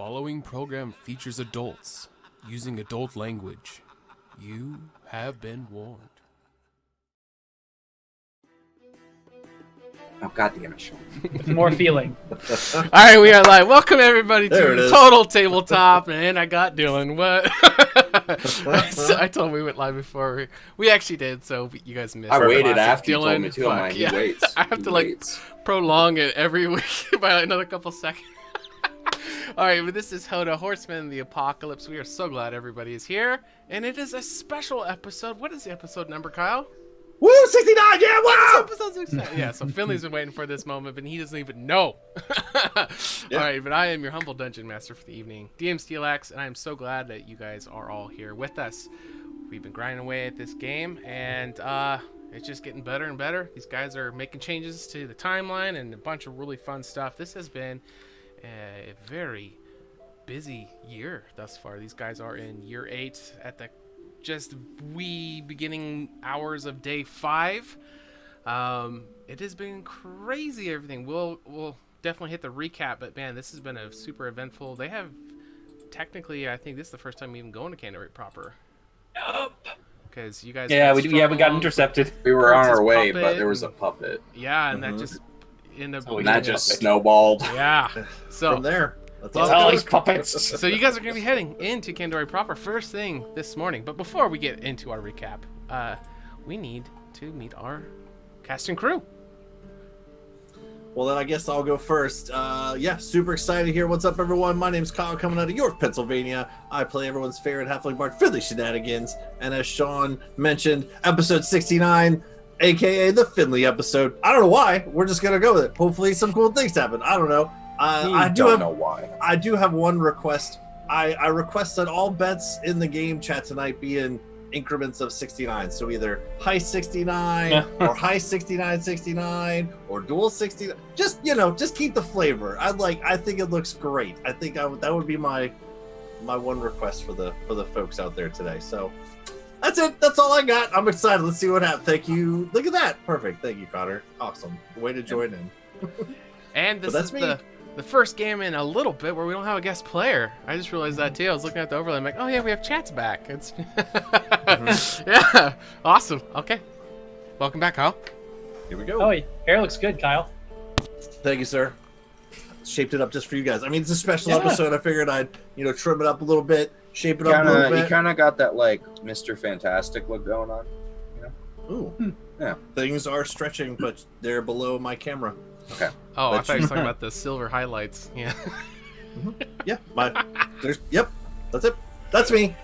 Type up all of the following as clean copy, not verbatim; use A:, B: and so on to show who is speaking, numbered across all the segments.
A: following program features adults using adult language. You have been warned.
B: Oh, goddamn it, Sean.
C: More feeling.
A: All right, we are live. Welcome, everybody,
D: There it
A: to
D: is.
A: Total Tabletop. And I got Dylan. What? I told him we went live before. We actually did, so you guys missed.
B: I
A: the
B: waited
A: classic
B: after you told me to. I'm like, he waits.
A: I have
B: He
A: to,
B: waits.
A: prolong it every week by another couple seconds. All right, but this is HotA, Horseman of the Apocalypse. We are so glad everybody is here. And it is a special episode. What is the episode number, Kyle?
D: Woo, 69, yeah, wow!
A: Episode 69. Yeah, so Finley's been waiting for this moment, but he doesn't even know. All right, but I am your humble dungeon master for the evening, DM Steelax, and I am so glad that you guys are all here with us. We've been grinding away at this game, and it's just getting better and better. These guys are making changes to the timeline and a bunch of really fun stuff. This has been a very busy year thus far. These guys are in year 8 at the just beginning hours of day 5. It has been crazy, everything. We'll definitely hit the recap, but man, this has been a super eventful. They have technically, I think this is the first time even going to Canterbury proper.
C: Yup.
A: Because you guys
C: We got intercepted.
B: We were on
A: Kurtz's
B: our way,
A: puppet
B: but there was a
A: and-
B: puppet.
A: Yeah, and that just ended up
C: So we
B: And
A: being
B: that
C: Yeah.
B: just snowballed.
A: yeah. So
D: From there. That's
A: Well,
D: all.
C: All these puppets.
A: So you guys are going to be heading into Canterbury proper first thing this morning. But before we get into our recap, we need to meet our cast and crew.
D: Well, then I guess I'll go first. Yeah, super excited here. What's up, everyone? My name's Kyle, coming out of York, Pennsylvania. I play everyone's favorite halfling bard, Finley Shenanigans. And as Sean mentioned, episode 69, aka the Finley episode. I don't know why. We're just going to go with it. Hopefully some cool things happen. I don't know. I
B: don't know why.
D: I do have one request. I request that all bets in the game chat tonight be in increments of 69. So either high 69 or high 69 or dual 69. Just keep the flavor. I think it looks great. I think that would be my one request for the folks out there today. So that's it. That's all I got. I'm excited. Let's see what happens. Thank you. Look at that. Perfect. Thank you, Connor. Awesome. Way to join in.
A: And this
D: But
A: is
D: that's me.
A: the first game in a little bit where we don't have a guest player. I just realized that too. I was looking at the overlay. I'm like, oh yeah, we have chats back. It's yeah, awesome. Okay, welcome back, Kyle.
D: Here we go.
C: Oh, your hair looks good, Kyle.
D: Thank you, sir. Shaped it up just for you guys. I mean, it's a special
C: Yeah.
D: episode. I figured I'd, trim it up a little bit, shape it up a little
B: You
D: bit.
B: kind of got that, like, Mr. Fantastic look going on.
D: Ooh.
B: Yeah.
D: Things are stretching, but they're below my camera.
B: Okay.
A: Oh, I
D: But
A: thought you were talking about the silver highlights. Yeah.
D: Yeah. Yep. That's it. That's me.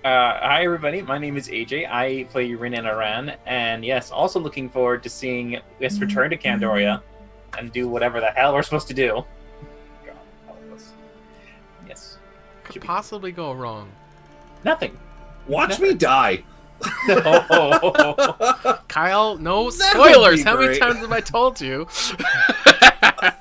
E: Hi everybody, my name is AJ. I play Rin and Aran, and yes, also looking forward to seeing us return to Candoria and do whatever the hell we're supposed to do. God, all of us. Yes.
A: Could possibly go wrong.
E: Nothing.
D: Watch me die.
A: Kyle, no
D: That would
A: spoilers.
D: be
A: How many
D: great.
A: times have I told you?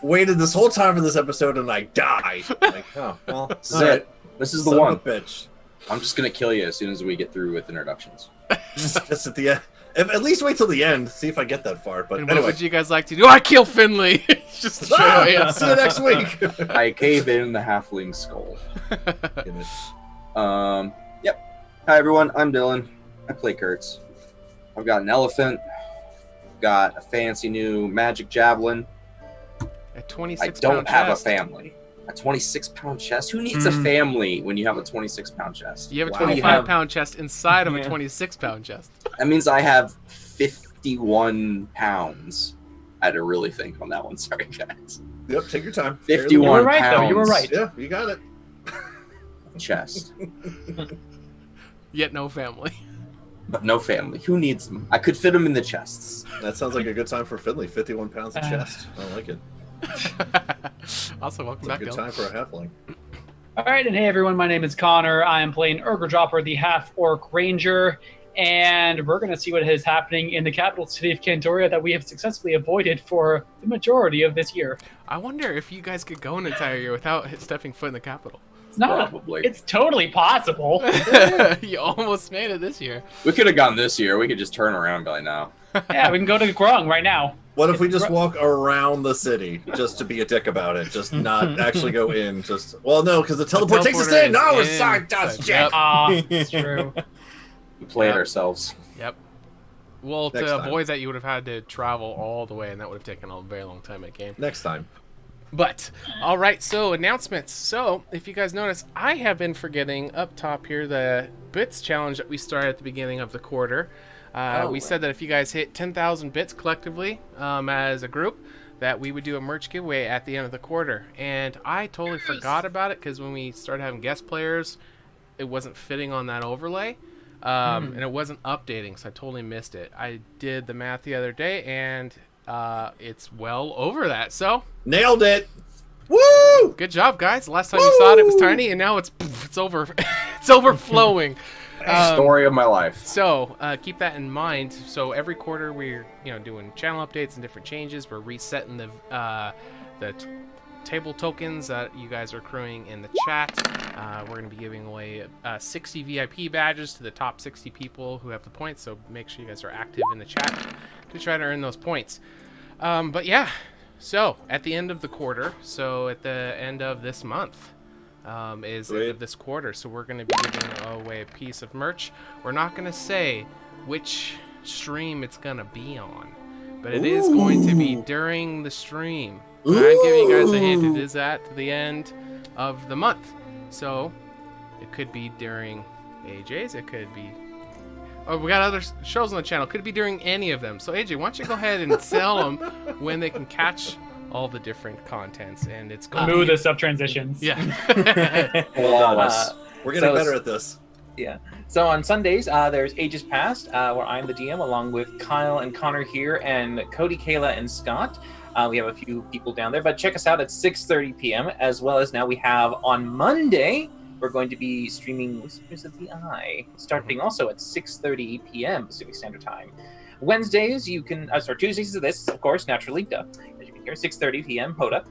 D: Waited this whole time for this episode and I die. Like, oh, well,
B: This is
D: all right.
B: it. This is the
D: Son
B: one.
D: of a bitch.
B: I'm just going to kill you as soon as we get through with introductions.
D: Just at the end. At least wait till the end. See if I get that far. But
A: And what
D: anyway.
A: would you guys like to do? I kill Finley. Just straight away.
D: See you next week.
B: I cave in the halfling skull.
D: Damn it.
B: Yep. Hi, everyone. I'm Dylan. I play Kurtz. I've got an elephant. Got a fancy new magic javelin.
A: A
B: I
A: 26
B: don't
A: pound
B: have
A: chest.
B: a family. A 26-pound chest? Who needs a family when you have a 26-pound chest?
A: You have a
D: Wow.
A: 25 pound chest inside of a
E: Yeah.
A: 26 pound chest.
B: That means I have 51 pounds. I had to really think on that one. Sorry, guys.
D: Yep, take your time.
B: 51
E: You were right,
B: pounds
E: though. You were right.
D: Yeah, you got it.
B: chest.
A: Yet no family.
B: But no family. Who needs them? I could fit them in the chests.
D: That sounds like a good time for Finley. 51 pounds of chest. I like it.
A: Also, welcome
D: It's a
A: back,
D: good
A: Dylan.
D: time for a halfling.
C: All right, and hey everyone, my name is Connor. I am playing Urger Dropper, the half-orc ranger, and we're going to see what is happening in the capital city of Candoria that we have successfully avoided for the majority of this year.
A: I wonder if you guys could go an entire year without stepping foot in the capital.
C: It's not.
B: Probably.
C: It's totally possible.
A: You almost made it this year.
B: We could have gone this year. We could just turn around and be like, no.
C: Yeah, we can go to Grung right now.
D: What if we just walk around the city just to be a dick about it? Just not actually go in. Well, no, because the teleport takes us in. No, it's not. Shit.
A: Yep.
C: It's true.
B: We played ourselves.
A: Yep. Well,
D: Next
A: to
D: time.
A: avoid that, you would have had to travel all the way, and that would have taken a very long time at game.
D: Next time.
A: But, all right, so announcements. So, if you guys notice, I have been forgetting up top here the bits challenge that we started at the beginning of the quarter. We said that if you guys hit 10,000 bits collectively as a group, that we would do a merch giveaway at the end of the quarter. And I totally forgot about it because when we started having guest players, it wasn't fitting on that overlay. And it wasn't updating, so I totally missed it. I did the math the other day, and it's well over that. So
D: nailed it. Woo!
A: Good job, guys. Last time you saw it was tiny, and now it's over. It's overflowing.
B: Story of my life.
A: So keep that in mind. So every quarter we're doing channel updates and different changes. We're resetting the table tokens that you guys are accruing in the chat. We're going to be giving away 60 VIP badges to the top 60 people who have the points. So make sure you guys are active in the chat to try to earn those points. But yeah, so at the end of the quarter, so at the end of this month, is the end of this quarter. So we're going to be giving away a piece of merch. We're not going to say which stream it's going to be on, but it is going to be during the stream. I'm giving you guys a hint. It is at the end of the month. So it could be during AJ's. It could be... Oh, we got other shows on the channel. Could be during any of them. So AJ, why don't you go ahead and tell them when they can catch all the different contents, and it's going
C: Smoothest of transitions.
A: Yeah.
D: We're getting better at this.
E: Yeah. So on Sundays, there's Ages Past, where I'm the DM, along with Kyle and Connor here, and Cody, Kayla, and Scott. We have a few people down there, but check us out at 6:30 p.m. as well as now we have on Monday. We're going to be streaming Whispers of the Eye, starting also at 6:30 p.m. Pacific Standard Time. Wednesdays, you can... Tuesdays is this, of course, naturally, duh. As you can hear, 6:30 p.m. HotA.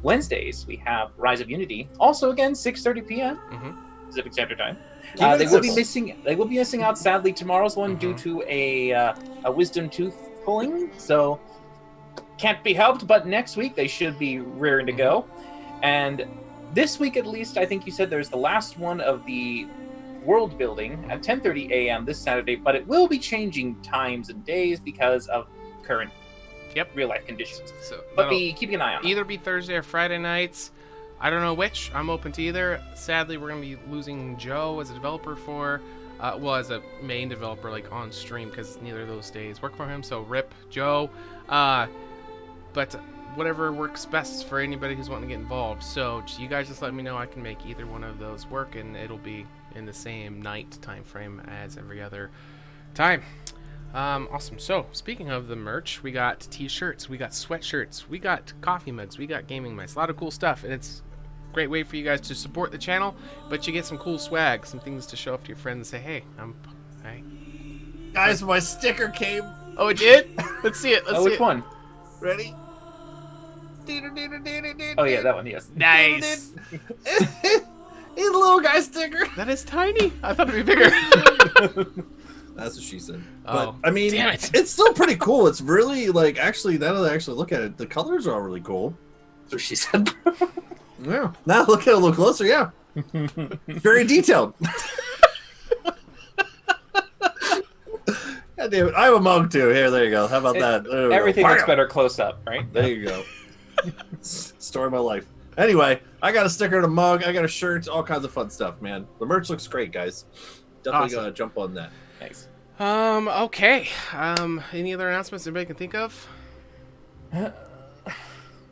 E: Wednesdays, we have Rise of Unity, also again 6:30 p.m. Pacific Standard Time. They will be missing out, sadly, tomorrow's one due to a wisdom tooth pulling. So can't be helped. But next week they should be rearing to go. And this week, at least, I think you said there's the last one of the world building at 10:30 a.m. this Saturday. But it will be changing times and days because of current real life conditions. So, but be keeping an eye on
A: either be Thursday or Friday nights. I don't know which. I'm open to either. Sadly, we're going to be losing Joe as a developer for, as a main developer, like on stream, because neither of those days work for him. So rip Joe. But whatever works best for anybody who's wanting to get involved. So you guys just let me know. I can make either one of those work, and it'll be in the same night time frame as every other time. Awesome. So speaking of the merch, we got t-shirts, we got sweatshirts, we got coffee mugs, we got gaming mice, a lot of cool stuff, and it's a great way for you guys to support the channel, but you get some cool swag, some things to show off to your friends and say, hey,
D: Guys, my sticker came.
A: Oh, it did? Let's see it. Let's see
E: which one?
D: Ready?
E: Oh yeah, that one. Yes.
A: Nice.
D: He's a little guy sticker.
A: That is tiny. I thought it'd be bigger.
D: That's what she said.
A: Oh,
D: but I mean,
A: damn it.
D: It's still pretty cool. It's really like actually now that I actually look at it, the colors are all really cool.
B: That's what she said.
D: Yeah. Now look at it a little closer. Yeah. Very detailed. God damn it. I have a mug too. Here, there you go. How about that?
E: Everything looks better close up, right?
D: There you go. Story of my life. Anyway, I got a sticker and a mug. I got a shirt. All kinds of fun stuff, man. The merch looks great, guys. Definitely
A: Awesome.
D: gonna jump on that.
E: Nice.
A: Okay. Any other announcements anybody can think of?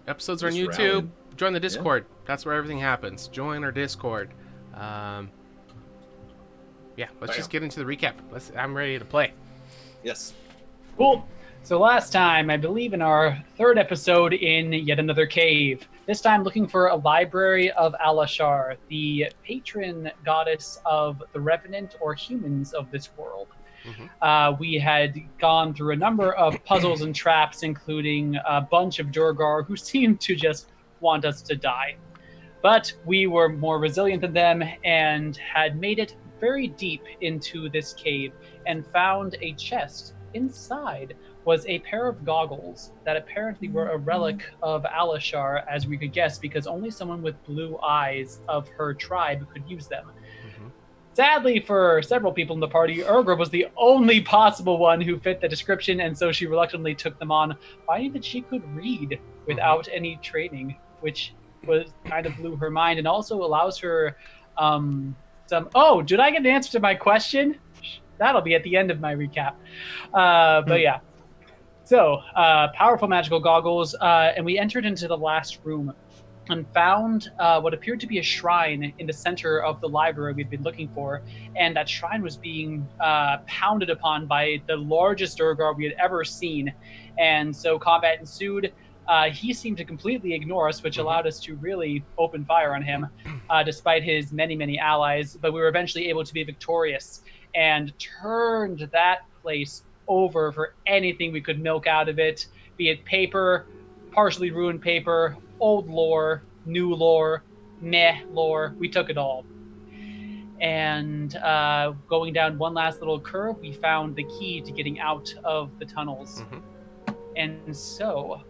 A: Episodes are on
D: Just
A: YouTube.
D: rallying.
A: Join the Discord. That's where everything happens. Join our Discord. Let's just get into the recap. I'm ready to play.
D: Yes.
C: Cool. So last time, I believe in our third episode in Yet Another Cave, this time looking for a library of Alashar, the patron goddess of the revenant or humans of this world. We had gone through a number of puzzles and traps, including a bunch of Durgar who seemed to just want us to die. But we were more resilient than them and had made it very deep into this cave and found a chest inside was a pair of goggles that apparently were a relic of Alishar, as we could guess, because only someone with blue eyes of her tribe could use them.
A: Mm-hmm.
C: Sadly, for several people in the party, Urgra was the only possible one who fit the description, and so she reluctantly took them on, finding that she could read without any training, which was kind of blew her mind, and also allows her some... Oh, did I get an answer to my question? That'll be at the end of my recap. But yeah. So, powerful magical goggles, and we entered into the last room and found what appeared to be a shrine in the center of the library we'd been looking for, and that shrine was being pounded upon by the largest Durgar we had ever seen, and so combat ensued. He seemed to completely ignore us, which allowed us to really open fire on him, despite his many, many allies, but we were eventually able to be victorious and turned that place over for anything we could milk out of it, be it paper, partially ruined paper, old lore, new lore, meh lore. We took it all. And going down one last little curve, we found the key to getting out of the tunnels.
A: Mm-hmm.
C: And so,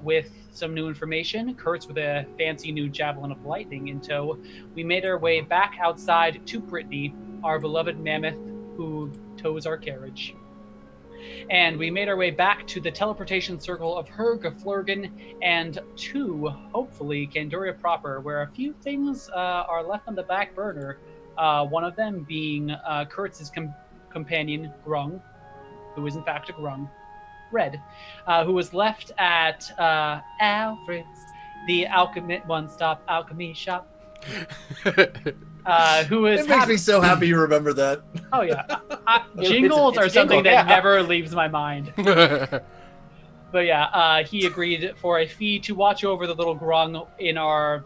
C: with some new information, Kurtz with a fancy new javelin of lightning in tow, we made our way back outside to Brittany, our beloved mammoth who tows our carriage. And we made our way back to the teleportation circle of her Geflurgan and to, hopefully, Candoria proper, where a few things are left on the back burner. One of them being Kurtz's companion, Grung, who is in fact a Grung, Red, who was left at Alfred's, the one-stop alchemy shop. Who is
D: It makes me so happy you remember that.
C: Oh yeah, jingles are something that never leaves my mind. But yeah, he agreed for a fee to watch over the little Grung in our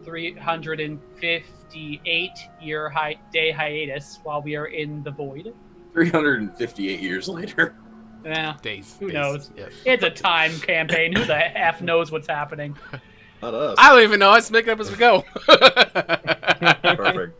C: 358-year day hiatus while we are in the void.
B: 358 years later.
C: Yeah,
A: Days.
C: who knows? Yes. It's a time campaign. Who the F knows what's happening?
D: Not us.
A: I don't even know. Let's make it up as we go.
D: Perfect.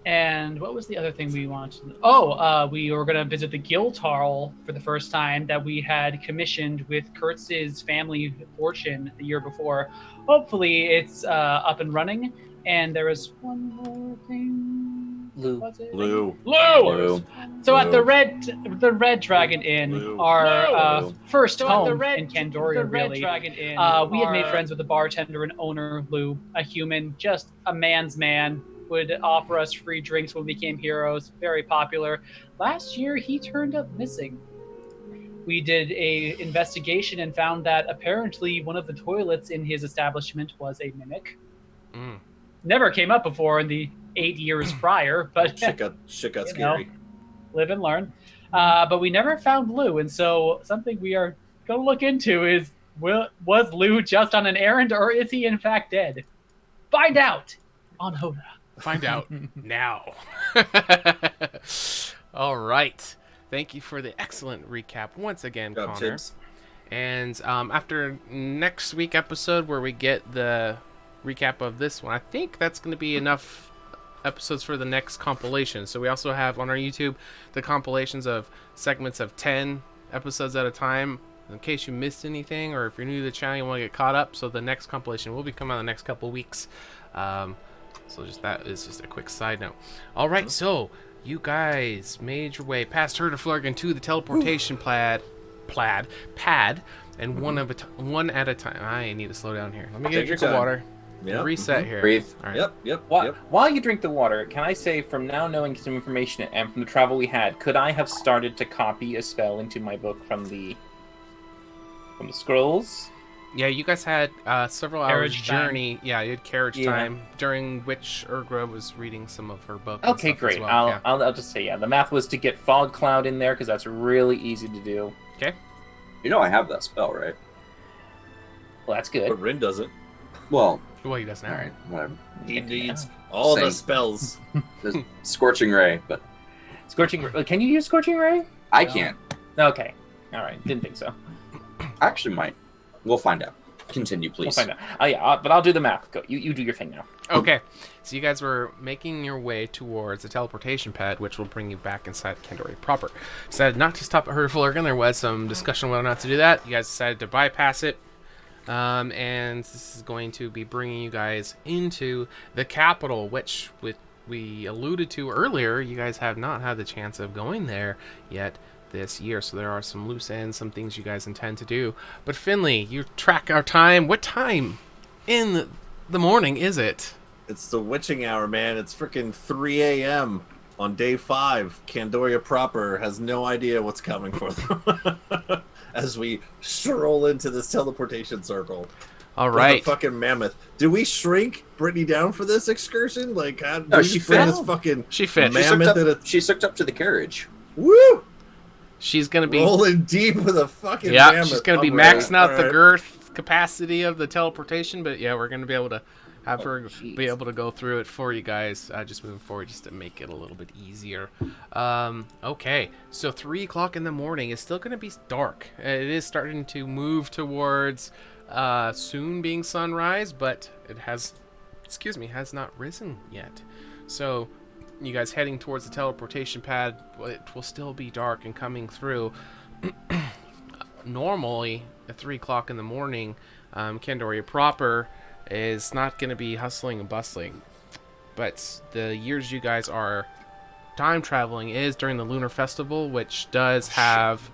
C: And what was the other thing we wanted? Oh, we were going to visit the guild hall for the first time that we had commissioned with Kurtz's family fortune the year before. Hopefully it's up and running. And there was one more thing.
E: Lou.
C: Was it?
D: Lou.
C: So at the Red Dragon Inn, our first home in Candoria, really, we had made friends with the bartender and owner, Lou, a human, just a man's man, would offer us free drinks when we became heroes, very popular. Last year, he turned up missing. We did a investigation and found that apparently one of the toilets in his establishment was a mimic.
A: Mm.
C: Never came up before in the 8 years prior, but
D: Shit got scary.
C: Live and learn. But we never found Lou, and so something we are going to look into is, was Lou just on an errand, or is he in fact dead? Find out on HotA.
A: Find out now. All right. Thank you for the excellent recap once again,
D: Good job,
A: Connor.
D: Tibbs.
A: And after next week episode where we get the recap of this one, I think that's going to be enough episodes for the next compilation. So we also have on our YouTube the compilations of segments of 10 episodes at a time in case you missed anything, or if you're new to the channel you want to get caught up. So the next compilation will be coming out in the next couple of weeks. So just that is just a quick side note. All right, so you guys made your way past Herdeflurgan to the teleportation pad, and one at a time. I need to slow down here. Let me get a drink of water.
D: Yep.
A: Reset here.
B: Breathe.
A: All right.
D: Yep.
E: While you drink the water, can I say, from now knowing some information and from the travel we had, could I have started to copy a spell into my book from the scrolls?
A: Yeah, you guys had several hours
C: Carriage time.
A: journey. Yeah, you had carriage time, during which Urgra was reading some of her book.
E: Okay,
A: and stuff
E: great.
A: As well.
E: I'll just say, the math was to get Fog Cloud in there, because that's really easy to do.
A: Okay.
B: You know I have that spell, right?
E: Well, that's good.
D: But Rin doesn't.
B: Well,
A: He doesn't.
B: all right, whatever.
D: He needs all
B: Same.
D: the spells.
B: There's Scorching Ray, but
E: Scorching. Can you use Scorching Ray?
B: I can't.
E: Okay. All right. Didn't think so.
B: I actually might. We'll find out. Continue,
E: We'll
B: please.
E: find out. Oh yeah, but I'll do the math. Go. You do your thing now.
A: Okay, so you guys were making your way towards the teleportation pad, which will bring you back inside Candoria proper. Decided not to stop at Herdflurgan. There was some discussion whether or not to do that. You guys decided to bypass it. And this is going to be bringing you guys into the capital, which we alluded to earlier. You guys have not had the chance of going there yet this year, so there are some loose ends, some things you guys intend to do. But Finley, you track our time. What time in the morning is it?
D: It's the witching hour, man. It's freaking 3 a.m. on day 5. Candoria proper has no idea what's coming for them. As we stroll into this teleportation circle.
A: All right.
D: Fucking mammoth. Do we shrink Brittany down for this excursion? Like, how do
B: No,
D: we
B: she
D: bring
B: fit.
D: this fucking
A: She fit.
D: mammoth
B: She sucked up to the carriage.
D: Woo!
A: She's gonna be
D: Rolling deep with a fucking
A: yeah.
D: mammoth.
A: She's gonna be
D: I'm ready.
A: maxing out the
D: Alright.
A: girth capacity of the teleportation. But yeah, we're gonna be able to have her
E: jeez.
A: be able to go through it for you guys, just moving forward, just to make it a little bit easier. Okay, so 3 o'clock in the morning is still gonna be dark. It is starting to move towards soon being sunrise, but it has not risen yet. So you guys heading towards the teleportation pad, it will still be dark and coming through. Normally at 3 o'clock in the morning, Candoria proper is not going to be hustling and bustling, but the years you guys are time traveling is during the Lunar Festival, which does have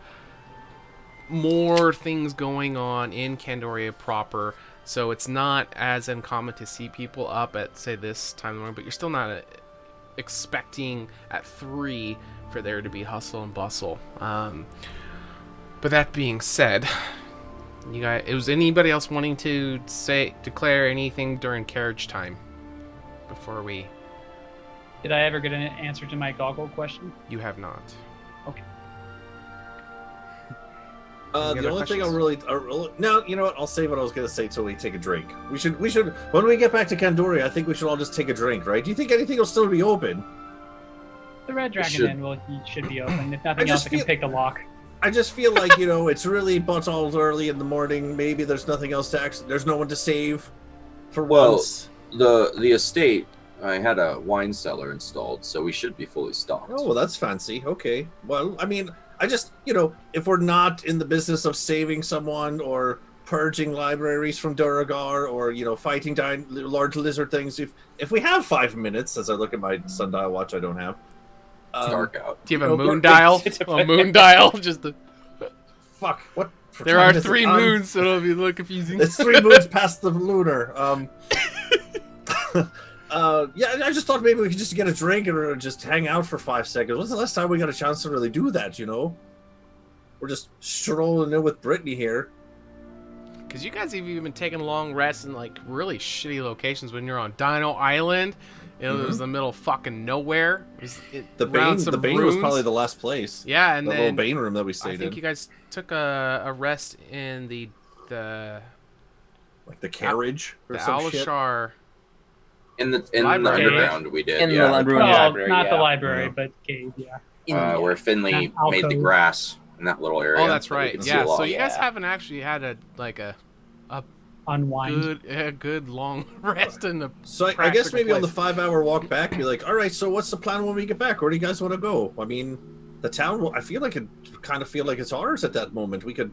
A: more things going on in Candoria proper, so it's not as uncommon to see people up at, say, this time of the morning, but you're still not expecting at 3 for there to be hustle and bustle. But that being said, you guys, was anybody else wanting to declare anything during carriage time before we?
C: Did I ever get an answer to my goggle question?
A: You have not.
C: Okay.
A: Any
D: The
A: other
D: only thing
A: questions?
D: no, you know what? I'll save what I was gonna say till we take a drink. We should when we get back to Candoria, I think we should all just take a drink, right? Do you think anything will still be open?
C: The Red Dragon
B: should-
C: Inn should be open. If nothing
D: just
C: else, I can
D: feel-
C: pick the lock.
D: I just feel like, it's really bottled early in the morning. Maybe there's nothing else to there's no one to save for
B: Well,
D: once.
B: The estate, I had a wine cellar installed, so we should be fully stocked.
D: Oh, well, that's fancy. Okay. Well, I mean, I just, if we're not in the business of saving someone or purging libraries from Duragar or, fighting large lizard things, if we have 5 minutes, as I look at my sundial watch, I don't have.
B: It's dark out.
A: Do you have a
D: no,
A: moon
D: but-
A: dial? A moon dial? Just
D: Fuck. What?
A: there are 3 moons, so it'll be a little confusing.
D: It's 3 moons past the lunar. Yeah, I just thought maybe we could just get a drink or just hang out for 5 seconds. When's the last time we got a chance to really do that, We're just strolling in with Brittany here.
A: Because you guys have even been taking long rests in like really shitty locations when you're on Dino Island. It was in the middle of fucking nowhere.
D: The Bane was probably the last place.
A: yeah, and
D: The
A: then
D: little Bane room that we
A: I
D: stayed
A: think
D: in.
A: you guys took a rest in the
D: Like the carriage or some shit.
A: Alashar.
B: In the
A: Library.
B: underground, we did.
E: In the
B: yeah.
E: library.
C: Well,
E: library,
C: not the
E: yeah.
C: library,
D: Yeah.
C: but cave, yeah.
B: Where Finley
C: An
B: made the
C: alcove.
B: grass in that little area.
A: Oh, that's
B: that we
A: right.
B: could see
A: Yeah.
B: a lot.
A: So you guys
E: Yeah.
A: haven't actually had a
C: Unwind.
A: good long rest in the.
D: So I
A: practical
D: guess maybe on the
A: place.
D: 5-hour walk back, be like, all right, so what's the plan when we get back? Where do you guys want to go? I mean, the town, I feel like it's ours at that moment. We could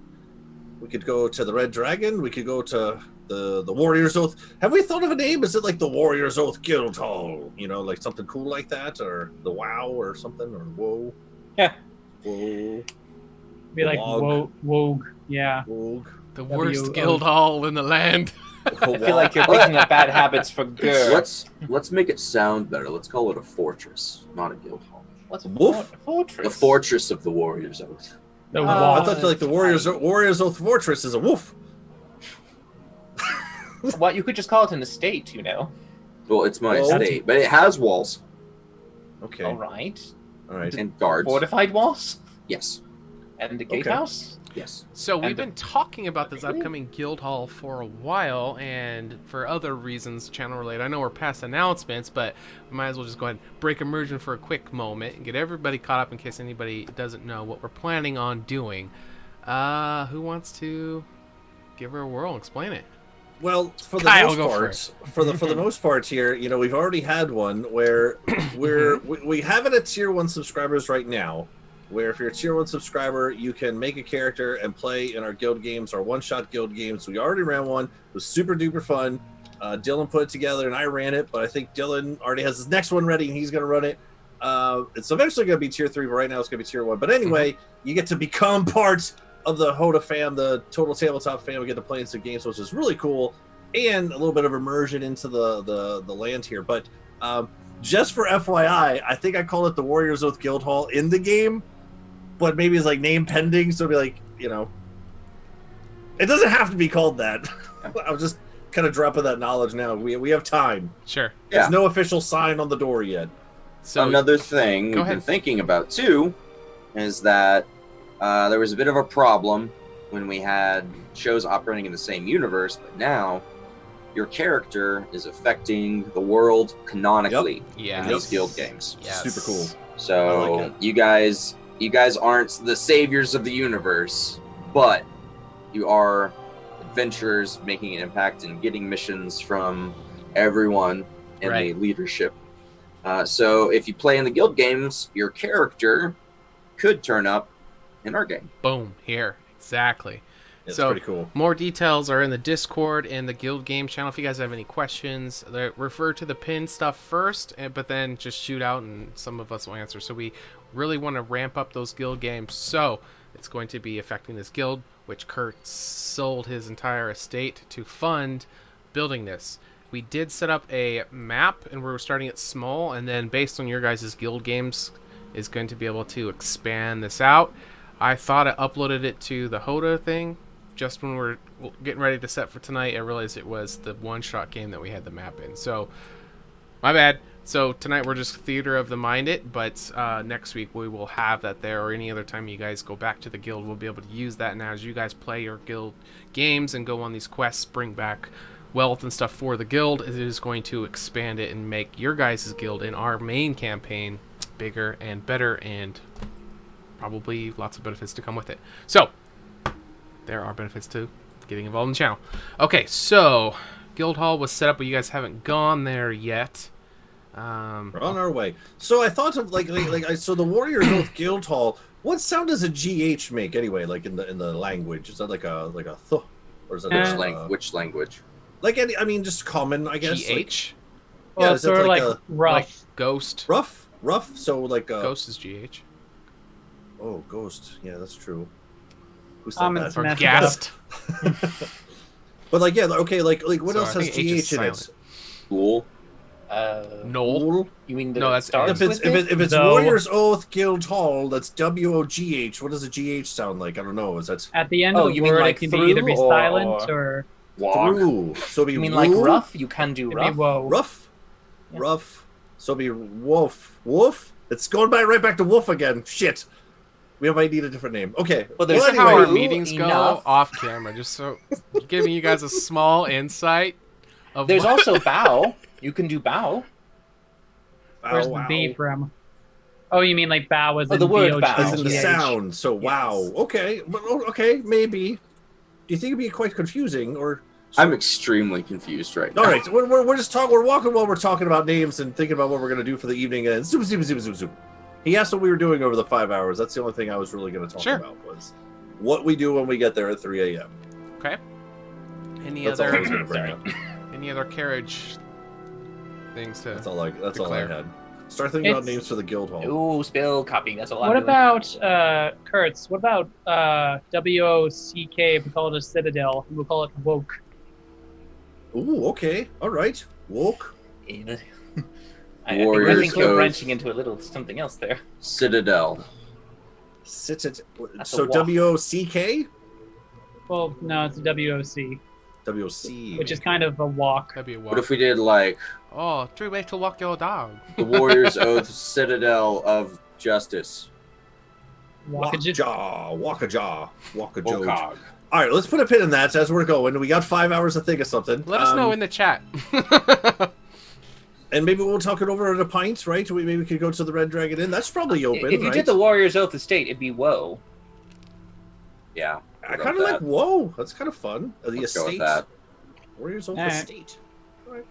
D: go to the Red Dragon. We could go to the Warrior's Oath. Have we thought of a name? Is it like the Warrior's Oath Guild Hall? Like something cool like that, or the WoW or something, or Whoa.
E: Yeah.
D: Whoa.
C: Be like
D: Log.
C: Wogue. Yeah.
D: Wogue.
A: The
C: W-O.
A: worst guild hall in the land.
E: I feel like you're picking up bad habits for good.
B: Let's make it sound better. Let's call it a fortress, not a guild hall.
E: What's a
D: Woof.
E: fortress?
B: The fortress of the Warriors Oath.
C: The
E: Oh.
D: I
C: wall.
D: thought like the Warrior's Oath Fortress is a woof.
E: What, you could just call it an estate,
B: Well, it's my
D: Oh.
B: estate, but it has walls
D: Okay.
E: All right.
D: All right.
B: and guards.
E: Fortified walls
B: Yes,
E: and the
D: Okay.
E: gatehouse.
B: yes.
A: So we've
E: And-
A: been talking about this
E: Really?
A: upcoming guild hall for a while, and for other reasons, channel related. I know we're past announcements, but we might as well just go ahead and break immersion for a quick moment and get everybody caught up in case anybody doesn't know what we're planning on doing. Who wants to give her a whirl. Explain it.
D: Well, for the
A: Kyle,
D: most
A: go for
D: part, for the most part here, you know, we've already had one where we have it at tier 1 subscribers right now. Where if you're a tier 1 subscriber, you can make a character and play in our guild games, our one-shot guild games. We already ran one. It was super duper fun. Dylan put it together and I ran it, but I think Dylan already has his next one ready and he's going to run it. It's eventually going to be tier 3, but right now it's going to be tier 1. But anyway, you get to become part of the HotA fam, the Total Tabletop fam. We get to play in some games, which is really cool, and a little bit of immersion into the land here. But just for FYI, I think I call it the Warriors Oath Guildhall in the game, but maybe it's like name pending, so it'll be like, you know, it doesn't have to be called that. I'm just kind of dropping that knowledge now. We have time.
A: Sure.
D: There's no official sign on the door yet.
A: So
B: another thing we've been thinking about too is that there was a bit of a problem when we had shows operating in the same universe, but now your character is affecting the world canonically in these guild games.
A: Yes.
D: Super cool.
B: So
D: like
B: you guys aren't the saviors of the universe, but you are adventurers making an impact and getting missions from everyone in the leadership. So if you play in the guild games, your character could turn up in our game.
A: Boom, here. Exactly.
D: It's
A: so
D: pretty cool.
A: More details are in the Discord and the Guild Game channel. If you guys have any questions, refer to the pin stuff first, but then just shoot out and some of us will answer. So we really want to ramp up those guild games. So it's going to be affecting this guild, which Kurt sold his entire estate to fund building this. We did set up a map, and we're starting it small, and then based on your guys' guild games, is going to be able to expand this out. I thought I uploaded it to the HotA thing just when we're getting ready to set for tonight. I realized it was the one-shot game that we had the map in. So, my bad. So, tonight we're just Theater of the Mind it, but next week we will have that there, or any other time you guys go back to the guild, we'll be able to use that now as you guys play your guild games and go on these quests, bring back wealth and stuff for the guild. It is going to expand it and make your guys' guild in our main campaign bigger and better, and probably lots of benefits to come with it. So there are benefits to getting involved in the channel. Okay, so Guildhall was set up, but you guys haven't gone there yet.
D: We're on our way. So I thought of so the Warriors Oath Guildhall. What sound does a GH make anyway? Like in the language, is that like a th, or is that
B: which language?
D: Like I mean, just common, I guess.
A: GH.
D: Like,
C: well,
D: is it
C: sort of like rough.
A: Like ghost.
D: Rough. So like
A: ghost is GH.
D: Oh, ghost. Yeah, that's true. Who said
C: Common
D: that?
A: Or gassed.
D: But like, yeah, okay, like what
A: So
D: else
A: I
D: has
A: think H is
D: GH in it?
A: silent.
B: Cool.
A: Knoll.
E: You mean the
A: No, that's
E: starts
D: If it's
C: No.
D: Warriors Oath Guildhall, that's WOGH. What does a GH sound like? I don't know. Is that
C: At the end
E: Oh,
C: of the
E: you mean
C: word,
E: like
C: it can be either be
E: through or-
C: silent or
D: through? So it'd be
E: You mean like
D: woo?
E: rough? You can do
C: it'd be
E: rough.
C: whoa.
D: Rough?
C: Yeah.
D: Rough. So it'd be woof. Woof? It's going right back to wolf again. Shit. We might need a different name. Okay.
E: Well,
A: This
E: there's
A: is how our
E: Anyway,
A: meetings go
E: enough.
A: off camera, just so giving you guys a small insight of
E: There's
A: what-
E: also bow. You can do bow.
C: Where's the B from? Oh, you mean like bow as
E: Oh,
C: in
E: the word
C: B-O-G-H.
E: bow.
D: As in the
E: Yes.
D: sound. So wow.
E: Yes.
D: Okay. Okay. Maybe. Do you think it'd be quite confusing, or?
B: I'm extremely confused right now.
D: All right. We're just talking. We're walking while we're talking about names and thinking about what we're gonna do for the evening. And zoom. He asked what we were doing over the 5 hours. That's the only thing I was really gonna talk
A: Sure.
D: about was what we do when we get there at 3 a.m.
A: Okay. Any
D: That's all I was
A: other
D: gonna bring up.
A: any other carriage things to?
D: That's all I
A: Declare.
D: had. Start thinking about
C: It's-
D: names for the guild hall.
E: Ooh, spill copy. That's all I'm
C: What
E: doing.
C: about Kurtz? What about WOCK? If we call it a citadel, we'll call it woke.
D: Ooh, okay, all right. Woke.
E: I think
B: Warriors
E: we're thinking of
B: Oath.
E: branching into a little something else there.
B: Citadel.
E: That's
D: So
E: a walk.
D: WOCK.
C: Well, no, it's WOC,
D: WC.
C: which is kind of a walk.
A: That'd be a
B: What
A: walk.
B: if we did like
A: 3 ways to walk your dog.
B: the Warriors Oath Citadel of Justice?
D: Wakajaw. Wakajaw. Wakajoe.
B: Wokog.
D: All right, let's put a pin in that as we're going. We got 5 hours to think of something.
A: Let us know in the chat.
D: And maybe we'll talk it over at a pint, right? Maybe we could go to the Red Dragon Inn. That's probably open,
E: If you
D: right?
E: did the Warriors Oath Estate, it'd be whoa.
B: Yeah.
D: I kind of like. Whoa, that's kind of fun. The
B: Let's go with
D: estate.
B: that.
D: Warriors of
C: All right.
D: estate. All right.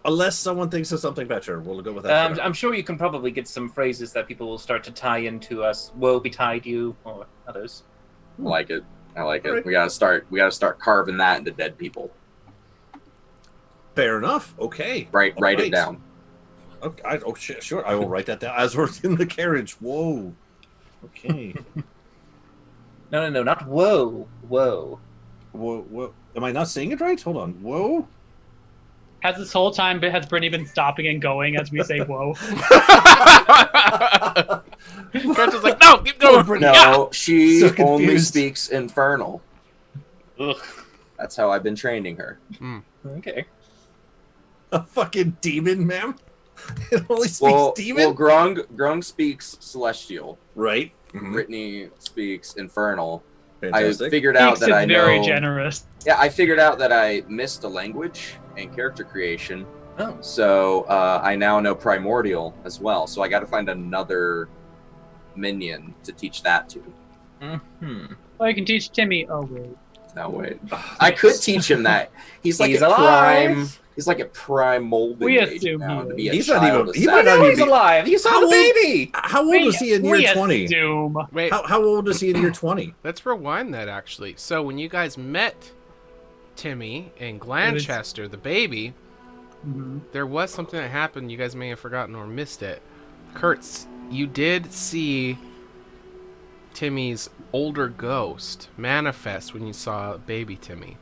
D: Unless someone thinks of something better, we'll go with that. for now.
E: I'm sure you can probably get some phrases that people will start to tie into us. Woe betide you, or others.
B: I like it. I like it.
D: Alright.
B: We gotta start carving that into dead people.
D: Fair enough. Okay.
B: Write
D: Alright.
B: it down.
D: Okay. Sure. I will write that down as we're in the carriage. Whoa. Okay.
E: No, not whoa.
D: Whoa. Am I not saying it right? Hold on. Whoa.
C: Has this whole time has Brittany been stopping and going as we say whoa?
A: Gretchen's like, no, keep going.
B: No, she
D: So
B: only
D: confused.
B: speaks Infernal.
E: Ugh.
B: That's how I've been training her.
E: Okay.
D: A fucking demon, ma'am? It only speaks
B: Well,
D: demon?
B: Grung speaks Celestial.
D: Right.
B: Brittany speaks Infernal.
D: Fantastic.
B: I figured out
C: Speaks
B: that I
C: is
B: know.
C: very generous.
B: Yeah, I figured out that I missed a language and character creation.
E: Oh.
B: So I now know Primordial as well. So I got to find another minion to teach that to.
E: Mm-hmm.
C: Well, you can teach Timmy. Oh wait.
B: No wait, I could teach him that. He's like
E: He's
B: a
E: alive.
B: prime. He's like a prime molding
C: We
B: age
C: assume
B: now
C: he
B: to be a
D: is. He's not
B: child
D: even- he might
E: I
D: not
E: know
D: even
E: he's
D: be-
E: alive. You saw
D: How
E: the
D: old-
E: baby.
D: How old was he in year 20?
C: Assume.
A: Wait,
D: How old is he in year 20?
A: let's rewind that actually. So when you guys met Timmy and Glanchester, the baby,
C: Mhm.
A: there was something that happened. You guys may have forgotten or missed it. Kurtz, you did see Timmy's older ghost manifest when you saw baby Timmy,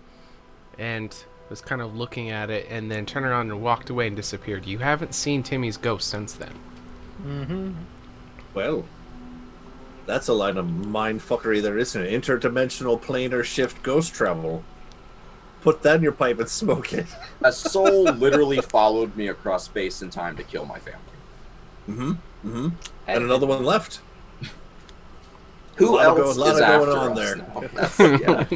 A: and was kind of looking at it, and then turned around and walked away and disappeared. You haven't seen Timmy's ghost since then.
E: Mm-hmm.
D: Well, that's a line of mindfuckery there, isn't it? Interdimensional planar shift ghost travel. Put that in your pipe and smoke it.
B: A soul literally followed me across space and time to kill my family.
D: Mm-hmm. And another one left.
B: Who
D: Lot of
B: else
D: lot
B: is
D: of
B: after
D: going on
B: us
D: there.
B: now?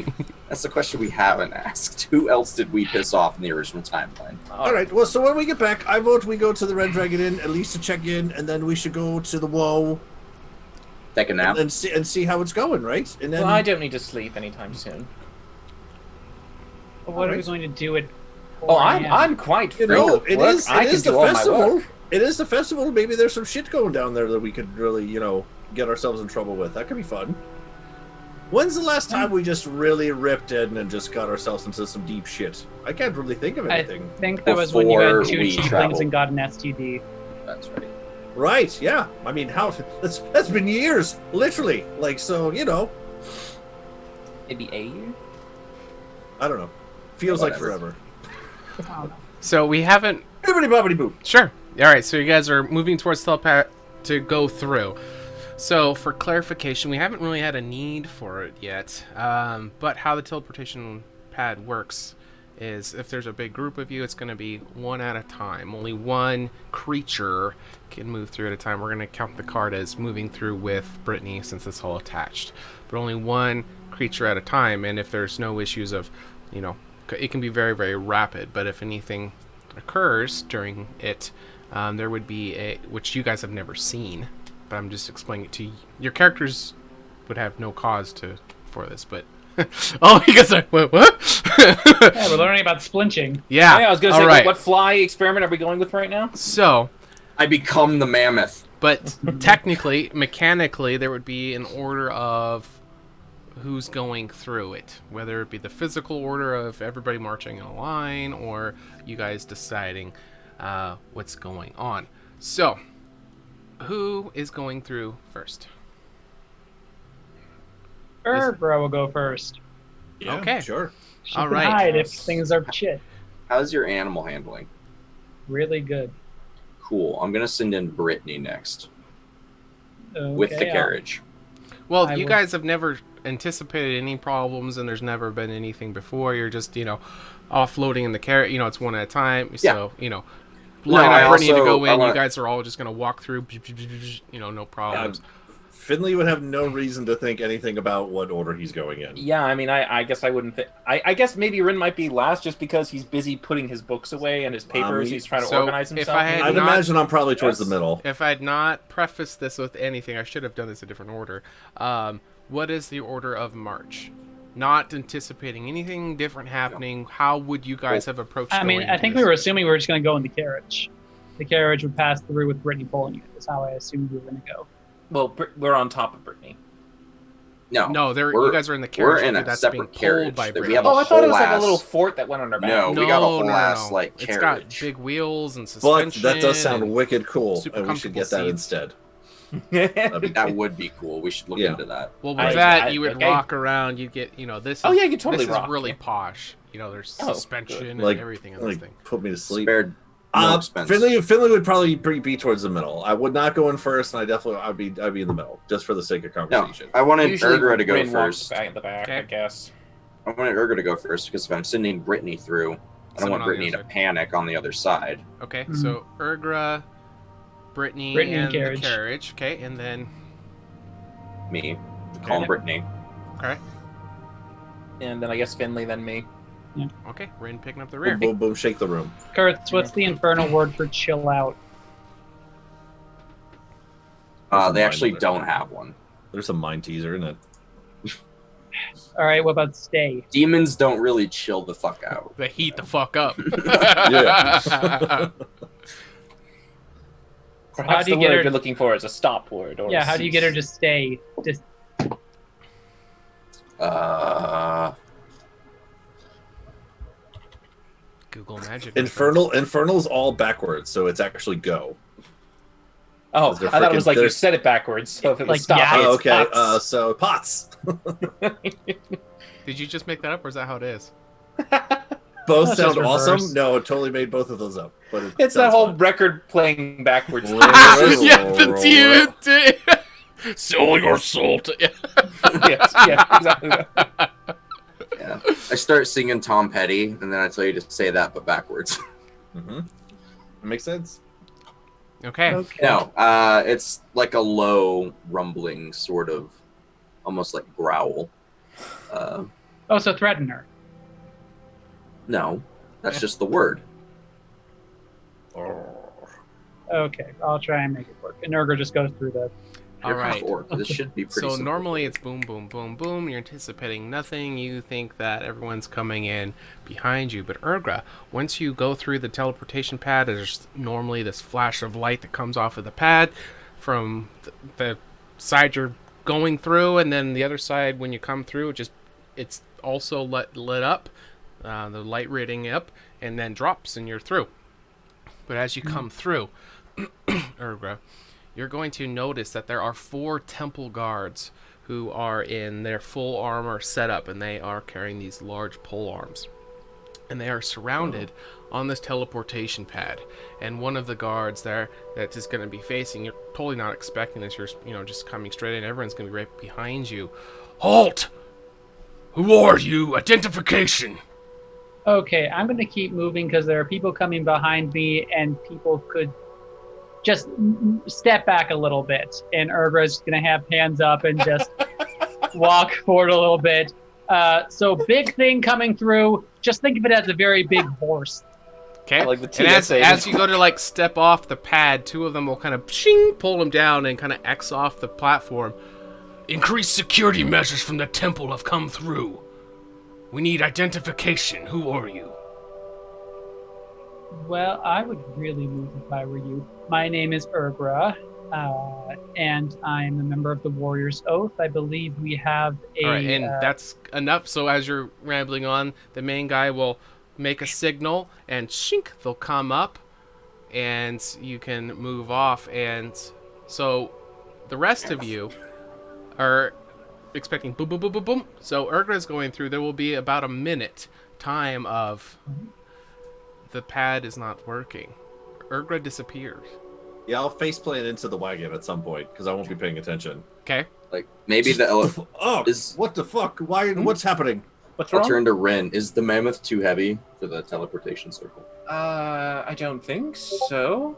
B: That's the question we haven't asked. Who else did we piss off in the original timeline?
D: All right. Well, so when we get back, I vote we go to the Red Dragon Inn at least to check in, and then we should go to the Woe
B: Take a nap.
D: and see how it's going, right? And then
E: Well, I don't need to sleep anytime soon.
C: But what are we
D: Alright.
C: going to do at?
E: Oh,
C: 4 a.m.?
E: I'm quite free.
D: you know,
E: with
D: it
E: work.
D: is
E: I can
D: the
E: do all my
D: festival.
E: work.
D: It is the festival. Maybe there's some shit going down there that we could really, get ourselves in trouble with. That could be fun. When's the last time we just really ripped in and just got ourselves into some deep shit? I can't really think of
C: I
D: anything.
C: think that was when you
B: Before
C: had 2
B: we
C: cheapings
B: traveled.
C: and got an STD.
B: That's right.
D: Right? Yeah. I mean, how? That's been years, literally. Like, so
E: Maybe a year.
D: I don't know. Feels like
B: Whatever.
D: forever.
A: So we haven't.
D: Bibbidi bobbidi boo.
A: Sure. All right. So you guys are moving towards telepath to go through. So for clarification, we haven't really had a need for it yet. But how the teleportation pad works is if there's a big group of you, it's going to be one at a time. Only one creature can move through at a time. We're going to count the card as moving through with Brittany since it's all attached. But only one creature at a time. And if there's no issues of, it can be very, very rapid. But if anything occurs during it, there would be which you guys have never seen, but I'm just explaining it to you. Your characters would have no cause for this, but oh, you guys are what?
C: Yeah, we're learning about splinching.
A: Yeah,
E: I was going to
A: all
E: say,
A: right.
E: what fly experiment are we going with right now?
A: So,
B: I become the mammoth.
A: but technically, mechanically, there would be an order of who's going through it, whether it be the physical order of everybody marching in a line, or you guys deciding what's going on. So, who is going through first?
C: Bro will go first.
D: Yeah,
A: Okay.
D: Sure.
C: She
A: All
C: can
A: right.
C: hide if things are shit.
B: How's your animal handling?
C: Really good.
B: Cool. I'm gonna send in Brittany next
C: Okay,
B: with the carriage.
A: Well,
C: I
A: you
C: will-
A: guys have never anticipated any problems, and there's never been anything before. You're just, offloading in the carrot. It's one at a time. So, line
B: I
A: up Brittany to
B: also-
A: go
B: I
A: in. You
B: want-
A: guys are all just gonna walk through. No problems.
D: Finley would have no reason to think anything about what order he's going in.
E: Yeah, I mean, I guess I wouldn't think. I guess maybe Rin might be last just because he's busy putting his books away and his papers. He's trying to
A: so
E: organize
A: if
E: himself.
A: I had
D: I'd
A: not-
D: imagine I'm probably towards
E: Yes.
D: the middle.
A: If I had not prefaced this with anything, I should have done this in a different order. what is the order of march? Not anticipating anything different happening. How would you guys have approached?
C: I mean, I think we were assuming we were just going to go in the carriage. The carriage would pass through with Brittany pulling it. That's how I assumed we were going to go.
E: Well, we're on top of Brittany.
A: No, you guys are in the carriage.
B: We're in a
A: that's
B: separate
A: being
B: carriage.
A: pulled by
B: We
A: Brittany.
B: have a
E: I thought it was like a
B: whole
E: little
B: ass-
E: fort that went on our back.
B: No, we got a whole ass like
A: It's got
B: carriage.
A: big wheels and
D: But
A: suspension.
D: that does sound
A: and
D: wicked cool,
A: super
D: and we should get
A: comfortable
D: that
A: seats.
D: instead.
B: That would be cool. We should look
D: Yeah.
B: into that.
A: Well, with that, you would
E: okay.
A: rock around. You get, this.
E: Oh,
A: is,
E: yeah, you could totally
A: This is
E: rock,
A: really
E: yeah.
A: posh. There's
E: Oh,
A: suspension and
D: Like,
A: everything on this
D: like
A: thing.
D: put me to sleep.
B: Spared no expense.
D: Finley would probably be towards the middle. I would not go in first, and I'd be in the middle just for the sake of
B: No,
D: conversation.
B: I wanted
E: Usually
B: Urgra to go
E: Bryn walks
B: first.
E: back at the back,
A: Okay.
E: I guess.
B: I wanted Urgra to go first because if I'm sending Brittany through, I don't
A: Someone
B: want
A: on the
B: Brittany to
A: other side.
B: panic on the other side.
A: Okay,
C: Mhm.
A: so Urgra, Brittany,
C: Brittany
A: and
C: and carriage.
A: the carriage. Okay, and then
B: Me, call
A: Okay.
B: Brittany.
A: okay,
E: And then I guess Finley, then me.
A: okay, Rin picking up the rear.
D: Boom, boom, boom, shake the room.
C: Kurtz, what's the infernal word for chill out?
B: They actually don't have one.
D: There's a mind teaser in it.
C: All right, what about stay?
B: Demons don't really chill the fuck out.
A: They heat the fuck up.
D: Yeah.
E: Perhaps
C: do you
E: the
C: get
E: word
C: her-
E: you're looking for is a stop word. Or
C: Yeah,
E: a
C: how do you
E: cease.
C: get her to stay? Just
A: Google magic.
D: Infernal's all backwards, so it's actually go.
E: Oh,
D: They're
E: I thought it was
D: frickin-
E: like you
D: they're-
E: said it backwards. So if it was
C: Like,
E: stop,
C: yeah.
E: it's
D: Oh, okay,
E: pots.
D: so pots.
A: Did you just make that up, or is that how it is?
D: Both
C: That's
D: sound
C: just
D: awesome.
C: reverse.
D: No, it totally made both of those up. But
E: It's that
D: sounds
E: whole
D: fun.
E: record playing backwards.
A: Yeah, the TNT. Sell your soul to.
E: Yes, yeah, exactly.
B: Yeah. I start singing Tom Petty, and then I tell you to say that, but backwards.
D: Mm-hmm. Makes sense.
A: Okay.
C: okay.
B: No, it's like a low rumbling, sort of, almost like growl.
C: Oh, so threaten her.
B: No, that's just the word.
C: Okay, I'll try and make it work. And Urgra just goes through the.
A: All right.
B: This should be pretty
A: So
B: simple.
A: normally it's boom, boom, boom, boom. You're anticipating nothing. You think that everyone's coming in behind you. But Urgra, once you go through the teleportation pad, there's normally this flash of light that comes off of the pad from the side you're going through, and then the other side when you come through, it's also lit up, the light rating up, and then drops, and you're through. But as you come through, Urgra, you're going to notice that there are 4 temple guards who are in their full armor setup, and they are carrying these large pole arms. And they are surrounded on this teleportation pad. And one of the guards there that is going to be facing, you're totally not expecting this, you're just coming straight in, everyone's going to be right behind you. Halt! Who are you? Identification!
C: Okay, I'm going to keep moving because there are people coming behind me, and people could just step back a little bit. And Urgra's going to have hands up and just walk forward a little bit. So big thing coming through. Just think of it as a very big horse.
A: Okay.
E: I like the
A: And
E: TSA.
A: as you go to step off the pad, 2 of them will kind of shing, pull them down and kind of X off the platform. Increased security measures from the temple have come through. We need identification. Who are you?
C: Well, I would really move if I were you. My name is Urgra, and I'm a member of the Warrior's Oath. I believe we have a.
A: All right, and that's enough. So as you're rambling on, the main guy will make a signal, and shink, they'll come up, and you can move off. And so the rest of you are expecting boom, boom, boom, boom, boom. So Urgra is going through. There will be about a minute time of the pad is not working. Urgra disappears.
D: Yeah, I'll faceplant into the wagon at some point because I won't be paying attention.
A: Okay.
B: Like maybe the elephant.
D: Oh,
B: Is-
D: what the fuck? Why? What's happening?
E: What's
B: I'll
E: wrong?
B: turn to Rin. Is the mammoth too heavy for the teleportation circle?
E: I don't think so.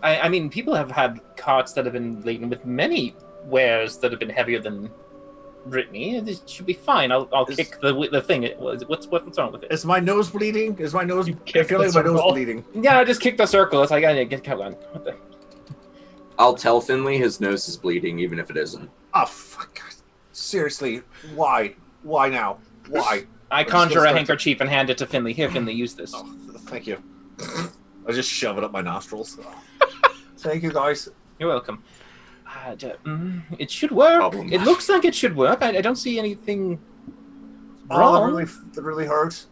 E: I mean, people have had carts that have been laden with many wares that have been heavier than Brittany. This should be fine. I'll
D: Is-
E: kick the thing. What's wrong with it?
D: Is my nose bleeding? Is my nose?
C: You
D: I
C: kicked
D: feel
C: the
D: like my nose
C: circle.
D: bleeding.
E: Yeah, I just kicked the circle. It's like I didn't get on. What the?
B: I'll tell Finley his nose is bleeding, even if it isn't.
D: Oh fuck! Seriously, why? Why now? Why?
E: I conjure a handkerchief and hand it to Finley. Here, Finley, use this.
D: Oh, thank you. I just shove it up my nostrils. Thank you, guys.
E: You're welcome. It should work.
B: Problem.
E: It looks like it should work. I don't see anything
D: Oh,
E: wrong.
D: that really hurts.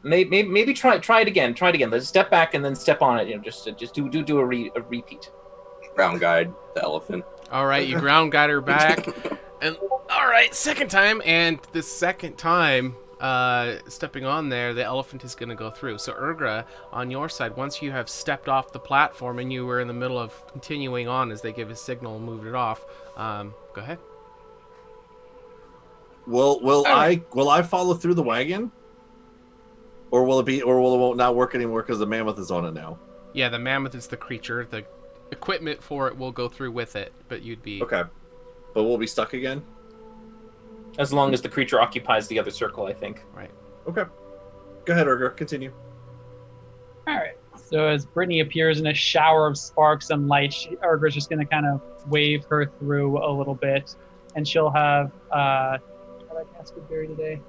E: Maybe try it again. Try it again. Let's step back and then step on it. Just do a repeat.
B: Ground guide the elephant.
A: All right, you ground guide her back, and all right, second time, and the second time, stepping on there, the elephant is going to go through. So Urgra, on your side, once you have stepped off the platform and you were in the middle of continuing on as they give a signal and moved it off, go ahead.
D: Will I follow through the wagon? Or will it won't not work anymore because the mammoth is on it now?
A: Yeah, the mammoth is the creature. The equipment for it will go through with it, but you'd be...
D: Okay. But we'll be stuck again?
E: As long as the creature occupies the other circle, I think.
A: Right.
D: Okay. Go ahead, Urgra. Continue.
C: All right. So as Brittany appears in a shower of sparks and light, Urgra's just going to kind of wave her through a little bit, and she'll have... Did I cast Goodberry today?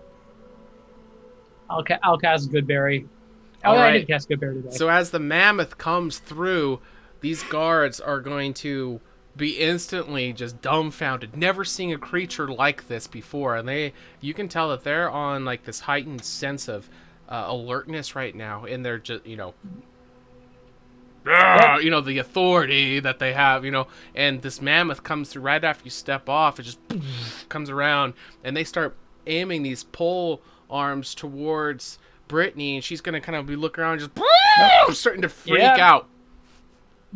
C: I'll cast Goodberry.
A: All
C: I
A: right.
C: did cast Goodberry today.
A: So as the mammoth comes through, these guards are going to be instantly just dumbfounded, never seeing a creature like this before, and you can tell that they're on like this heightened sense of alertness right now, and they're just the authority that they have, and this mammoth comes through right after you step off. It just comes around, and they start aiming these pole arms towards Brittany, and she's gonna kind of be looking around, just starting to freak out.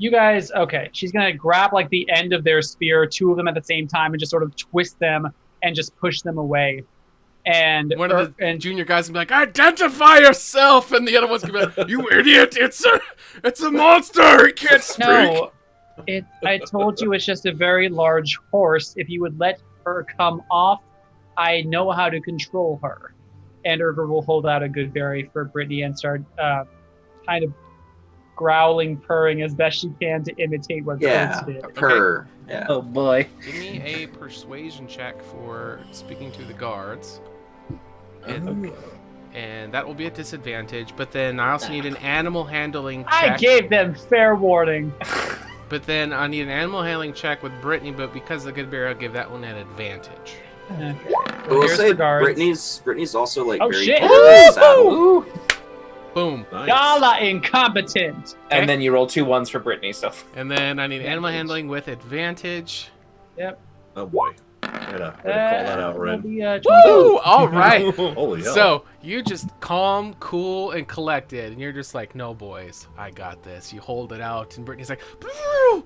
C: You guys, okay, she's going to grab like the end of their spear, two of them at the same time, and just sort of twist them and just push them away. And
A: one of the junior guys gonna be like, "Identify yourself," and the other one's gonna be like, "You idiot! It's a monster. He can't speak."
C: No, I told you it's just a very large horse. If you would let her come off, I know how to control her. And Urgra will hold out a Goodberry for Brittany and start kind of growling, purring as best she can to imitate what Kurtz did.
B: Purr. Yeah.
E: Oh boy.
A: Give me a persuasion check for speaking to the guards. And that will be a disadvantage, but then I also need an animal handling check.
C: I gave them fair warning.
A: But then I need an animal handling check with Brittany, but because of the Goodberry, I'll give that one an advantage.
C: Okay.
B: We'll
C: here's
B: say
C: the guards.
B: Brittany's also like
C: Oh,
B: very
C: shit.
B: good saddle.
C: Ooh.
A: Boom.
D: Nice.
C: Y'all are incompetent.
A: Okay.
E: And then you roll 2 1s for Brittany, so...
A: And then I need animal handling with advantage.
C: Yep.
D: Oh boy. Gotta call that out, Ren.
A: Woo! All right.
D: Holy hell.
A: So you just calm, cool, and collected, and you're just like, "No, boys, I got this." You hold it out, and Brittany's like, "Boo!"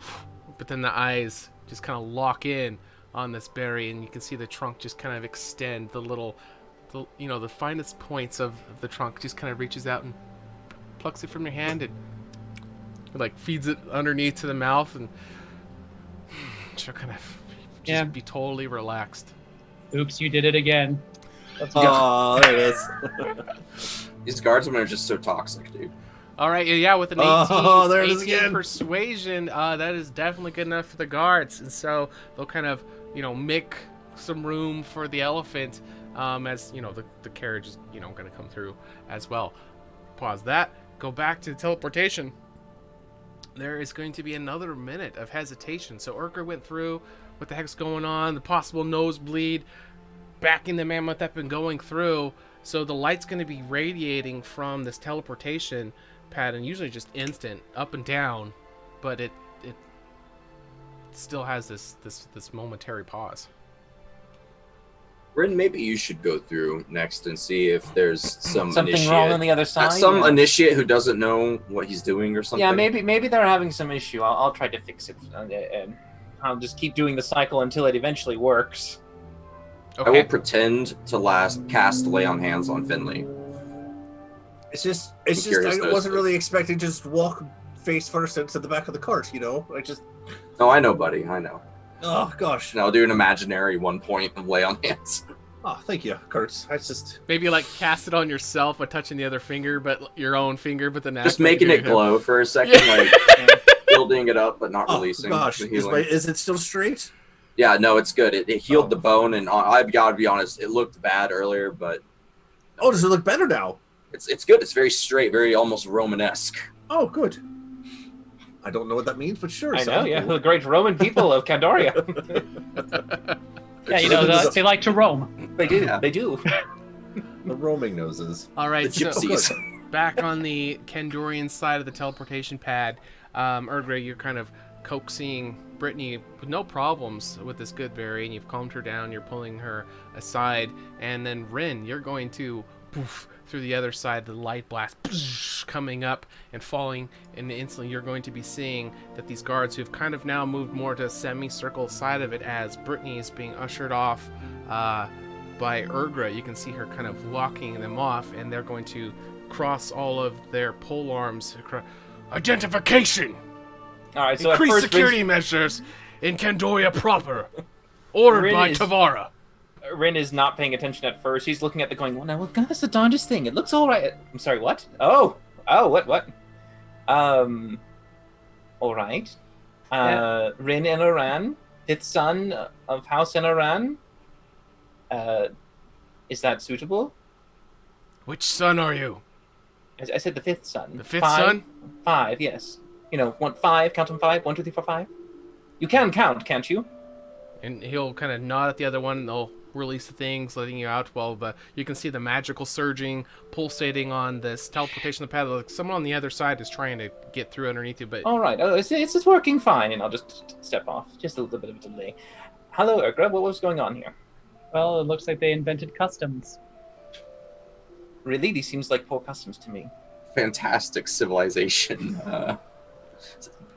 A: But then the eyes just kind of lock in on this berry, and you can see the trunk just kind of extend. The finest points of the trunk just kind of reaches out and plucks it from your hand and like feeds it underneath to the mouth, and she'll kind of just be totally relaxed.
C: Oops, you did it again. Let's go.
D: Oh, there it is.
B: These guardsmen are just so toxic, dude.
A: All right, yeah, with an 18 persuasion, that is definitely good enough for the guards, and so they'll kind of, make some room for the elephant, as the carriage is, going to come through as well. Pause that. Go back to teleportation. There is going to be another minute of hesitation. So Urgra went through. What the heck's going on? The possible nosebleed, backing the mammoth up and going through. So the light's going to be radiating from this teleportation pad, and usually just instant up and down, but it still has this momentary pause.
B: Ren, maybe you should go through next and see if there's
E: something
B: initiate,
E: wrong on the other side.
B: some initiate who doesn't know what he's doing or something.
E: Yeah, maybe they're having some issue. I'll try to fix it, and I'll just keep doing the cycle until it eventually works.
B: I will pretend to cast lay on hands on Finley.
D: It's just
B: curious
D: I wasn't really expecting to just walk face first into the back of the cart,
B: No, I know, buddy. I know.
D: Oh gosh.
B: And I'll do an imaginary 1 point of lay on hands.
D: Oh, thank you, Kurtz. I just
A: Maybe like cast it on yourself by touching the other finger, but your own finger, but then
B: just making it glow for a second, like building it up but not releasing.
D: Gosh,
B: the healing.
D: is it still straight?
B: Yeah, no, it's good. It healed the bone, and I've got to be honest, it looked bad earlier, but
D: Oh, does it look better now?
B: it's good. It's very straight, very almost Romanesque.
D: Oh, good. I don't know what that means, but sure.
E: I know,
D: sounds
E: yeah,
D: cool.
E: the great Roman people of Candoria.
C: Yeah, you know, they like to roam.
E: They do,
B: Yeah.
E: they do.
D: The roaming noses.
A: All right,
B: The gypsies.
A: back on the Kandorian side of the teleportation pad, Erdre, you're kind of coaxing Brittany with no problems with this good berry, and you've calmed her down. You're pulling her aside, and then Rin, you're going to poof through the other side, the light blast coming up and falling, and instantly you're going to be seeing that these guards who've kind of now moved more to a semicircle side of it as Brittany is being ushered off by Erdre. You can see her kind of walking them off, and they're going to cross all of their pole arms. Identification!
E: All right, so
A: Increase
E: at first,
A: security measures in Candoria proper. Ordered
E: Rin
A: by
E: is-
A: Tavara.
E: Rin is not paying attention at first. He's looking at the going, well, now, God, that's the darndest thing. It looks all right. I'm sorry, what? Oh, what? All right. Rin Enoran, 5th son of House Enoran. Is that suitable?
A: Which son are you?
E: I said the 5th son.
A: The 5th son?
E: 5, yes. You know, 5, count them 5. 1, 2, 3, 4, 5. You can count, can't you?
A: And he'll kind of nod at the other one, and they'll release the things, letting you out. Well, you can see the magical surging, pulsating on this teleportation pad. Like someone on the other side is trying to get through underneath you, but
E: All right. Oh, it's working fine, and I'll just step off. Just a little bit of a delay. Hello, Ergra. What was going on here?
C: Well, it looks like they invented customs.
E: Really? These seems like poor customs to me.
B: Fantastic civilization.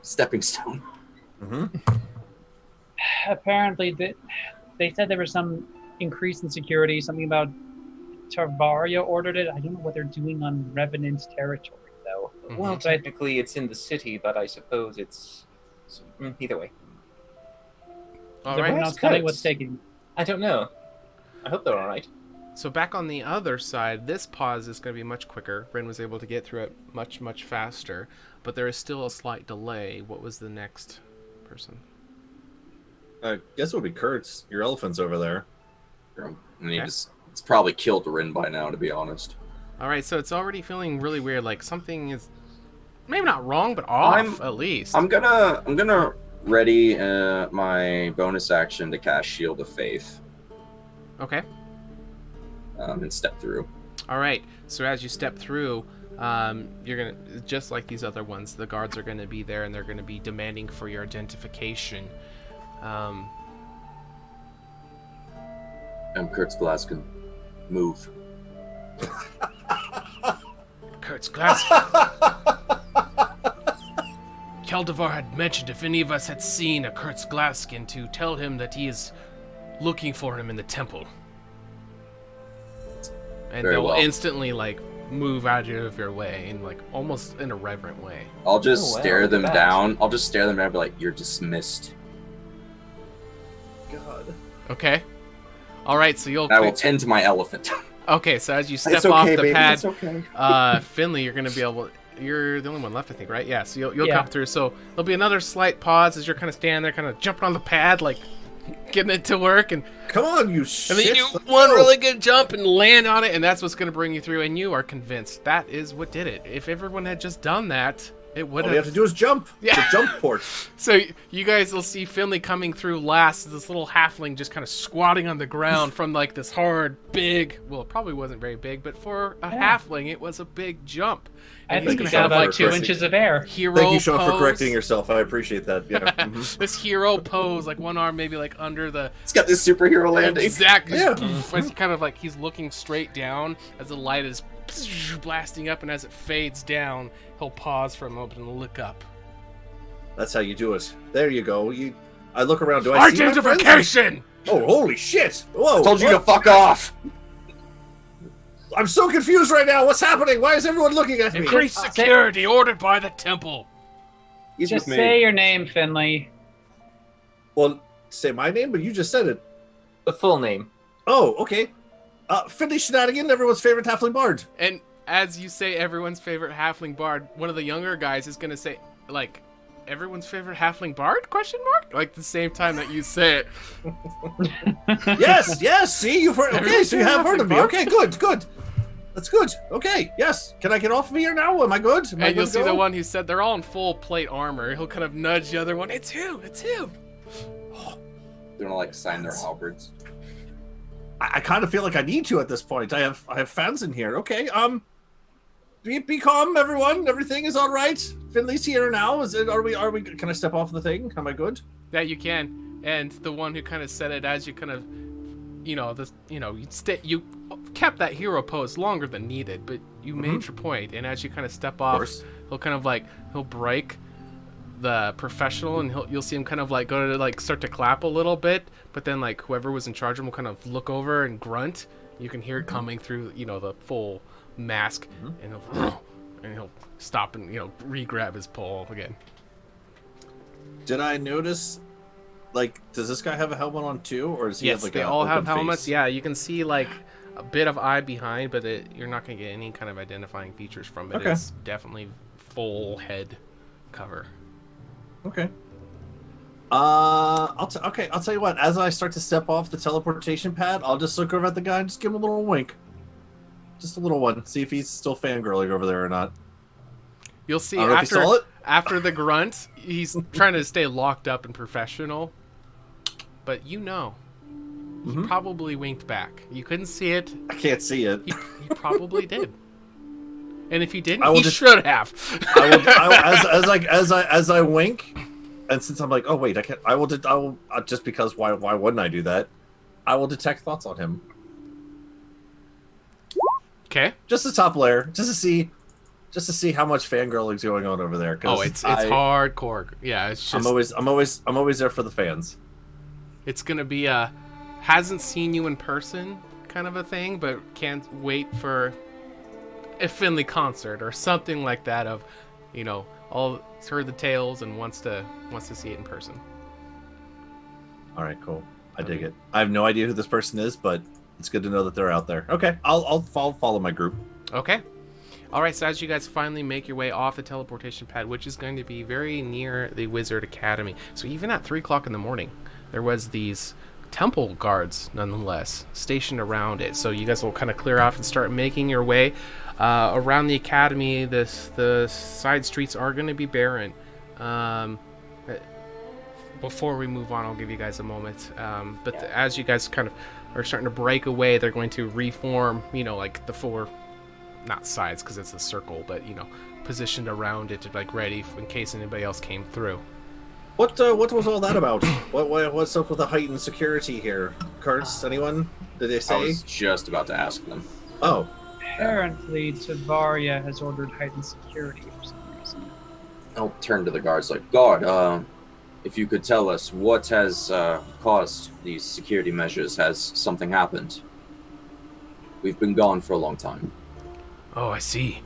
B: Stepping stone.
D: Mm-hmm.
C: Apparently, they said there was some increase in security, something about Tarvaria ordered it. I don't know what they're doing on Revenant territory, though.
E: Well,
C: So I-
E: technically it's in the city, but I suppose it's... either way.
A: all
C: is everyone
A: right.
C: else coming?
E: good.
C: What's taking?
E: I don't know. I hope they're all right.
A: So back on the other side, this pause is going to be much quicker. Rin was able to get through it much, much faster, but there is still a slight delay. What was the next person?
D: I guess it would be Kurtz. Your elephant's over there.
B: And he
A: Okay.
B: it's probably killed Rin by now, to be honest.
A: All right, so it's already feeling really weird. Like something is maybe not wrong, but off at least.
B: I'm gonna ready my bonus action to cast Shield of Faith
A: Okay.
B: and step through.
A: All right. So as you step through, you're gonna just like these other ones. The guards are going to be there, and they're going to be demanding for your identification.
B: And Kurt's glass can move.
A: Kurt's glass. Keldavar had mentioned if any of us had seen a Kurt's Glaskin to tell him that he is looking for him in the temple. And
B: Very
A: they'll
B: well.
A: instantly like move out of your way in like almost in a reverent way.
B: I'll just
E: Oh, wow,
B: stare
E: look at
B: them
E: that.
B: down. I'll just stare them down and be like, "You're dismissed."
D: God.
A: Okay. All right, so you'll
B: And I will tend to my elephant.
A: Okay, so as you step
B: It's
A: off
B: okay,
A: the
B: baby.
A: pad,
B: It's okay.
A: Finley, you're gonna be able. You're the only one left, I think, right? Yeah. So you'll
C: Yeah.
A: come through. So there'll be another slight pause as you're kind of standing there, kind of jumping on the pad, like getting it to work, and
D: Come on, you shit.
A: then you do
D: let's
A: one
D: go.
A: really good jump and land on it, and that's what's gonna bring you through. And you are convinced that is what did it. If everyone had just done that, it would
D: All we have to do is jump.
A: Yeah.
D: The jump port.
A: So you guys will see Finley coming through last, this little halfling just kind of squatting on the ground from like this hard, big, well, it probably wasn't very big, but for a halfling, it was a big jump.
C: I
A: And he's
C: think
A: gonna
C: you got
A: have
C: about
A: like
C: 2
D: this
C: inches of air.
A: hero
D: Thank you, Sean,
A: pose.
D: for correcting yourself. I appreciate that. Yeah. Mhm.
A: This hero pose, like one arm maybe like under the
B: It's got this superhero landing.
A: exact,
D: Yeah.
A: it's kind of like he's looking straight down as the light is blasting up, and as it fades down, he'll pause for a moment and look up.
D: That's how you do it. There you go. I look around. Do I see my friends?
A: Identification!
D: Oh, holy shit! Whoa!
B: I told you to
D: what?
B: fuck off.
D: I'm so confused right now. What's happening? Why is everyone looking at me?
A: Increased security ordered by the temple.
B: He's
C: Just
B: with
C: say
B: me.
C: your name, Finley.
D: Well, say my name, but you just said it.
E: The full name.
D: Oh, okay. Finley Shenanigan, everyone's favorite halfling bard.
A: And as you say everyone's favorite halfling bard, one of the younger guys is going to say, like, everyone's favorite halfling bard? Question mark? Like the same time that you say it.
D: Yes. See, you've heard. Okay,
A: Everyone's
D: so you have heard of me.
A: bard?
D: Okay, good. That's good. Okay, yes. Can I get off of here now? Am I good? Am I
A: And
D: good
A: you'll
D: to
A: see
D: go?
A: the one who said they're all in full plate armor. He'll kind of nudge the other one. It's you.
B: They're gonna like sign their halberds.
D: I kind of feel like I need to at this point. I have fans in here. Okay, be calm, everyone. Everything is all right. Finley's here now. Are we? Can I step off the thing? Am I good?
A: Yeah, you can. And the one who kind of said it as you kind of, you kept that hero pose longer than needed, but you made your point. And as you kind of step off, he'll kind of he'll break the professional, and you'll see him kind of go to start to clap a little bit, but then whoever was in charge of him will kind of look over and grunt. You can hear it coming through, the full mask, and he'll stop and re-grab his pole again.
D: Did I notice? Does this guy have a helmet on too, or does he
A: Yes,
D: have
A: they
D: a
A: all have
D: open
A: helmets.
D: face?
A: Yeah, you can see a bit of eye behind, but you're not going to get any kind of identifying features from it.
D: Okay.
A: It's definitely full head cover.
D: Okay. I'll tell you what. As I start to step off the teleportation pad, I'll just look over at the guy and just give him a little wink, just a little one. See if he's still fangirling over there or not.
A: You'll see
D: I don't know if you saw it.
A: after the grunt, he's trying to stay locked up and professional, but he probably winked back. You couldn't see it.
D: I can't see it.
A: He probably did. And if he didn't,
D: I will
A: he
D: just-
A: should have.
D: As I wink, and since I'm oh wait, I can't. I will just because why wouldn't I do that? I will detect thoughts on him.
A: Okay.
D: Just the top layer, just to see how much fangirling's going on over there.
A: Oh, it's hardcore. Yeah, it's just.
D: I'm always there for the fans.
A: It's gonna be a hasn't seen you in person kind of a thing, but can't wait for a Finley concert or something like that. Of, all heard the tales and wants to see it in person.
D: All right, cool. I dig it. I have no idea who this person is, but it's good to know that they're out there. Okay, I'll follow my group.
A: Okay. All right. So as you guys finally make your way off the teleportation pad, which is going to be very near the Wizard Academy, so even at 3:00 in the morning, there was these temple guards nonetheless stationed around it. So you guys will kind of clear off and start making your way around the academy. The side streets are going to be barren. Before we move on, I'll give you guys a moment. As you guys kind of are starting to break away, they're going to reform, the four, not sides because it's a circle, but, positioned around it, ready in case anybody else came through.
D: What was all that about? What's up with the heightened security here? Kurtz, anyone? Did they
B: I
D: say?
B: was just about to ask them.
D: Oh,
C: Apparently, Tavaria has ordered heightened security for some reason.
B: I'll turn to the guards guard, if you could tell us what has caused these security measures. Has something happened? We've been gone for a long time.
A: Oh, I see.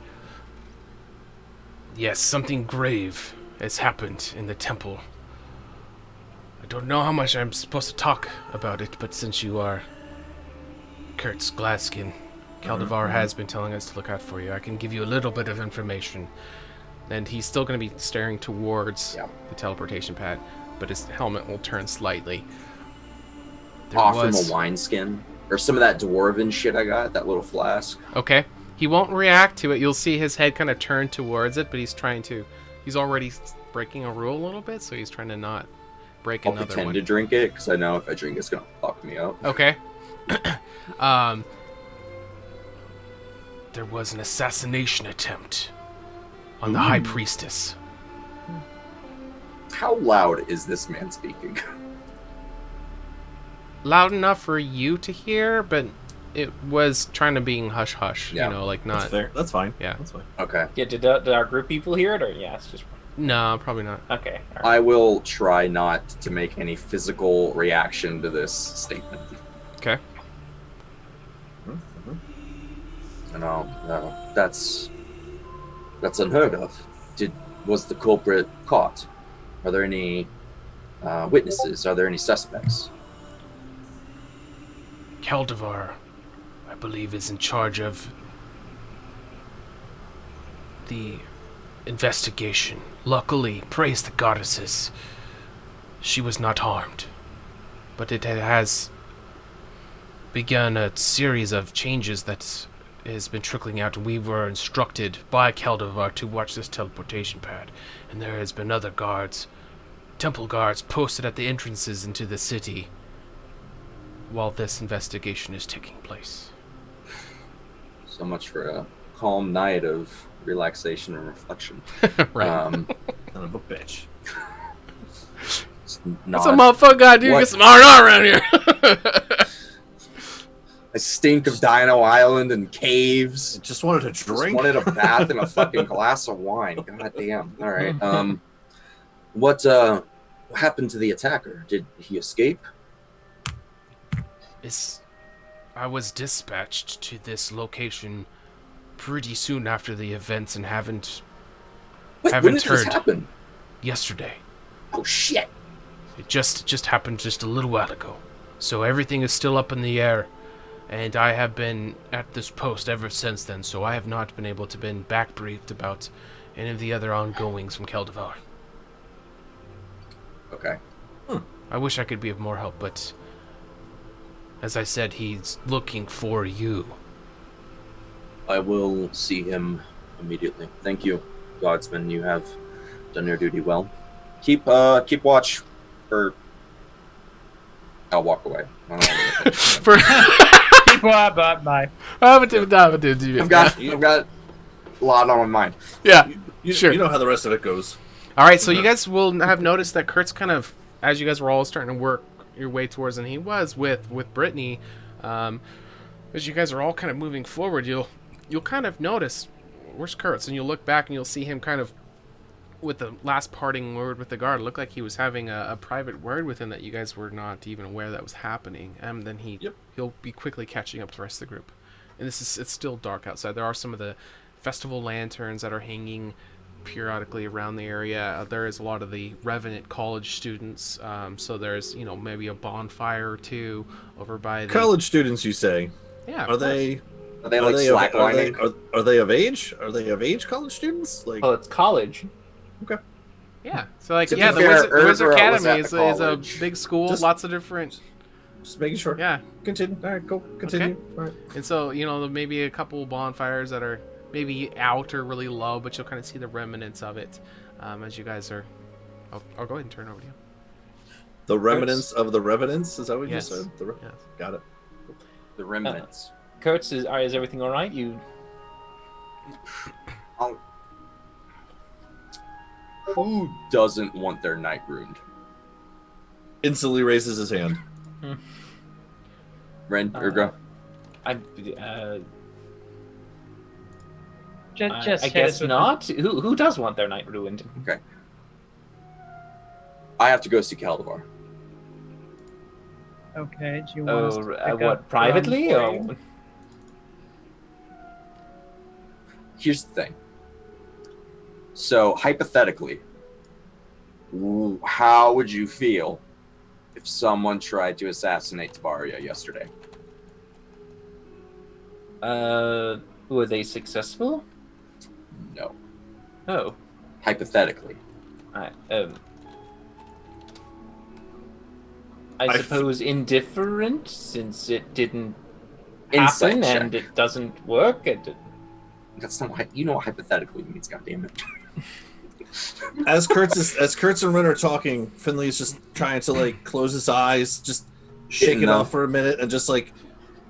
A: Yes, something grave has happened in the temple. I don't know how much I'm supposed to talk about it, but since you are Kurtz Glaskin, Caldivar has been telling us to look out for you. I can give you a little bit of information. And he's still going to be staring towards the teleportation pad, but his helmet will turn slightly.
B: Offer him a wineskin or some of that dwarven shit I got, that little flask.
A: Okay. He won't react to it. You'll see his head kind of turn towards it, but he's already breaking a rule a little bit, so he's trying to not break
B: I'll
A: another
B: pretend
A: one.
B: to drink it, because I know if I drink it's going to fuck me up.
A: Okay. There was an assassination attempt on the High Priestess.
B: How loud is this man speaking?
A: Loud enough for you to hear, but it was trying to being hush hush.
B: Yeah.
A: Not.
D: that's fair. That's fine.
A: Yeah.
D: That's fine.
B: Okay.
E: Yeah, did our group people hear it, or it's just
A: No, probably not.
E: okay? All right.
B: I will try not to make any physical reaction to this statement.
A: Okay.
B: No, that's unheard of. Was the culprit caught? Are there any witnesses? Are there any suspects?
A: Caldivar, I believe, is in charge of the investigation. Luckily, praise the goddesses, she was not harmed. But it has begun a series of changes that has been trickling out, and we were instructed by Keldavar to watch this teleportation pad. And there has been other guards, temple guards, posted at the entrances into the city while this investigation is taking place.
B: So much for a calm night of relaxation and reflection.
A: Right.
D: Son of a bitch.
A: That's a motherfucker gotta do. Get some R&R around here.
B: I stink of Dino Island and caves.
D: Just wanted to drink.
B: Just wanted a bath and a fucking glass of wine. God damn. All right. What happened to the attacker? Did he escape?
A: I was dispatched to this location pretty soon after the events and haven't
B: When did this happen?
A: Yesterday.
B: Oh shit.
A: It just happened just a little while ago. So everything is still up in the air. And I have been at this post ever since then, so I have not been able to been back briefed about any of the other ongoings from Keldavar.
B: Okay.
A: I wish I could be of more help, but as I said, he's looking for you.
B: I will see him immediately. Thank you, Godsman. You have done your duty well. Keep watch for. I'll walk away. I don't know
A: For
C: Bye.
B: I've got a lot on my mind.
A: Yeah,
D: You,
A: sure.
D: You know how the rest of it goes.
A: All right, so you guys will have noticed that Kurt's kind of, as you guys were all starting to work your way towards, and he was with Brittany, as you guys are all kind of moving forward, you'll kind of notice, where's Kurt's? And you'll look back and you'll see him kind of, with the last parting word with the guard, it looked like he was having a private word with him that you guys were not even aware that was happening. And then he'll be quickly catching up to the rest of the group. And it's still dark outside. There are some of the festival lanterns that are hanging periodically around the area. There is a lot of the Revenant college students. So there's maybe a bonfire or two over by the
D: College students, you say?
A: Yeah.
D: Are they
B: like slacklining?
D: Are they of age? Are they of age? College students? Like,
E: Well, it's college.
A: Yeah. So like
B: To be
A: the
B: fair,
A: Wizard
B: Urbra was
A: Academy
B: at
A: is
B: the
A: a
B: college.
A: big school.
D: Just-
A: Lots of different.
D: just making sure.
A: Yeah.
D: Continue. All right, go. Continue. All right.
A: And so, maybe a couple bonfires that are maybe out or really low, but you'll kind of see the remnants of it as you guys are. I'll go ahead and turn it over to you.
D: The remnants of the revenants. Is that what
A: Yes.
D: you said?
A: Yes.
D: Got it.
B: The remnants.
E: Kurtz, is everything all right?
B: Who doesn't want their night ruined?
D: Instantly raises his hand.
B: Ren, Urgra?
E: I
C: Just hit
E: guess
C: us with
E: not. Who does want their night ruined?
B: I have to go see Keldavar.
C: Okay, do you want us to pick
E: What,
C: up
E: privately?
C: for
E: Or
C: you?
B: Here's the thing. So, hypothetically, how would you feel if someone tried to assassinate Tabaria yesterday?
E: were they successful?
B: No.
E: Oh,
B: Hypothetically.
E: I suppose indifferent, since it didn't
B: Insight
E: happen
B: check.
E: and it doesn't work.
B: That's not what what hypothetically means, goddammit.
D: As Kurtz and Ren are talking, Finley's just trying to close his eyes, just shake it off for a minute, and just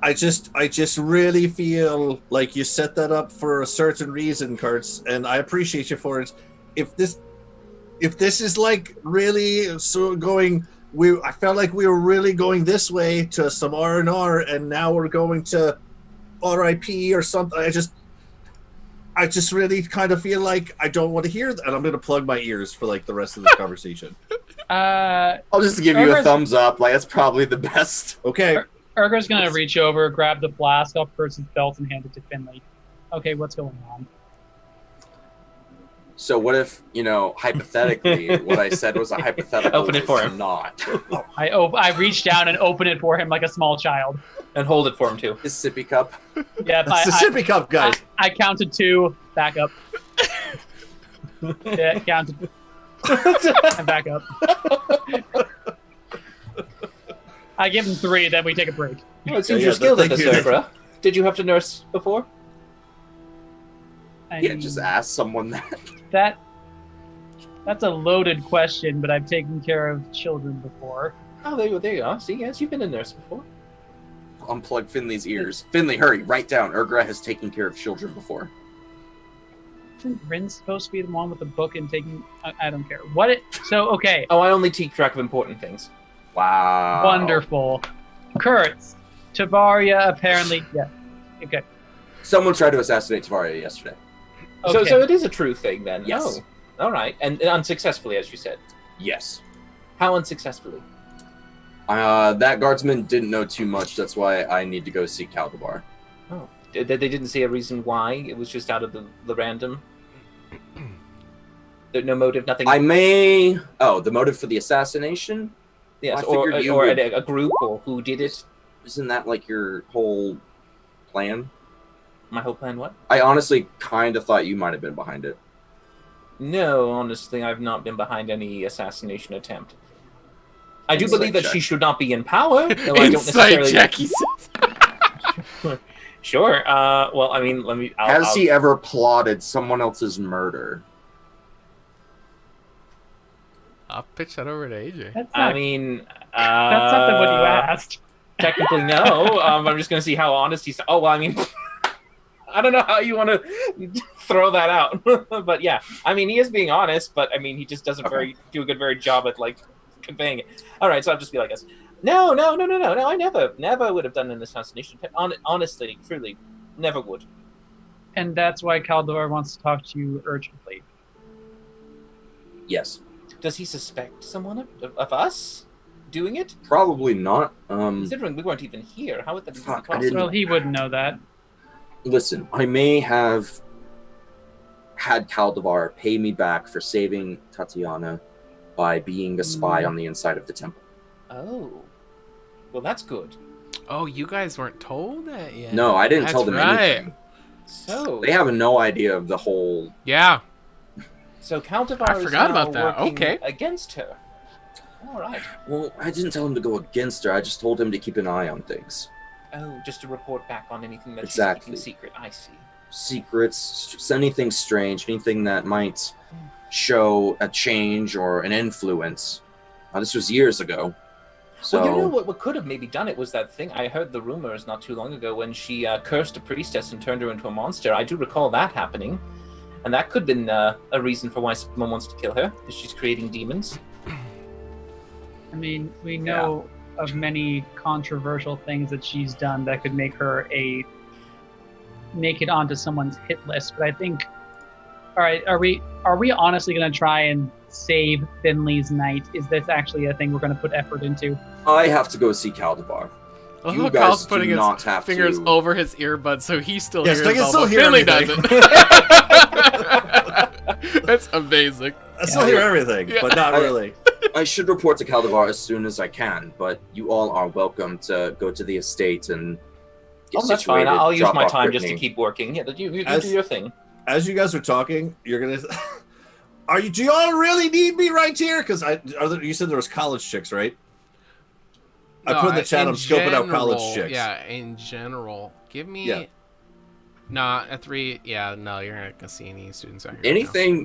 D: I just really feel like you set that up for a certain reason, Kurtz, and I appreciate you for it. If this is really going, I felt like we were really going this way to some R&R, and now we're going to RIP or something. I just really kind of feel like I don't want to hear that, and I'm going to plug my ears for the rest of this conversation.
B: I'll just give you a thumbs up. That's probably the best.
D: Okay.
C: Urgra's gonna reach over, grab the flask off Kurtz's belt, and hand it to Finley. Okay, what's going on?
B: So what if, hypothetically, what I said was a hypothetical?
E: Open it for him.
B: Not.
C: I reach down and open it for him like a small child.
E: And hold it for him, too.
B: His sippy cup.
C: Yep,
D: It's the sippy cup, guys.
C: I counted 2. Back up. Yeah, counted. And back up. I give him 3, then we take a break.
E: Well, it seems
D: Yeah,
E: you're skilled at
D: thank
E: this,
D: you.
E: Oprah. Did you have to nurse before?
C: I
B: Yeah,
C: mean,
B: just ask someone that.
C: That's a loaded question, but I've taken care of children before.
E: Oh, there you are. See, yes, you've been a nurse before.
B: Unplug Finley's ears. Finley, hurry, write down. Urgra has taken care of children before.
C: Isn't Rin's supposed to be the one with the book and taking... I don't care. What it... So, okay.
E: Oh, I only keep track of important things.
B: Wow.
C: Wonderful. Kurtz. Tavaria apparently... Yeah. Okay.
B: Someone tried to assassinate Tavaria yesterday.
C: Okay.
E: So it is a true thing then?
B: Yes.
E: Oh, all right. And unsuccessfully, as you said.
B: Yes.
E: How unsuccessfully?
B: That guardsman didn't know too much. That's why I need to go see Caldebar.
E: Oh. They didn't say a reason why? It was just out of the random? No motive, nothing?
B: The motive for the assassination?
E: Yes,
B: Well, I
E: or
B: figured you would-
E: a group, or who did it?
B: Isn't that like your whole plan?
E: My whole plan, what?
B: I honestly kind of thought you might have been behind it.
E: No, honestly, I've not been behind any assassination attempt. I do
B: Insight
E: believe that
B: check.
E: she should not be in power. Though I don't
A: Insight
E: necessarily...
A: check, he says.
E: Sure. Well, I mean, let me...
B: Has he ever plotted someone else's murder?
A: I'll pitch that over to AJ.
C: That's
E: I
C: not,
E: mean...
C: that's not what you asked.
E: Technically, no. I'm just going to see how honest he's... Oh, well, I mean... I don't know how you want to throw that out. But yeah, I mean, he is being honest, but I mean, he just doesn't do a very job at, like, conveying it. All right, so I'll just be like this. No, I never would have done an assassination. Honestly, truly, never would.
C: And that's why Caldor wants to talk to you urgently.
B: Yes.
E: Does he suspect someone of us doing it?
B: Probably not.
E: Considering we weren't even here, how would that even be
B: Fuck, I
E: possible?
B: didn't-
C: Well, he wouldn't know that.
B: Listen, I may have had Caldebar pay me back for saving Tatiana by being a spy on the inside of the temple.
E: Oh. Well, that's good.
A: Oh, you guys weren't told that yet?
B: No, I didn't tell
A: That's
B: them
A: right.
B: anything.
E: So...
B: They have no idea of the whole...
A: Yeah.
E: So Caldebar
A: I
E: is
A: forgot
E: now
A: about that.
E: working
A: Okay.
E: against her. All right.
B: Well, I didn't tell him to go against her. I just told him to keep an eye on things.
E: Oh, just to report back on anything that
B: Exactly.
E: she's keeping secret. I see.
B: Secrets, anything strange, anything that might show a change or an influence. This was years ago. So,
E: Well, you know what could have maybe done it was that thing. I heard the rumors not too long ago when she cursed a priestess and turned her into a monster. I do recall that happening. And that could have been a reason for why someone wants to kill her, because she's creating demons.
C: I mean, we know of many controversial things that she's done that could make her make it onto someone's hit list. But I think, all right, are we honestly going to try and save Finley's night? Is this actually a thing we're going to put effort into?
B: I have to go see Caldebar.
A: I love
B: You
A: how
B: guys
A: Kyle's
B: do
A: putting his
B: not have
A: fingers
B: to-
A: over his earbuds so he still
D: Yes,
A: hears
D: I can
A: all,
D: still
A: but
D: hear
A: Finley
D: everything.
A: doesn't. That's amazing.
D: I still hear everything,
A: Yeah.
D: but not really.
B: I should report to Caldebar as soon as I can, but you all are welcome to go to the estate and get
E: Oh, that's fine.
B: situated,
E: I'll use
B: drop
E: my
B: off
E: time just to
B: Brittany.
E: keep working. Yeah, you
D: As-
E: do your thing.
D: As you guys are talking, you're gonna. Do y'all really need me right here? Because you said there was college chicks, right? I put in the chat. I'm scoping out college chicks.
A: Yeah, in general. Give me...
D: Yeah.
A: Nah, at 3... Yeah, no, you're not going to see any students out here.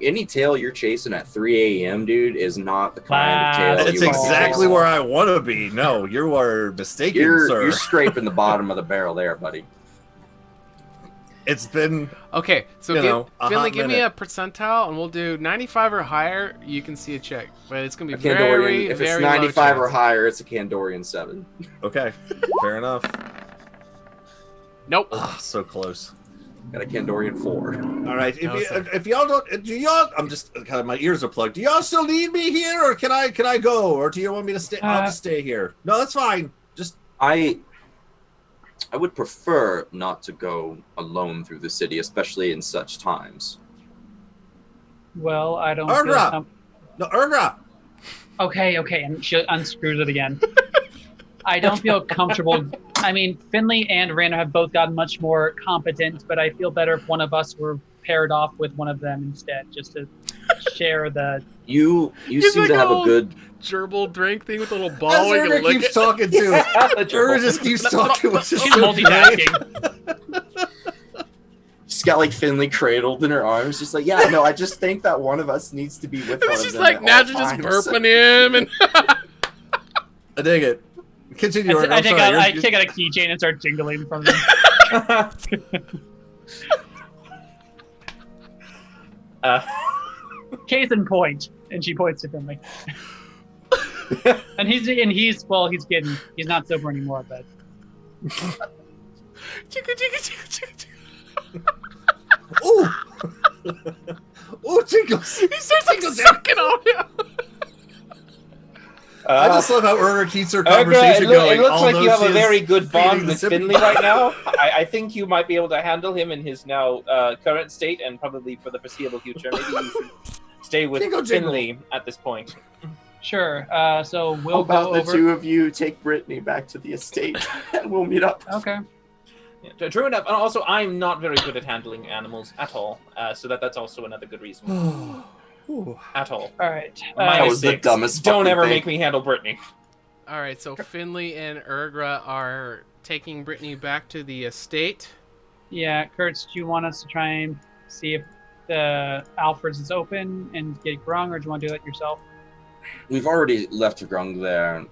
B: Any tail you're chasing at 3 a.m., dude, is not the kind
C: Wow.
B: of tail
D: It's
B: you want to
D: exactly
B: chase.
D: where I want to be. No, you are mistaken, sir.
B: You're scraping the bottom of the barrel there, buddy.
D: It's been
A: Okay, so
D: You know, a
A: Finley,
D: hot
A: give me
D: minute.
A: a percentile, and we'll do 95 or higher. You can see a check, but it's gonna
B: A
A: be very,
B: Kandorian, if it's
A: very
B: 95
A: low
B: or
A: chance.
B: higher, it's a Kandorian 7.
D: okay. Fair enough.
A: Nope.
D: Ah, so close.
B: Got a Kandorian 4.
D: All right.
A: No, sir.
D: If y'all don't, do y'all? I'm just kind of my ears are plugged. Do y'all still need me here, or can I go, or do you want me to stay? I'll just stay here. No, that's fine. Just
B: I would prefer not to go alone through the city, especially in such times.
C: Well, I don't.
D: Urgra!
C: feel
D: no, Urgra.
C: Okay, and she unscrews it again. I don't feel comfortable. I mean, Finley and Randall have both gotten much more competent, but I feel better if one of us were paired off with one of them instead, just to share the.
B: You
A: He's
B: seem
A: like
B: to have a
A: old
B: good.
A: gerbil drink thing with a little
D: As
A: ball. We
D: Urga
A: can lick
D: keeps
A: it.
D: talking to, Urga just keeps talking, which is
C: She's
D: so great.
C: multitasking.
B: She's got like Finley cradled in her arms, just like, yeah, no, I just think that one of us needs to be with
A: And
B: one
A: she's
B: of them.
A: like
B: at
A: now
B: all
A: she's just
B: times.
A: burping him and.
D: I dig it. Continue, Urga.
C: I
D: I'm
C: take
D: sorry.
C: out
D: You're-
C: I take out a keychain and start jingling from them. Case in point, and she points to Finley. and he's kidding. He's not sober anymore, but
A: Chicka, chicka, chicka, chicka, chicka.
D: Ooh! Ooh, tingles!
A: He starts like
D: Tingles
A: sucking on him.
D: I just love how Urga keeps her
E: Urga,
D: conversation going.
E: it looks like you have
D: although
E: a
D: she
E: very
D: is
E: good bond
D: feeding the
E: with
D: sympathy.
E: Finley right now. I think you might be able to handle him in his now current state and probably for the foreseeable future. Maybe you should stay with
D: Jingle, jingle.
E: Finley at this point.
C: sure. So
B: How
C: we'll
B: about
C: go
B: the
C: over.
B: two of you take Brittany back to the estate and we'll meet up?
C: Okay.
E: Yeah, true enough. And also, I'm not very good at handling animals at all, so that's also another good reason.
D: Ooh.
E: At all.
C: All right.
B: That
E: Minus
B: was the
E: 6.
B: dumbest
E: Don't
B: fucking
E: ever
B: thing.
E: make me handle Brittany.
A: All right, so Finley and Urgra are taking Brittany back to the estate.
C: Yeah, Kurtz, do you want us to try and see if the Alfred's is open and get Grung, or do you want to do that yourself?
B: We've already left Grung there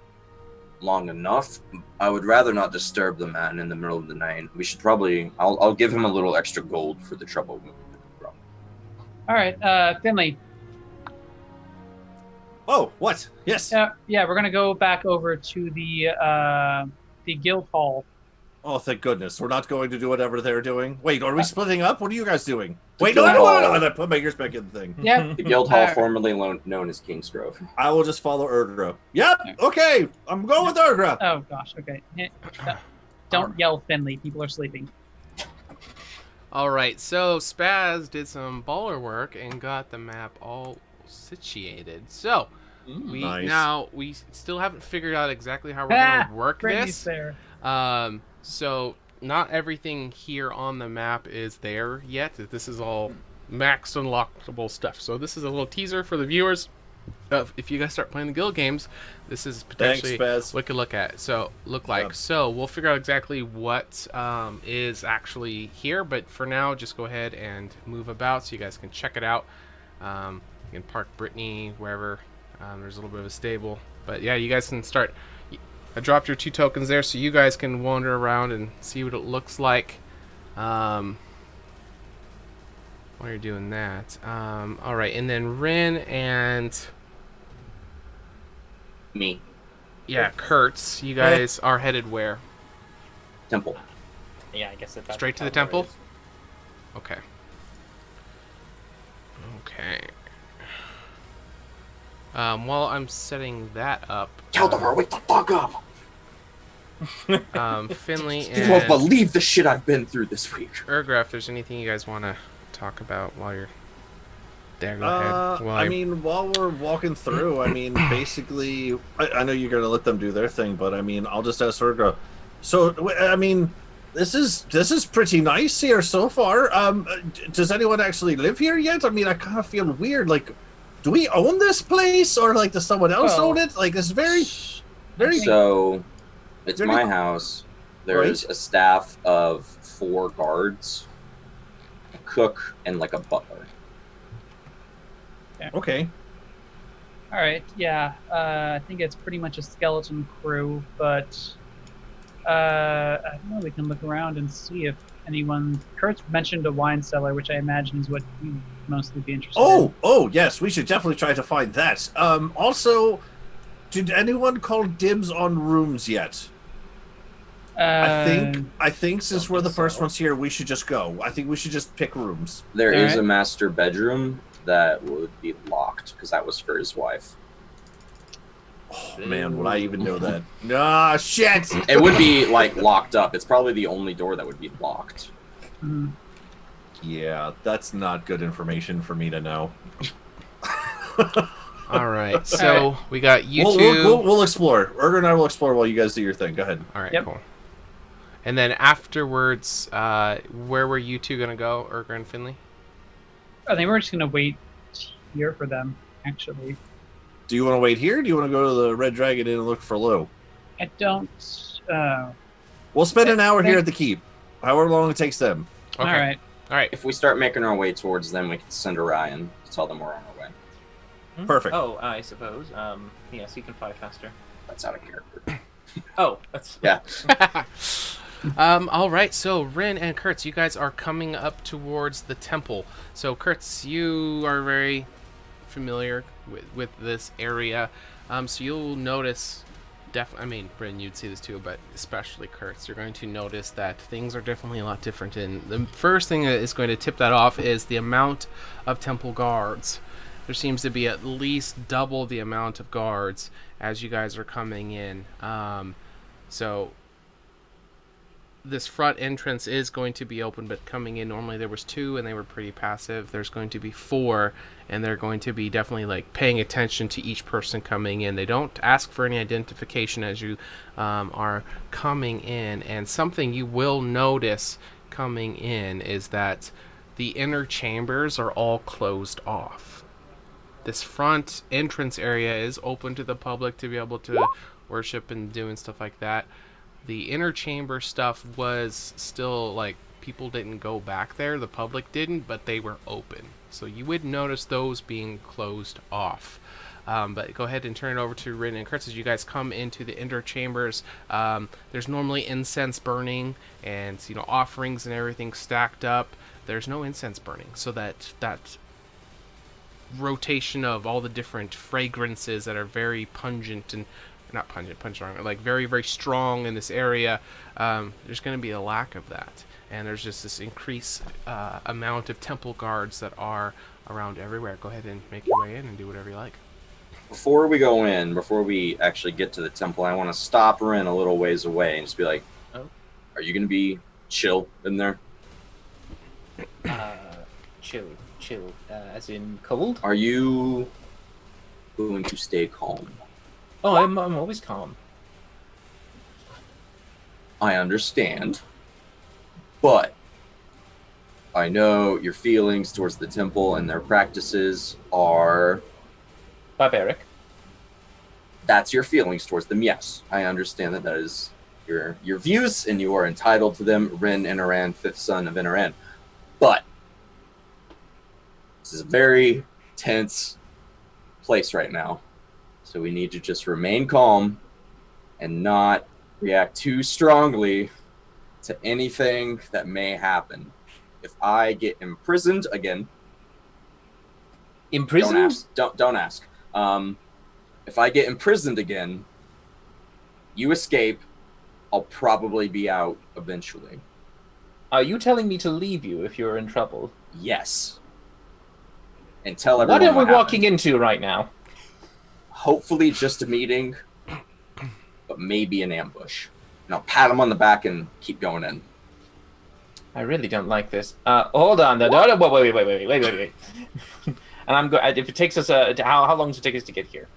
B: long enough. I would rather not disturb the man in the middle of the night. We should probably. I'll give him a little extra gold for the trouble with Grung.
C: All right, Finley.
D: Oh, what? Yes.
C: Yeah, we're gonna go back over to the guild hall.
D: Oh, thank goodness. We're not going to do whatever they're doing. Wait, are we splitting up? What are you guys doing?
B: The
D: Wait, no,
B: guild
D: no,
B: hall.
D: no, no. I put my ears back in the thing.
C: Yeah.
B: The guild hall,
C: Uh,
B: formerly known as Kingsgrove.
D: I will just follow Urgra. Yep. Okay. I'm going with Urgra.
C: Oh gosh. Okay. Don't yell, Finley. People are sleeping.
A: All right, so Spaz did some baller work and got the map all situated. So
D: Nice.
A: we still haven't figured out exactly how we're gonna work
C: Brittany's
A: this.
C: there.
A: So not everything here on the map is there yet. This is all max unlockable stuff. So this is a little teaser for the viewers. If you guys start playing the guild games, this is potentially
D: Spaz.
A: what it could look like.
D: Yep.
A: So we'll figure out exactly what is actually here. But for now, just go ahead and move about so you guys can check it out. You can park Brittany wherever. There's a little bit of a stable, but yeah, you guys can start. I dropped your 2 tokens there so you guys can wander around and see what it looks like while you're doing that. All right, and then Rin and
B: Me.
A: Kurtz, you guys are headed where?
B: Temple.
E: Yeah, I guess that's
A: Straight to the
E: probably where
A: temple?
E: it is.
A: Okay. While I'm setting that up,
B: Caldor, wake the fuck up!
A: Finley
B: You won't
A: and
B: believe the shit I've been through this week.
A: Urgra, if there's anything you guys want to talk about while you're there, go ahead. While
D: I
A: I-
D: mean, while we're walking through, I mean, basically, I know you're going to let them do their thing, but I mean, I'll just ask Urgra. So, I mean, this is pretty nice here so far. Does anyone actually live here yet? I mean, I kind of feel weird. Like, do we own this place, or like does someone else
C: Well-
D: own it? Like, it's very.
B: So, it's
D: Very-
B: my house. There's a staff of 4 guards, a cook, and like a butler.
D: Okay.
C: All right. Yeah. I think it's pretty much a skeleton crew, but I don't know. We can look around and see if anyone. Kurtz mentioned a wine cellar, which I imagine is what you mostly be interested in.
D: Oh, yes, we should definitely try to find that. Also, did anyone call dibs on rooms yet? I think since we're the first ones here, we should just go. I think we should just pick rooms.
B: There is
C: Alright.
B: a master bedroom that would be locked because that was for his wife.
D: Oh man, would I even know that? Ah, shit!
B: It would be like locked up. It's probably the only door that would be locked.
C: Mhm.
D: Yeah, that's not good information for me to know.
A: All right, so we got you
D: We'll,
A: 2
D: we'll explore. Urga and I will explore while you guys do your thing. Go ahead.
A: All right,
C: Yep.
A: cool. And then afterwards, where were you 2 gonna go, Urgra and Finley?
C: I think we're just gonna wait here for them, actually.
D: Do you want to wait here? Or do you want to go to the Red Dragon Inn and look for Lou?
C: I don't.
D: We'll spend an hour here at the keep, however long it takes them.
A: Okay.
C: All right.
B: If we start making our way towards them, we can send Orion to tell them we're on our way.
D: Perfect.
E: Oh, I suppose. Yes, you can fly faster.
B: That's out of character.
E: Oh, that's
B: Yeah.
A: All right, so Rin and Kurtz, you guys are coming up towards the temple. So Kurtz, you are very familiar with this area, so you'll notice. I mean, Rin, you'd see this too, but especially Kurtz, you're going to notice that things are definitely a lot different. And the first thing that is going to tip that off is the amount of temple guards. There seems to be at least double the amount of guards as you guys are coming in. So this front entrance is going to be open, but coming in, normally there was 2 and they were pretty passive. There's going to be 4, and they're going to be definitely like paying attention to each person coming in. They don't ask for any identification as you are coming in. And something you will notice coming in is that the inner chambers are all closed off. This front entrance area is open to the public to be able to worship and doing stuff like that. The inner chamber stuff was still like people didn't go back there. The public didn't, but they were open. So you would notice those being closed off. But go ahead and turn it over to Rin and Kurtz as you guys come into the inner chambers. There's normally incense burning and offerings and everything stacked up. There's no incense burning, so that rotation of all the different fragrances that are very pungent and not pungent, like very, very strong in this area, there's going to be a lack of that. And there's just this increased amount of temple guards that are around everywhere. Go ahead and make your way in and do whatever you like.
B: Before we actually get to the temple, I want to stop Rin a little ways away and just be like,
E: Oh.
B: Are you going to be chill in there?
E: Chill, as in cold?
B: Are you going to stay calm?
E: Oh, I'm always calm.
B: I understand, but I know your feelings towards the temple and their practices are...
E: Barbaric.
B: That's your feelings towards them, yes. I understand that is your views, and you are entitled to them. Rin Inaran, 5th son of Inaran. But this is a very tense place right now. So we need to just remain calm and not react too strongly to anything that may happen. If I get imprisoned again,
E: Imprisoned?
B: Don't ask. If I get imprisoned again, you escape. I'll probably be out eventually.
E: Are you telling me to leave you if you're in trouble?
B: Yes. And tell everyone
E: what are we
B: happened.
E: walking into right now?
B: Hopefully just a meeting, but maybe an ambush. And I'll pat him on the back and keep going in.
E: I really don't like this. Hold on. Wait. And I'm going. If it takes us how long does it take us to get here?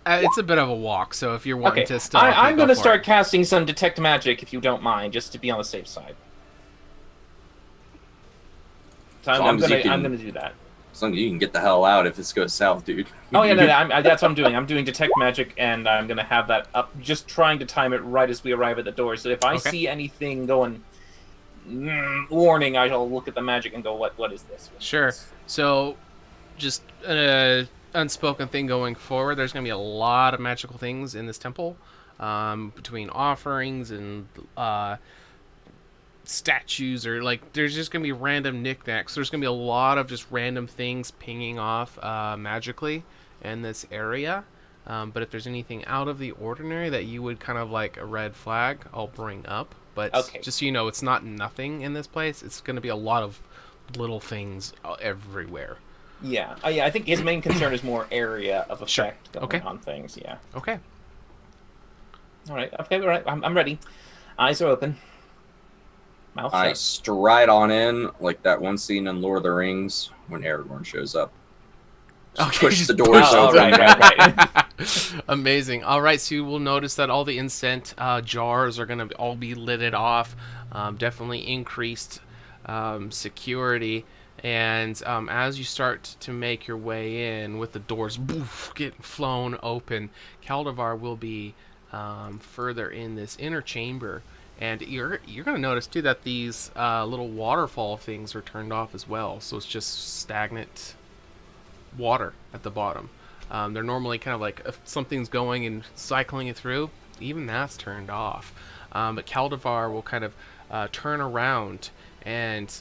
A: It's a bit of a walk, so if you're wanting
E: Okay,
A: to still,
E: I'm going to start
A: it.
E: casting some detect magic if you don't mind, just to be on the safe side. So I'm going to do that.
B: As long as you can get the hell out if this goes south, dude.
E: Oh yeah, no, that's what I'm doing. I'm doing detect magic, and I'm gonna have that up, just trying to time it right as we arrive at the door. So if I see anything going, warning, I'll look at the magic and go, what is this?
A: Sure. So, just an unspoken thing going forward. There's gonna be a lot of magical things in this temple, between offerings and statues, or like there's just gonna be random knickknacks. There's gonna be a lot of just random things pinging off magically in this area, but if there's anything out of the ordinary that you would kind of like a red flag, I'll bring up. But just so you know, it's not nothing in this place. It's gonna be a lot of little things everywhere.
E: Yeah, I think his main concern is more area of effect going on things. Yeah.
A: Okay.
E: All right. I'm ready. Eyes are open. Mouth
B: I
E: shut.
B: stride on in, like that one scene in Lord of the Rings when Aragorn shows up. Just push the doors open.
E: Right.
A: Amazing. All right, so you will notice that all the incense jars are going to all be lidded off. Definitely increased security. And as you start to make your way in, with the doors getting flown open, Caldivar will be further in this inner chamber. And you're going to notice, too, that these little waterfall things are turned off as well. So it's just stagnant water at the bottom. They're normally kind of like if something's going and cycling it through, even that's turned off. But Caldivar will kind of turn around and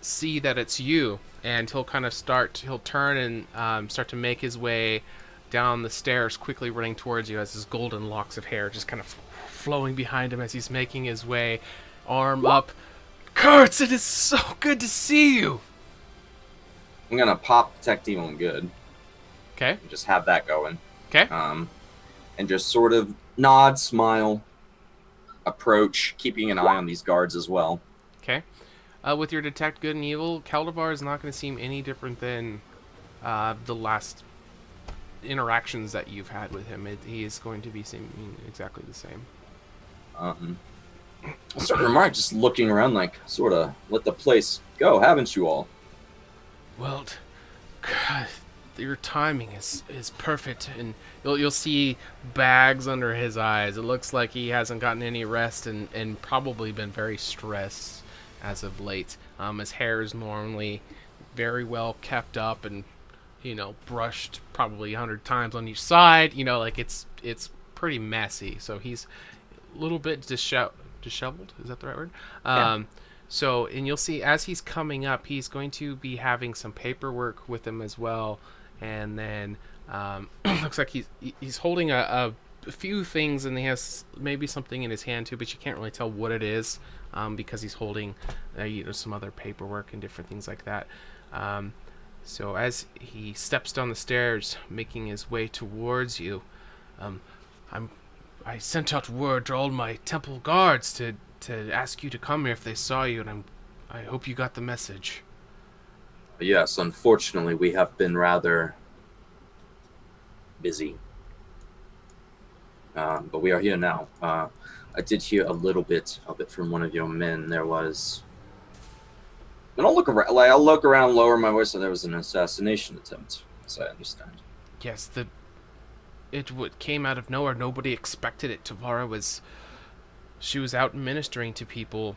A: see that it's you, and he'll turn and start to make his way down the stairs, quickly running towards you as his golden locks of hair just kind of flowing behind him as he's making his way, arm up. Kurtz, it is so good to see you.
B: I'm gonna pop Detect Evil and Good.
A: Okay.
B: Just have that going.
A: Okay.
B: And just sort of nod, smile, approach, keeping an eye on these guards as well.
A: Okay. With your Detect Good and Evil, Caldivar is not going to seem any different than the last interactions that you've had with him. He is going to be seeming exactly the same.
B: I'll start to remark, just looking around like, sort of, let the place go, haven't you all?
A: Well, God, your timing is perfect, and you'll see bags under his eyes. It looks like he hasn't gotten any rest and probably been very stressed as of late. His hair is normally very well kept up and, brushed probably 100 times on each side. Like it's pretty messy. So he's a little bit disheveled. Is that the right word?
E: Yeah.
A: So, and you'll see as he's coming up, he's going to be having some paperwork with him as well. And then looks like he's holding a few things, and he has maybe something in his hand too, but you can't really tell what it is because he's holding some other paperwork and different things like that. So as he steps down the stairs, making his way towards you, I sent out word to all my temple guards to ask you to come here if they saw you, and I hope you got the message.
B: Yes, unfortunately, we have been rather busy. But we are here now. I did hear a little bit of it from one of your men. There was... And I'll look around, lower my voice, and there was an assassination attempt, as I understand.
A: Yes, it came out of nowhere. Nobody expected it. She was out ministering to people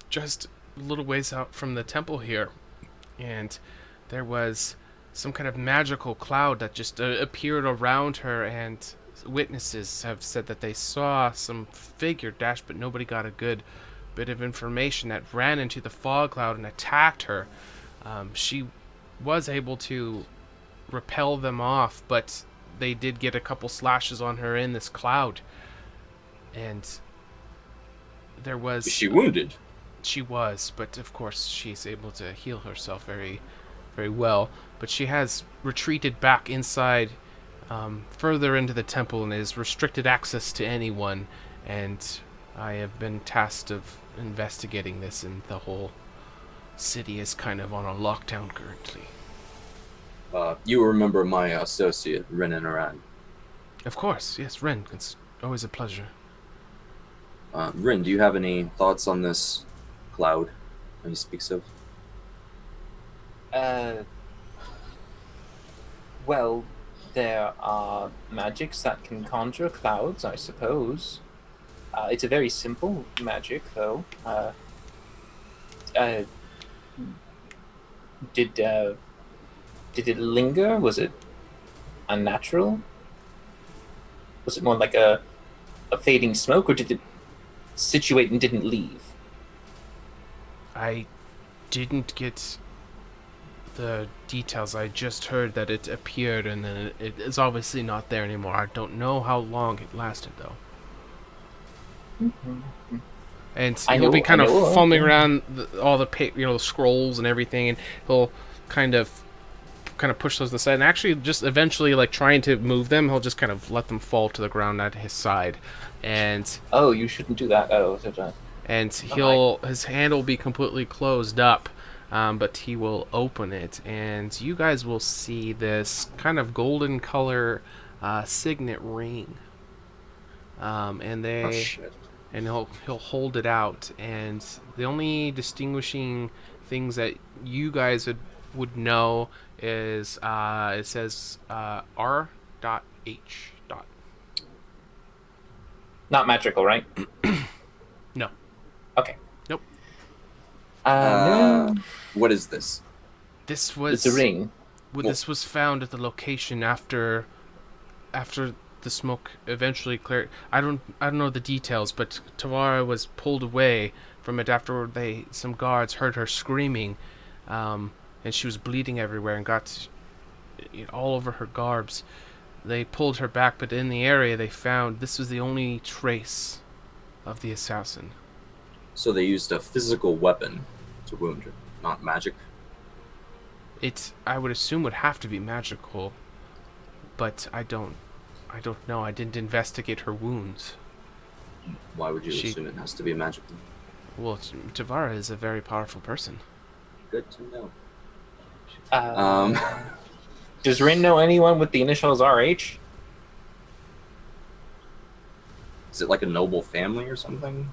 A: just a little ways out from the temple here. And there was some kind of magical cloud that just appeared around her, and witnesses have said that they saw some figure dash, but nobody got a good bit of information, that ran into the fog cloud and attacked her. She was able to repel them off, but they did get a couple slashes on her in this cloud. And there was...
B: Is she wounded?
A: She was, but of course she's able to heal herself very, very well. But she has retreated back inside, further into the temple, and is restricted access to anyone. And I have been tasked of investigating this, and the whole city is kind of on a lockdown currently.
B: You remember my associate, Ren and Aran?
A: Of course, yes, Ren. It's always a pleasure.
B: Ren, do you have any thoughts on this cloud that he speaks of?
E: Well, there are magics that can conjure clouds, I suppose. It's a very simple magic, though. Did it linger? Was it unnatural? Was it more like a fading smoke, or did it situate and didn't leave?
A: I didn't get the details. I just heard that it appeared, and then it is obviously not there anymore. I don't know how long it lasted, though.
E: Mm-hmm.
A: And he'll be kind of fumbling around all the scrolls and everything, and he'll kind of push those aside. And actually, just eventually, like trying to move them, he'll just kind of let them fall to the ground at his side. And
E: oh, you shouldn't do that.
A: And his hand will be completely closed up, but he will open it, and you guys will see this kind of golden color signet ring. And they,
B: oh, shit.
A: and he'll hold it out, and the only distinguishing things that you guys would know is it says R.H.
E: Not magical, right?
A: No.
E: Okay.
A: Nope.
E: No.
B: What is this?
A: This was
E: It's a ring.
A: This was found at the location after the smoke eventually cleared. I don't know the details, but Tavara was pulled away from it after some guards heard her screaming, and she was bleeding everywhere and got all over her garbs. They pulled her back, but in the area they found this was the only trace of the assassin.
B: So they used a physical weapon to wound her, not magic.
A: I would assume would have to be magical, but I don't know. I didn't investigate her wounds.
B: Why would you assume it has to be magical?
A: Well, Tavara is a very powerful person.
B: Good to know.
E: Does Rin know anyone with the initials RH?
B: Is it like a noble family or something?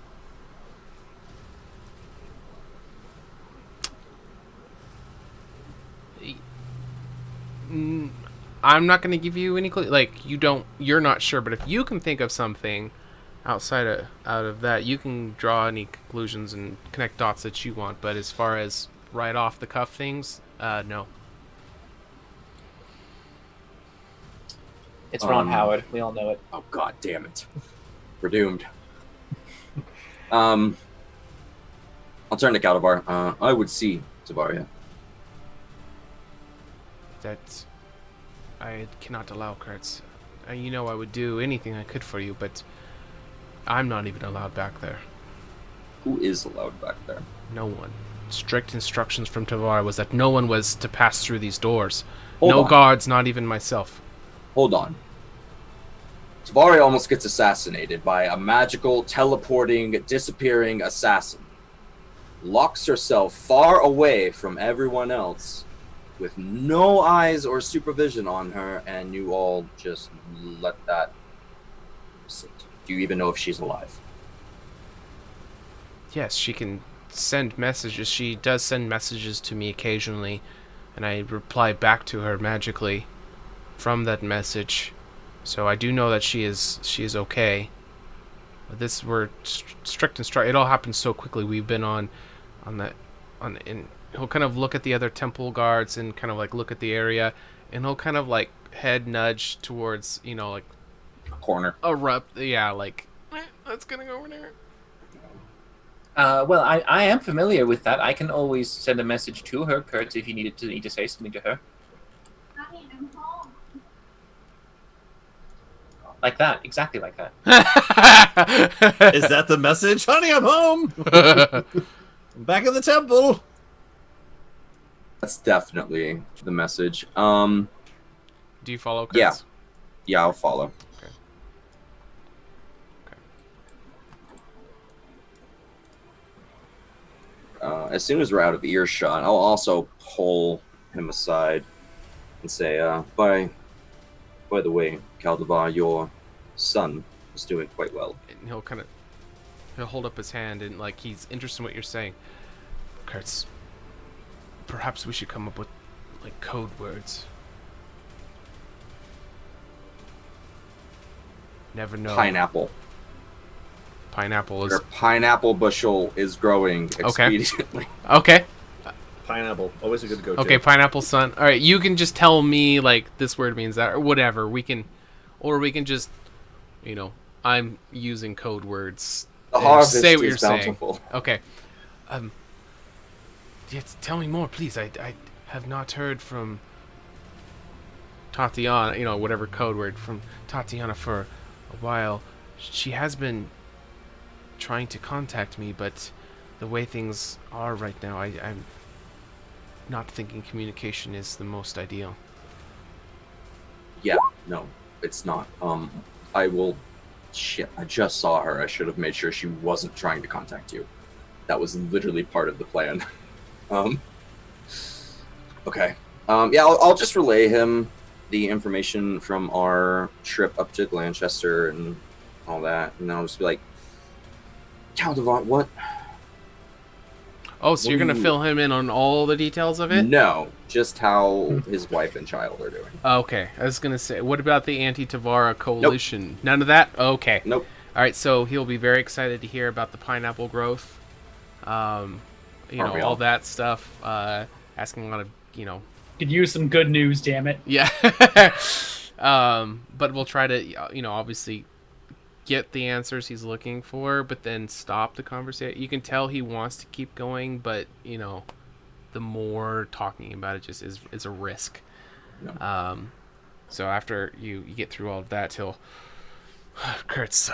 A: I'm not going to give you any clue. Like, you're not sure, but if you can think of something out of that, you can draw any conclusions and connect dots that you want. But as far as right off the cuff things, no.
E: It's Ron Howard. We all know it.
B: Oh, god damn it. We're doomed. I'll turn to Kaldabar. I would see Tavaria.
A: That I cannot allow, Kurtz. You know I would do anything I could for you, but I'm not even allowed back there.
B: Who is allowed back there?
A: No one. Strict instructions from Tavara was that no one was to pass through these doors.
B: Hold
A: no
B: on.
A: guards, not even myself.
B: Hold on. Tavaria almost gets assassinated by a magical, teleporting, disappearing assassin. Locks herself far away from everyone else with no eyes or supervision on her, and you all just let that sit. Do you even know if she's alive?
A: Yes, she can send messages. She does send messages to me occasionally, and I reply back to her magically from that message. So I do know that she is okay. But we're strict and it all happened so quickly. We've been and he'll kind of look at the other temple guards and kind of like look at the area, and he'll kind of like head nudge towards like
B: A corner.
A: that's gonna go over there.
E: Well, I am familiar with that. I can always send a message to her, Kurtz, if you need to say something to her. Like that, exactly like that.
D: Is that the message? Honey, I'm home. I'm back in the temple.
B: That's definitely the message.
A: Do you follow, Kurtz?
B: Yeah, I'll follow. As soon as we're out of earshot, I'll also pull him aside and say, by the way, Kaldavar, your son is doing quite well.
A: And he'll hold up his hand and like he's interested in what you're saying. Kurtz, perhaps we should come up with like code words. Never know.
B: Pineapple.
A: Pineapple is...
B: Your pineapple bushel is growing expediently.
A: Okay.
D: Pineapple, always a good go-to.
A: Okay, pineapple son. All right, you can just tell me like this word means that or whatever. We can just, I'm using code words.
B: The harvest
A: say what
B: is
A: you're
B: bountiful.
A: saying. Okay. Tell me more, please. I have not heard from Tatiana, whatever code word from Tatiana for a while. She has been trying to contact me, but the way things are right now, I'm not thinking communication is the most ideal.
B: Yeah, no, it's not. Shit, I just saw her. I should have made sure she wasn't trying to contact you. That was literally part of the plan. Okay. I'll just relay him the information from our trip up to Glanchester and all that, and I'll just be like, Calderon, what?
A: Oh, so you're
B: What do
A: gonna
B: you-
A: fill him in on all the details of it?
B: No, just how his wife and child are doing.
A: Okay, I was gonna say, what about the anti-Tavara coalition? None of that. Okay.
B: Nope.
A: All right, so he'll be very excited to hear about the pineapple growth, you
B: Aren't we
A: know,
B: all?
A: all that stuff. Asking a lot of, you know,
C: Could use some good news, damn it.
A: yeah. But we'll try to, you know, obviously get the answers he's looking for, but then stop the conversation. You can tell he wants to keep going, but you know, the more talking about it just is a risk.
B: Yeah.
A: So after you get through all of that, he'll, Kurtz,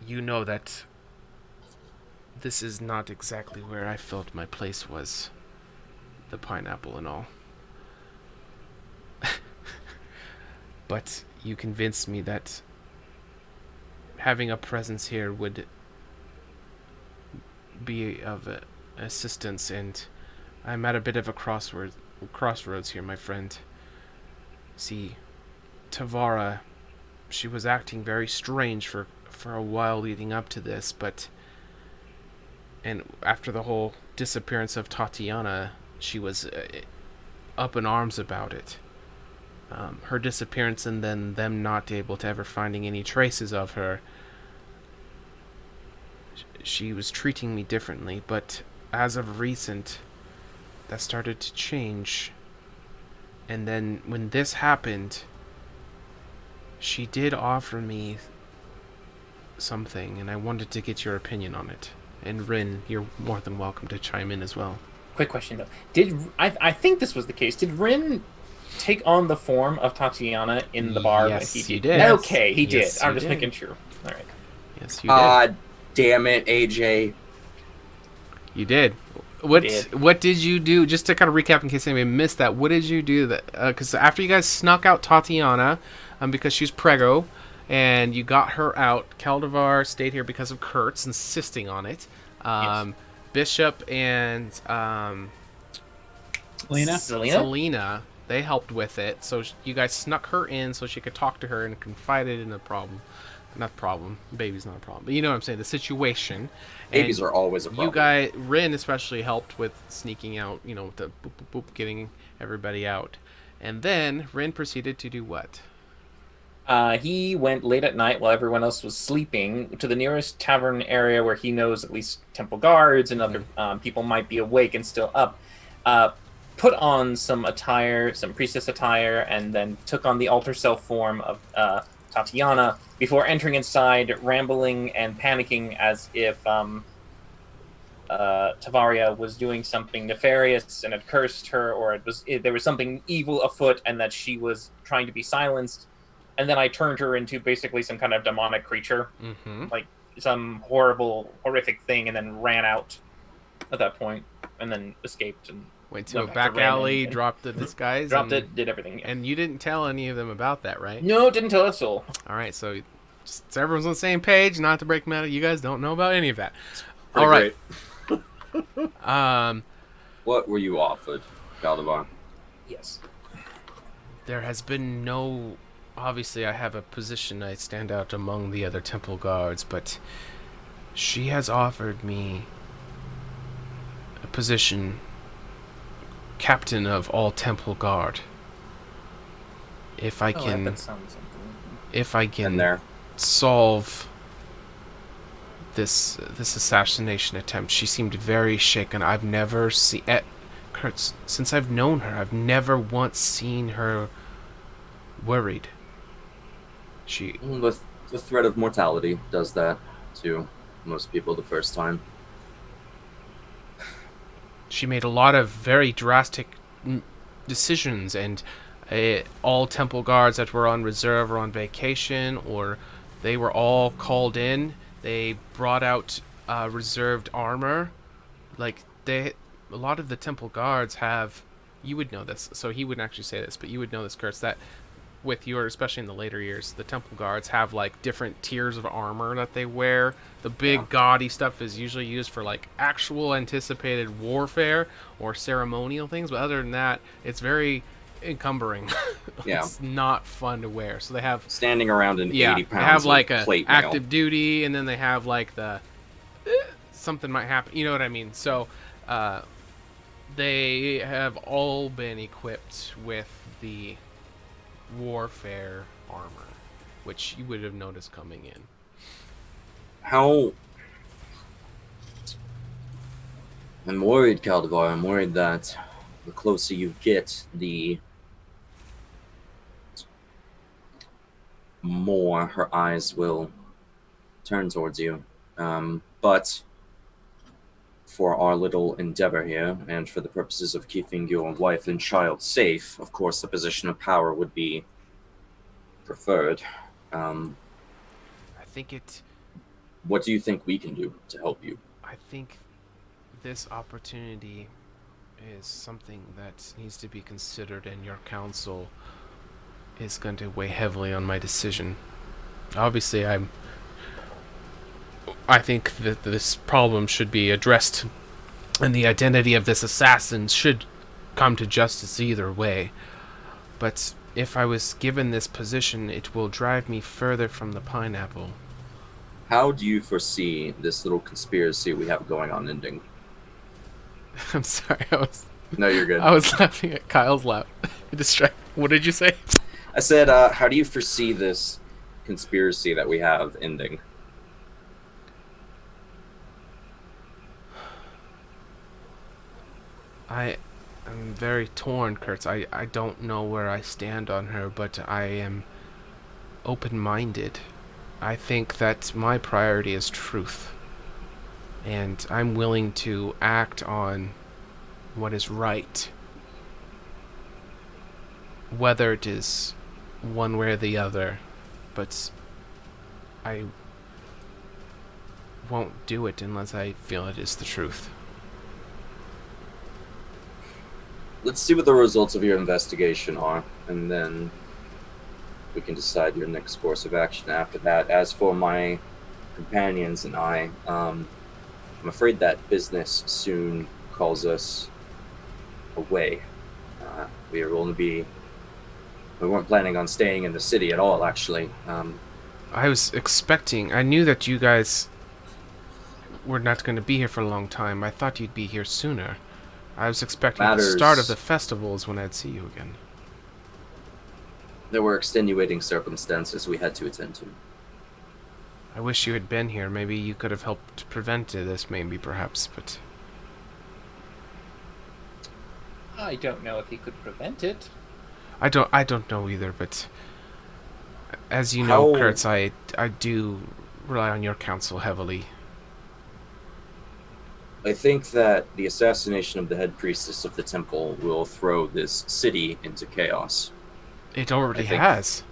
A: you know that this is not exactly where I felt my place was. The pineapple and all. But you convinced me that having a presence here would be of assistance, and I'm at a bit of a crossroads here, my friend. See, Tavara, she was acting very strange for a while leading up to this, and after the whole disappearance of Tatiana, she was up in arms about it. Her disappearance and then them not able to ever finding any traces of her. She was treating me differently, but as of recent, that started to change. And then when this happened, she did offer me something, and I wanted to get your opinion on it. And Rin, you're more than welcome to chime in as well.
E: Quick question though: I think this was the case? Did Rin take on the form of Tatiana in the bar?
A: Yes,
E: when
A: he did.
E: Okay, he
A: Yes,
E: did. I'm
A: he
E: just
A: did.
E: making sure. All right.
A: Yes, you did.
B: God damn it, AJ.
A: You did. What
E: Did.
A: What did you do? Just to kind of recap in case anybody missed that. What did you do that? Because after you guys snuck out Tatiana, because she's preggo, and you got her out, Caldevar stayed here because of Kurtz insisting on it.
E: Yes.
A: Bishop and
C: Lena?
A: Selena, they helped with it. So you guys snuck her in so she could talk to her and confided in the problem. Not the problem. Baby's not a problem. But you know what I'm saying. The situation.
B: Babies
A: And
B: are always a problem.
A: you guys, Rin especially helped with sneaking out, you know, the boop, boop, boop, getting everybody out. And then Rin proceeded to do what?
E: He went late at night while everyone else was sleeping to the nearest tavern area where he knows at least temple guards and other people might be awake and still up. Put on some attire, some priestess attire, and then took on the alter self form of Tatiana before entering inside, rambling and panicking as if Tavaria was doing something nefarious and had cursed her, or there was something evil afoot and that she was trying to be silenced. And then I turned her into basically some kind of demonic creature, like some horrific thing, and then ran out at that point, and then escaped and
A: Went to a
E: went back to
A: back
E: Rin
A: alley,
E: and
A: dropped the disguise.
E: dropped
A: and,
E: it, did everything. Yeah.
A: And you didn't tell any of them about that, right?
E: No, didn't tell us all.
A: All right, so just so everyone's on the same page, not to break them out. You guys don't know about any of that.
B: Pretty
A: All right.
B: great. What were you offered, Caldevar?
E: Yes.
A: There has been no... Obviously, I have a position. I stand out among the other temple guards, but she has offered me a position, captain of all temple guard. If I can,
E: that sounds something.
A: if I
B: In
A: can
B: there.
A: solve this assassination attempt. She seemed very shaken. I've never seen Kurtz, since I've known her. I've never once seen her worried. She
B: The threat of mortality does that to most people the first time.
A: she made a lot of very drastic decisions, and all temple guards that were on reserve or on vacation, or they were all called in. They brought out reserved armor. Like a lot of the temple guards have. You would know this, so he wouldn't actually say this, but you would know this, Kurtz, that with your, especially in the later years, the temple guards have like different tiers of armor that they wear. The big gaudy stuff is usually used for like actual anticipated warfare or ceremonial things, but other than that, it's very encumbering.
B: Yeah.
A: It's not fun to wear. So they have
B: Standing around in 80
A: they
B: pounds
A: have like
B: of
A: a
B: plate mail.
A: active duty, and then they have like the something might happen. You know what I mean? So they have all been equipped with the warfare armor, which you would have noticed coming in.
B: How... I'm worried, Caldevar. I'm worried that the closer you get, the more her eyes will turn towards you. But for our little endeavor here, and for the purposes of keeping your wife and child safe, of course, the position of power would be preferred.
A: I think
B: What do you think we can do to help you?
A: I think this opportunity is something that needs to be considered, and your counsel is going to weigh heavily on my decision. Obviously, I think that this problem should be addressed, and the identity of this assassin should come to justice either way. But if I was given this position, it will drive me further from the pineapple.
B: How do you foresee this little conspiracy we have going on ending?
A: I'm sorry,
B: No, you're good.
A: I was laughing at Kyle's laugh. What did you say?
B: I said, how do you foresee this conspiracy that we have ending?
A: I am very torn, Kurtz. I don't know where I stand on her, but I am open-minded. I think that my priority is truth. And I'm willing to act on what is right. Whether it is one way or the other. But I won't do it unless I feel it is the truth.
B: Let's see what the results of your investigation are, and then we can decide your next course of action after that. As for my companions and I, I'm afraid that business soon calls us away. We weren't planning on staying in the city at all, actually.
A: I knew that you guys were not going to be here for a long time. I thought you'd be here sooner. I was expecting the start of the festival is when I'd see you again.
B: There were extenuating circumstances we had to attend to.
A: I wish you had been here. Maybe you could have helped prevent this, perhaps, but...
E: I don't know if he could prevent it.
A: I don't know either, but... As you know, Kurtz, I do rely on your counsel heavily.
B: I think that the assassination of the head priestess of the temple will throw this city into chaos.
A: It already has.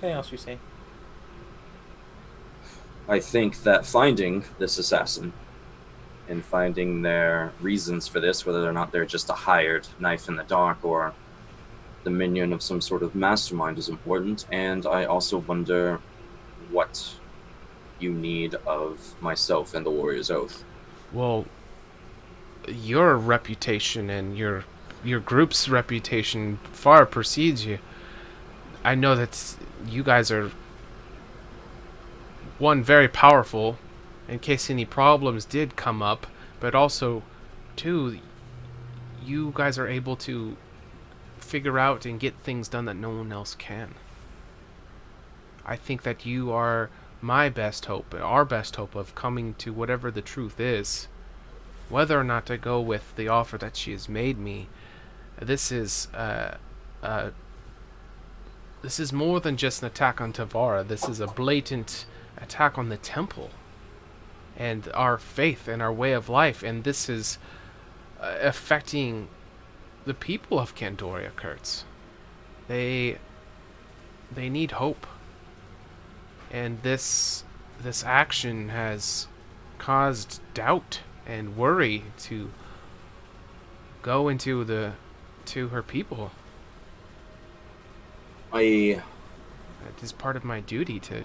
E: Chaos, you say?
B: I think that finding this assassin and finding their reasons for this, whether or not they're just a hired knife in the dark or the minion of some sort of mastermind, is important. And I also wonder what you need of myself and the Warrior's Oath.
A: Well, your reputation and your group's reputation far precedes you. I know that you guys are, one, very powerful in case any problems did come up, but also, two, you guys are able to figure out and get things done that no one else can. I think that you are my best hope, our best hope of coming to whatever the truth is. Whether or not to go with the offer that she has made me, this is more than just an attack on Tavara. This is a blatant attack on the temple and our faith and our way of life, and this is affecting the people of Candoria, Kurtz. They need hope. And this action has caused doubt and worry to go into her people. It is part of my duty to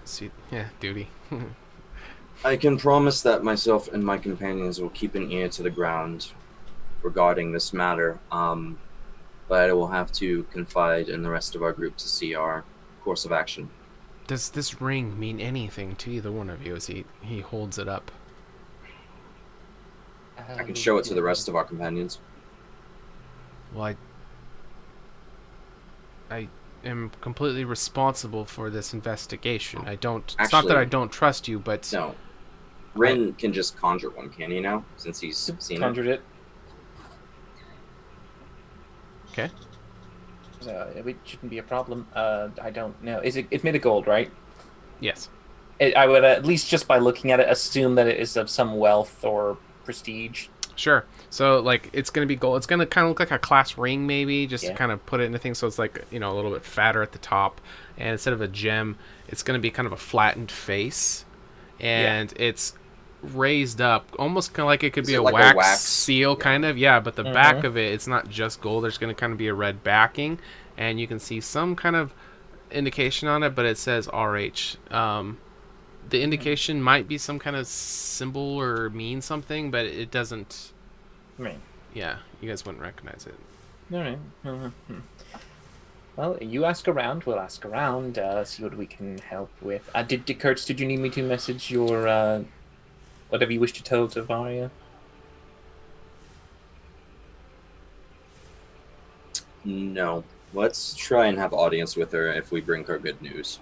A: see. Yeah, duty.
B: I can promise that myself and my companions will keep an ear to the ground regarding this matter, but I will have to confide in the rest of our group to see our course of action.
A: Does this ring mean anything to either one of you as he holds it up?
B: I can show it to the rest of our companions.
A: Well, I am completely responsible for this investigation. I don't... It's not that
B: Actually,
A: I don't trust you, but...
B: No. Rin can just conjure one, can he now? Since he's seen
E: Conjured it.
A: Okay.
E: It shouldn't be a problem. I don't know. It's made of gold, right?
A: Yes.
E: I would at least just by looking at it assume that it is of some wealth or prestige.
A: Sure. So, like, it's going to be gold. It's going to kind of look like a class ring, maybe, just to
E: Yeah.
A: kind of put it in the thing. So it's like, you know, a little bit fatter at the top. And instead of a gem, it's going to be kind of a flattened face. And it's raised up, almost kind of like it could be a
B: like
A: wax seal, kind of. Yeah, but the
E: Mhm.
A: back of it, it's not just gold. There's going to kind of be a red backing. And you can see some kind of indication on it, but it says RH. The indication might be some kind of symbol or mean something, but it doesn't...
E: Right.
A: Yeah, you guys wouldn't recognize it.
E: All right. Well, you ask around. We'll ask around. See what we can help with. Kurtz, did you need me to message your whatever you wish to tell to Varia?
B: No. Let's try and have audience with her if we bring her good news.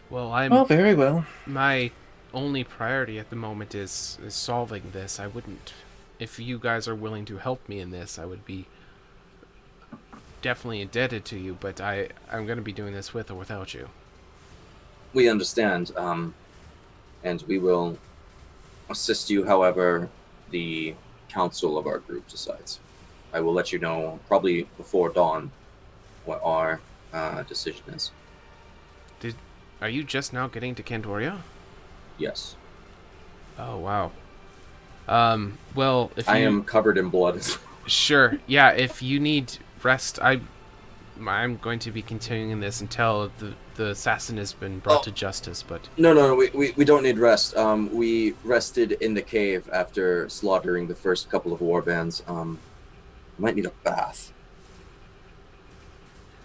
A: Well,
E: very well.
A: my only priority at the moment is solving this. I wouldn't... If you guys are willing to help me in this, I would be definitely indebted to you, but I'm going to be doing this with or without you.
B: We understand, and we will assist you however the council of our group decides. I will let you know probably before dawn what our decision is.
A: Are you just now getting to Candoria?
B: Yes.
A: Oh, wow. Well, if
B: I
A: you...
B: am covered in blood.
A: Sure. Yeah, if you need rest, I'm going to be continuing this until the assassin has been brought to justice, but...
B: No, we don't need rest. We rested in the cave after slaughtering the first couple of warbands. Might need a bath.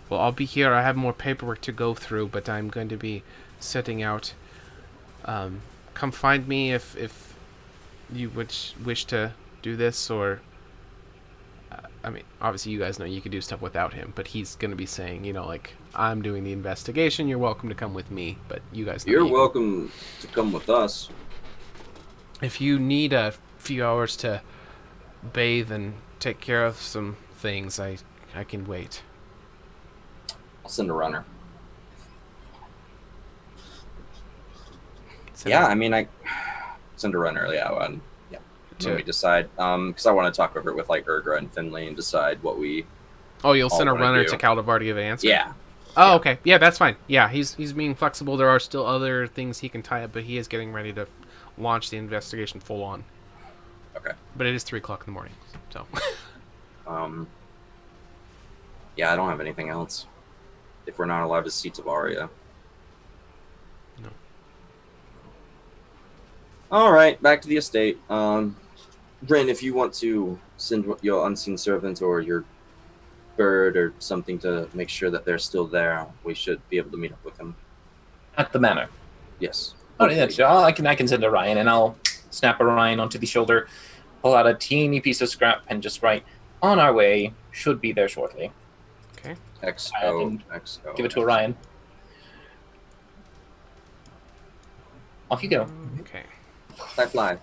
A: Well, I'll be here. I have more paperwork to go through, but I'm going to be setting out. Come find me if you would wish to do this, or... I mean, obviously you guys know you could do stuff without him, but he's going to be saying, you know, like, I'm doing the investigation, you're welcome to come with me, but you guys know
B: You're welcome to come with us.
A: If you need a few hours to bathe and take care of some things, I can wait.
B: I'll send a runner.
A: I
B: mean, I send a runner. When we decide, because I want to talk over it with like Urgra and Finley and decide what we.
A: Oh, you'll send a
B: wanna
A: runner
B: do.
A: to Caldivar to give an answer?
B: Yeah.
A: Oh, okay. Yeah, that's fine. Yeah, he's being flexible. There are still other things he can tie up, but he is getting ready to launch the investigation full on.
B: Okay.
A: But it is 3 o'clock in the morning, so.
B: Yeah, I don't have anything else. If we're not allowed to see Tavaria.
A: No.
B: All right, back to the estate. Bryn, if you want to send your unseen servant or your bird or something to make sure that they're still there, we should be able to meet up with them.
E: At the manor.
B: Yes.
E: Oh, yeah, sure. I can send Orion, and I'll snap Orion onto the shoulder, pull out a teeny piece of scrap, and just write, "On our way, should be there shortly."
A: Okay.
B: XO.
E: Give it to Orion. Off you go.
A: Okay.
B: Fly.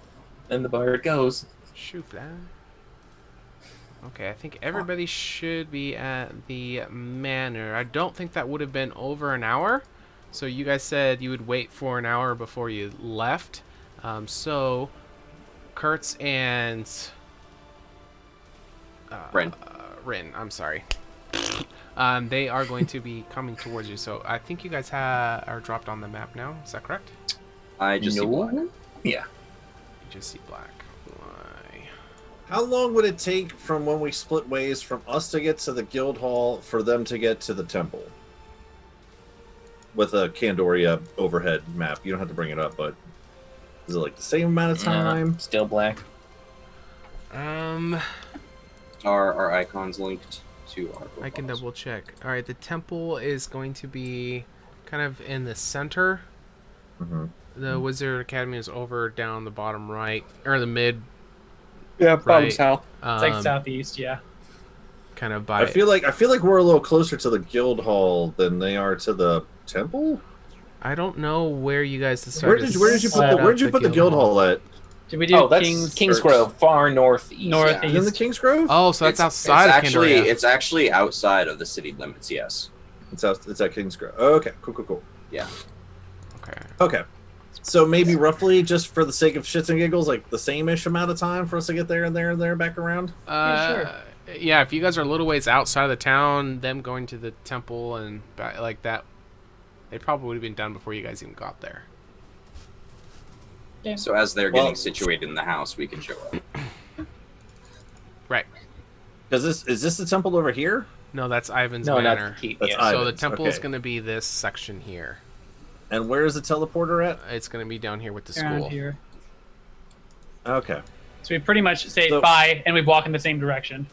E: And the bird goes.
A: Shoot that. Okay, I think everybody should be at the manor. I don't think that would have been over an hour. So you guys said you would wait for an hour before you left. So Kurtz and Rin, I'm sorry. They are going to be coming towards you. So I think you guys are dropped on the map now. Is that correct?
B: I just see black.
E: Yeah.
A: You just see black. Why?
D: How long would it take from when we split ways from us to get to the guild hall for them to get to the temple? With a Candoria overhead map. You don't have to bring it up, but is it like the same amount of time?
E: Still black.
B: Are our icons linked to our
A: I can
B: profiles?
A: double check. All right, the temple is going to be kind of in the center.
D: Mm-hmm.
A: The Wizard Academy is over down the bottom right, or the mid.
E: Yeah, bottom
A: Right.
E: south.
C: It's like southeast, yeah.
A: Kind of
D: I
A: by.
D: feel like we're a little closer to the guild hall than they are to the temple.
A: I don't know where you guys
D: Where
A: decided.
D: did you put the guild hall at?
C: Did we do
E: Oh, that's Kingsgrove, far northeast.
C: Northeast.
D: Is it in the Kingsgrove?
A: Oh, so that's outside of Candoria.
B: It's actually outside of the city limits. Yes.
D: It's at Kingsgrove. Oh, okay, cool.
B: Yeah.
D: Okay. So maybe roughly, just for the sake of shits and giggles, like the same-ish amount of time for us to get there and there back around.
A: Yeah, if you guys are a little ways outside of the town, them going to the temple and back like that, they probably would have been done before you guys even got there.
C: Yeah.
B: So as they're getting situated in the house, we can show up.
A: Right.
D: Is this the temple over here?
A: No, that's Ivan's
E: No,
A: Manor.
E: not the keep.
D: That's
E: Yeah.
A: So the
D: Ivan's,
A: temple is
D: okay.
A: going to be this section here.
D: And where is the teleporter at?
A: It's going to be down here with the
C: around
A: school.
C: here.
D: Okay.
C: So we pretty much say
D: So-
C: bye, and we walk in the same direction.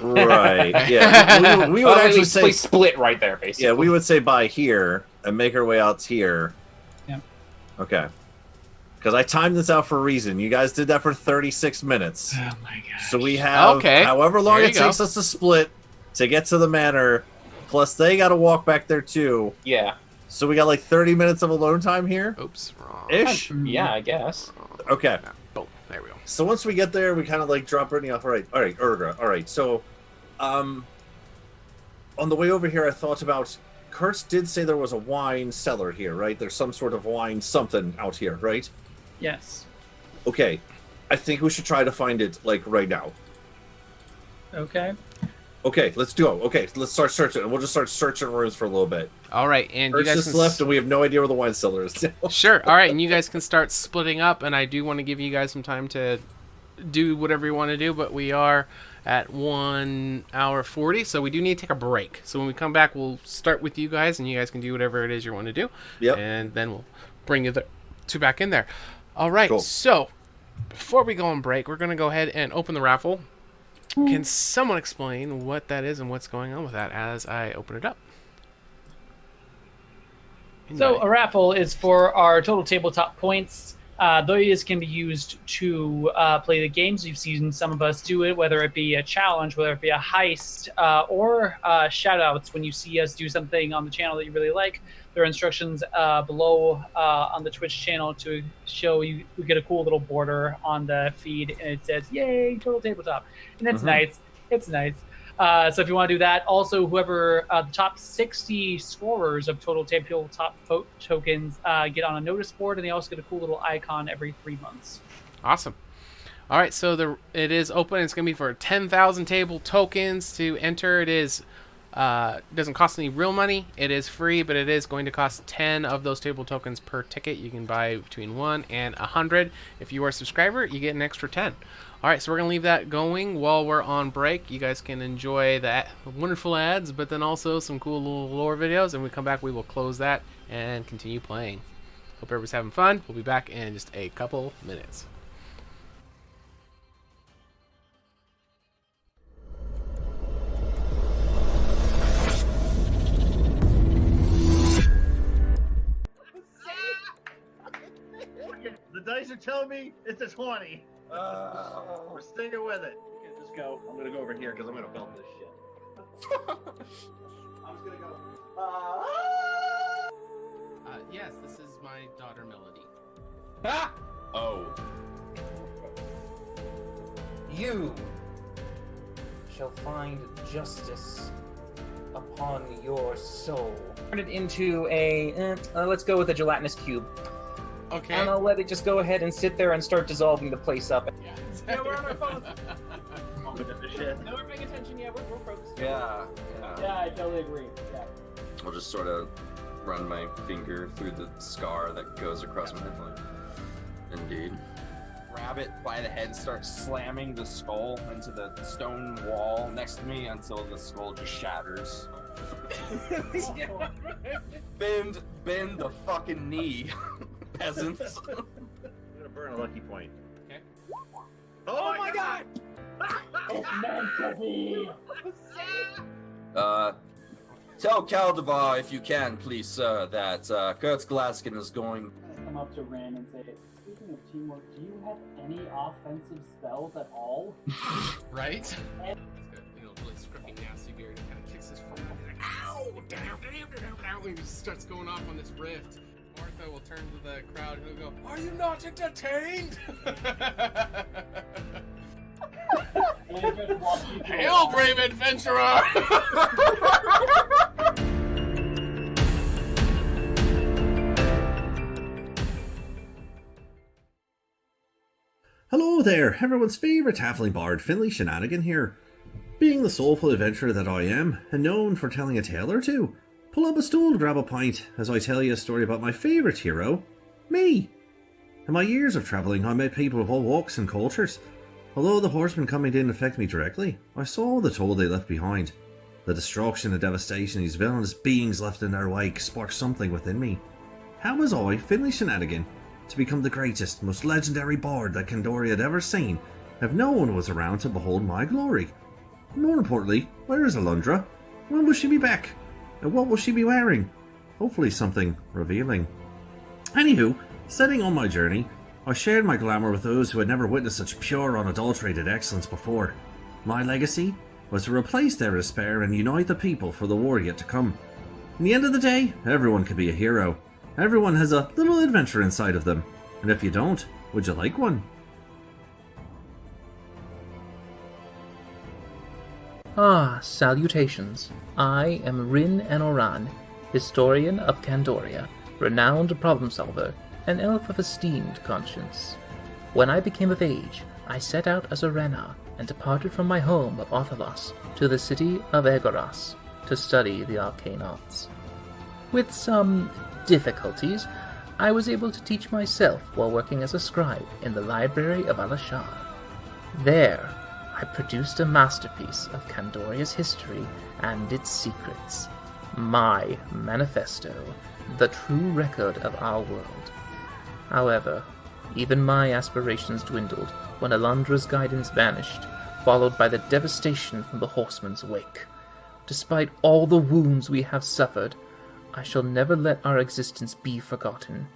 D: Right. Yeah. We would actually say
E: split right there, basically.
D: yeah. We would say bye here and make our way out here.
C: Yeah.
D: Okay. Because I timed this out for a reason. You guys did that for 36 minutes.
C: Oh my gosh.
D: So we have however long
A: There
D: it
A: you go.
D: takes us to split to get to the manor. Plus they got to walk back there too.
E: Yeah.
D: So we got like 30 minutes of alone time here.
A: Oops, wrong.
D: Ish.
E: Yeah, I guess.
D: Okay.
A: Boom. There we go.
D: So once we get there, we kind of like drop Brittany off. All right, Urgra. All right. So, on the way over here, I thought about. Kurtz did say there was a wine cellar here, right? There's some sort of wine something out here, right?
C: Yes.
D: Okay. I think we should try to find it like right now.
C: Okay.
D: Okay, let's do it. Okay, let's start searching. We'll just start searching rooms for a little bit.
A: All right, and you
D: Kurtz
A: guys
D: just
A: can
D: left, and we have no idea where the wine cellar is.
A: Sure. All right, and you guys can start splitting up, and I do want to give you guys some time to do whatever you want to do, but we are at 1 hour 40, so we do need to take a break. So when we come back, we'll start with you guys, and you guys can do whatever it is you want to do.
D: Yep.
A: And then we'll bring you two back in there. All right,
D: Cool.
A: so before we go on break, we're going to go ahead and open the raffle. Can someone explain what that is and what's going on with that as I open it up?
C: So a raffle is for our total tabletop points. Those can be used to play the games. You've seen some of us do it, whether it be a challenge, whether it be a heist, or shout-outs when you see us do something on the channel that you really like. There are instructions below on the Twitch channel to show you. We get a cool little border on the feed, and it says, "Yay, total tabletop," and it's nice. It's nice. So if you want to do that, also whoever the top 60 scorers of total tabletop tokens get on a notice board, and they also get a cool little icon every 3 months.
A: Awesome. All right, so it is open. It's going to be for 10,000 table tokens to enter. It is doesn't cost any real money. It is free, but it is going to cost 10 of those table tokens per ticket. You can buy between 1 and 100. If you are a subscriber, you get an extra 10. All right, so we're going to leave that going while we're on break. You guys can enjoy the wonderful ads, but then also some cool little lore videos. And when we come back, we will close that and continue playing. Hope everybody's having fun. We'll be back in just a couple minutes.
F: The dice are telling me it's a 20. We're sticking with it. Okay, just go. I'm gonna go over here because I'm gonna belt this shit. I'm just gonna go.
A: Yes, this is my daughter, Melody.
E: Ah!
B: Oh.
E: You shall find justice upon your soul. Turn it into a, let's go with a gelatinous cube.
A: Okay.
E: And I'll let it just go ahead and sit there and start dissolving the place up.
F: Yeah, we're on our phones. I'm gonna this shit.
C: No, we're paying attention. Yeah, we're focused.
B: Yeah.
C: Yeah, I totally agree. Yeah.
B: I'll just sort of run my finger through the scar that goes across my head. Indeed. Grab it by the head, start slamming the skull into the stone wall next to me until the skull just shatters. Bend the fucking knee, peasants.
F: I'm gonna burn a lucky point.
A: Okay.
F: Oh my god!
C: It's meant to be.
B: Tell Caldivar, if you can, please, sir, that Kurtz Glaskin is going...
C: Come up to Rin and say, speaking of teamwork, do you have any offensive spells at all?
A: Right? He's got, really scruffy, nasty beard and kind of kicks his foot. Like, ow! Down! And just starts going off on this rift. Martha will turn to the crowd and he'll go, "Are you not entertained?" Hail, brave adventurer!
G: Hello there, everyone's favourite halfling bard, Finley Shenanigan here. Being the soulful adventurer that I am, and known for telling a tale or two, pull up a stool to grab a pint as I tell you a story about my favourite hero, me. In my years of travelling, I met people of all walks and cultures. Although the horsemen coming didn't affect me directly, I saw the toll they left behind. The destruction and devastation these villainous beings left in their wake sparked something within me. How was I, Finley Shenanigan, to become the greatest, most legendary bard that Candoria had ever seen, if no one was around to behold my glory? More importantly, where is Alundra? When will she be back? And what will she be wearing? Hopefully something revealing. Anywho, setting on my journey, I shared my glamour with those who had never witnessed such pure, unadulterated excellence before. My legacy was to replace their despair and unite the people for the war yet to come. In the end of the day, everyone can be a hero. Everyone has a little adventure inside of them. And if you don't, would you like one?
H: Ah, salutations. I am Rin Enoran, historian of Candoria, renowned problem solver, an elf of esteemed conscience. When I became of age, I set out as a Rena and departed from my home of Othalos to the city of Egoras to study the arcane arts. With some difficulties, I was able to teach myself while working as a scribe in the library of Alashar. There, I produced a masterpiece of Candoria's history and its secrets. My manifesto, the true record of our world. However, even my aspirations dwindled when Alundra's guidance vanished, followed by the devastation from the horseman's wake. Despite all the wounds we have suffered, I shall never let our existence be forgotten,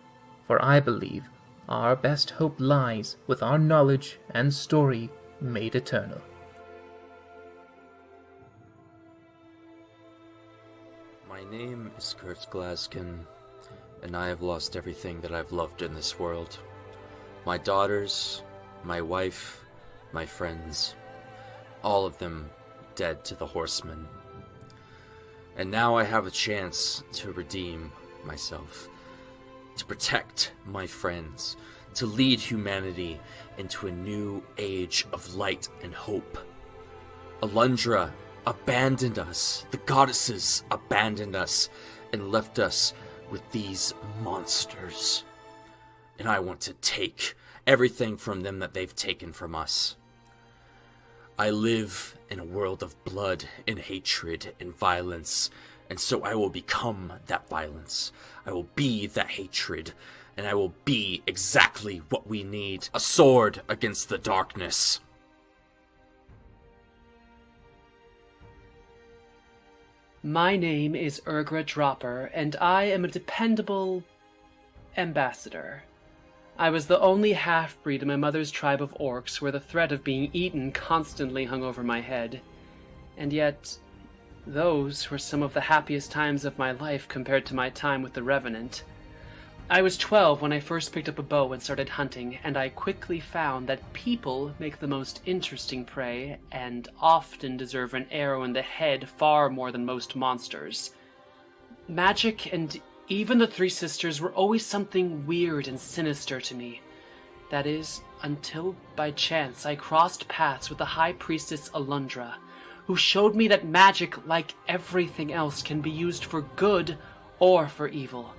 H: for I believe our best hope lies with our knowledge and story made eternal.
I: My name is Kurtz Glaskin, and I have lost everything that I've loved in this world. My daughters, my wife, my friends, all of them dead to the horsemen. And now I have a chance to redeem myself, to protect my friends, to lead humanity into a new age of light and hope. Alundra abandoned us, the goddesses abandoned us, and left us with these monsters. And I want to take everything from them that they've taken from us. I live in a world of blood and hatred and violence, and so I will become that violence. I will be that hatred, and I will be exactly what we need. A sword against the darkness.
J: My name is Urgra Dropper, and I am a dependable ambassador. I was the only half-breed in my mother's tribe of orcs where the threat of being eaten constantly hung over my head. And yet, those were some of the happiest times of my life compared to my time with the Revenant. I was 12 when I first picked up a bow and started hunting, and I quickly found that people make the most interesting prey and often deserve an arrow in the head far more than most monsters. Magic and even the Three Sisters were always something weird and sinister to me. That is, until by chance I crossed paths with the High Priestess Alundra, who showed me that magic, like everything else, can be used for good or for evil.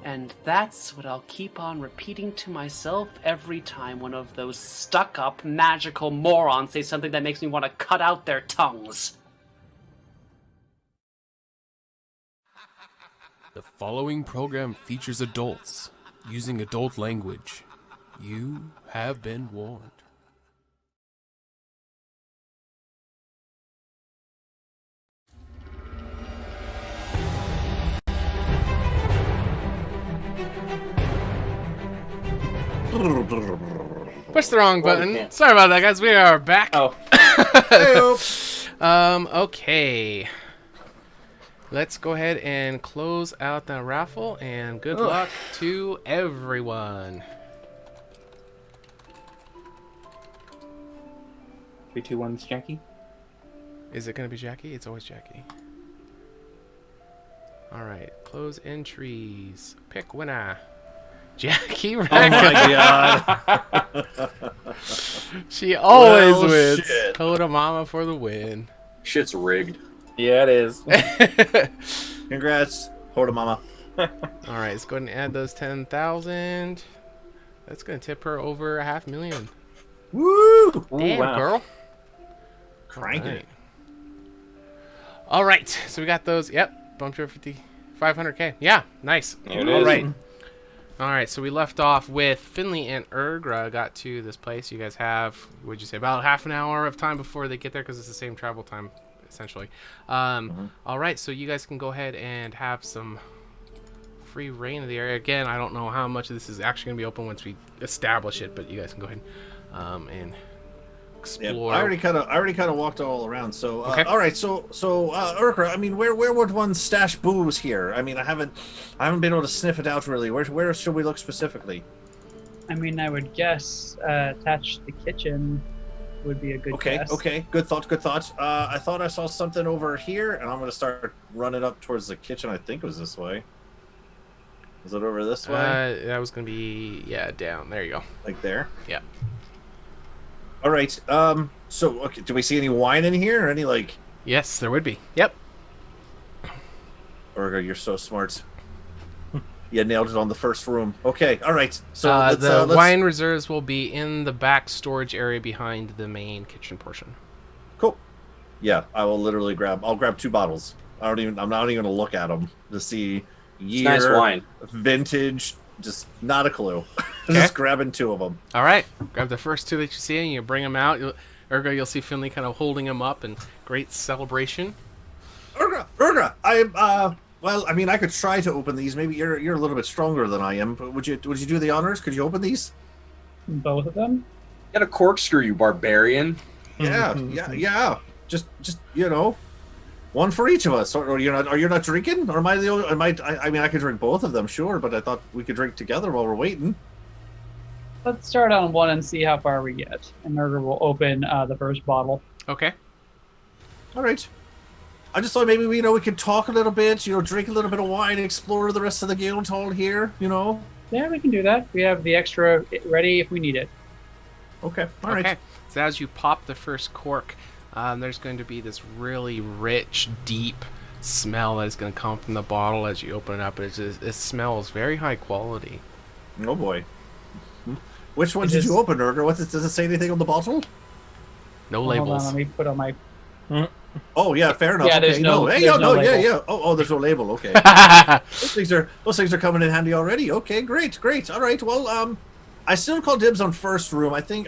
J: And that's what I'll keep on repeating to myself every time one of those stuck-up magical morons say something that makes me want to cut out their tongues.
A: The following program features adults using adult language. You have been warned. Push the wrong
B: Well, we
A: button.
B: can't.
A: Sorry about that, guys. We are back.
E: Oh.
A: Okay. Let's go ahead and close out the raffle, and good luck to everyone.
E: 3, 2, 1, it's Jackie.
A: Is it going to be Jackie? It's always Jackie. All right. Close entries. Pick winner. Jackie Reck.
D: Oh my god.
A: She always
D: Well,
A: wins.
D: shit.
A: HotA Mama for the win.
B: Shit's rigged.
E: Yeah, it is.
D: Congrats, HotA Mama.
A: All right. Let's go ahead and add those 10,000. That's going to tip her over $500,000.
D: Woo!
A: Damn,
E: wow.
A: girl.
D: Cranking it.
A: All right. So we got those. Yep. Bumped her 500K. Yeah. Nice.
E: There it
A: All
E: is.
A: right. All right. So we left off with Finley and Ergra got to this place. You guys have, would you say, about half an hour of time before they get there because it's the same travel time, essentially. All right. So you guys can go ahead and have some free reign of the area. Again, I don't know how much of this is actually going to be open once we establish it, but you guys can go ahead and explore.
D: I already kind of walked all around. So
A: Okay.
D: all right. So Urkra, I mean, where would one stash booze here? I mean, I haven't been able to sniff it out really. Where should we look specifically?
C: I mean, I would guess attached to the kitchen would be a good guess.
D: Okay. Good thought. I thought I saw something over here, and I'm gonna start running up towards the kitchen. I think it was this way. Is it over this way?
A: That was going to be, down. There you go.
D: Like there?
A: Yeah.
D: All right. So, okay, do we see any wine in here, or any like?
A: Yes, there would be. Yep.
D: Urga, you're so smart. You nailed it on the first room. Okay. All right. So
A: the wine reserves will be in the back storage area behind the main kitchen portion.
D: Cool. Yeah, I will literally I'll grab 2 bottles. I'm not even gonna look at them to see year,
B: It's nice wine.
D: vintage. Just not a clue.
A: Okay.
D: Just grabbing 2 of them.
A: All right. Grab the first 2 that you see, and you bring them out. You'll see Finley kind of holding them up in great celebration.
D: Urga, well, I mean, I could try to open these. Maybe you're a little bit stronger than I am. But would you do the honors? Could you open these?
C: Both of them?
B: Get a corkscrew, you barbarian.
D: Yeah. Just one for each of us. Or you're not drinking? Or am I the only? I mean, I could drink both of them, sure, but I thought we could drink together while we're waiting.
C: Let's start on one and see how far we get. And Murder will open the first bottle.
A: Okay.
D: All right. I just thought maybe we could talk a little bit, drink a little bit of wine, explore the rest of the guild hall here,
C: Yeah, we can do that. We have the extra ready if we need it.
D: Okay. All right.
A: Okay. So as you pop the first cork, there's going to be this really rich, deep smell that is going to come from the bottle as you open it up. It smells very high quality.
D: Oh boy. Which one did you open, Urga? Does it say anything on the bottle?
A: No
C: Hold
A: labels.
C: on, let me put on my...
D: Oh yeah, fair enough.
C: Yeah, there's
D: okay.
C: no
D: Yeah.
C: label.
D: Oh, there's no label. Okay. those things are coming in handy already. Okay, great. All right. Well, I still call dibs on first room. I think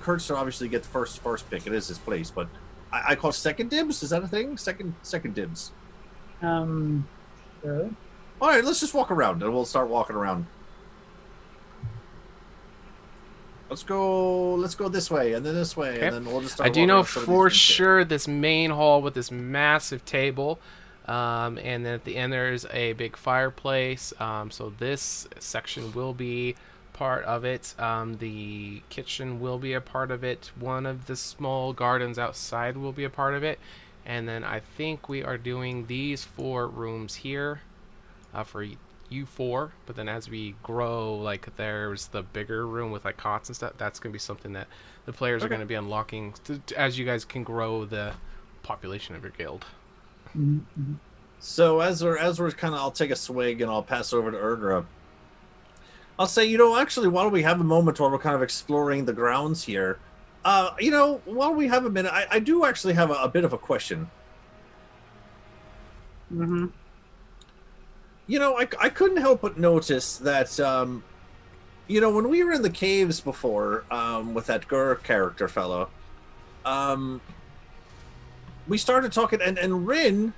D: Kurtz will obviously get first pick. It is his place, but I call second dibs. Is that a thing? Second dibs.
C: Sure.
D: All right, let's just walk around, and we'll start walking around. Let's go this way, and then this way,
A: Okay.
D: and then we'll just start
A: I do
D: walking
A: know
D: around some of these
A: for
D: things here.
A: sure this main hall with this massive table, and then at the end there's a big fireplace. So this section will be part of it. The kitchen will be a part of it. One of the small gardens outside will be a part of it. And then I think we are doing these 4 rooms here for you 4. But then as we grow, like there's the bigger room with like cots and stuff. That's going to be something that the players are going to be unlocking as you guys can grow the population of your guild.
C: Mm-hmm.
D: So as we're kind of, I'll take a swig and I'll pass over to Urgra. I'll say, actually, while we have a moment while we're kind of exploring the grounds here, while we have a minute, I do actually have a bit of a question.
C: Mm-hmm.
D: I couldn't help but notice that, when we were in the caves before, with that Gur character fellow, we started talking, and Rin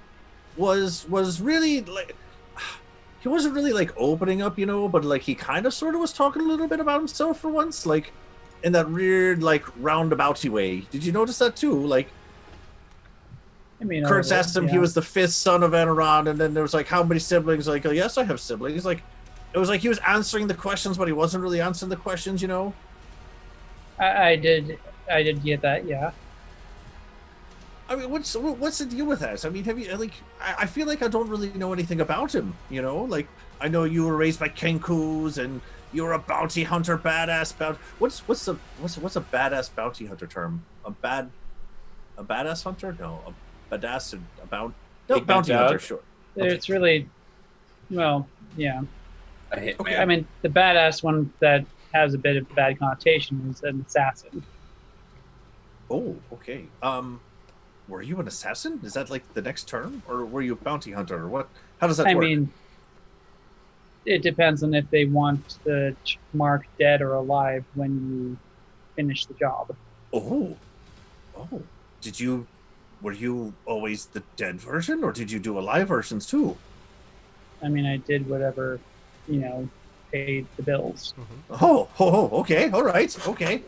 D: was really like, he wasn't really like opening up, you know, but like he kind of sort of was talking a little bit about himself for once, like in that weird like roundabouty way. Did you notice that too? Like,
C: I mean,
D: Kurtz asked him, he was the 5th son of Anaran, and then there was like, how many siblings? Like, oh, yes, I have siblings. Like, it was like he was answering the questions, but he wasn't really answering the questions, you know?
C: I did get that, yeah.
D: I mean, what's the deal with that? I mean, have you, like, I feel like I don't really know anything about him, you know? Like, I know you were raised by Kenkus, and you're a bounty hunter, badass what's a badass bounty hunter term? A badass hunter? No, a badass and a bounty hunter, sure.
C: It's really, well, yeah.
B: A hitman.
C: Okay. I mean, the badass one that has a bit of bad connotation is an assassin.
D: Oh, okay. Were you an assassin? Is that like the next term, or were you a bounty hunter, or what? How does that work?
C: I mean, it depends on if they want the mark dead or alive when you finish the job.
D: Oh. Were you always the dead version, or did you do alive versions too?
C: I mean, I did whatever, you know, paid the bills.
D: Oh, okay, all right, okay.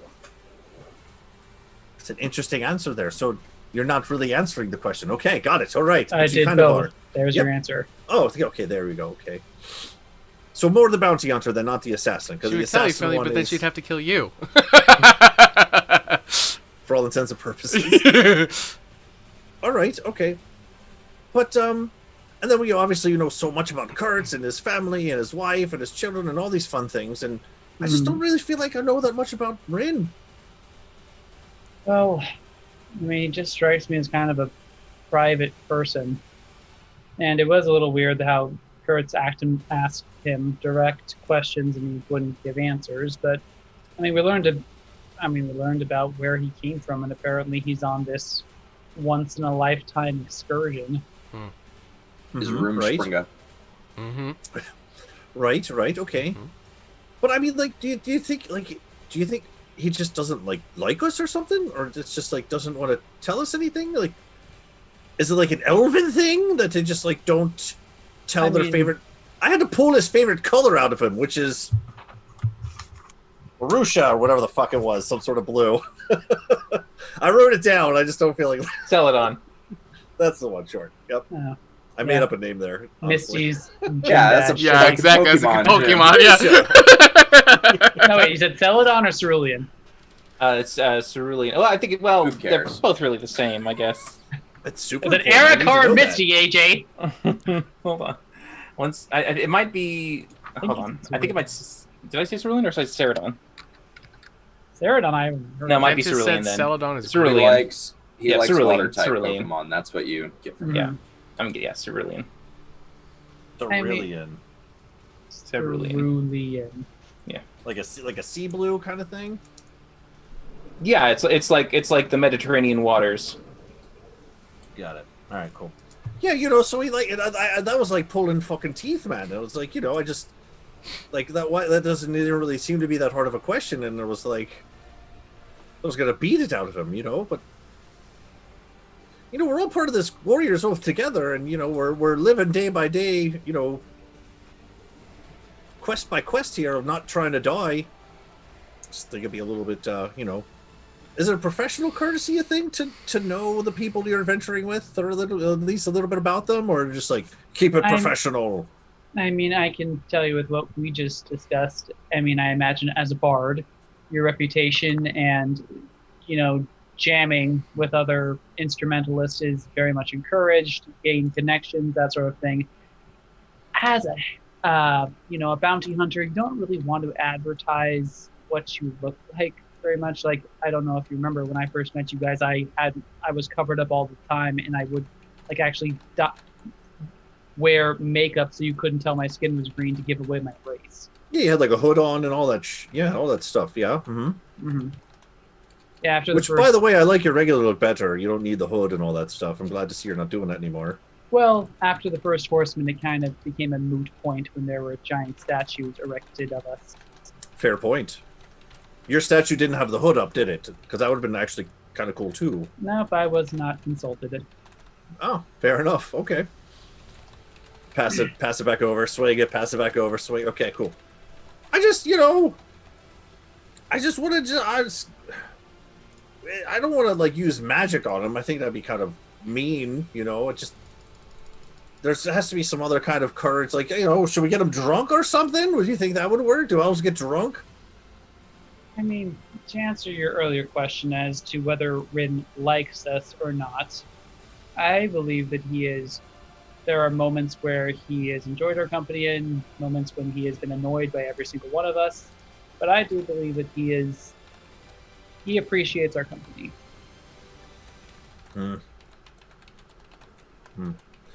D: It's an interesting answer there. So you're not really answering the question. Okay, got it. All right.
C: I did both. There's your answer.
D: Oh, okay, there we go. Okay. So more the bounty hunter than not the assassin.
A: She would tell you, Philly, but then she'd have to kill you.
D: For all intents and purposes. All right, okay. But, and then we obviously know so much about Kurtz and his family and his wife and his children and all these fun things, and I just don't really feel like I know that much about Rin.
C: Well, I mean, he just strikes me as kind of a private person. And it was a little weird how Kurtz asked him direct questions and he wouldn't give answers. But, I mean, we learned about where he came from, and apparently he's on this once-in-a-lifetime excursion.
B: His room Springer.
D: Right, okay. But I mean, like, do you think he just doesn't like us or something, or it's just like doesn't want to tell us anything? Like, is it like an elven thing that they just like don't tell their favorite? I had to pull his favorite color out of him, which is Marusha or whatever the fuck it was, some sort of blue. I wrote it down. I just don't feel like
E: Celadon.
D: That's the one. Short. Yep. I made up a name there.
C: Misty's.
B: Exactly.
A: That's a Pokemon. Yeah.
C: No, wait, you said Celadon or Cerulean?
E: It's Cerulean. Well, I think they're both really the same, I guess.
D: It's super.
C: Is it Ericar or Misty, AJ?
E: Hold on. It might be. Hold on. I think it might. Did I say Cerulean or did I say Celadon?
C: Celadon, I haven't heard.
E: No, it might be
A: just
E: Cerulean
A: said
E: then.
A: Celadon is
E: Cerulean.
B: He likes
E: Cerulean.
B: water type
E: Cerulean.
B: Pokemon. That's what you get from him.
E: Yeah. I'm gonna get Cerulean.
D: Cerulean.
C: Cerulean.
E: Yeah.
D: Like a sea blue kind of thing.
E: Yeah, it's like the Mediterranean waters.
D: Got it. All right, cool. Yeah, so he that was like pulling fucking teeth, man. It was like, I just like that. Why that didn't really seem to be that hard of a question, and it was like I was gonna beat it out of him, but we're all part of this Warriors Oath together, and we're living day by day, quest by quest here of not trying to die. Just think it'd be a little bit, is it a professional courtesy, you think, to know the people you're adventuring with, or at least a little bit about them, or just like keep it professional?
C: I mean, I can tell you with what we just discussed. I mean, I imagine as a bard, your reputation and, jamming with other instrumentalists is very much encouraged, gain connections, that sort of thing. As a bounty hunter, you don't really want to advertise what you look like very much. Like, I don't know if you remember when I first met you guys, I was covered up all the time, and I would actually wear makeup so you couldn't tell my skin was green to give away my race.
D: Yeah, you had like a hood on and all that. All that stuff. Yeah.
C: Yeah.
D: By the way, I like your regular look better. You don't need the hood and all that stuff. I'm glad to see you're not doing that anymore.
C: Well, after the first Horseman, it kind of became a moot point when there were giant statues erected of us.
D: Fair point. Your statue didn't have the hood up, did it? Because that would have been actually kind of cool too.
C: Nope, I was not consulted.
D: Oh, fair enough. Okay. pass it back over, swing it, pass it back over, swing. Okay, cool. I just, you know, I just want to I don't want to like use magic on him. I think that'd be kind of mean, you know. It just there has to be some other kind of courage. Like, you know, should we get him drunk or something? Would you think that would work? Do elves get drunk?
C: I mean, to answer your earlier question as to whether Rin likes us or not, I believe that he is. There are moments where he has enjoyed our company and moments when he has been annoyed by every single one of us. But I do believe that he appreciates our company.
D: Well,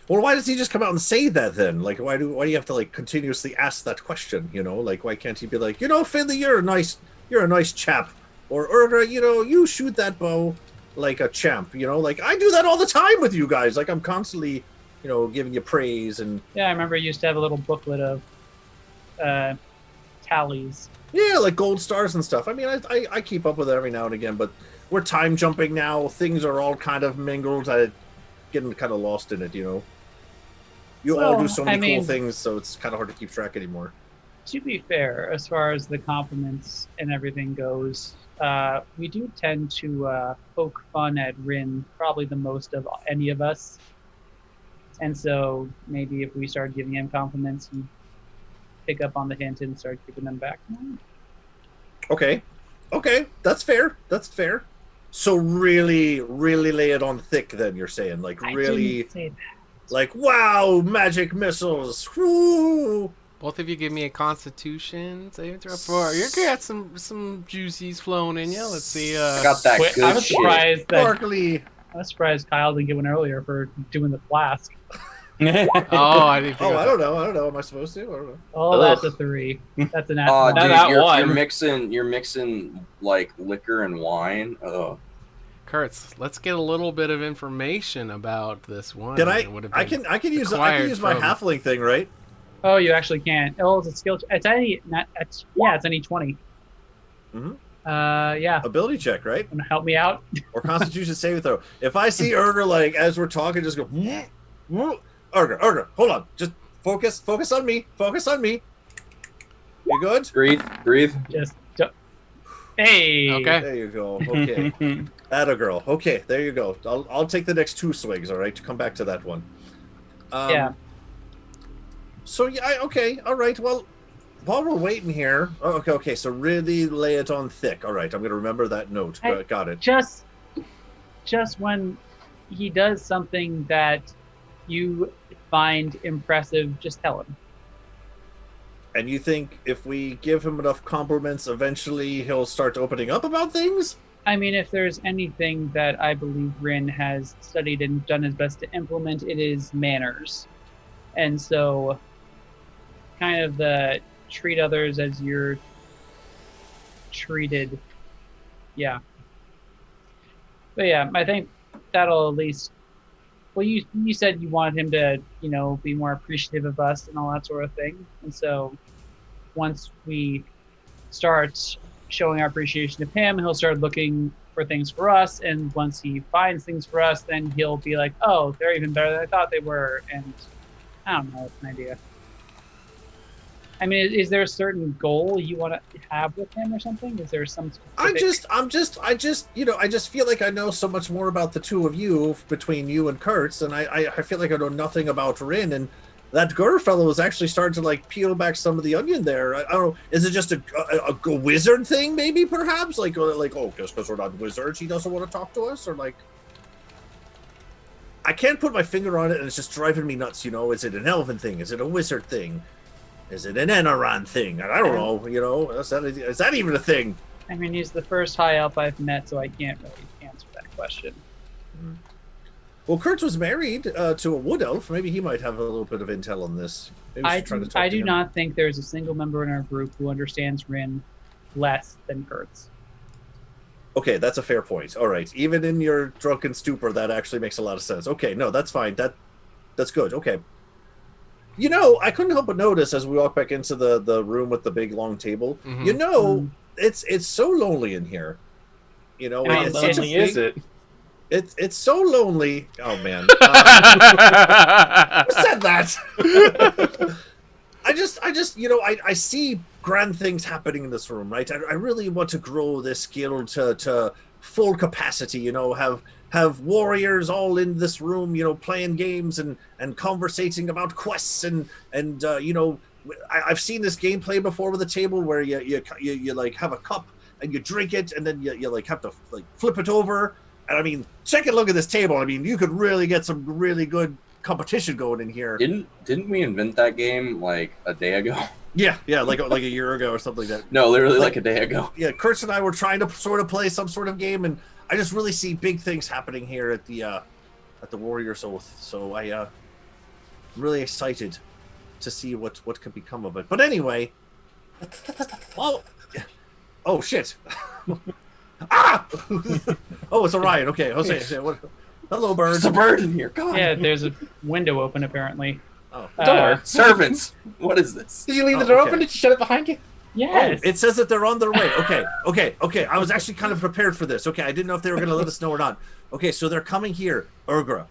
D: why does he just come out and say that then? Like, why do you have to like continuously ask that question? You know, like why can't he be like, you know, Finley, you're a nice chap, or Urgra, you know, you shoot that bow like a champ. You know, like I do that all the time with you guys. Like I'm constantly, you know, giving you praise and.
C: Yeah, I remember I used to have a little booklet of tallies.
D: Yeah, like gold stars and stuff. I mean, I keep up with it every now and again, but we're time jumping now. Things are all kind of mingled. I getting kind of lost in it, you know. You all do so many cool things, so it's kind of hard to keep track anymore.
C: To be fair, as far as the compliments and everything goes, we do tend to poke fun at Rin probably the most of any of us. And so maybe if we started giving him compliments, he'd pick up on the hint and start giving them back.
D: Okay, that's fair. So really lay it on thick. Then you're saying, like, really,
C: I didn't say that.
D: Like, wow, magic missiles. Woo!
A: Both of you give me a Constitution saving throw for. You're gonna get some juices flowing in you. Let's see.
B: I got that good
C: I was
B: shit.
C: surprised that
D: Sparkly.
C: I was surprised Kyle didn't get one earlier for doing the flask.
A: Oh, I didn't. Think
D: Oh,
A: about
D: I don't know. Am I supposed to? I don't know.
C: Oh, that's a 3. That's an
B: Oh,
C: natural.
B: dude, you're mixing like liquor and wine. Oh.
A: Kurtz, let's get a little bit of information about this one.
D: Can
A: It would have
D: I
A: been
D: can use
A: acquired
D: my
A: from-
D: halfling thing, right?
C: Oh, you actually can't. Oh, it's a skill. It's any. It's any 20.
D: Mhm.
C: Yeah.
D: Ability check, right?
C: Wanna help me out?
D: Or Constitution saving throw. If I see Urgra, like as we're talking, just go. Urgra, hold on. Just focus on me. You good?
B: Breathe.
C: Just. Hey.
A: Okay.
D: There you go. Okay. Atta girl. Okay, there you go. I'll take the next 2 swigs. All right, to come back to that one.
C: Yeah.
D: So yeah. Okay. All right. Well, while we're waiting here. Oh, okay. So really lay it on thick. All right. I'm gonna remember that note. Got it.
C: Just when he does something that you find impressive, just tell him.
D: And you think if we give him enough compliments, eventually he'll start opening up about things?
C: I mean, if there's anything that I believe Rin has studied and done his best to implement, it is manners. And so, kind of the treat others as you're treated. Yeah. But yeah, I think that'll at least. Well, you said you wanted him to, you know, be more appreciative of us and all that sort of thing. And so once we start showing our appreciation of him, he'll start looking for things for us. And once he finds things for us, then he'll be like, oh, they're even better than I thought they were. And I don't know, it's an idea. I mean, is there a certain goal you want to have with him or something? Is there some specific...
D: I just feel like I know so much more about the two of you between you and Kurtz, and I feel like I know nothing about Rin, and that Gur fellow is actually starting to like peel back some of the onion there. I don't know. Is it just a wizard thing, maybe, perhaps? Like oh, just because we're not wizards, he doesn't want to talk to us, or like. I can't put my finger on it, and it's just driving me nuts. You know, is it an elven thing? Is it a wizard thing? Is it an Enaran thing? I don't know. You know, is that even a thing?
C: I mean, he's the first high elf I've met, so I can't really answer that question.
D: Well, Kurtz was married to a wood elf. Maybe he might have a little bit of intel on this.
C: I do not think there's a single member in our group who understands Rin less than Kurtz.
D: Okay, that's a fair point. All right, even in your drunken stupor, that actually makes a lot of sense. Okay, no, that's fine. That's good. Okay. You know, I couldn't help but notice as we walk back into the room with the big long table. Mm-hmm. You know, it's so lonely in here. You know,
E: how lonely is it?
D: It's so lonely. Oh man, who said that? I just I see grand things happening in this room, right? I really want to grow this skill to full capacity. Have warriors all in this room, playing games and conversating about quests and I've seen this gameplay before with a table where you like have a cup and you drink it and then you like have to like flip it over. And I mean, check and look at this table. I mean, you could really get some really good competition going in here.
B: Didn't we invent that game like a day ago?
D: Yeah, like a year ago or something like that.
B: No, literally like a day ago.
D: Yeah, Kurtz and I were trying to sort of play some sort of game, and I just really see big things happening here at the Warriors Oath. So I'm really excited to see what could become of it. But anyway, oh shit. Ah! Oh, it's Orion. Okay, Jose. Hello, bird.
B: There's a bird in here. God.
C: Yeah, there's a window open apparently.
D: Oh,
B: door. Servants. What is this?
E: Did you leave the door open? Did you shut it behind you?
C: Yes.
D: Oh, it says that they're on their way. Okay. I was actually kind of prepared for this. Okay, I didn't know if they were going to let us know or not. Okay, so they're coming here. Urgra,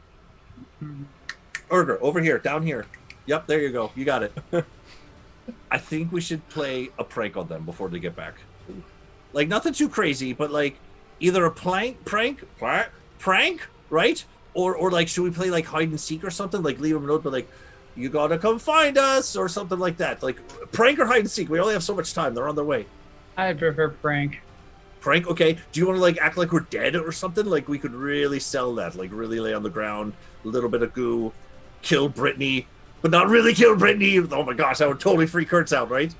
D: over here, down here. Yep, there you go. You got it. I think we should play a prank on them before they get back. Like, nothing too crazy, but like either a prank, right? Or like, should we play like hide and seek or something? Like, leave them a note, but like, you gotta come find us or something like that. Like, prank or hide and seek. We only have so much time. They're on their way.
C: I prefer prank.
D: Prank? Okay. Do you want to like act like we're dead or something? Like, we could really sell that. Like, really lay on the ground, a little bit of goo, kill Brittany, but not really kill Brittany. Oh my gosh, that would totally freak Kurtz out, right?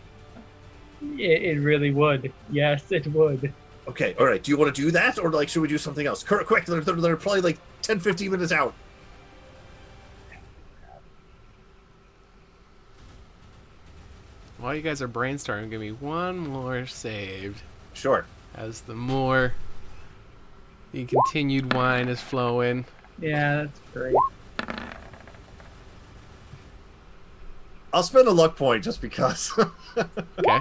C: It really would. Yes, it would.
D: Okay, all right. Do you want to do that, or like, should we do something else? Kurt, quick! They're probably like 10, 15 minutes out.
A: While you guys are brainstorming, give me one more saved.
D: Sure.
A: As the continued wine is flowing.
C: Yeah, that's great.
D: I'll spend a luck point just because.
A: Okay.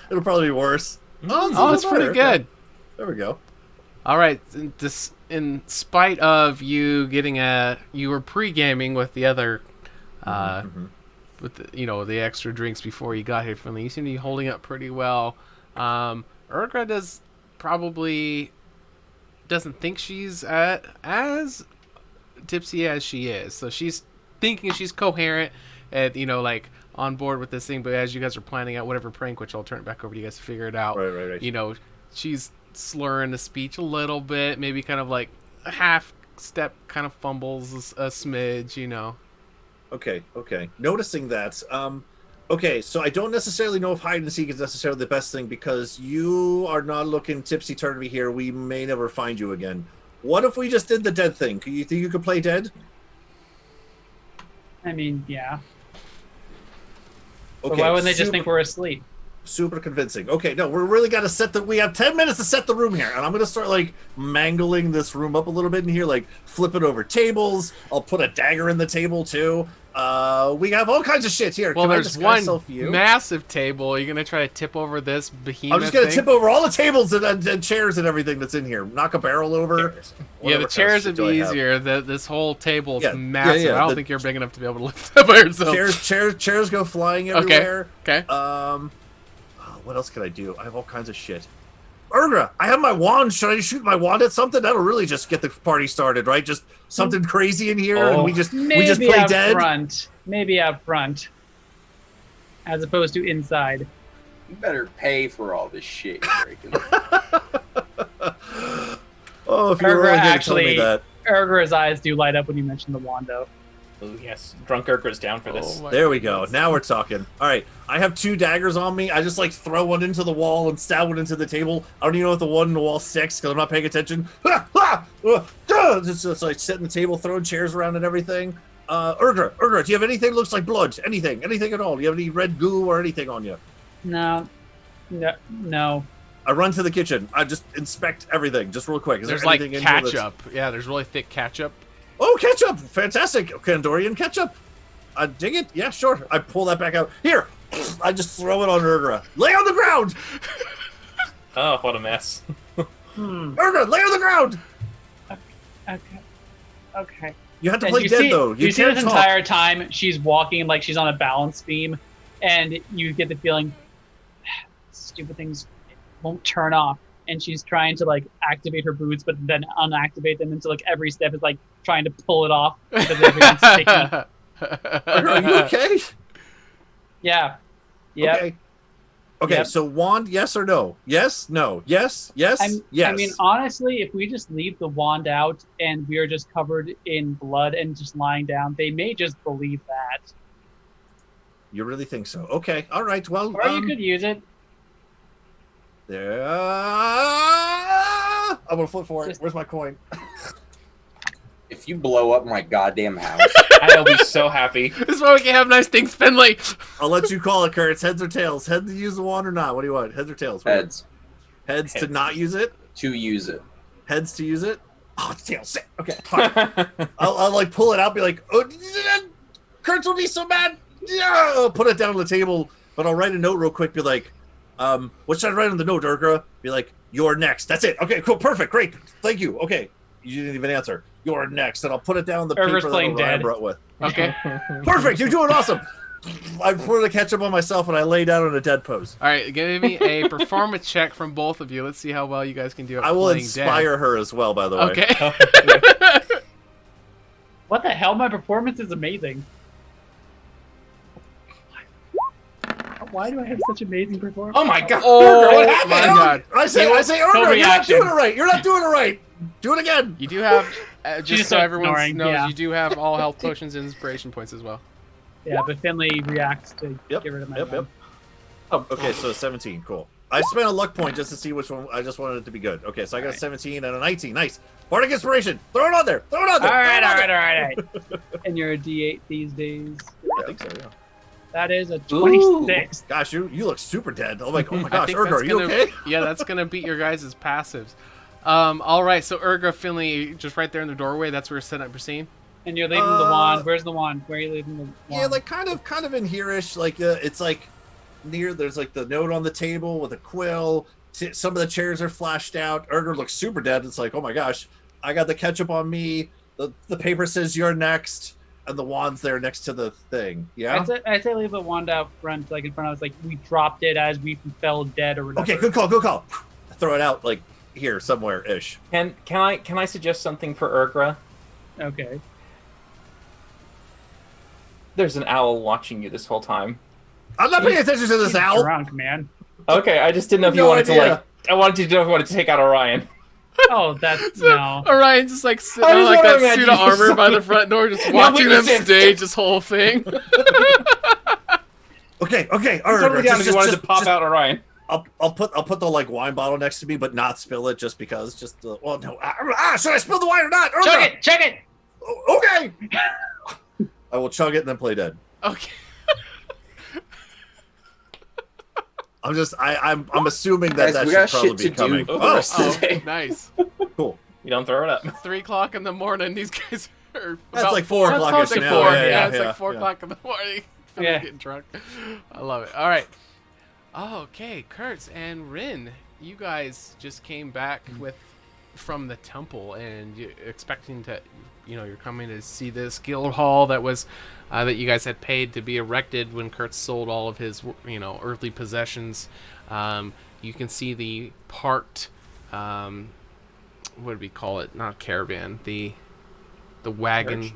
D: It'll probably be worse.
A: Oh, it's pretty good.
D: There we go.
A: All right. In spite of you getting you were pre-gaming with the other, with the extra drinks before you got here, Finley. You seem to be holding up pretty well. Urgra probably doesn't think she's as tipsy as she is, so she's thinking she's coherent and like on board with this thing. But as you guys are planning out whatever prank, which I'll turn it back over to you guys to figure it out.
D: Right.
A: She's slurring the speech a little bit, maybe kind of like a half step, kind of fumbles a smidge.
D: Okay. Noticing that. Okay, so I don't necessarily know if hide and seek is necessarily the best thing because you are not looking tipsy-turvy here. We may never find you again. What if we just did the dead thing? You think you could play dead?
C: I mean, yeah.
D: Okay.
C: But why wouldn't they just think we're asleep?
D: Super convincing. Okay, no, we're really got to we have 10 minutes to set the room here, and I'm going to start, like, mangling this room up a little bit in here, like, flipping over tables. I'll put a dagger in the table, too. We have all kinds of shit here.
A: Well, there's one massive table. You're going to try to tip over this behemoth
D: I'm just going to tip over all the tables and chairs and everything that's in here. Knock a barrel over.
A: Yeah, the chairs would be easier. This whole table is massive. Yeah. I don't think you're big enough to be able to lift that by yourself.
D: Chairs go flying everywhere.
A: Okay.
D: What else could I do? I have all kinds of shit. Urgra, I have my wand. Should I shoot my wand at something? That'll really just get the party started, right? Just something crazy in here, and we just play dead.
C: Maybe out front, as opposed to inside.
B: You better pay for all this shit you're breaking.
D: Oh, if you're really going to tell me that.
C: Urgra's eyes do light up when you mention the wand, though.
E: Oh, yes. Drunk Urgra's down for this.
D: There we go. Now we're talking. All right. I have 2 daggers on me. I just, like, throw one into the wall and stab one into the table. I don't even know if the one in the wall sticks because I'm not paying attention. Just like, setting the table, throwing chairs around and everything. Urgra, do you have anything that looks like blood? Anything at all? Do you have any red goo or anything on you?
C: No.
D: I run to the kitchen. I just inspect everything, just real quick.
A: There's like ketchup. Yeah, there's really thick ketchup.
D: Oh, ketchup! Fantastic. Kandorian ketchup. I dig it. Yeah, sure. I pull that back out. Here! I just throw it on Urgra. Lay on the ground!
E: Oh, what a mess.
D: Urgra, lay on the ground!
C: Okay.
D: You have to
C: And
D: play dead, though.
C: You see
D: can't
C: this
D: talk.
C: entire time she's walking like she's on a balance beam, and you get the feeling stupid things won't turn off. And she's trying to like activate her boots, but then unactivate them. And so like every step is like trying to pull it off because everything's sticky.
D: Are you okay?
C: Yeah. Yeah.
D: Okay. Okay,
C: Yep.
D: so wand, yes or no? Yes, no, yes, yes, yes.
C: I mean, honestly, if we just leave the wand out and we are just covered in blood and just lying down, they may just believe that.
D: You really think so? Okay, all right. Well,
C: Or you could use it.
D: There. I'm gonna flip for it. Where's my coin?
B: If you blow up my goddamn house,
E: I'll be so happy.
A: This is why we can have nice things, Finley.
D: I'll let you call it, Kurt. It's heads or tails. Head to use the wand or not? What do you want? Heads or tails?
B: heads
D: Heads to not use it.
B: to use it.
D: Heads to use it. Oh, it's tails. Okay, fine. I'll like pull it out. Be like, oh, Kurtz will be so mad. Yeah, I'll put it down on the table, but I'll write a note real quick. Be like, what should I write on the note, Urgra? Be like, you're next. That's it. Okay, cool, perfect, great, thank you. Okay, you didn't even answer. You're next, and I'll put it down on the
C: Urgra's
D: paper that
C: playing
D: Orion
C: dead.
D: brought with.
A: Okay.
D: Perfect, you're doing awesome. I poured the ketchup on myself and I lay down in a dead pose.
A: All right, give me a performance check from both of you. Let's see how well you guys can do at
D: I will
A: playing
D: inspire her as well, by the way.
A: Okay.
C: What the hell? My performance is amazing. Why do I have such amazing performance?
E: Oh my god!
A: Oh
E: what happened?
A: my god.
D: I say, Urgra, you're not
C: reaction.
D: doing it right. You're not doing it right. Do it again.
A: You do have, just
C: She's
A: so everyone
C: ignoring,
A: knows,
C: yeah.
A: you do have all health potions and inspiration points as well.
C: Yeah, but Finley reacts to
D: Yep,
C: get rid of my
D: yep,
C: gun.
D: yep. Oh, okay, so 17, cool. I spent a luck point just to see which one. I just wanted it to be good. Okay, so I got a 17 and a 19. Nice. Bardic Inspiration. Throw it on there. Throw it on there.
C: All right,
D: Throw it
C: all
D: on
C: right,
D: there.
C: all right. And you're a D8 these days.
D: I think so, yeah.
C: That is a 26.
D: Gosh, you look super dead. I'm like, oh my
A: I
D: gosh,
A: think
D: Urgra,
A: that's
D: are you
A: gonna,
D: okay?
A: Yeah, that's gonna beat your guys' passives. All right, so Urgra, Finley, just right there in the doorway. That's where you're setting up your scene.
C: And you're leaving the wand. Where's the wand? Where are you leaving the wand?
D: Yeah, like kind of in here-ish. Like it's like near. There's like the note on the table with a quill. Some of the chairs are flashed out. Urgra looks super dead. It's like, oh my gosh, I got the ketchup on me. The paper says you're next, and the wand's there next to the thing. Yeah.
C: I'd say leave the wand out front, like in front of us. Like we dropped it as we fell dead or whatever.
D: Okay, good call. Good call. Throw it out like here somewhere ish.
E: Can I suggest something for Urgra?
C: Okay.
E: There's an owl watching you this whole time.
D: I'm not paying attention to this
C: He's
D: owl.
C: drunk, man.
E: Okay, I just didn't know if you
D: No
E: wanted
D: idea.
E: to like. I wanted you to know if you wanted to take out Orion.
C: Oh, that's no.
A: Orion's just like sitting
E: I
A: on
E: was
A: like that
E: wondering,
A: suit
E: man,
A: of
E: you just
A: armor by
E: saw-
A: the front door, just
E: No
A: watching them
E: witnesses.
A: stage this whole thing.
D: Okay. All right.
E: Totally down if you wanted to pop out Orion.
D: I'll put the like wine bottle next to me, but not spill it just because. Well, no. Should I spill the wine or not? Urgra!
C: Chug it.
D: Okay. I will chug it and then play dead.
A: Okay.
D: I'm assuming
B: Guys,
D: that that
B: we
D: should
B: got
D: probably
B: shit
D: be
B: to do
D: coming.
B: for the
D: Oh,
B: rest of the
A: Oh,
B: day.
A: nice.
D: cool.
E: You don't throw it up.
A: 3 o'clock in the morning. These guys are
D: That's
A: about
D: like 4 o'clock.
A: close to
D: ish
A: 4.
D: now.
A: Yeah, it's like 4
D: yeah.
A: o'clock in the morning. I'm
C: Yeah.
A: getting drunk. I love it. All right. Okay, Kurtz and Rin, you guys just came back from the temple and you expecting to, you're coming to see this guild hall that was that you guys had paid to be erected when Kurtz sold all of his, earthly possessions. You can see the parked, what do we call it? Not caravan, the wagon,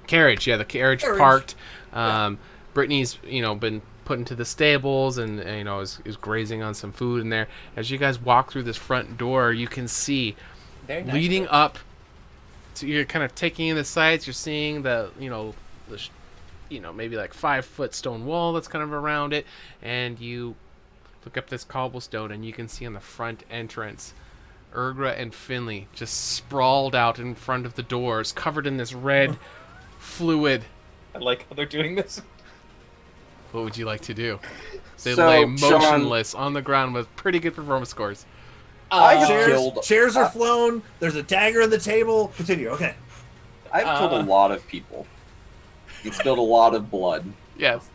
A: carriage. Yeah, the carriage parked. Brittany's, been put into the stables and is grazing on some food in there. As you guys walk through this front door, you can see leading up to, you're kind of taking in the sights. You're seeing the maybe like 5-foot stone wall that's kind of around it, and you look up this cobblestone and you can see on the front entrance Urgra and Finley just sprawled out in front of the doors, covered in this red fluid.
E: I like how they're doing this.
A: What would you like to do? They
B: So,
A: lay
B: Sean-
A: motionless on the ground with pretty good performance scores.
B: I have killed.
D: Chairs are flown. There's a dagger on the table. Continue. Okay.
B: I've killed a lot of people. You've spilled a lot of blood.
A: Yes.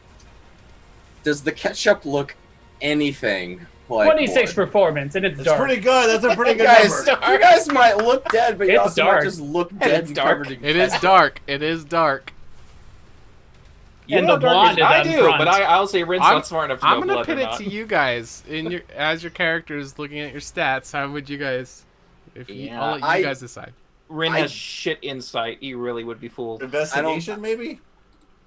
B: Does the ketchup look anything like
C: 26
B: blood.
C: performance, and it's
D: It's
C: dark.
D: pretty good. That's a pretty good
B: Guys,
D: number.
B: you guys might look dead, but you
C: It's
B: also
C: dark.
B: might just look dead
E: It's
B: and
E: dark.
B: covered in
A: It is
B: ketchup.
A: dark. It is dark.
E: You
C: And
E: know
C: the
E: dark
C: blonde is
E: I
C: out
E: do,
C: front.
E: but I'll say Rin's
A: I'm-
E: not smart enough to
A: I'm
E: know
A: gonna
E: blood
A: pit
E: or
A: it
E: not.
A: to you guys in your as your characters looking at your stats. How would you guys? If you,
E: Yeah,
A: I'll let you
B: I-
A: guys decide.
E: Rin
B: I-
E: has shit insight. He really would be fooled.
D: Investigation, maybe?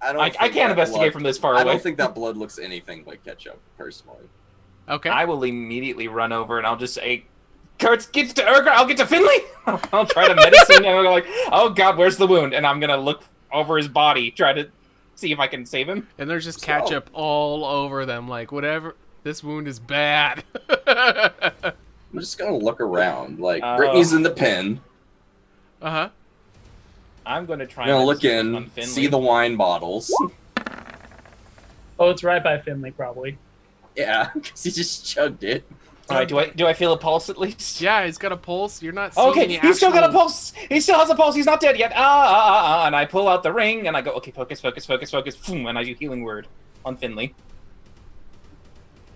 B: I don't.
E: I
B: think
E: can't
B: that
E: investigate
B: blood-
E: from this far
B: I
E: away.
B: don't think that blood looks anything like ketchup, personally.
A: Okay.
E: I will immediately run over and I'll just say, Kurtz, get to Urgra, I'll get to Finley! I'll try to medicine and I'll go like, oh god, where's the wound? And I'm gonna look over his body, try to see if I can save him.
A: And there's just
B: So-
A: ketchup all over them. Like whatever. This wound is bad.
B: I'm just gonna look around. Like Brittany's in the pen.
A: Uh huh.
E: I'm gonna try
B: I'm gonna
E: and
B: look
E: medicine on
B: in,
E: Finley.
B: see the wine bottles.
C: Oh, it's right by Finley, probably.
B: Yeah, because he just chugged it.
E: Alright, do I feel a pulse at least?
A: Yeah, he's got a pulse. You're not seeing
E: Okay,
A: any
E: he's still got a
A: actual-
E: pulse! He still has a pulse, he's not dead yet! And I pull out the ring and I go, okay, focus, focus, focus, focus, boom, and I do healing word on Finley.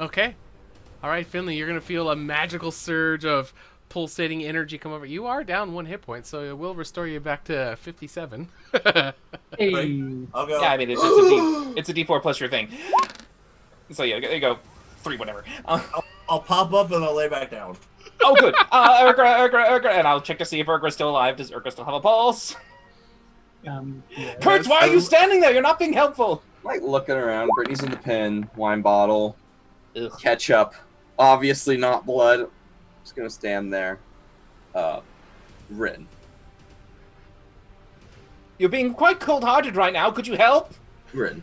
A: Okay. All right, Finley, you're gonna feel a magical surge of pulsating energy come over. You are down 1 hit point, so it will restore you back to 57.
C: Hey.
D: I'll go.
E: Yeah, I mean, it's a D4 plus your thing. So yeah, there you go. 3, whatever.
D: I'll pop up and I'll lay back down.
E: Oh, good. Urgra, and I'll check to see if Urgra's still alive. Does Urgra still have a pulse?
C: Yeah.
E: Kurtz, why are you standing there? You're not being helpful.
B: Like looking around. Brittany's in the pen. Wine bottle.
E: Ugh.
B: Ketchup. Obviously not blood. Just gonna stand there. Rin.
E: You're being quite cold-hearted right now. Could you help?
B: Rin.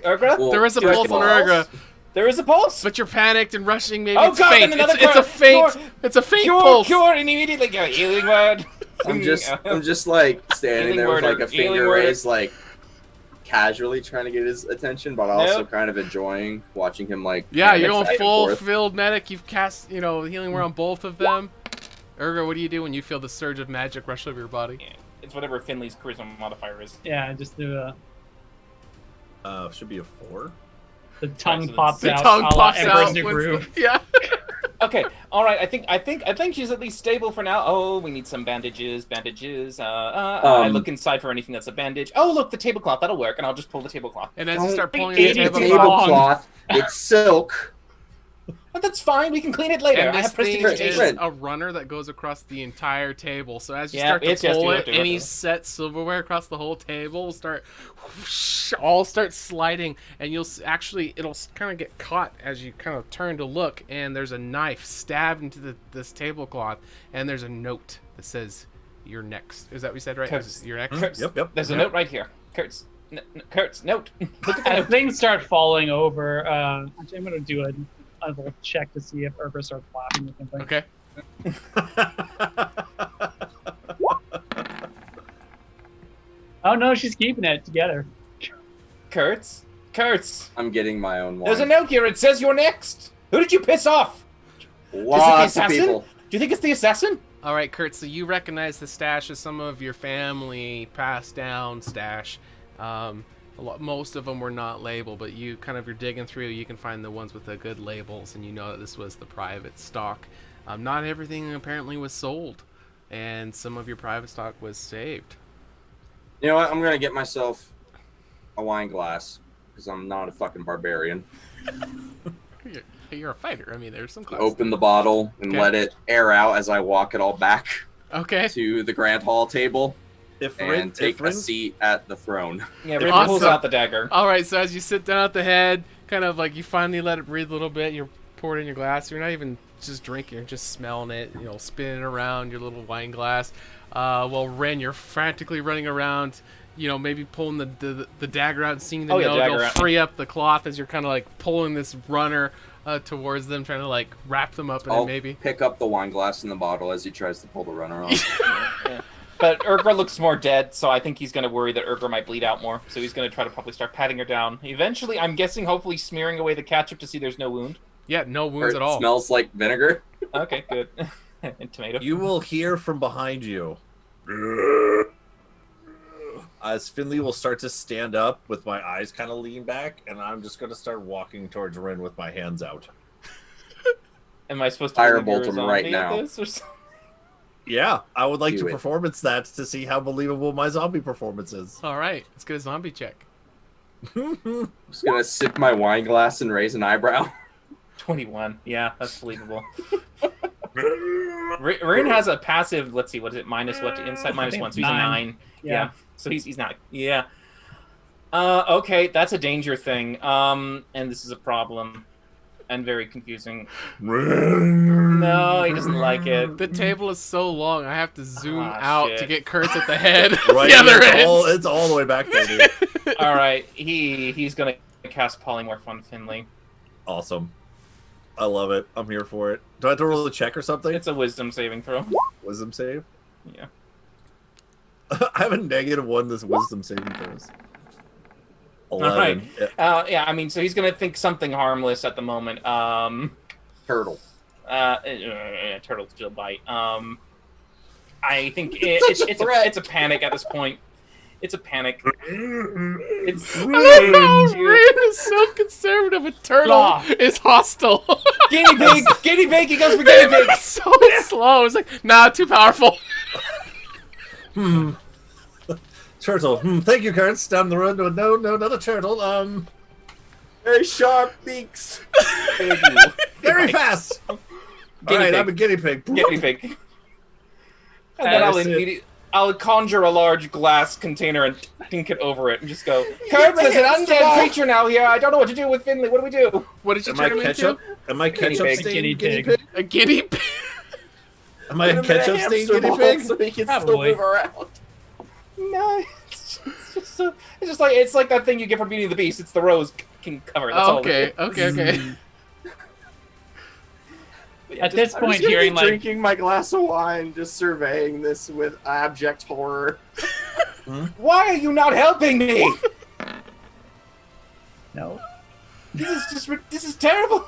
E: Urgra?
B: Well,
A: There is a
B: first
A: pulse
B: of
A: on
B: all-
A: Urgra,
E: There is a pulse?
A: but you're panicked and rushing. Maybe
E: Oh,
A: it's
E: God,
A: faint.
E: and another
A: It's a
E: cure.
A: faint.
E: Cure.
A: It's a faint
E: Cure,
A: pulse.
E: cure, and immediately go healing word.
B: I'm just like standing
E: Healing
B: there with
E: word
B: like a
E: or healing
B: finger
E: word.
B: raised, like casually trying to get his attention, but also
E: Nope.
B: kind of enjoying watching him like.
A: Yeah, you're
B: mix
A: going
B: back and
A: full
B: forth.
A: filled medic. You've cast, healing word on both of them. Urgra, what do you do when you feel the surge of magic rush over your body?
E: Yeah, it's whatever Finley's charisma modifier is.
C: Yeah, just the
D: Should be a 4.
C: tongue
E: so
C: pops
A: The
C: out.
A: tongue
C: a la
A: pops
C: Emperor's
A: out.
C: New
A: once
C: Groove.
A: yeah.
E: Okay, all right. I think she's at least stable for now. Oh, we need some bandages. I look inside for anything that's a bandage. Oh, look, the tablecloth. That'll work, and I'll just pull the tablecloth.
A: And as you
B: Don't
A: start pulling
C: be
A: the
C: idiot.
A: tablecloth,
B: It's silk.
E: But that's fine. We can clean it later.
A: and
E: I
A: this
E: have
A: thing
E: prestidigitation.
A: is a runner that goes across the entire table. So as you
E: Yeah,
A: start to
E: it's just
A: pull
E: you
A: it,
E: have to-
A: any set silverware across the whole table will start, all start sliding, and it'll kind of get caught as you kind of turn to look, and there's a knife stabbed into this tablecloth, and there's a note that says, "You're next." Is that what we said, right?
E: Kurtz.
A: You're next.
E: Kurtz,
D: Yep.
E: There's a note right here. Kurtz, Kurtz, note. Look at the
C: As
E: note.
C: things start falling over, actually, I'm going to do a little check to see if Urgra starts laughing or something.
A: Okay.
C: Oh no, she's keeping it together.
E: Kurtz,
B: I'm getting my own
E: there's a
B: wine.
E: note here. It says you're next. Who did you piss off?
B: Lots of
E: assassin?
B: people.
E: Do you think it's the assassin?
A: All right, Kurt. So you recognize the stash as some of your family passed down stash. Most of them were not labeled, but you're digging through. You can find the ones with the good labels, and you know that this was the private stock. Not everything apparently was sold, and some of your private stock was saved.
B: You know what? I'm gonna get myself a wine glass because I'm not a fucking barbarian.
A: You're a fighter. I mean, there's some class.
B: Open the bottle and
A: Okay.
B: let it air out as I walk it all back
A: Okay.
B: to the grand hall table
D: If
B: and take a seat at the throne.
E: Yeah, Rin
A: Awesome.
E: pulls out the dagger.
A: All right. So as you sit down at the head, kind of like you finally let it breathe a little bit, you pour it in your glass. You're not even just drinking; you're just smelling it. Spinning around your little wine glass. While Ren, you're frantically running around. Maybe pulling the dagger out and seeing the note.
E: dagger
A: It'll
E: out.
A: free up the cloth as you're kind of like pulling this runner towards them, trying to like wrap them up, and
B: I'll
A: then maybe.
B: pick up the wine glass in the bottle as he tries to pull the runner off.
E: Yeah. But Urgra looks more dead, so I think he's going to worry that Urgra might bleed out more. So he's going to try to probably start patting her down. Eventually, I'm guessing, hopefully smearing away the ketchup to see there's no wound.
A: Yeah, no wounds
B: Or
A: at
B: it
A: all.
B: smells like vinegar.
E: Okay, good. And tomato.
D: You will hear from behind you as Finley will start to stand up with my eyes kind of lean back, and I'm just going to start walking towards Rin with my hands out.
E: Am I supposed to
B: Firebolt
E: believe
B: him
E: you're a
B: right
E: zombie at
B: now.
E: this, or something?
D: Yeah, I would like
B: Do
D: to
B: it.
D: performance that to see how believable my zombie performance is.
A: All right, let's get a zombie check.
B: I'm just gonna sip my wine glass and raise an eyebrow.
E: 21. Yeah, that's believable. Rin has a passive. Let's see, what is it? Minus what? Insight minus
C: think
E: 1.
C: it's
E: So he's a
C: 9.
E: 9.
C: Yeah.
E: Yeah. So he's not. Yeah. Okay, that's a danger thing. And this is a problem, and very confusing. No, he doesn't like it.
A: The table is so long, I have to zoom
E: Ah,
A: out
E: shit.
A: to get Kurtz at the head.
D: Right,
A: The other
D: it's all the way back there, dude.
E: All right, he's gonna cast Polymorph on Finley.
D: Awesome. I love it. I'm here for it. Do I have to roll a check or something?
E: It's a Wisdom saving throw.
D: Wisdom save?
E: Yeah.
D: I have a -1 this wisdom saving throws. 11.
E: Alright.
D: Yeah.
E: Yeah, I mean, so he's gonna think something harmless at the moment.
B: Turtle.
E: Turtle still bite. I think it's a panic at this point. It's a panic. It's
A: I love how Rin is so conservative. A turtle
C: Blah.
A: is hostile.
E: guinea pig. Guinea pig. He goes for guinea pig.
A: It's so slow. It's like, nah, too powerful.
D: Turtle. Thank you, Kurtz. Down the road. No, another turtle.
B: Very sharp beaks.
D: Very fast. All
E: Guinea
D: right,
E: pig.
D: I'm a guinea pig.
E: Guinea pig. And then I'll conjure a large glass container and dink it over it and just go, Kurt, there's an undead creature now here. I don't know what to do with Finley. What do we do?
A: What did you
D: Am I
A: turn him into?
D: ketchup? Am I ketchup
E: pig.
D: stained
C: Guinea
D: guinea
C: pig.
D: pig?
A: A guinea pig.
D: Am I a ketchup stained guinea pig?
B: So he can
C: Probably.
B: still move around.
E: No, it's like that thing you get from Beauty and the Beast. It's the rose can cover. That's all.
A: Okay.
C: At this
B: I'm
C: point,
B: just gonna
C: hearing
B: be
C: like
B: drinking my glass of wine, just surveying this with abject horror.
E: Why are you not helping me?
C: no,
E: This is terrible.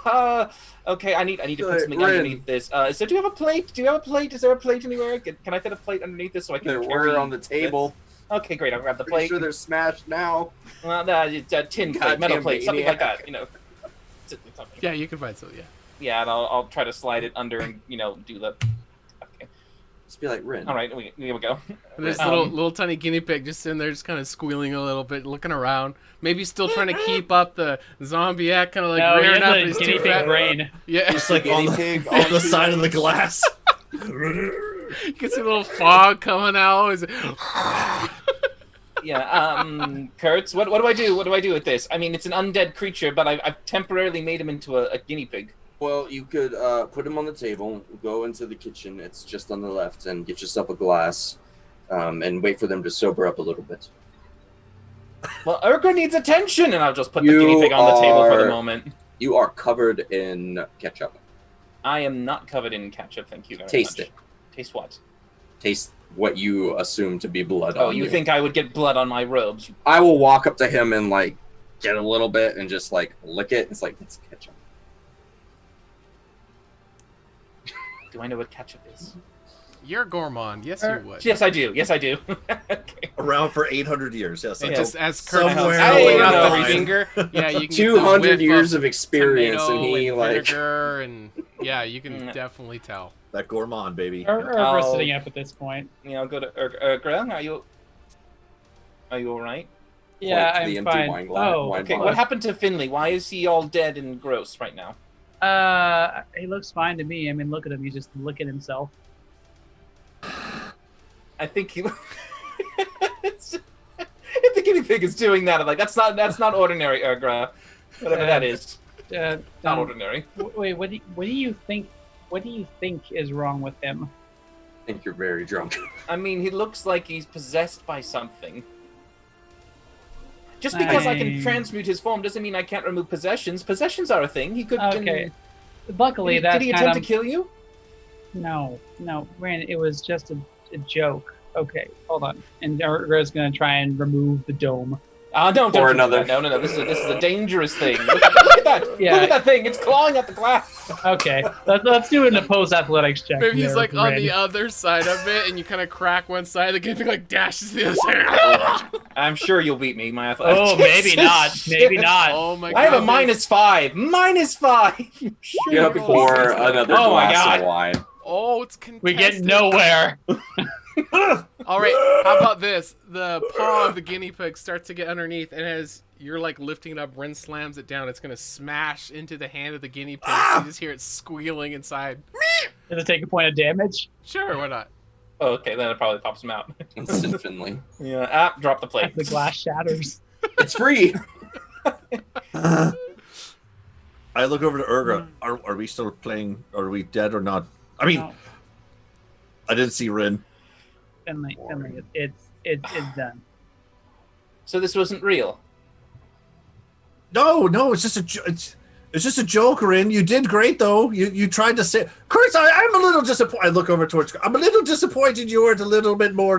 E: Okay, I need to put something
B: Rin.
E: underneath this. So do you have a plate? Do you have a plate? Is there a plate anywhere? Can I fit a plate underneath this so I can
B: There
E: carry
B: were on the
E: this?
B: table.
E: Okay, great. I'll grab the
B: Pretty
E: plate.
B: sure they're smashed now.
E: Well, it's a tin plate, metal
B: Goddamn
E: plate, something like
B: maniac.
E: that. You know. Something.
A: Yeah, you can find some. Yeah.
E: Yeah, and I'll try to slide it under and do the. Okay.
B: Just be like Rin.
E: All right, here we go.
A: And this
E: Um,
A: little tiny guinea pig just sitting there, just kind of squealing a little bit, looking around. Maybe still trying to keep up the zombie act, kind of like
C: no, he
A: rearing up.
C: has
A: And
C: a
A: he's
C: guinea
A: too
C: pig
A: fat.
C: brain.
A: Yeah.
D: Just like
B: Guinea
D: on
B: pig
D: on the
B: on
D: side
B: two
D: of the glass.
A: You can see a little fog coming out.
E: Yeah, Kurtz, what do I do? What do I do with this? I mean, it's an undead creature, but I've temporarily made him into a guinea pig.
B: Well, you could put him on the table, go into the kitchen, it's just on the left, and get yourself a glass, and wait for them to sober up a little bit.
E: Well, Urgra needs attention, and I'll just put the
B: You
E: guinea pig on the table for the
B: are-
E: moment.
B: You are covered in ketchup.
E: I am not covered in ketchup, thank you very
B: Taste
E: much.
B: it.
E: Taste what?
B: Taste what you assume to be blood
E: Oh,
B: on
E: you think I would get blood on my robes?
B: I will walk up to him and, like, get a little bit and just, like, lick it. It's like, it's ketchup.
E: Do I know what ketchup is?
A: You're a gourmand. Yes, you would.
E: Yes, I do. Yes, I do. Okay.
D: Around for 800 years. Yes.
A: And
D: I
A: just
D: know.
A: as Kurt
D: Somewhere
A: is
E: along
A: holding
E: the
A: up
E: line.
A: the finger, yeah, you can get the
B: 200
A: whiff
B: years of experience,
A: tomato
B: and he,
A: and
B: like...
A: vinegar, and yeah, you can
E: Mm.
A: definitely tell.
D: That gourmand, baby.
C: Urgra's
E: Oh.
C: sitting up at this point.
E: I'll go to Urgra. Are you all right?
C: Yeah,
B: to the
C: I'm
B: empty
C: fine.
B: wine glass-
C: Oh,
B: wine
E: Okay,
B: bottle.
E: what happened to Finley? Why is he all dead and gross right now?
C: he looks fine to me. I mean, look at him. He's just licking himself.
E: I think he. If the guinea pig is doing that, I'm like, that's not ordinary, Urgra. Whatever that is, not ordinary.
C: Wait, what do you think? What do you think is wrong with him?
B: I think you're very drunk.
E: I mean, he looks like he's possessed by something. Just because I can transmute his form doesn't mean I can't remove possessions. Possessions are a thing. He could.
C: Okay. Luckily,
E: Did
C: that
E: he attempt to kill you?
C: No, Rand, it was just a joke. Okay, hold on. And Urgra's gonna try and remove the dome
E: Don't
B: Or
E: do
B: another.
E: that. No. This is a dangerous thing. Look at that.
C: Yeah.
E: Look at that thing. It's clawing at the glass.
C: Okay, let's do an opposed athletics check.
A: Maybe he's
C: there,
A: like on
C: Rin.
A: the other side of it, and you kind of crack one side, the guinea pig like dashes to the other side.
E: I'm sure you'll beat me. My athletics.
C: Oh, maybe not. Maybe not.
A: Oh my god.
E: I have a -5. -5.
B: You have to pour another
E: Oh my
B: glass
E: God.
B: of wine.
A: Oh, it's contested.
C: We get nowhere.
A: All right, how about this? The paw of the guinea pig starts to get underneath, and as you're like lifting it up, Rin slams it down. It's gonna smash into the hand of the guinea pig. So you just hear it squealing inside.
C: Does it take a point of damage?
A: Sure, why not?
E: Oh, okay, then it probably pops him out.
B: Instant Finley.
E: Yeah. Drop the plate.
C: The glass shatters.
B: It's free.
D: I look over to Urga. Are we still playing? Are we dead or not? I mean,
C: No.
D: I didn't see Rin.
C: Finley, it's done.
E: So this wasn't real.
D: No, it's just it's just a joke, Rin. You did great though. You tried to say, Kurt. I'm a little disappointed. I look over towards. I'm a little disappointed you weren't a little bit more,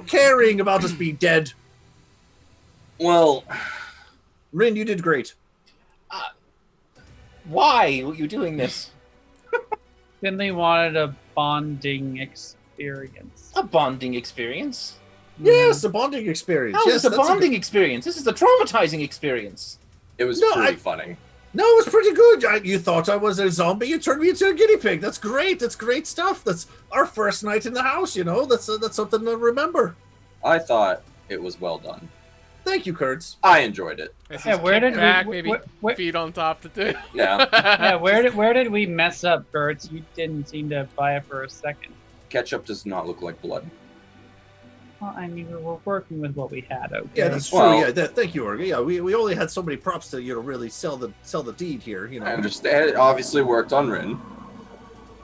D: caring about us being dead.
B: Well,
D: Rin, you did great.
E: Why are you doing this?
C: Finley wanted a bonding experience.
E: A bonding experience.
D: Yes, a bonding experience.
E: How
D: yes,
E: is this a
D: that's
E: bonding experience? This is a traumatizing experience.
B: it was
D: No,
B: pretty funny.
D: No, it was pretty good. You thought I was a zombie. You turned me into a guinea pig. That's great. That's great stuff. That's our first night in the house. That's something to remember.
B: I thought it was well done.
D: Thank you, Kurtz.
B: I enjoyed it.
C: Yeah, where did
A: back,
C: we?
A: maybe feet on top of the
B: Yeah.
C: Yeah, where did we mess up, Kurtz? You didn't seem to buy it for a second.
B: Ketchup does not look like blood.
C: Well, I mean, we were working with what we had. Okay.
D: Yeah, that's true.
B: Well-
D: Thank you, Urga. Yeah, we only had so many props to really sell the deed here.
B: I understand. It obviously worked on Rin.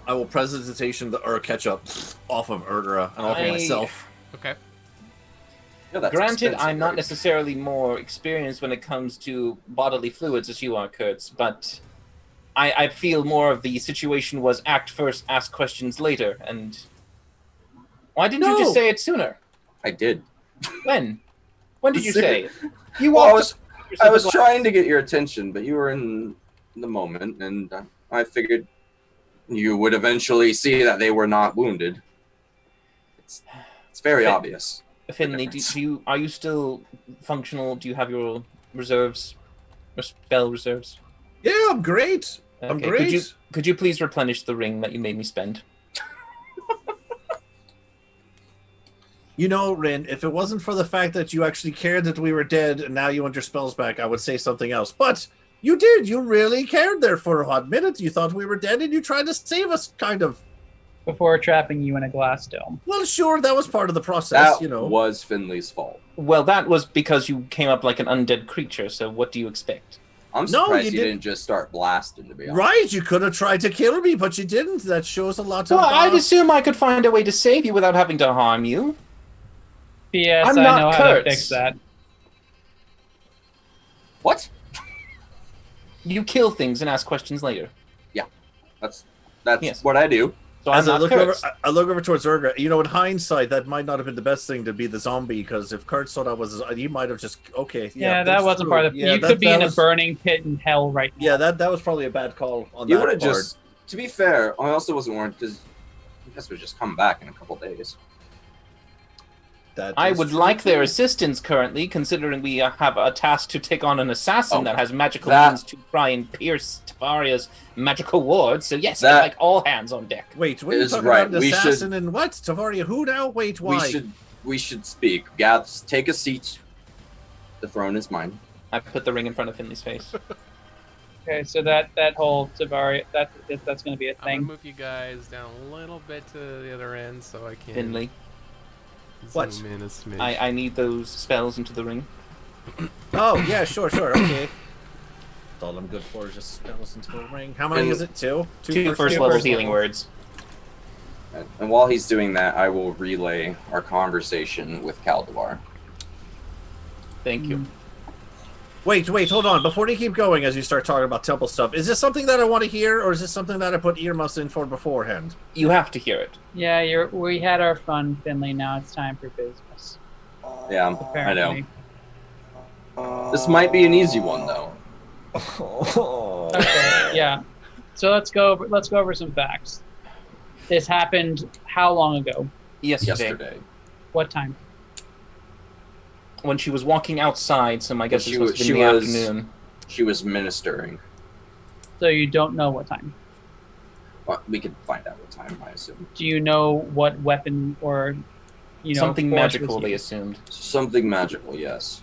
D: I will presentation the ketchup off of Urga and off of myself.
A: Okay.
B: Yeah, that's
E: Granted,
B: expensive,
E: I'm not
B: right?
E: necessarily more experienced when it comes to bodily fluids as you are, Kurtz, but I feel more of the situation was act first, ask questions later, and why didn't you just say it sooner?
B: I did.
E: When? When did you say it? You
B: Well,
E: walked.
B: I was trying to get your attention, but you were in the moment, and I figured you would eventually see that they were not wounded. It's very obvious.
E: Finley, are you still functional? Do you have your reserves, or spell reserves?
D: Yeah, I'm great. I'm
E: Okay,
D: great.
E: Could you please replenish the ring that you made me spend?
D: Rin, if it wasn't for the fact that you actually cared that we were dead and now you want your spells back, I would say something else. But you did. You really cared there for a hot minute. You thought we were dead and you tried to save us, kind of.
C: Before trapping you in a glass dome.
D: Well, sure, that was part of the process,
B: That was Finley's fault.
E: Well, that was because you came up like an undead creature, so what do you expect?
B: I'm
D: No,
B: surprised
D: you
B: you didn't just start blasting, to be honest.
D: Right, you could have tried to kill me, but you didn't. That shows a lot of...
E: Well, I'd assume I could find a way to save you without having to harm you.
C: Yes,
E: I'm
C: I
E: not
C: know how to
E: Kurtz.
C: fix that.
B: What?
E: You kill things and ask questions later.
B: That's
E: Yes.
B: what I do.
E: So I'm
D: As I
E: not
D: look over,
E: Kurtz.
D: I look over towards Urga. In hindsight, that might not have been the best thing to be the zombie, because if Kurt thought I was, he might have just
C: Yeah, that
D: that's
C: wasn't
D: true.
C: part of.
D: Yeah,
C: You
D: that-
C: could be
D: that
C: in
D: was-
C: a burning pit in hell right now.
D: Yeah, that was probably a bad call on
B: You
D: that
B: would have
D: part.
B: just, to be fair, I also wasn't warned because you guys would just come back in a couple days.
D: That
E: I
D: is
E: would
D: true,
E: like their
D: too.
E: assistance currently, considering we have a task to take on an assassin
B: Oh,
E: that has magical
B: that-
E: means to try and pierce Tavaria's magical wards. So yes,
B: That-
E: I'd like all hands on deck.
D: Wait, what are you
B: is
D: talking
B: right.
D: about? An
B: We should-
D: assassin and what? Tavaria, who now? Wait, why?
B: We should speak. Gath, take a seat. The throne is mine.
E: I put the ring in front of Finley's face.
C: Okay, so that whole Tavaria, that's going to be a
A: I'm gonna
C: thing.
A: move you guys down a little bit to the other end so I can
E: Finley,
D: What?
A: zoom in a smidge.
E: I need those spells into the ring.
D: Oh, yeah, sure, okay. That's all I'm good for is just spells into the ring. How many
B: And-
D: is it? Two?
E: Two first
C: two
E: level
C: first
E: healing
C: level.
E: words.
B: And while he's doing that, I will relay our conversation with Caldevar.
E: Thank you.
D: Wait, hold on. Before you keep going, as you start talking about temple stuff, is this something that I want to hear, or is this something that I put earmuffs in for beforehand?
E: You have to hear it.
C: Yeah, we had our fun, Finley. Now it's time for business.
B: Yeah, I
C: Apparently.
B: know. This might be an easy one though.
C: Okay, yeah. So let's go over some facts. This happened how long ago?
B: Yesterday.
C: What time?
E: When she was walking outside, so my guess is supposed to be in the afternoon.
B: She was ministering.
C: So you don't know what time.
B: Well, we could find out what time, I assume.
C: Do you know what weapon or
E: something
C: force
E: magical?
C: was
E: They
C: used?
E: assumed
B: Something magical, yes.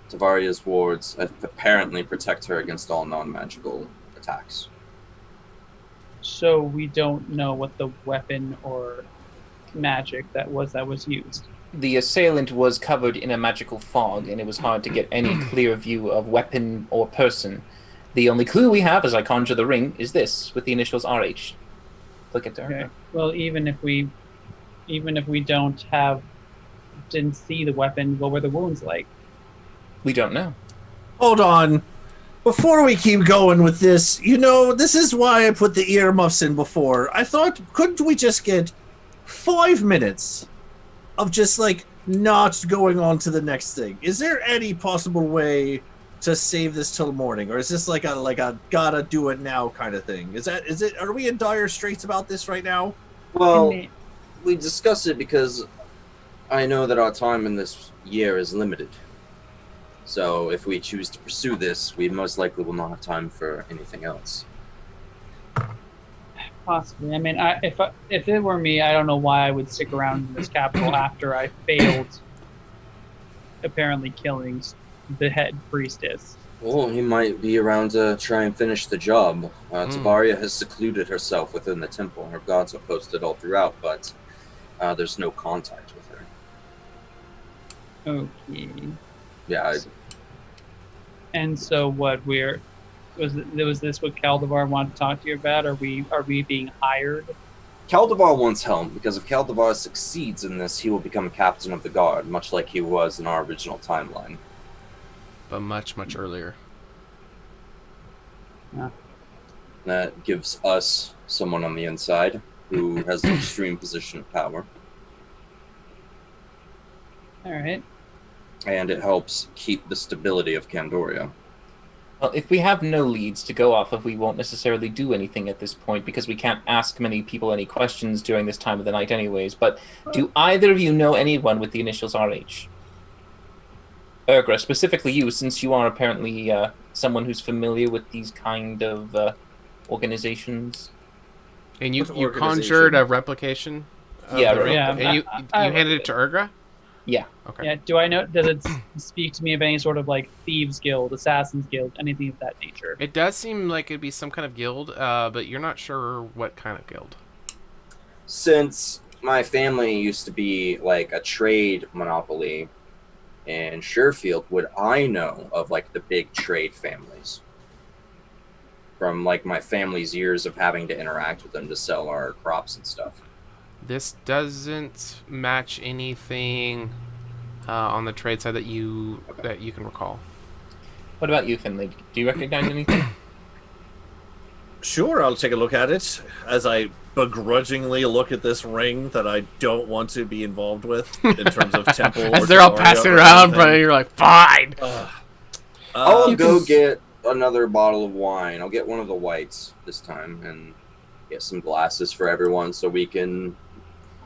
B: Tavaria's wards apparently protect her against all non-magical attacks.
C: So we don't know what the weapon or magic that was used.
E: the assailant was covered in a magical fog, and it was hard to get any clear view of weapon or person. The only clue we have as I conjure the ring is this, with the initials RH. Click it there.
C: Okay. Well, even if we didn't see the weapon, what were the wounds like?
E: We don't know.
D: Hold on. Before we keep going with this, this is why I put the earmuffs in before. I thought, couldn't we just get 5 minutes of just, not going on to the next thing? Is there any possible way to save this till morning? Or is this like a gotta do it now kind of thing? Are we in dire straits about this right now?
B: Well, we discussed it because I know that our time in this year is limited. So if we choose to pursue this, we most likely will not have time for anything else.
C: Possibly. I mean, if it were me, I don't know why I would stick around in this capital after I failed, apparently killing the head priestess.
B: Well, he might be around to try and finish the job. Tavaria has secluded herself within the temple. Her gods are posted all throughout, but there's no contact with her.
C: Okay.
B: Yeah.
C: And so what was this what Caldevar wanted to talk to you about? Are we being hired?
B: Caldevar wants help, because if Caldevar succeeds in this, he will become captain of the guard, much like he was in our original timeline.
A: But much, much earlier.
C: Yeah.
B: That gives us someone on the inside who has an extreme position of power.
C: All right.
B: And it helps keep the stability of Candoria.
E: Well, if we have no leads to go off of, we won't necessarily do anything at this point because we can't ask many people any questions during this time of the night anyways. But do either of you know anyone with the initials RH? Ergra, specifically you, since you are apparently someone who's familiar with these kind of organizations.
A: And you conjured a replication?
E: Yeah,
A: right.
C: Yeah.
A: And you handed it to Ergra?
E: Yeah.
A: Okay.
C: Yeah. Do I know? Does it speak to me of any sort of thieves guild, assassins guild, anything of that nature?
A: It does seem like it'd be some kind of guild, but you're not sure what kind of guild.
B: Since my family used to be a trade monopoly in Sherfield, would I know of the big trade families? From my family's years of having to interact with them to sell our crops and stuff.
A: This doesn't match anything on the trade side that you can recall.
E: What about you, Finley? Do you recognize anything?
D: Sure, I'll take a look at it as I begrudgingly look at this ring that I don't want to be involved with in terms of temple.
A: As they're all passing around, but you're like, fine.
B: I'll go get another bottle of wine. I'll get one of the whites this time and get some glasses for everyone so we can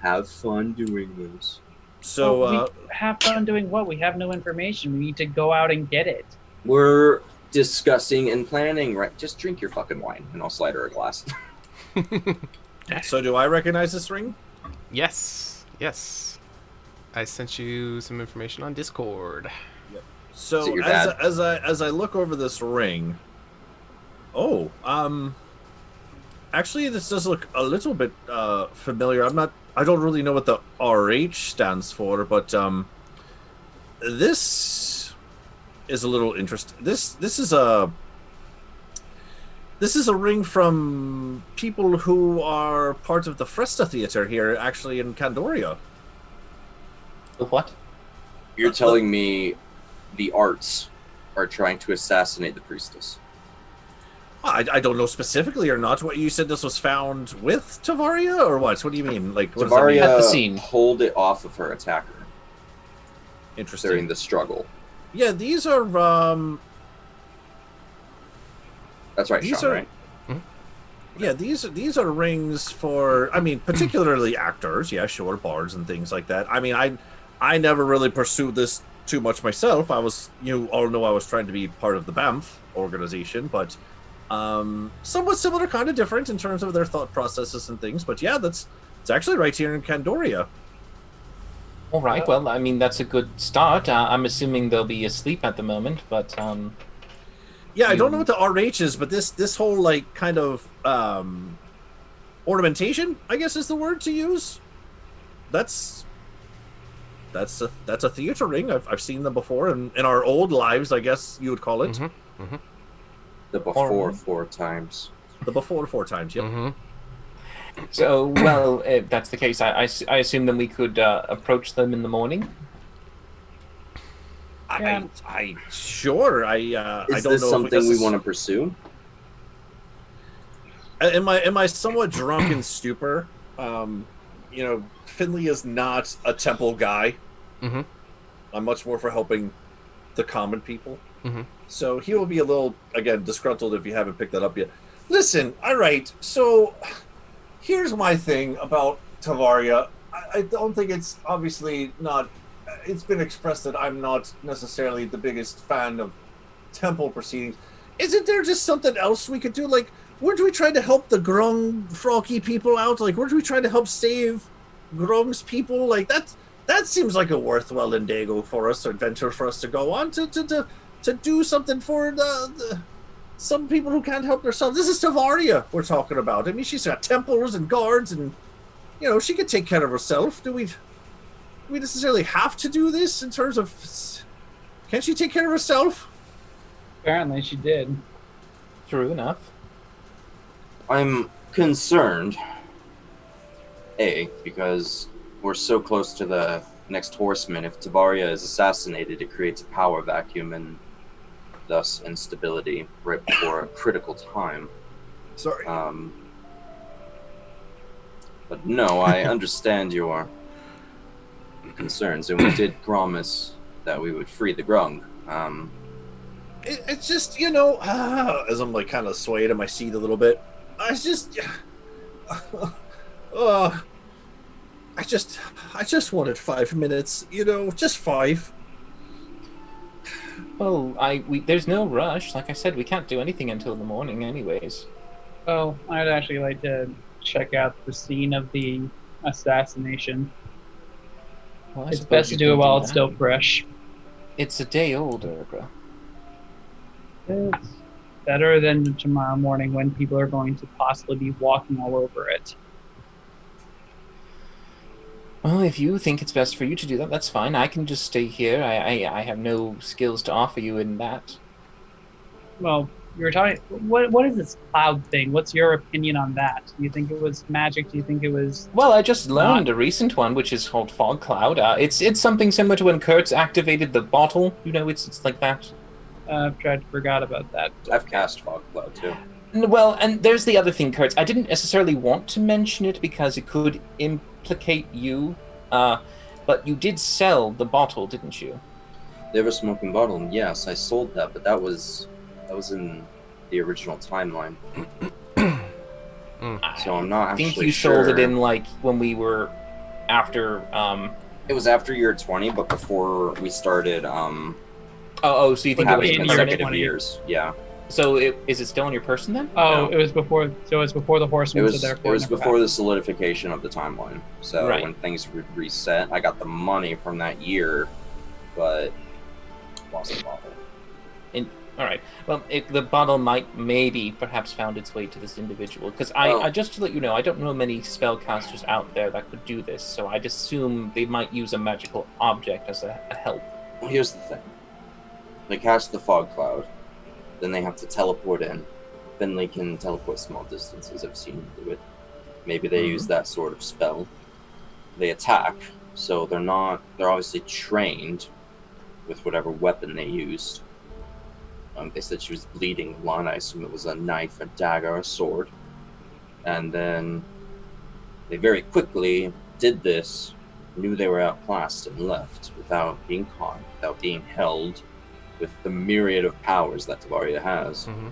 B: have fun doing this.
D: So,
C: we have fun doing what? We have no information. We need to go out and get it.
B: We're discussing and planning, right? Just drink your fucking wine and I'll slide her a glass.
D: So do I recognize this ring?
A: Yes. I sent you some information on Discord.
D: Yep. So as I look over this ring, actually this does look a little bit familiar. I don't really know what the RH stands for, but this is a little interesting. This is a ring from people who are part of the Fresta Theater here, actually in Candoria.
E: What?
B: You're telling me the arts are trying to assassinate the priestess?
D: I don't know specifically or not. What you said, this was found with Tavaria or what? What do you mean? What
B: Tavaria
E: at the scene.
B: Pulled it off of her attacker.
D: Interesting.
B: during the struggle.
D: Yeah, these are
B: That's right,
D: these
B: Sean,
D: are
B: right?
D: yeah, these are rings for, I mean, particularly actors, yeah, sure, bards and things like that. I mean, I never really pursued this too much myself. You all know I was trying to be part of the BAMF organization, but somewhat similar, kind of different in terms of their thought processes and things. But yeah, it's actually right here in Candoria.
E: All right. Well, I mean, that's a good start. I'm assuming they'll be asleep at the moment, but
D: yeah, I don't know what the RH is, but this whole like kind of ornamentation, I guess is the word to use. That's a theater ring. I've seen them before in our old lives, I guess you would call it.
A: Mm-hmm. Mm-hmm.
B: The before 4 times.
D: The before 4 times, yep.
A: Mm-hmm.
E: so well, if that's the case, I assume then we could approach them in the morning.
D: I sure. I
B: Is
D: don't
B: this
D: know
B: something we want to pursue?
D: In my somewhat drunken stupor, Finley is not a temple guy.
A: Mm-hmm.
D: I'm much more for helping the common people.
A: Mm-hmm.
D: So he will be a little, again, disgruntled if you haven't picked that up yet. Listen, all right, so here's my thing about Tavaria. I don't think it's obviously not... It's been expressed that I'm not necessarily the biggest fan of temple proceedings. Isn't there just something else we could do? Like, weren't we trying to help the Grung Froggy people out? Like, weren't we trying to help save Grung's people? Like, that seems like a worthwhile endeavor for us, or adventure for us to go on to do something for the some people who can't help themselves. This is Tavaria we're talking about. I mean, she's got temples and guards, and she could take care of herself. Do we necessarily have to do this in terms of? Can't she take care of herself?
C: Apparently, she did.
E: True enough.
B: I'm concerned, because we're so close to the next horseman. If Tavaria is assassinated, it creates a power vacuum and thus instability right before a critical time.
D: Sorry.
B: But no, I understand your concerns, and we did promise that we would free the Grung.
D: It's just, as I'm like kind of swayed in my seat a little bit, I just wanted 5 minutes, just 5.
E: Well, there's no rush. Like I said, we can't do anything until the morning anyways.
C: Well, I'd actually like to check out the scene of the assassination.
E: Well,
C: It's best to do it while it's still fresh.
E: It's a day old, Urgra.
C: It's better than tomorrow morning when people are going to possibly be walking all over it.
E: Well, if you think it's best for you to do that, that's fine. I can just stay here. I have no skills to offer you in that.
C: Well, you were talking... What is this cloud thing? What's your opinion on that? Do you think it was magic? Do you think it was...
E: Well, I just learned a recent one, which is called Fog Cloud. It's something similar to when Kurtz activated the bottle. It's like that.
C: I've forgot about that.
B: I've cast Fog Cloud too.
E: Well, and there's the other thing, Kurtz. I didn't necessarily want to mention it because it could implicate you, but you did sell the bottle, didn't you?
B: The ever smoking bottle, and yes, I sold that, but that was in the original timeline. So I'm not actually sure.
E: I think you sold it in when we were after.
B: It was after year 20, but before we started.
E: So you think it was
B: having consecutive years? Yeah.
E: So is it still on your person then?
C: Oh, no. It was before. So it's before the horseman.
B: It was before the solidification of the timeline. So
E: right.
B: When things would reset, I got the money from that year, but lost the bottle.
E: All right. Well, the bottle perhaps found its way to this individual. Because I just to let you know, I don't know many spellcasters out there that could do this. So I'd assume they might use a magical object as a help.
B: Well, here's the thing. They cast the fog cloud, then they have to teleport in. Finley can teleport small distances. I've seen him do it. Maybe they use that sort of spell. They attack, so they're obviously trained with whatever weapon they used. They said she was bleeding blood. I assume it was a knife, a dagger, a sword. And then they very quickly did this knew they were outclassed and left without being caught, without being held with the myriad of powers that Tavaria has.
A: Mm-hmm.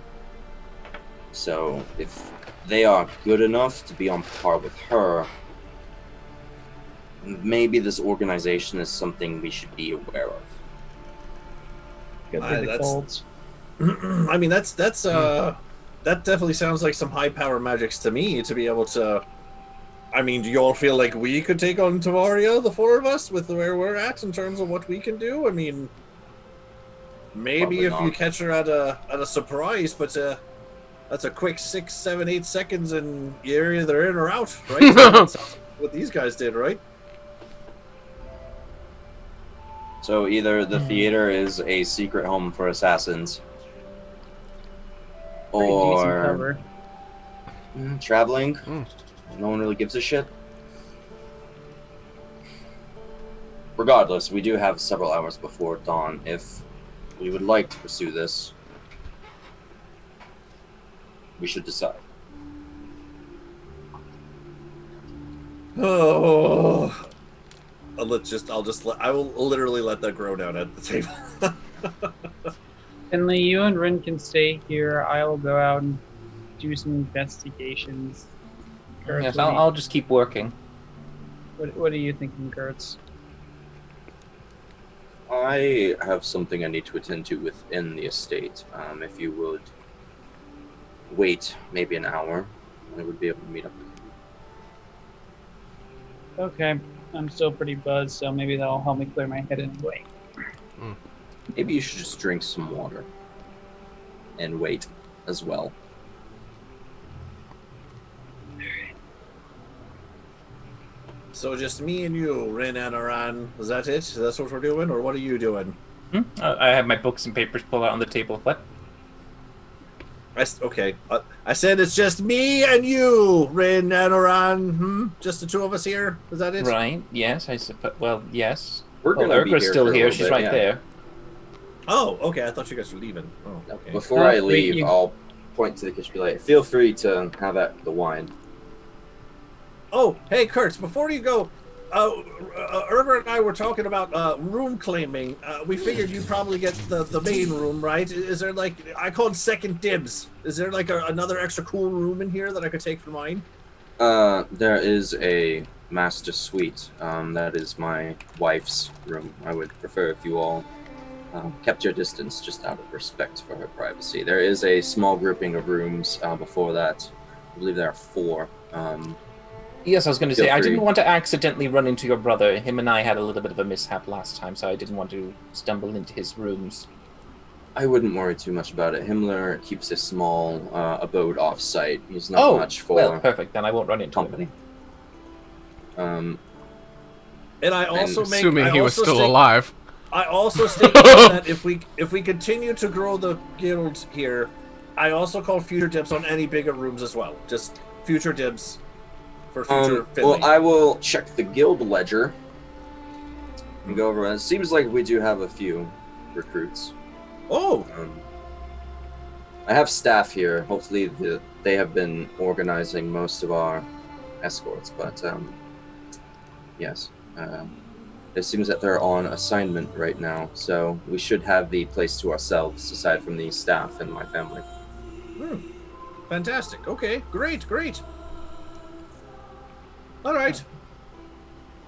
B: So if they are good enough to be on par with her, maybe this organization is something we should be aware of.
D: I mean, that definitely sounds like some high power magics to me to be able to. I mean, do you all feel like we could take on Tavaria, the four of us, with where we're at in terms of what we can do? I mean, maybe
B: Probably
D: if you
B: not.
D: catch her at a surprise, but that's a quick 6, 7, 8 seconds in the area they're in or out, right? That's what these guys did, right?
B: So either the theater is a secret home for assassins,
C: Pretty decent
B: or
C: cover.
B: traveling. No one really gives a shit. Regardless, we do have several hours before dawn if we would like to pursue this. We should decide.
D: Oh, I will literally let that grow down at the table.
C: Finley, you and Rin can stay here. I'll go out and do some investigations. Kurtz,
E: Yes,
C: what do you-
E: I'll just keep working.
C: What are you thinking, Kurtz?
B: I have something I need to attend to within the estate. If you would wait maybe an hour, I would be able to meet up with you.
C: Okay, I'm still pretty buzzed, so maybe that'll help me clear my head anyway.
B: Maybe you should just drink some water and wait as well.
D: So just me and you, Rin and Aran. Is that it? That's what we're doing, or what are you doing?
E: I have my books and papers pulled out on the table. What?
D: Okay. I said it's just me and you, Rin and Aran. Just the two of us here. Is that it?
E: Right. Yes, I suppose. Well, yes.
B: We're
E: Well,
B: gonna be
E: Urgra's
B: here
E: still
B: for a
E: here.
B: little
E: She's
B: bit,
E: right
B: yeah.
E: there.
D: Oh, okay. I thought you guys were leaving. Oh, okay.
B: Before I
C: wait,
B: leave,
C: you-
B: I'll point to the kitchen. Be like, feel free to have the wine.
D: Oh, hey, Kurtz. Before you go, Urgra and I were talking about room claiming. We figured you'd probably get the main room, right? Is there like I called second dibs? Is there like another extra cool room in here that I could take for mine?
B: There is a master suite. That is my wife's room. I would prefer if you all kept your distance just out of respect for her privacy. There is a small grouping of rooms before that. I believe there are 4.
E: Yes, I was going to
B: Feel
E: say, I
B: free.
E: didn't want to accidentally run into your brother. Him and I had a little bit of a mishap last time, so I didn't want to stumble into his rooms.
B: I wouldn't worry too much about it. Himmler keeps a small abode off-site. He's not much for
E: well, perfect. Then I won't run into
B: company.
E: him.
D: And I also make.
A: Assuming
D: I
A: he was
D: also
A: still
D: stake-
A: alive.
D: I also state that if we continue to grow the guild here, I also call future dibs on any bigger rooms as well. Just future dibs for future Finley.
B: Well, I will check the guild ledger and go over. It seems like we do have a few recruits.
D: Oh,
B: I have staff here. Hopefully, they have been organizing most of our escorts. But yes, it seems that they're on assignment right now. So we should have the place to ourselves, aside from the staff and my family.
D: fantastic. Okay, great. All right.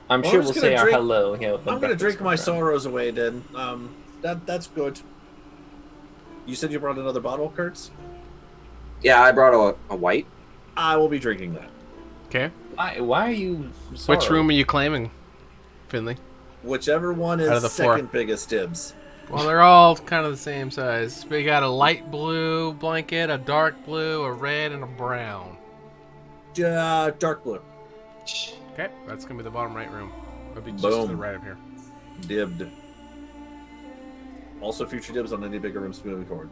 E: I'm
D: Well,
E: sure
D: I'm
E: we'll
D: just
E: say
D: gonna
E: our
D: drink-
E: hello here. when
D: I'm gonna
E: breakfast
D: drink my
E: comes around.
D: sorrows away then. That's good. You said you brought another bottle, Kurtz?
B: Yeah, I brought a white.
D: I will be drinking that.
A: Okay.
E: Why are you
A: Which
E: sorrow?
A: room are you claiming, Finley?
D: Whichever one
A: Out of
D: is
A: the 4.
D: second biggest dibs.
A: Well, they're all kind of the same size. We got a light blue blanket, a dark blue, a red, and a brown.
D: Dark blue.
A: Okay, that's gonna be the bottom right room. That'll be just
D: Boom.
A: to the right of here.
D: Dibbed. Also future dibs on any bigger rooms moving forward.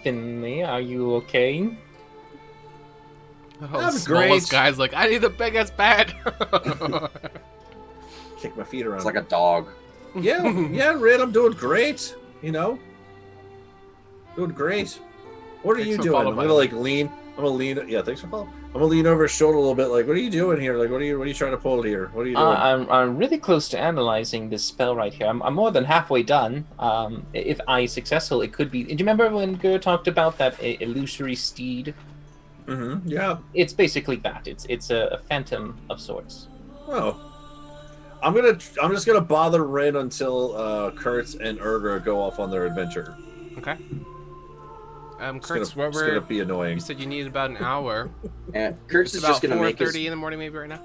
E: Finley, are you okay?
A: Oh,
D: I'm
A: the smallest
D: great.
A: guy's like, I need the biggest bed.
D: Kick my feet around.
B: It's like a dog.
D: yeah, Red, I'm doing great. You know? Doing great. What are
A: Thanks
D: you
A: for
D: doing? I'm
A: following
D: gonna
A: by.
D: like lean I'm gonna lean. Yeah, thanks for following. I'm gonna lean over his shoulder a little bit. Like, what are you doing here? Like, what are you trying to pull here? What are you doing?
E: I'm really close to analyzing this spell right here. I'm more than halfway done. If I successful, it could be. Do you remember when Gur talked about that illusory steed?
D: Mm-hmm. Yeah.
E: It's basically that. It's a phantom of sorts.
D: Oh. I'm just gonna bother Rin until Kurtz and Urgra go off on their adventure.
A: Okay.
D: It's
A: Kurtz,
D: gonna be annoying.
A: You said you needed about an hour.
B: And Kurtz is just gonna make his...
A: 4:30 in the morning, maybe right now.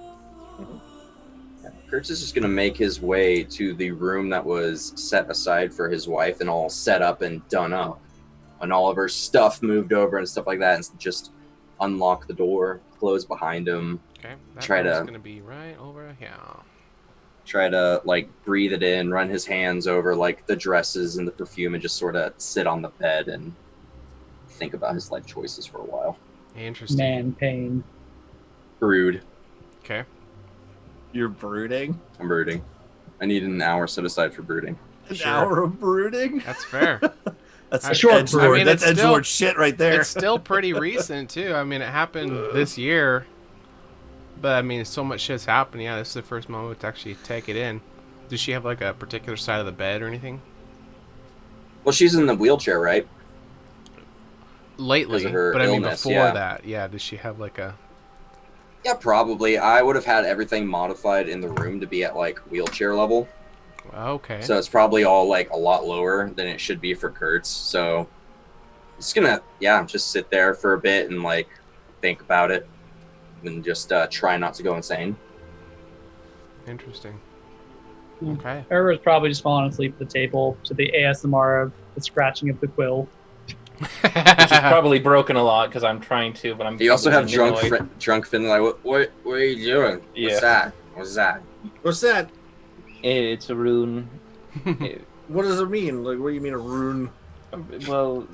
B: Kurtz is just gonna make his way to the room that was set aside for his wife and all set up and done up, and all of her stuff moved over and stuff like that, and just unlock the door, close behind him.
A: Okay.
B: Try to.
A: Gonna be right over here.
B: Try to like breathe it in, run his hands over like the dresses and the perfume, and just sort of sit on the bed and think about his life choices for a while.
A: Interesting.
C: Man pain.
B: Brood.
A: Okay.
D: You're brooding?
B: I'm brooding. I need an hour set aside for brooding.
D: An hour of brooding?
A: That's fair.
D: That's
A: a short
D: edgelord.
A: I mean,
D: That's
A: it's still-
D: edgelord shit right there.
A: It's still pretty recent too. I mean, it happened this year, but I mean, so much shit's happened. Yeah, this is the first moment to actually take it in. Does she have like a particular side of the bed or anything?
B: Well, she's in the wheelchair, right?
A: Lately,
B: Because of her
A: but I mean
B: illness,
A: before
B: yeah.
A: that, yeah. Does she have like a?
B: Yeah, probably. I would have had everything modified in the room to be at like wheelchair level.
A: Okay.
B: So it's probably all like a lot lower than it should be for Kurtz. So it's gonna, just sit there for a bit and like think about it and just try not to go insane.
A: Interesting.
C: Hmm.
A: Okay.
C: Urgra's probably just falling asleep at the table to the ASMR of the scratching of the quill.
E: Which is probably broken a lot because I'm trying to, but I'm.
B: You also have
E: probably
B: drunk Finn like, what are you doing?
E: Yeah.
B: What's that? What's that?
D: What's that?
E: It's a rune.
D: What does it mean? Like, what do you mean a rune?
E: Well,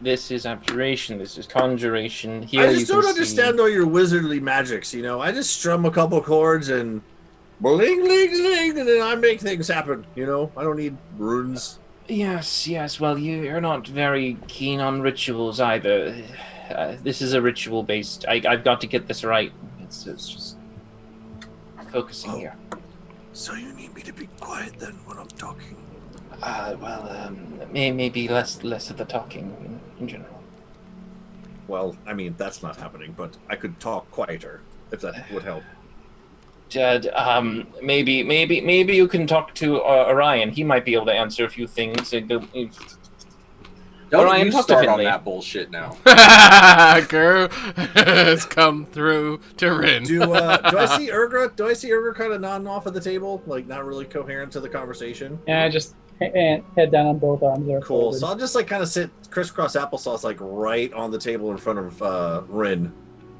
E: this is abjuration. This is conjuration. Here
D: I
E: you
D: just
E: can
D: don't understand all your wizardly magics, you know? I just strum a couple chords and bling, ling, ling, and then I make things happen, you know? I don't need runes.
E: Yes. Well, you're not very keen on rituals either. This is a ritual-based. I've got to get this right. It's just focusing here.
D: So you need me to be quiet then when I'm talking?
E: Maybe less of the talking in general.
D: Well, I mean, that's not happening, but I could talk quieter, if that would help.
E: Jed, maybe you can talk to Orion. He might be able to answer a few things.
B: Don't
E: Orion,
B: you
E: talk to
B: start on
E: Finley.
B: that bullshit now.
A: Girl has come through to Rin.
D: Do I see Urgra? Do I see Urgra kind of nodding off at the table, like not really coherent to the conversation?
C: Yeah, just head down on both arms there.
D: Cool.
C: Forward.
D: So I'll just like kind of sit crisscross applesauce, like right on the table in front of Rin,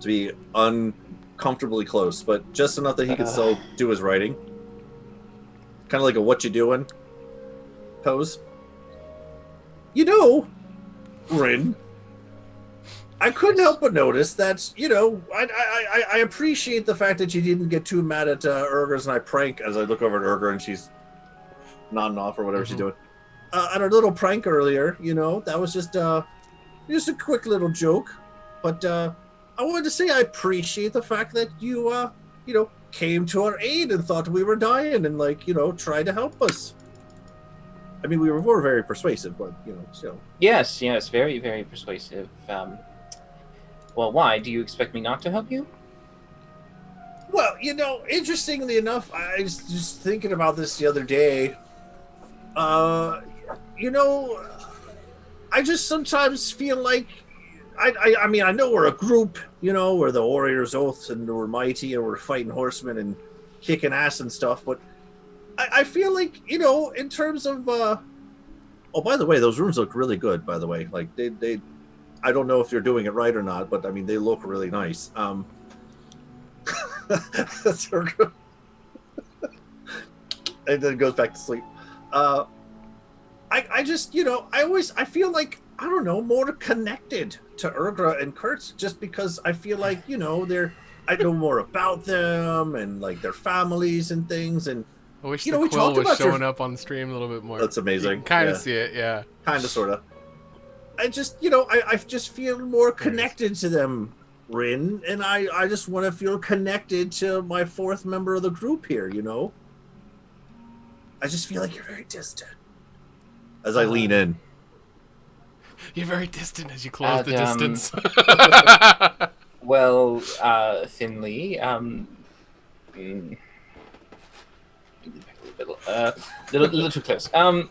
D: to be uncomfortably close, but just enough that he can still do his writing. Kind of like a "what you doing" pose. You know, Rin, I couldn't help but notice that, you know, I appreciate the fact that you didn't get too mad at Urgra's and I prank as I look over at Urgra and she's nodding off or whatever she's doing. At our little prank earlier, you know, that was just a quick little joke. But I wanted to say I appreciate the fact that you, you know, came to our aid and thought we were dying and, like, you know, tried to help us. I mean, we were very persuasive, but, you know, still.
E: Yes, very, very persuasive. Well, why? Do you expect me not to help you?
D: Well, you know, interestingly enough, I was just thinking about this the other day. You know, I just sometimes feel like, I mean, I know we're a group, you know, we're the Warriors Oath and we're mighty and we're fighting horsemen and kicking ass and stuff, but I feel like, you know, in terms of, oh, by the way, those rooms look really good, by the way. Like, they I don't know if you're doing it right or not, but, I mean, they look really nice. That's her. And then goes back to sleep. I just, you know, I feel like, I don't know, more connected to Urgra and Kurtz just because I feel like, you know, I know more about them and, like, their families and things, and
A: I wish
D: you
A: the
D: know, we
A: quill
D: talked
A: was
D: about
A: showing up on the stream a little bit more.
D: That's amazing.
A: You can kind of
D: Yeah.
A: see it, yeah.
D: Kind of, sort of. I just, I just feel more connected to them, Rin, and I just want to feel connected to my fourth member of the group here, I just feel like you're very distant. As I lean in.
A: You're very distant as you close the distance.
E: Well, Finley, little too close. For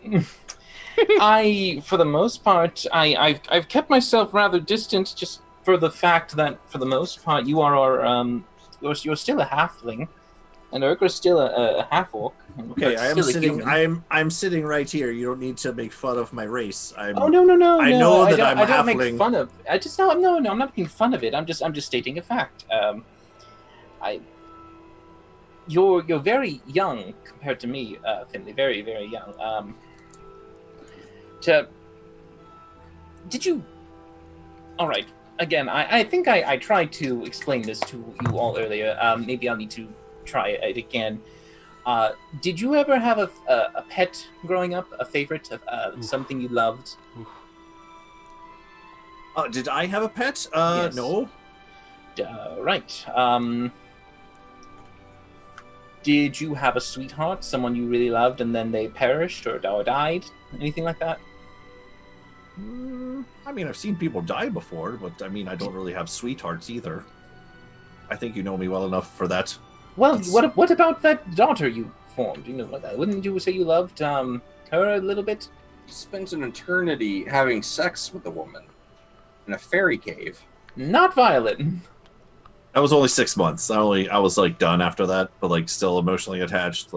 E: the most part, I've kept myself rather distant, just for the fact that, for the most part, you are you're still a halfling, and Urgra's still a half orc.
D: Okay, I'm sitting right here. You don't need to make fun of my race.
E: No.
D: I know that I'm a
E: I don't
D: halfling.
E: make fun of. No, I'm not making fun of it. I'm just stating a fact. You're very young compared to me, Finley. Very, very young. Did you? All right. Again, I think I tried to explain this to you all earlier. Maybe I'll need to try it again. Did you ever have a pet growing up? A favorite? Something you loved?
D: Did I have a pet?
E: Yes.
D: No.
E: Right. Did you have a sweetheart? Someone you really loved and then they perished or died? Anything like that?
D: I mean, I've seen people die before, but I don't really have sweethearts either. I think you know me well enough for that.
E: Well, what about that daughter you formed? You know about that? Wouldn't you say you loved her a little bit?
B: You spent an eternity having sex with a woman in a fairy cave.
E: Not Violet.
D: That was only 6 months. I was like done after that, but like still emotionally attached,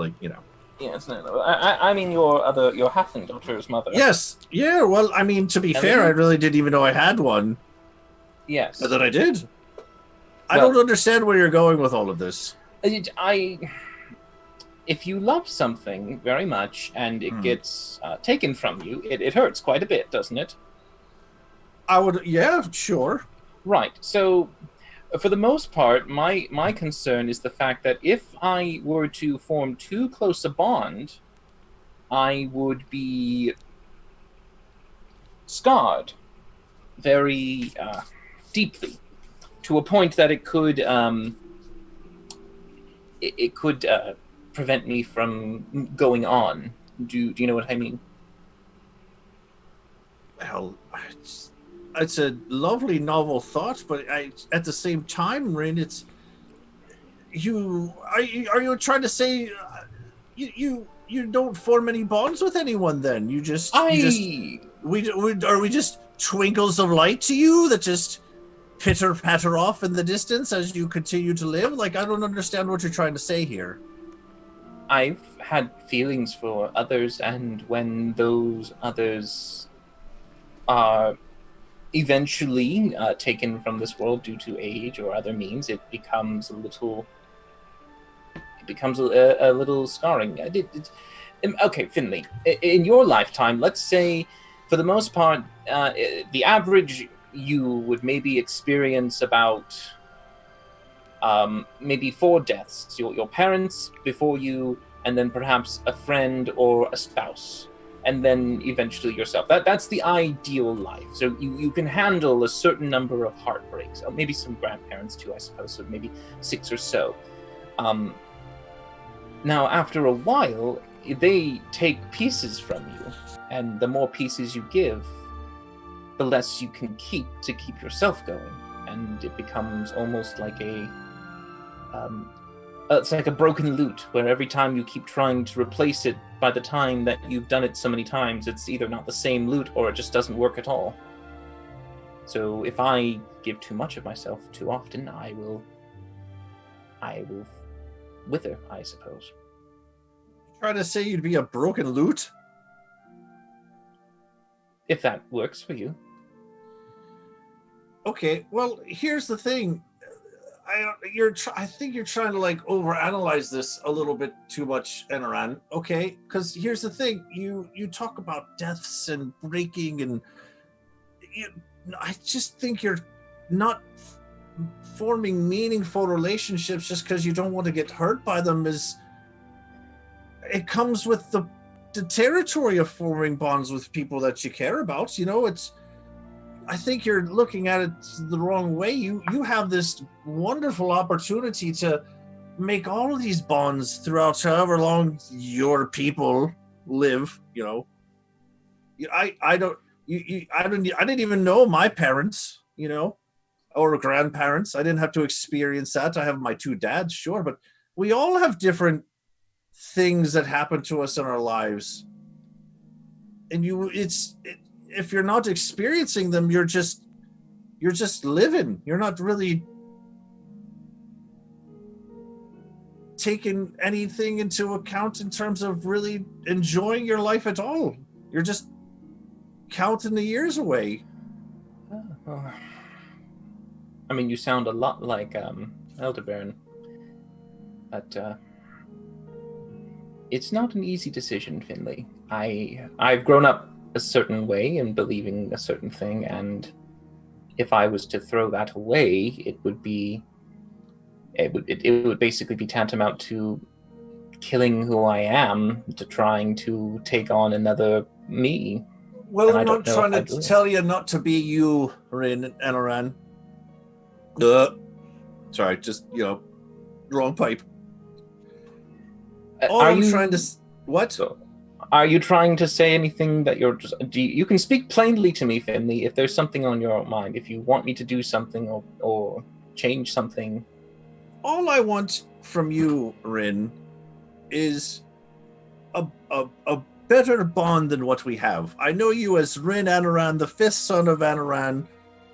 E: Yes, no. I mean your halfling daughter's mother.
D: Yes, yeah. Well, to be fair, I really didn't even know I had one.
E: Yes,
D: but then I did. I don't understand where you're going with all of this.
E: If you love something very much and it gets taken from you, it hurts quite a bit, doesn't it?
D: Yeah, sure.
E: Right. So, for the most part, my concern is the fact that if I were to form too close a bond, I would be scarred very deeply, to a point that it could prevent me from going on. Do you know what I mean?
D: Well, it's a lovely, novel thought, but at the same time, Rin, it's are you trying to say you don't form any bonds with anyone? Then are we just twinkles of light to you that just pitter patter off in the distance as you continue to live? I don't understand what you're trying to say here.
E: I've had feelings for others, and when those others are eventually taken from this world due to age or other means, it becomes a little scarring. Okay, Finley, in your lifetime, let's say, for the most part, the average you would maybe experience about maybe 4 deaths. Your parents before you, and then perhaps a friend or a spouse, and then eventually yourself. That's the ideal life. So you can handle a certain number of heartbreaks. Maybe some grandparents too, I suppose, so maybe 6 or so. Now, after a while, they take pieces from you, and the more pieces you give, the less you can keep to keep yourself going. And it becomes almost like it's like a broken lute, where every time you keep trying to replace it, by the time that you've done it so many times, it's either not the same lute or it just doesn't work at all. So if I give too much of myself too often, I will wither, I suppose.
D: Trying to say you'd be a broken lute?
E: If that works for you.
D: Okay, well, here's the thing. I think you're trying to overanalyze this a little bit too much, Enaran. Okay, because here's the thing: you talk about deaths and breaking, and I just think you're not forming meaningful relationships just because you don't want to get hurt by them. It comes with the territory of forming bonds with people that you care about. I think you're looking at it the wrong way. You have this wonderful opportunity to make all of these bonds throughout however long your people live. You know, I don't. I didn't even know my parents. You know, or grandparents. I didn't have to experience that. I have my 2 dads, sure, but we all have different things that happen to us in our lives, and if you're not experiencing them, you're just living. You're not really taking anything into account in terms of really enjoying your life at all. You're just counting the years away.
E: I mean, you sound a lot like Elderbaron, but it's not an easy decision, Finley. I've grown up a certain way and believing a certain thing, and if I was to throw that away, it would basically be tantamount to killing who I am, to trying to take on another me.
D: Well, I'm not trying to tell you not to be you, Rin and Anoran. Sorry, just, wrong pipe. What?
E: Are you trying to say anything that you're just... You can speak plainly to me, Finley, if there's something on your mind. If you want me to do something or change something.
D: All I want from you, Rin, is a better bond than what we have. I know you as Rin Anoran, the 5th son of Anoran.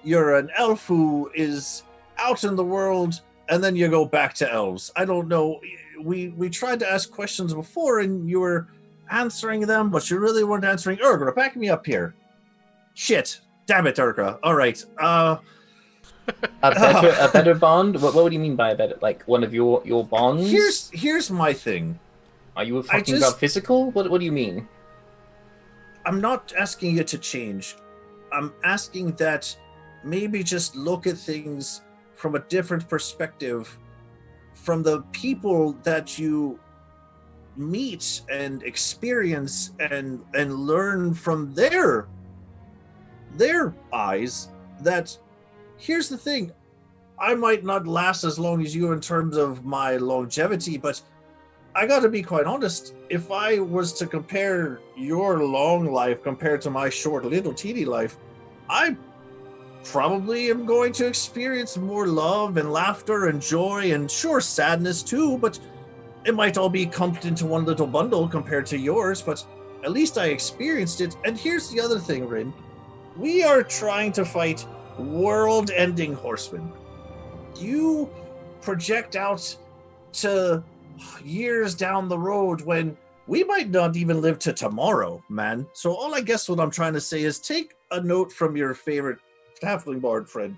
D: You're an elf who is out in the world, and then you go back to elves. I don't know. We tried to ask questions before, and you were answering them, but you really weren't answering. Urgra, back me up here. Shit. Damn it, Urgra. All right. A
E: better bond? What do you mean by a better? Like one of your bonds?
D: Here's my thing.
E: Are you talking about physical? What do you mean?
D: I'm not asking you to change. I'm asking that maybe just look at things from a different perspective, from the people that you meet and experience and learn from their eyes. That here's the thing, I might not last as long as you in terms of my longevity, but I gotta be quite honest, if I was to compare your long life compared to my short little teeny life, I probably am going to experience more love and laughter and joy and sure sadness too, but it might all be clumped into one little bundle compared to yours, but at least I experienced it. And here's the other thing, Rin. We are trying to fight world-ending horsemen. You project out to years down the road when we might not even live to tomorrow, man. So all I guess what I'm trying to say is take a note from your favorite halfling bard friend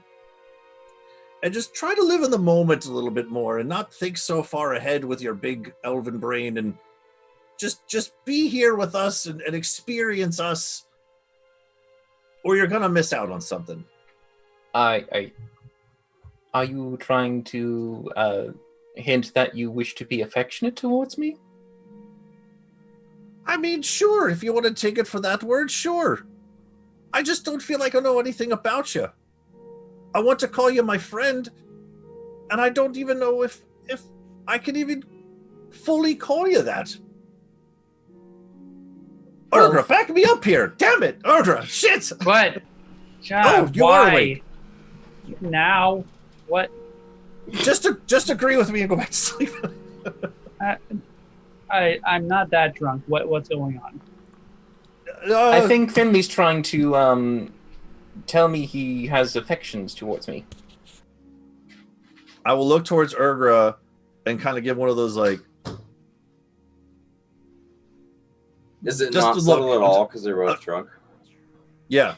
D: and just try to live in the moment a little bit more and not think so far ahead with your big elven brain, and just be here with us and experience us, or you're gonna miss out on something.
E: Are you trying to hint that you wish to be affectionate towards me?
D: I mean, sure, if you want to take it for that word, sure. I just don't feel like I know anything about you. I want to call you my friend, and I don't even know if I can even fully call you that.
C: Well,
D: Urgra, back me up here! Damn it, Urgra! Shit!
C: What?
D: You
C: why?
D: are awake.
C: Now? What?
D: Just agree with me and go back to sleep.
C: I'm not that drunk. What's going on?
E: I think Finley's trying to tell me he has affections towards me.
D: I will look towards Urgra and kind of give one of those like.
B: Is it not subtle at all because they're both drunk?
D: Yeah.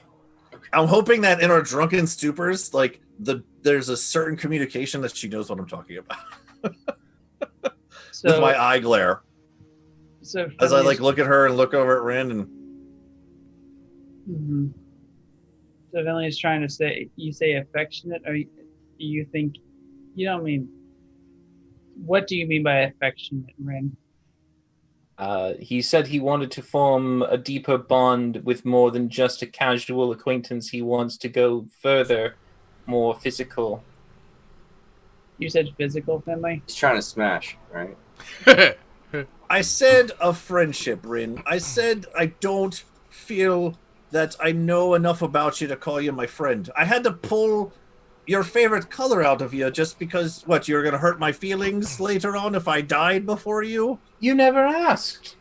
D: I'm hoping that in our drunken stupors, like there's a certain communication that she knows what I'm talking about. With my eye glare.
C: So
D: as I look at her and look over at Rin and.
C: Mm-hmm. So Finley's trying to say, you say affectionate, or you think, you don't mean, what do you mean by affectionate, Rin?
E: He said he wanted to form a deeper bond with more than just a casual acquaintance. He wants to go further, more physical.
C: You said physical, Finley?
B: He's trying to smash, right?
D: I said a friendship, Rin. I said I don't feel that I know enough about you to call you my friend. I had to pull your favorite color out of you just because, what, you're going to hurt my feelings later on if I died before you?
E: You never asked.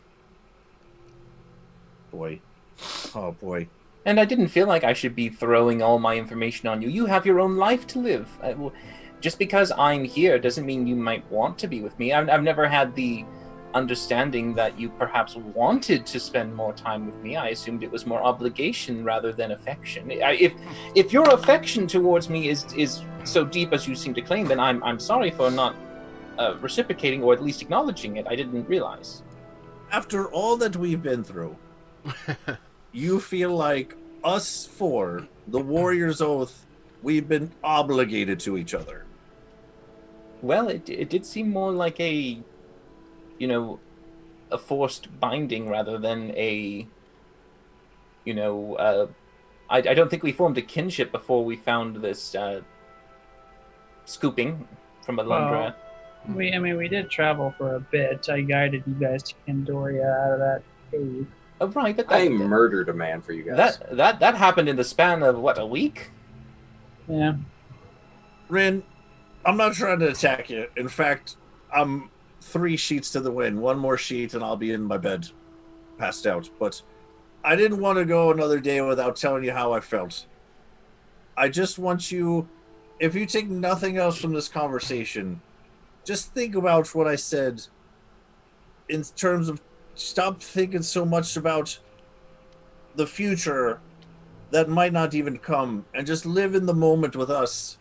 D: Boy. Oh, boy.
E: And I didn't feel like I should be throwing all my information on you. You have your own life to live. Just because I'm here doesn't mean you might want to be with me. I've never had the understanding that you perhaps wanted to spend more time with me. I assumed it was more obligation rather than affection. If your affection towards me is so deep as you seem to claim, then I'm sorry for not reciprocating or at least acknowledging it. I didn't realize.
D: After all that we've been through, you feel like us four, the Warrior's Oath, we've been obligated to each other.
E: Well, it did seem more like a forced binding rather than a, I don't think we formed a kinship before we found this scooping from Alundra.
C: Well, we did travel for a bit. I guided you guys to Candoria out of that cave.
E: Oh, right, but
B: I murdered a man for you guys.
E: That happened in the span of, what, a week?
C: Yeah.
D: Rin, I'm not trying to attack you. In fact, I'm 3 sheets to the wind. 1 more sheet and I'll be in my bed, passed out. But I didn't want to go another day without telling you how I felt. I just want you, if you take nothing else from this conversation, just think about what I said in terms of stop thinking so much about the future that might not even come and just live in the moment with us.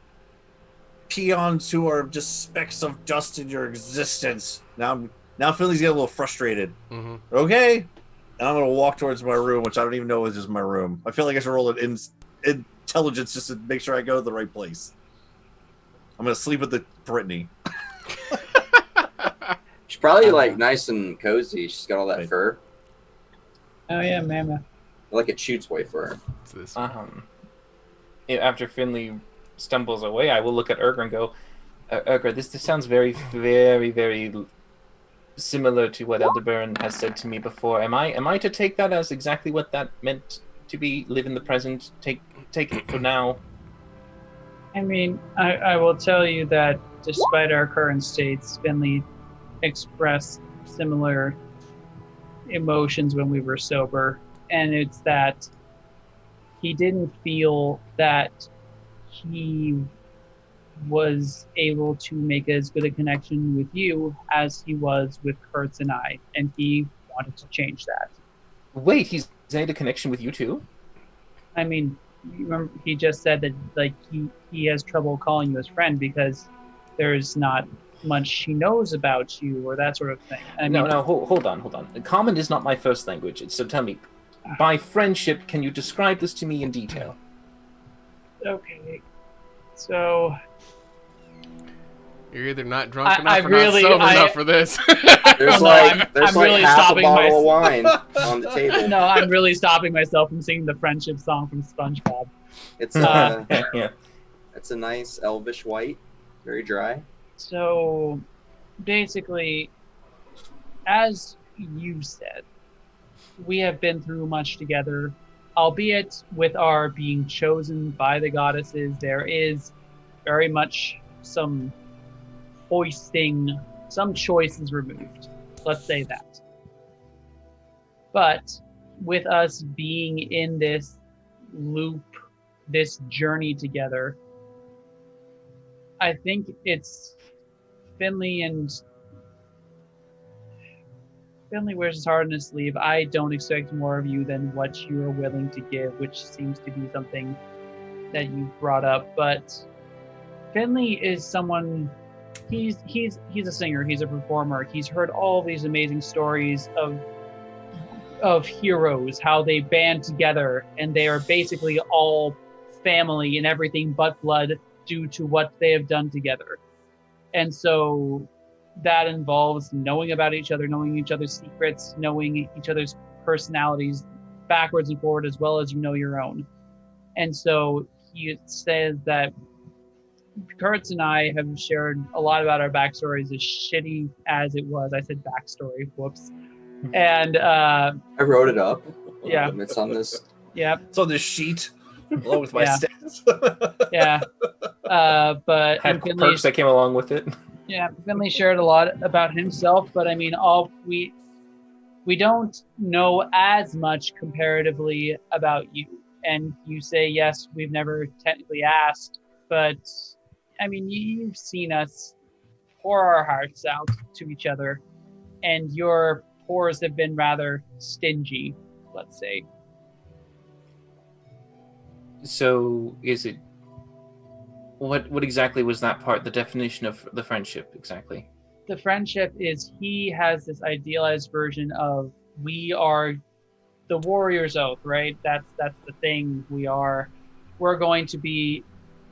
D: Peons who are just specks of dust in your existence. Now Philly's getting a little frustrated.
A: Mm-hmm.
D: Okay? And I'm going to walk towards my room, which I don't even know is just my room. I feel like I should roll an intelligence just to make sure I go to the right place. I'm going to sleep with the Brittany.
B: She's probably like nice and cozy. She's got all that fur.
C: Oh yeah, mama.
B: Like it shoots way fur.
E: After Finley stumbles away, I will look at Urgra and go, Urgra, this sounds very, very, very similar to what Elderburn has said to me before. Am I to take that as exactly what that meant to be? Live in the present. Take it for now.
C: I mean, I will tell you that despite our current states, Finley expressed similar emotions when we were sober, and it's that he didn't feel that he was able to make as good a connection with you as he was with Kurtz and I, and he wanted to change that.
E: Wait, he's made a connection with you too?
C: I mean, remember he just said that like he has trouble calling you his friend because there's not much he knows about you or that sort of thing.
E: Hold on. Common is not my first language, so tell me, by friendship, can you describe this to me in detail?
C: Okay, so
A: you're either not drunk enough or not sober enough for this.
B: There's
C: I'm
B: like
C: really
B: half a
C: stopping
B: bottle of wine on the table.
C: No, I'm really stopping myself from singing the friendship song from SpongeBob.
B: It's it's a nice elvish white, very dry.
C: So, basically, as you said, we have been through much together, albeit with our being chosen by the goddesses. There is very much some hoisting, some choices removed. Let's say that. But with us being in this loop, this journey together, I think it's Finley wears his heart on his sleeve. I don't expect more of you than what you are willing to give, which seems to be something that you brought up. But Finley is someone. He's a singer. He's a performer. He's heard all these amazing stories of heroes, how they band together, and they are basically all family and everything but blood due to what they have done together. And so that involves knowing about each other, knowing each other's secrets, knowing each other's personalities backwards and forward, as well as you know your own. And so he says that Kurtz and I have shared a lot about our backstories, as shitty as it was. I said backstory, whoops. And
B: I wrote it up.
C: Yeah.
B: It's on this.
C: Yeah.
D: It's on this sheet along with my
C: Yeah.
D: stats.
C: Yeah. But
E: Had
C: Finley,
E: perks that came along with it.
C: yeah, Finley shared a lot about himself, but I mean, we don't know as much comparatively about you. And you say, yes, we've never technically asked, but I mean, you've seen us pour our hearts out to each other, and your pours have been rather stingy, let's say.
E: So, is it... What exactly was that part, the definition of the friendship, exactly?
C: The friendship is he has this idealized version of we are the warrior's oath, right? That's the thing we are. We're going to be,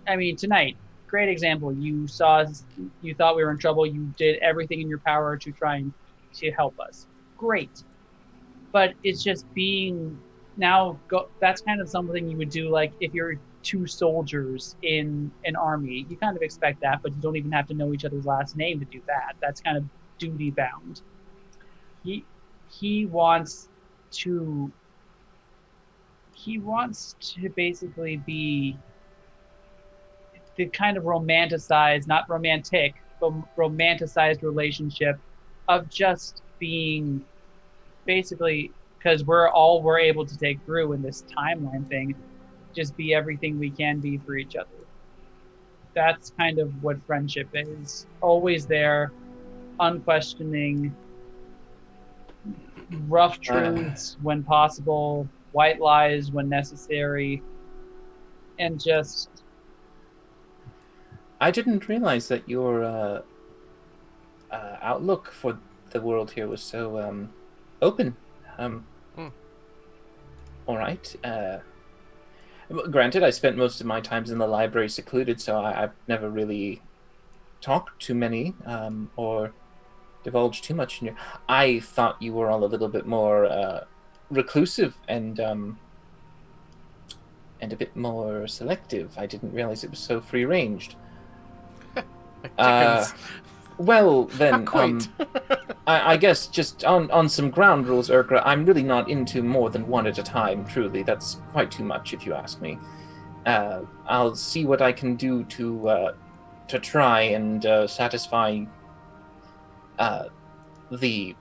C: I mean, tonight, great example. You saw us, you thought we were in trouble. You did everything in your power to try and to help us. Great. But it's just being that's kind of something you would do, like if you're two soldiers in an army. You kind of expect that, but you don't even have to know each other's last name to do that. That's kind of duty bound. He wants to basically be the kind of romanticized, not romantic, but romanticized relationship of just being basically, because we're able to take through in this timeline thing, just be everything we can be for each other. That's kind of what friendship is. Always there, unquestioning, rough truths when possible, white lies when necessary, and just...
E: I didn't realize that your outlook for the world here was so open. All right. Granted, I spent most of my times in the library secluded, so I've never really talked to many or divulged too much in your... I thought you were all a little bit more reclusive and a bit more selective. I didn't realize it was so free-ranged.
A: Chickens.
E: Well, then,
A: Not quite.
E: I guess just on some ground rules, Urgra, I'm really not into more than one at a time, truly. That's quite too much, if you ask me. I'll see what I can do to try and satisfy the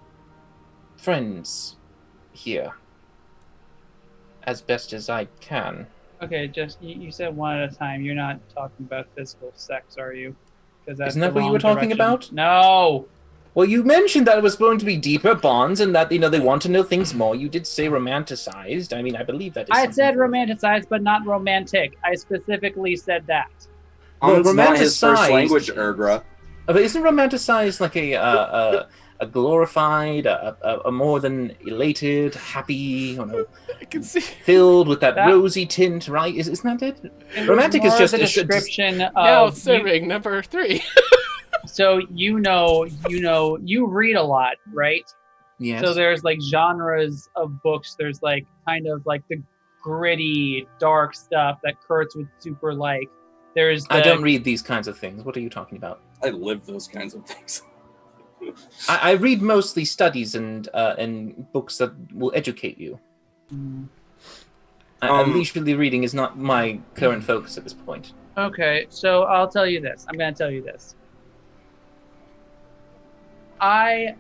E: friends here as best as I can.
C: Okay, just you said one at a time. You're not talking about physical sex, are you?
E: Isn't that what you were talking about?
C: No.
E: Well, you mentioned that it was going to be deeper bonds and that, they want to know things more. You did say romanticized. I mean, I believe that is
C: I said romanticized, but not romantic. I specifically said that.
E: Well,
B: It's not his first
E: romanticized-
B: language, Urgra.
E: But isn't romanticized like a glorified, a more than elated, happy,
A: I can see.
E: filled with that rosy tint, right? Isn't that it? Romantic is just
C: a description
A: Now
C: of
A: serving number 3.
C: So you read a lot, right?
E: Yes.
C: So there's like genres of books. There's like kind of like the gritty, dark stuff that Kurtz would super like.
E: I don't read these kinds of things. What are you talking about?
B: I live those kinds of things.
E: I read mostly studies and books that will educate you. Leisurely reading is not my current focus at this point.
C: Okay, so I'll tell you this. I'm going to tell you this. I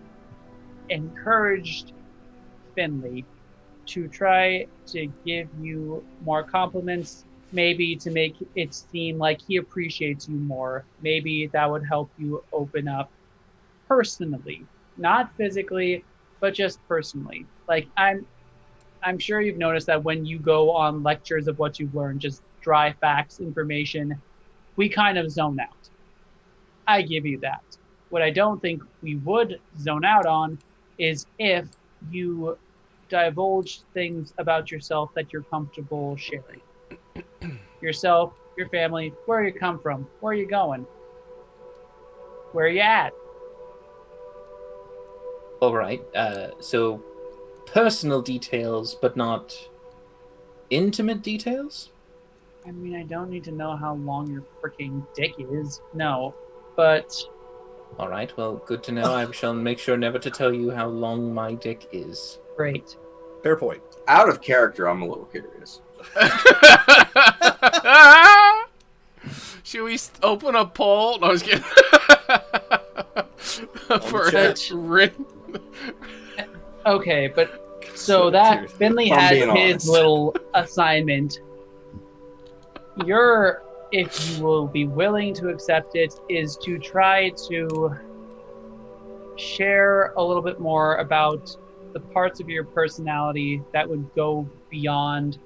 C: encouraged Finley to try to give you more compliments, maybe to make it seem like he appreciates you more. Maybe that would help you open up personally, not physically, but just personally. Like I'm sure you've noticed that when you go on lectures of what you've learned, just dry facts, information, we kind of zone out. I give you that. What I don't think we would zone out on is if you divulge things about yourself that you're comfortable sharing. Yourself, your family, where you come from, where you going, where you at.
E: All right. So personal details, but not intimate details?
C: I mean, I don't need to know how long your freaking dick is. No. But
E: All right. Well, good to know. I shall make sure never to tell you how long my dick is.
C: great.
D: Fair point.
B: Out of character, I'm a little curious.
A: Should we open a poll? No, I was kidding. For
D: chat.
A: Rin.
C: Okay, but so that Finley
B: I'm
C: had
B: being
C: his
B: honest.
C: little assignment. If you will be willing to accept it, is to try to share a little bit more about the parts of your personality that would go beyond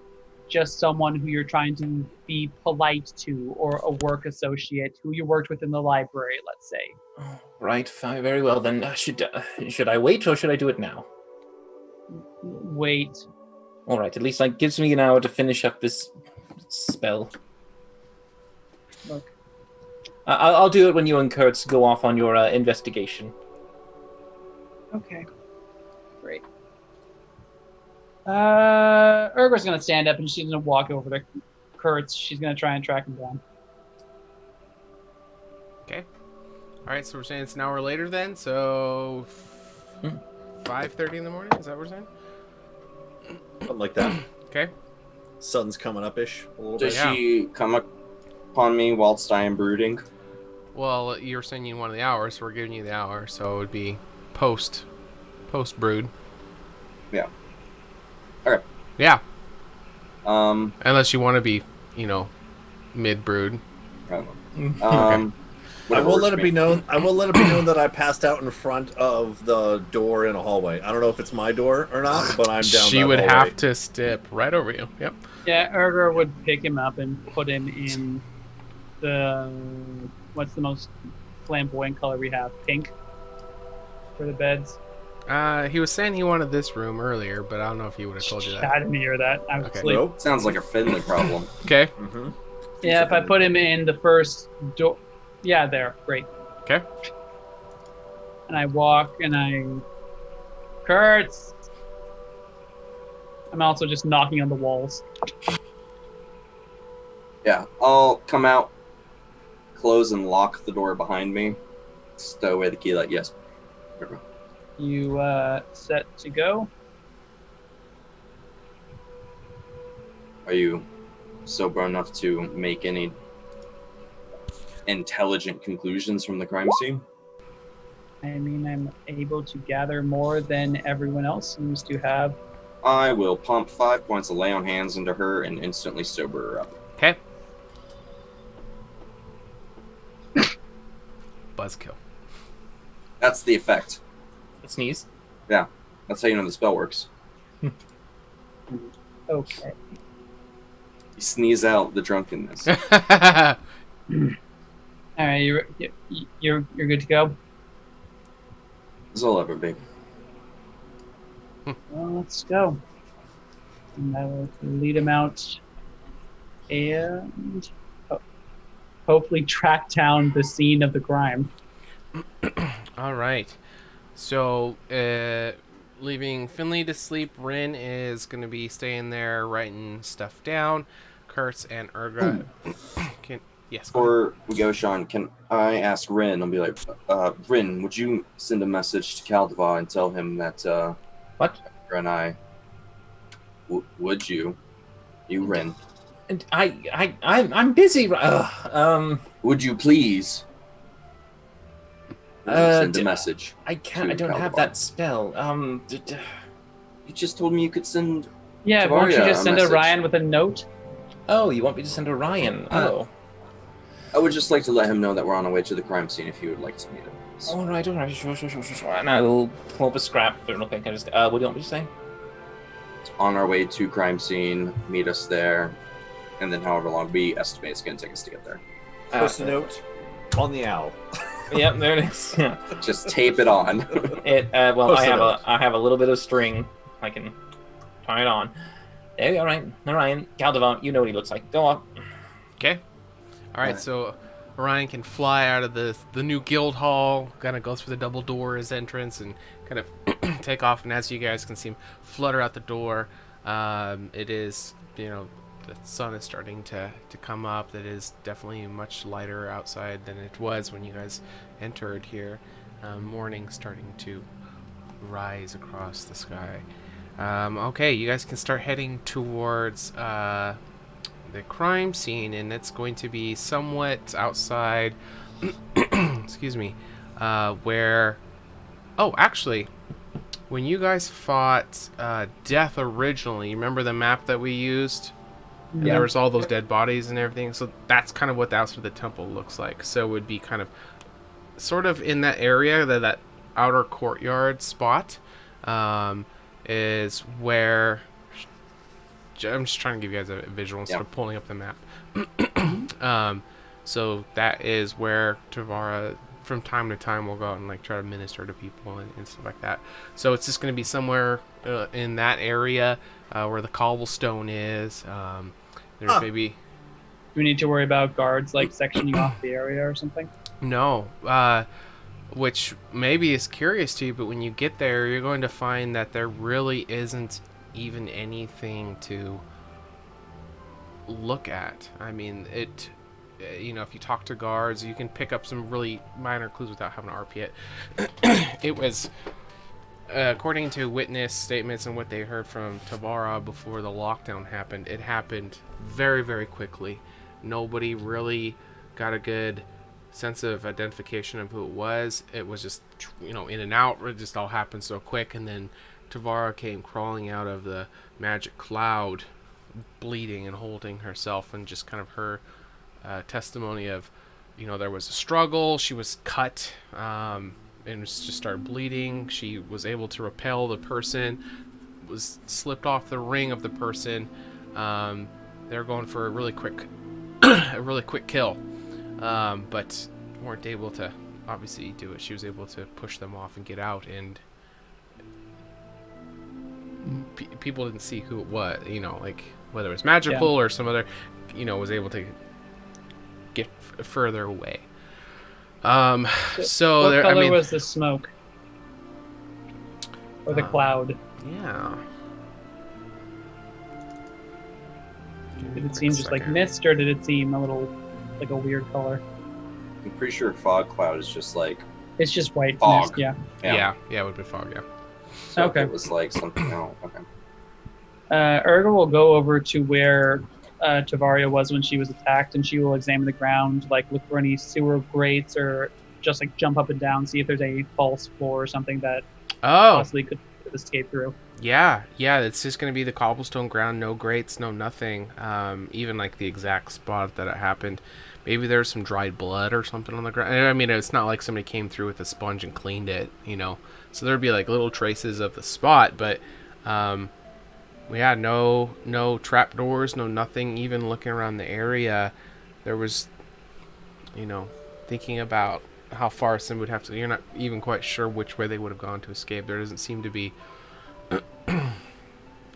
C: just someone who you're trying to be polite to, or a work associate who you worked with in the library, let's say.
E: Oh, right. Fine. Very well then. Should I wait or should I do it now?
C: Wait.
E: All right. At least that gives me an hour to finish up this spell.
C: Look.
E: I'll do it when you and Kurtz go off on your investigation.
C: Okay. Great. Urgra's gonna stand up and she's gonna walk over to Kurtz. She's gonna try and track him down.
A: Okay. All right, so we're saying it's an hour later then. So 5:30 in the morning. Is that what we're saying?
D: Something like that.
A: Okay.
D: Sun's coming up-ish a little
B: Does
D: bit.
A: Yeah.
B: she come upon me whilst I am brooding?
A: Well, you're saying you wanted the hour, so we're giving you the hour. So it would be post brood.
B: Yeah. Okay.
A: Yeah.
B: Um,
A: Unless you want to be, mid brood.
B: I don't know.
D: I
B: Whatever
D: will
B: works
D: let
B: for
D: it
B: me.
D: be known. I will let it be known that I passed out in front of the door in a hallway. I don't know if it's my door or not, but I'm down.
A: She
D: that
A: would
D: hallway.
A: have to step right over you. Yep.
C: Yeah, Urgra would pick him up and put him in what's the most flamboyant color we have? Pink for the beds.
A: He was saying he wanted this room earlier, but I don't know if he would have told you
C: I
A: that.
C: didn't hear that. I was
A: Okay.
C: asleep.
D: Nope.
B: Sounds like a Finley problem.
A: Okay.
D: Mm-hmm.
C: Yeah, if I put him in the first door. Yeah, there. Great.
A: Okay.
C: And I walk and I. Kurtz! I'm also just knocking on the walls.
B: Yeah, I'll come out, close and lock the door behind me, stow away the key. Like, yes. Here we go.
C: You set to go.
B: Are you sober enough to make any intelligent conclusions from the crime scene?
C: I mean, I'm able to gather more than everyone else seems to have.
B: I will pump 5 points of lay on hands into her and instantly sober her up.
A: Okay. Buzzkill.
B: That's the effect.
E: Sneeze.
B: Yeah, that's how you know the spell works.
C: Okay.
B: You sneeze out the drunkenness.
C: All right, you're good to go.
B: This will ever be.
C: Well, let's go. And I will lead him out and hopefully track down the scene of the crime.
A: All right. So, leaving Finley to sleep, Rin is going to be staying there writing stuff down. Kurtz and Urgra yes. Go ahead.
B: Before we go, Sean, can I ask Rin? I'll be like, Rin, would you send a message to Caldeva and tell him that,
E: What?
B: and I, would you, Rin,
E: And I'm busy.
B: would you please send a message?
E: I can't. I
B: to
E: don't have
B: Caldeva?
E: that spell.
B: You just told me you could send.
C: Yeah, won't you
B: Tavaria
C: just
B: a
C: send
B: message.
C: Orion with a note?
E: Oh, you want me to send Orion? Oh.
B: I would just like to let him know that we're on our way to the crime scene if he would like to meet us.
E: All right. Sure. And I will pull up a scrap. Or nothing. I just. What do you want me to say?
B: On our way to crime scene, meet us there, and then however long we estimate it's going to take us to get there.
D: Post a note on the owl.
E: Yep, there it is. Yeah.
B: Just tape it on.
E: It. Well,
D: Post
E: I
D: it
E: have
D: up.
E: I have a little bit of string. I can tie it on. There you go. Orion. Caldeva, you know what he looks like. Go up.
A: Okay. All right. So, Orion can fly out of the new guild hall, kind of go through the double doors entrance, and kind of take off, and as you guys can see him flutter out the door, it is, the sun is starting to come up. That is definitely much lighter outside than it was when you guys entered here. Morning starting to rise across the sky. Okay, you guys can start heading towards the crime scene, and it's going to be somewhat outside. Excuse me. Where... Oh, actually, when you guys fought Death originally, you remember the map that we used? And there was all those dead bodies and everything. So that's kind of what the outside of the temple looks like. So it would be kind of sort of in that area, that outer courtyard spot, is where... I'm just trying to give you guys a visual instead of pulling up the map. So that is where Tavara, from time to time, will go out and like try to minister to people and stuff like that. So it's just going to be somewhere in that area where the cobblestone is. There's maybe...
C: Do we need to worry about guards like sectioning off the area or something?
A: No. Which maybe is curious to you, but when you get there, you're going to find that there really isn't even anything to look at. I mean, if you talk to guards, you can pick up some really minor clues without having to RP it. It was, according to witness statements and what they heard from Tavara before the lockdown happened, it happened very, very quickly. Nobody really got a good sense of identification of who it was. It was just, in and out. It just all happened so quick, and then Tavara came crawling out of the magic cloud, bleeding and holding herself, and just kind of her testimony of, there was a struggle. She was cut, and just started bleeding. She was able to repel the person, was slipped off the ring of the person. They're going for a really quick kill, but weren't able to obviously do it. She was able to push them off and get out, and people didn't see who it was, like whether it was magical or some other, was able to get further away. So
C: what
A: there,
C: color was the smoke or the cloud?
A: Yeah.
C: Did it seem just like mist, or did it seem a little like a weird color?
B: I'm pretty sure fog cloud is just like...
C: It's just white
B: fog.
C: mist, yeah.
A: Yeah, it would be fog, yeah.
B: So
C: okay.
B: It was like something else. Okay.
C: Urga will go over to where Tavaria was when she was attacked, and she will examine the ground, like look for any sewer grates, or just like jump up and down, see if there's a false floor or something that possibly could escape through.
A: Yeah, it's just going to be the cobblestone ground, no grates, no nothing. Even like the exact spot that it happened. Maybe there's some dried blood or something on the ground. I mean, it's not like somebody came through with a sponge and cleaned it, So there'd be like little traces of the spot, but we had no trapdoors, no nothing. Even looking around the area, there was, thinking about how far someone would have to. You're not even quite sure which way they would have gone to escape. There doesn't seem to be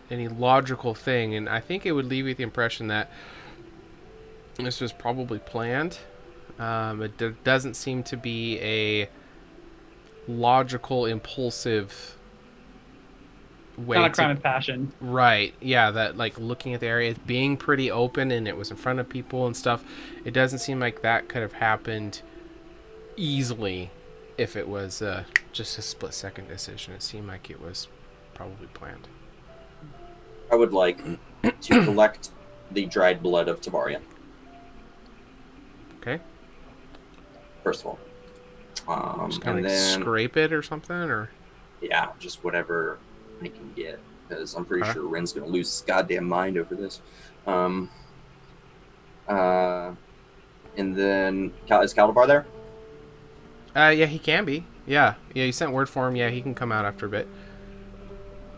A: any logical thing, and I think it would leave you with the impression that this was probably planned. There doesn't seem to be a logical, impulsive way.
C: Kind of crime and passion.
A: Right. Yeah, that like looking at the area being pretty open and it was in front of people and stuff. It doesn't seem like that could have happened easily if it was just a split-second decision. It seemed like it was probably planned.
B: I would like to collect the dried blood of Tavaria.
A: Okay.
B: First of all.
A: Just kind of like scrape it or something, or?
B: Yeah, just whatever I can get, because I'm pretty sure Ren's going to lose his goddamn mind over this. And then, is Caldabar there?
A: Yeah, he can be. Yeah, you sent word for him. Yeah, he can come out after a bit.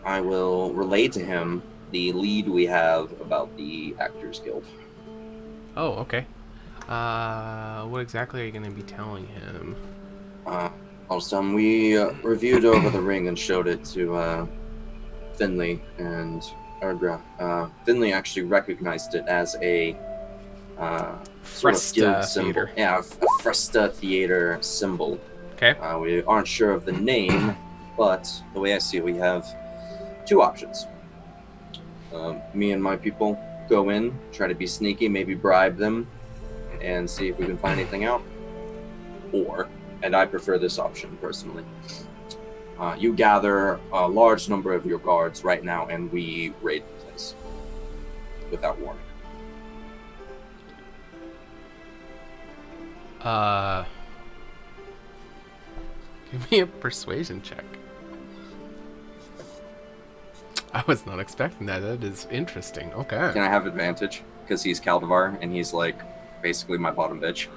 B: I will relay to him the lead we have about the Actors Guild.
A: Oh, okay. What exactly are you going to be telling him?
B: We reviewed over the ring and showed it to Finley and Ergra. Finley actually recognized it as a
A: Fresta theater.
B: Yeah, a Fresta theater symbol.
A: Okay.
B: We aren't sure of the name, But the way I see it, we have two options. Me and my people go in, try to be sneaky, maybe bribe them, and see if we can find anything out. Or, and I prefer this option personally, you gather a large number of your guards right now and we raid the place without warning.
A: Give me a persuasion check. I was not expecting that. That is interesting. Okay.
B: Can I have advantage? Because he's Caldivar and he's like basically my bottom bitch.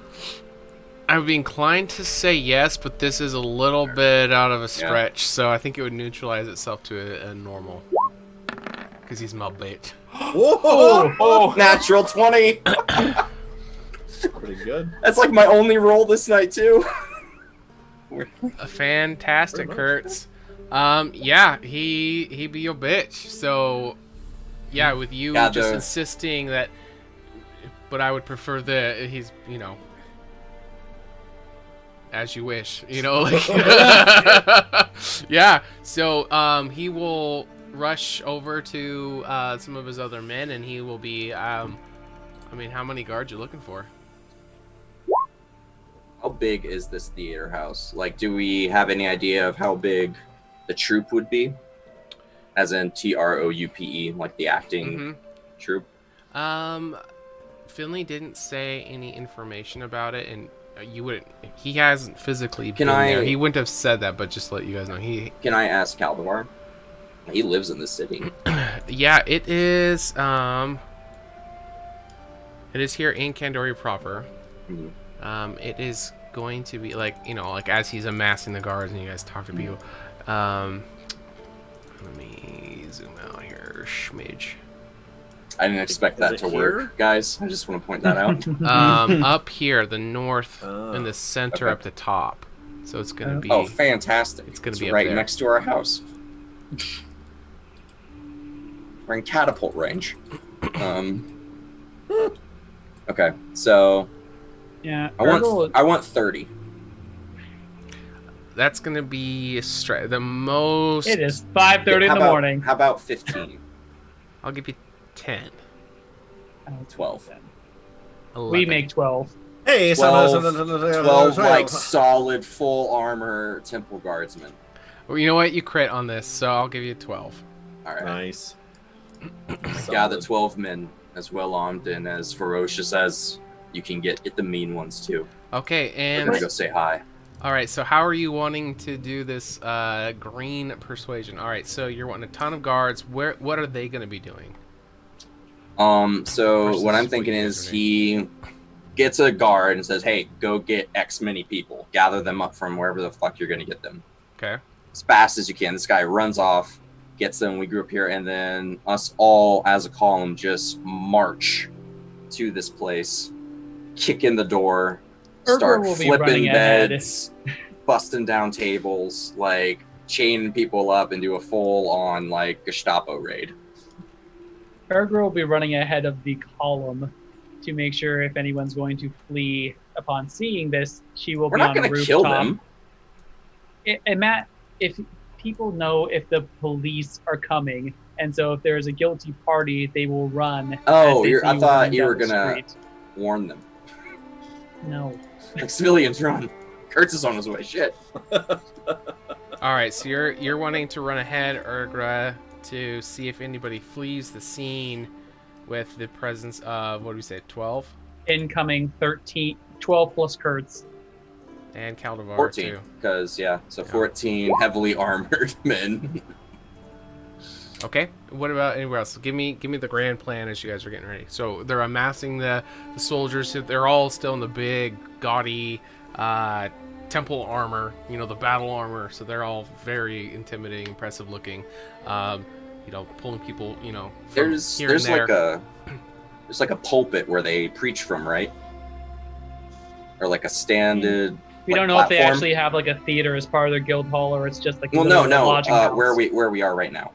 A: I would be inclined to say yes, but this is a little bit out of a stretch, so I think it would neutralize itself to a normal. Because he's my bitch.
B: Whoa! Natural 20!
D: Pretty good.
B: That's like my only roll this night, too.
A: A fantastic, Kurtz. Yeah, he be your bitch. So, yeah, with you just insisting that, but I would prefer he's, you know, as you wish, you know, like, yeah. So, he will rush over to some of his other men, and he will be, I mean, how many guards you looking for?
B: How big is this theater house? Like, do we have any idea of how big the troupe would be? As in TROUPE, like the acting troupe?
A: Finley didn't say any information about it, and you wouldn't. He hasn't physically been there. He wouldn't have said that, but just to let you guys know,
B: Can I ask Caldivar? He lives in the city.
A: Yeah, it is. It is here in Candoria proper.
B: Mm-hmm.
A: It is going to be like, you know, like as he's amassing the guards and you guys talk to people. Let me zoom out here, schmidge.
B: I didn't expect that to work, guys. I just want to point that out.
A: Up here, the north, in the center, up the top. So it's gonna be.
B: Oh, fantastic!
A: It's gonna be
B: right
A: up there.
B: next to our house. We're in catapult range. Okay, so.
C: Yeah.
B: I want 30.
A: That's gonna be the most.
C: It is 5:30 in the morning.
B: How about 15?
A: I'll give you 10.
B: 12.
A: 11.
C: We make 12.
D: Hey,
B: 12 like solid full armor temple guardsmen.
A: Well, you know what? You crit on this, so I'll give you 12.
B: All right.
D: Nice.
B: Gather 12 men as well armed and as ferocious as you can get. Get the mean ones too.
A: Okay, and
B: I'm gonna go say hi.
A: All right, so how are you wanting to do this green persuasion? All right, so you're wanting a ton of guards. What are they going to be doing?
B: So what I'm thinking is he gets a guard and says, "Hey, go get X many people. Gather them up from wherever the fuck you're gonna get them.
A: Okay.
B: As fast as you can." This guy runs off, gets them. We group here, and then us all as a column just march to this place, kick in the door, start flipping beds, busting down tables, like chaining people up, and do a full-on like Gestapo raid.
C: Erger will be running ahead of the column to make sure if anyone's going to flee upon seeing this, she will
B: We're
C: be
B: not
C: on a
B: gonna
C: rooftop.
B: kill them.
C: And Matt, if people know if the police are coming, and so if there's a guilty party, they will run.
B: Oh,
C: as they
B: I
C: see
B: thought
C: running
B: you were
C: down the
B: gonna
C: street.
B: warn them.
C: No.
B: Like civilians run. Kurtz is on his way. Shit.
A: All right, so you're wanting to run ahead, Ergra, to see if anybody flees the scene with the presence of, what do we say, 12?
C: Incoming 12 plus Kurtz.
A: And Caldivar,
B: 14,
A: too.
B: because, so 14 heavily armored men.
A: Okay, what about anywhere else? Give me the grand plan as you guys are getting ready. So they're amassing the soldiers. They're all still in the big, gaudy temple armor, you know, the battle armor. So they're all very intimidating, impressive looking. You know, pulling people, you know, from
B: There's
A: here and there.
B: like a pulpit where they preach from, right? Or like a standard.
C: We don't know if they actually have like a theater as part of their guild hall, or it's just like
B: Well,
C: literally a
B: no.
C: lodging house.
B: Where we are right now.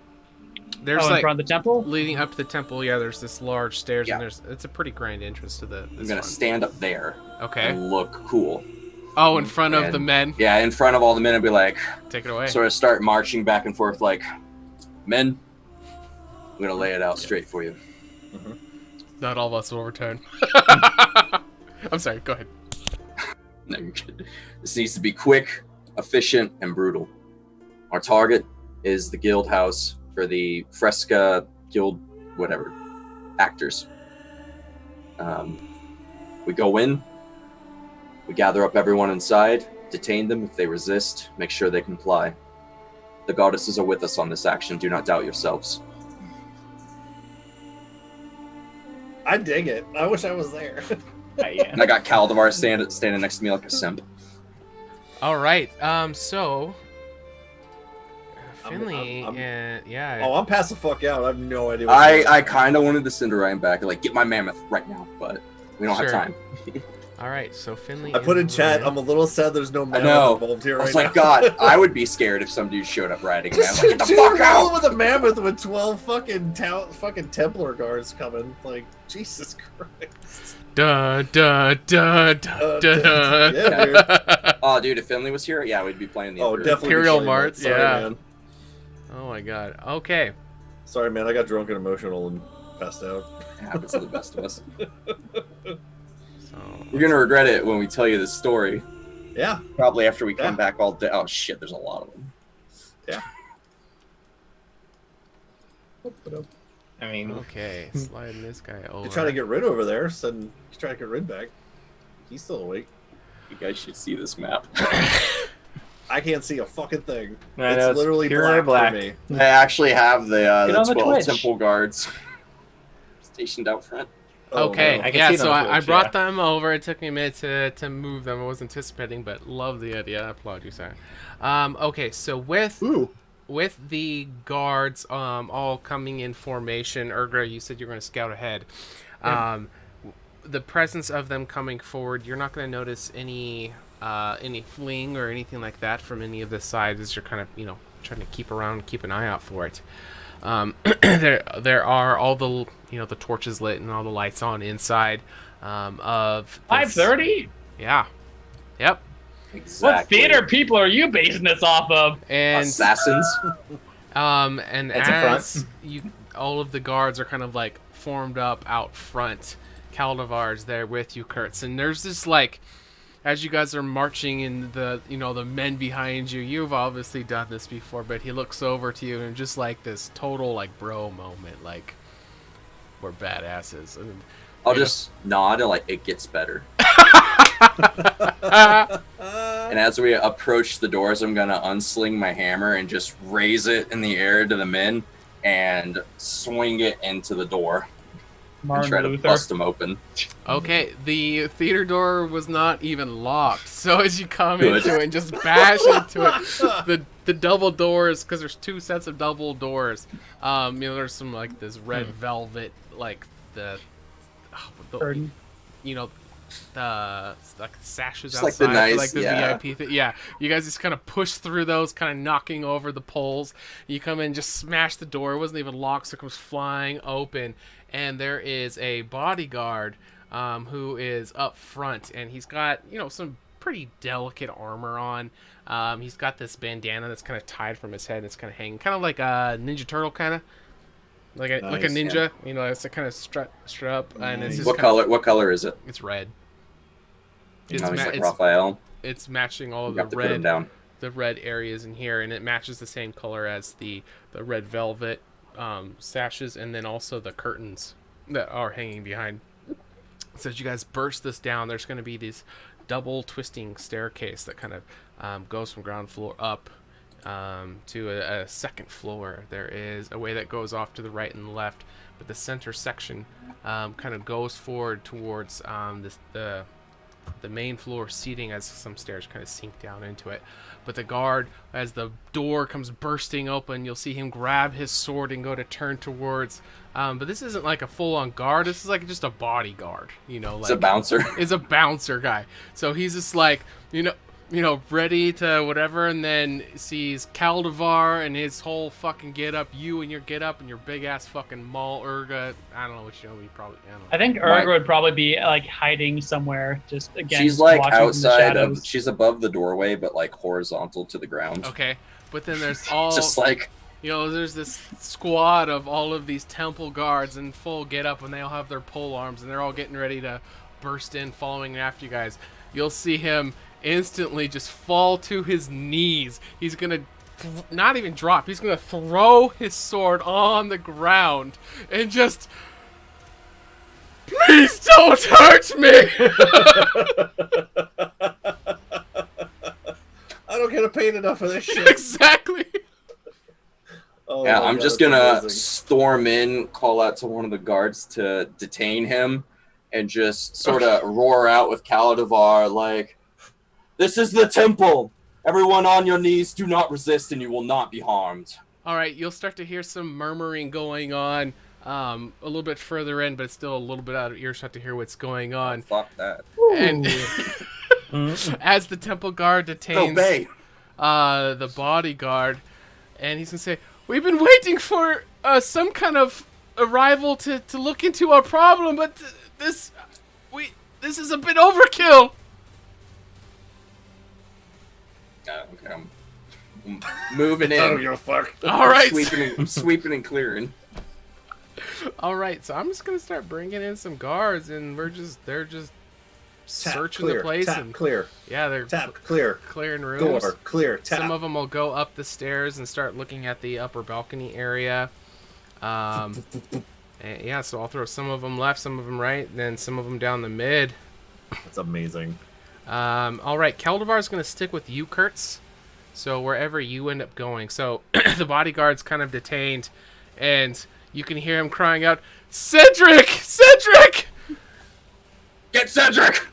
A: There's
C: in
A: like
C: front of the temple,
A: leading up to the temple. Yeah, there's this large stairs,
B: Yeah.
A: and it's a pretty grand entrance to the.
B: I'm gonna stand up there.
A: Okay.
B: And look cool.
A: Oh, in front of
B: And-
A: the men.
B: Yeah, in front of all the men, and be like,
A: Take it away.
B: sort of start marching back and forth, like, men, I'm gonna lay it out straight for you.
A: Not all of us will return. I'm sorry. Go ahead.
B: No, you're good. This needs to be quick, efficient, and brutal. Our target is the guild house for the Fresca guild, whatever, actors. We go in, we gather up everyone inside, detain them if they resist, make sure they comply. The goddesses are with us on this action, do not doubt yourselves.
D: I dig it. I wish I was there.
E: Yeah.
B: And I got Caldivar standing next to me like a simp.
A: All right. So Finley,
D: I'm-
A: yeah.
D: Oh, I'm past the fuck out. I have no idea. What's going
B: I
D: on.
B: kind of wanted to send Ryan back, like, get my mammoth right now, but we don't
A: Sure.
B: have time.
A: All right. So Finley.
D: I put in
A: and
D: chat.
A: Ryan-
D: I'm a little sad. There's no
B: I
D: man
B: know.
D: involved here
B: I
D: right
B: was
D: now.
B: like, God, I would be scared if some dude showed up riding me. I'm
D: Just
B: like, get the
D: dude
B: fuck out!
D: with a mammoth with 12 fucking Templar guards coming. Like, Jesus Christ.
A: Duh, duh, duh, duh, duh.
D: Yeah, dude.
B: Oh, dude, if Finley was here, yeah, we'd be playing the
D: Oh,
B: Emperor.
D: definitely.
A: Imperial
D: be showing
A: Mart,
D: that. Sorry,
A: yeah.
D: man.
A: Oh my God. Okay.
D: Sorry, man. I got drunk and emotional and passed out.
B: It happens to the best of us.
A: So
B: You're gonna regret it when we tell you this story.
D: Yeah.
B: Probably after we come
D: Yeah.
B: back all day. Oh shit, there's a lot of them.
E: I mean,
A: okay, sliding this guy over.
D: You're trying to get rid over there, so he's trying to get rid back. He's still awake.
B: You guys should see this map.
D: I can't see a fucking thing.
E: I know,
D: It's literally
E: pure
D: black,
E: black.
D: for me.
B: I actually have the
E: Get on the
B: 12
E: Twitch.
B: temple guards stationed out front.
D: Oh,
A: Okay,
D: no.
E: I can
A: yeah,
E: see it
A: so
E: on
A: I
E: Twitch,
A: brought
E: yeah.
A: them over. It took me a minute to move them. I was anticipating, but love the idea. I applaud you, sir. Okay, so
D: Ooh.
A: with the guards all coming in formation, Urgra, you said you're going to scout ahead.
D: Yeah.
A: The presence of them coming forward, you're not going to notice any fleeing or anything like that from any of the sides as you're kind of, trying to keep around, keep an eye out for it. There are all the the torches lit and all the lights on inside of this-
C: 5:30.
A: Yeah. Yep.
B: Exactly.
C: What theater people are you basing this off of?
A: And
B: Assassins.
A: and
E: That's in front.
A: as all of the guards are kind of like formed up out front, Caldivar's there with you, Kurtz, and there's this like, as you guys are marching in the the men behind you, you've obviously done this before, but he looks over to you and just like this total like bro moment, like we're badasses. And
B: I'll just nod and like it gets better. And as we approach the doors, I'm gonna unsling my hammer and just raise it in the air to the men and swing it into the door and
C: Martin
B: try to
C: Luther.
B: bust them open.
A: Okay, the theater door was not even locked, so as you come
B: Good.
A: into it and just bash into it, the double doors, because there's two sets of double doors. There's some like this red velvet, like the
C: Curtain.
A: the like sashes
B: Just like
A: outside
B: the nice-
A: for like the
B: yeah.
A: VIP thing. Yeah, you guys just kind of push through those, kind of knocking over the poles. You come in, just smash the door. It wasn't even locked, so it comes flying open, and there is a bodyguard who is up front, and he's got some pretty delicate armor on. He's got this bandana that's kind of tied from his head. And it's kind of hanging, kind of like a Ninja Turtle, kind of like a
D: Nice,
A: ninja. It's a kind of strut up, and it's just
B: What
A: kinda-
B: color? What color is it?
A: It's red.
B: It's,
A: It's,
B: like
A: it's
B: Raphael.
A: it's matching all
B: You
A: of
B: have
A: the
B: to put him
A: red
B: down.
A: the red areas in here, and it matches the same color as the red velvet sashes, and then also the curtains that are hanging behind. So as you guys burst this down, there's going to be this double twisting staircase that kind of goes from ground floor up to a second floor. There is a way that goes off to the right and left, but the center section kind of goes forward towards the main floor seating as some stairs kind of sink down into it. But the guard, as the door comes bursting open, you'll see him grab his sword and go to turn towards. But this isn't like a full-on guard. This is like just a bodyguard. Like
B: It's a bouncer.
A: is a bouncer guy. So he's just like, ready to whatever, and then sees Caldivar and his whole fucking get up, you and your get up, and your big ass fucking Maul Urga. I don't know what you know. You probably. I don't know.
C: I think Urga would probably be like hiding somewhere, just again.
B: She's like
C: watching
B: outside
C: from the
B: of.
C: shadows.
B: She's above the doorway, but like horizontal to the ground.
A: Okay, but then there's all
B: Just like.
A: there's this squad of all of these temple guards in full get up, and they all have their pole arms, and they're all getting ready to burst in, following after you guys. You'll see him instantly just fall to his knees. He's gonna not even drop. He's gonna throw his sword on the ground and just, please don't hurt me.
D: I don't get paid enough for this shit.
A: Exactly.
D: Oh
B: Yeah,
D: my
B: I'm
D: God,
B: just
D: that's
B: gonna
D: amazing.
B: storm in, call out to one of the guards to detain him, and just sort of roar out with Caldivar like, "This is the temple! Everyone on your knees, do not resist and you will not be harmed."
A: All right, you'll start to hear some murmuring going on a little bit further in, but it's still a little bit out of earshot to hear what's going on.
B: Fuck that.
A: And as the temple guard detains
B: Obey.
A: the bodyguard, and he's gonna say, "We've been waiting for some kind of arrival to look into our problem, but this is a bit overkill."
B: Okay, I'm moving in.
D: I don't give a fuck.
A: All right.
B: I'm sweeping and clearing.
A: All right, so I'm just gonna start bringing in some guards, and they're just searching
D: clear,
A: the place,
D: tap,
A: and
D: clear.
A: yeah, they're
D: Tap, clear.
A: clearing rooms.
D: Door, clear, tap.
A: Some of them will go up the stairs and start looking at the upper balcony area. And yeah, so I'll throw some of them left, some of them right, and then some of them down the mid.
D: That's amazing.
A: All right, Keldivar's going to stick with you, Kurtz. So wherever you end up going. So the bodyguard's kind of detained, and you can hear him crying out, "Cedric! Cedric!"
B: Get Cedric!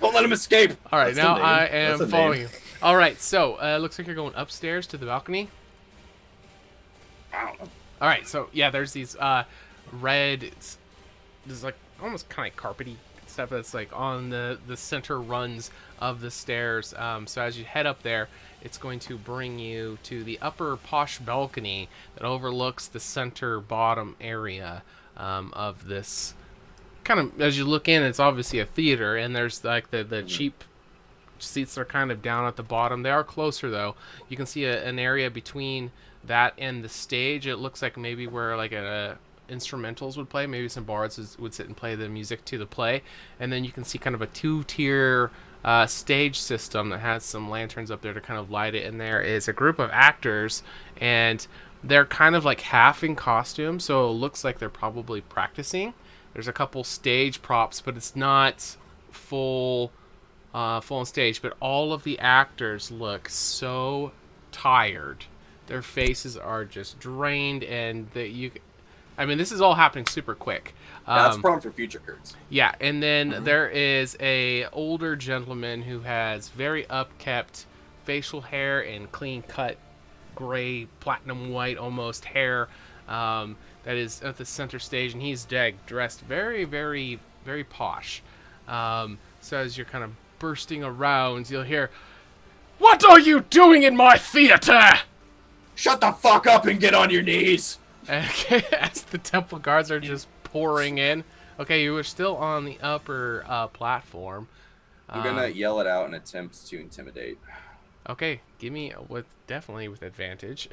B: Don't let him escape.
A: All right,
D: That's
A: now
D: a name.
A: I am
D: That's a
A: following
D: name.
A: you. All right, so looks like you're going upstairs to the balcony.
B: I don't know.
A: All right, so yeah, there's these red, there's like almost kind of carpety stuff that's like on the center runs of the stairs. So as you head up there, it's going to bring you to the upper posh balcony that overlooks the center bottom area of this. Kind of as you look in, it's obviously a theater, and there's like the cheap seats are kind of down at the bottom. They are closer though. You can see an area between that and the stage. It looks like maybe where like instrumentals would play. Maybe some bards would sit and play the music to the play, and then you can see kind of a two-tier stage system that has some lanterns up there to kind of light it. And there is a group of actors, and they're kind of like half in costume, so it looks like they're probably practicing. There's a couple stage props, but it's not full on stage. But all of the actors look so tired. Their faces are just drained, and this is all happening super quick.
B: That's problem for future Kurtz.
A: Yeah, and then there is a older gentleman who has very upkept facial hair and clean cut gray, platinum white almost hair that is at the center stage, and he's dressed very, very, very posh. So as you're kind of bursting around, you'll hear, "What are you doing in my theater?"
B: Shut the fuck up and get on your knees.
A: Okay, as the temple guards are just pouring in. Okay, you were still on the upper platform.
B: I'm gonna yell it out in attempts to intimidate.
A: Okay, give me definitely with advantage.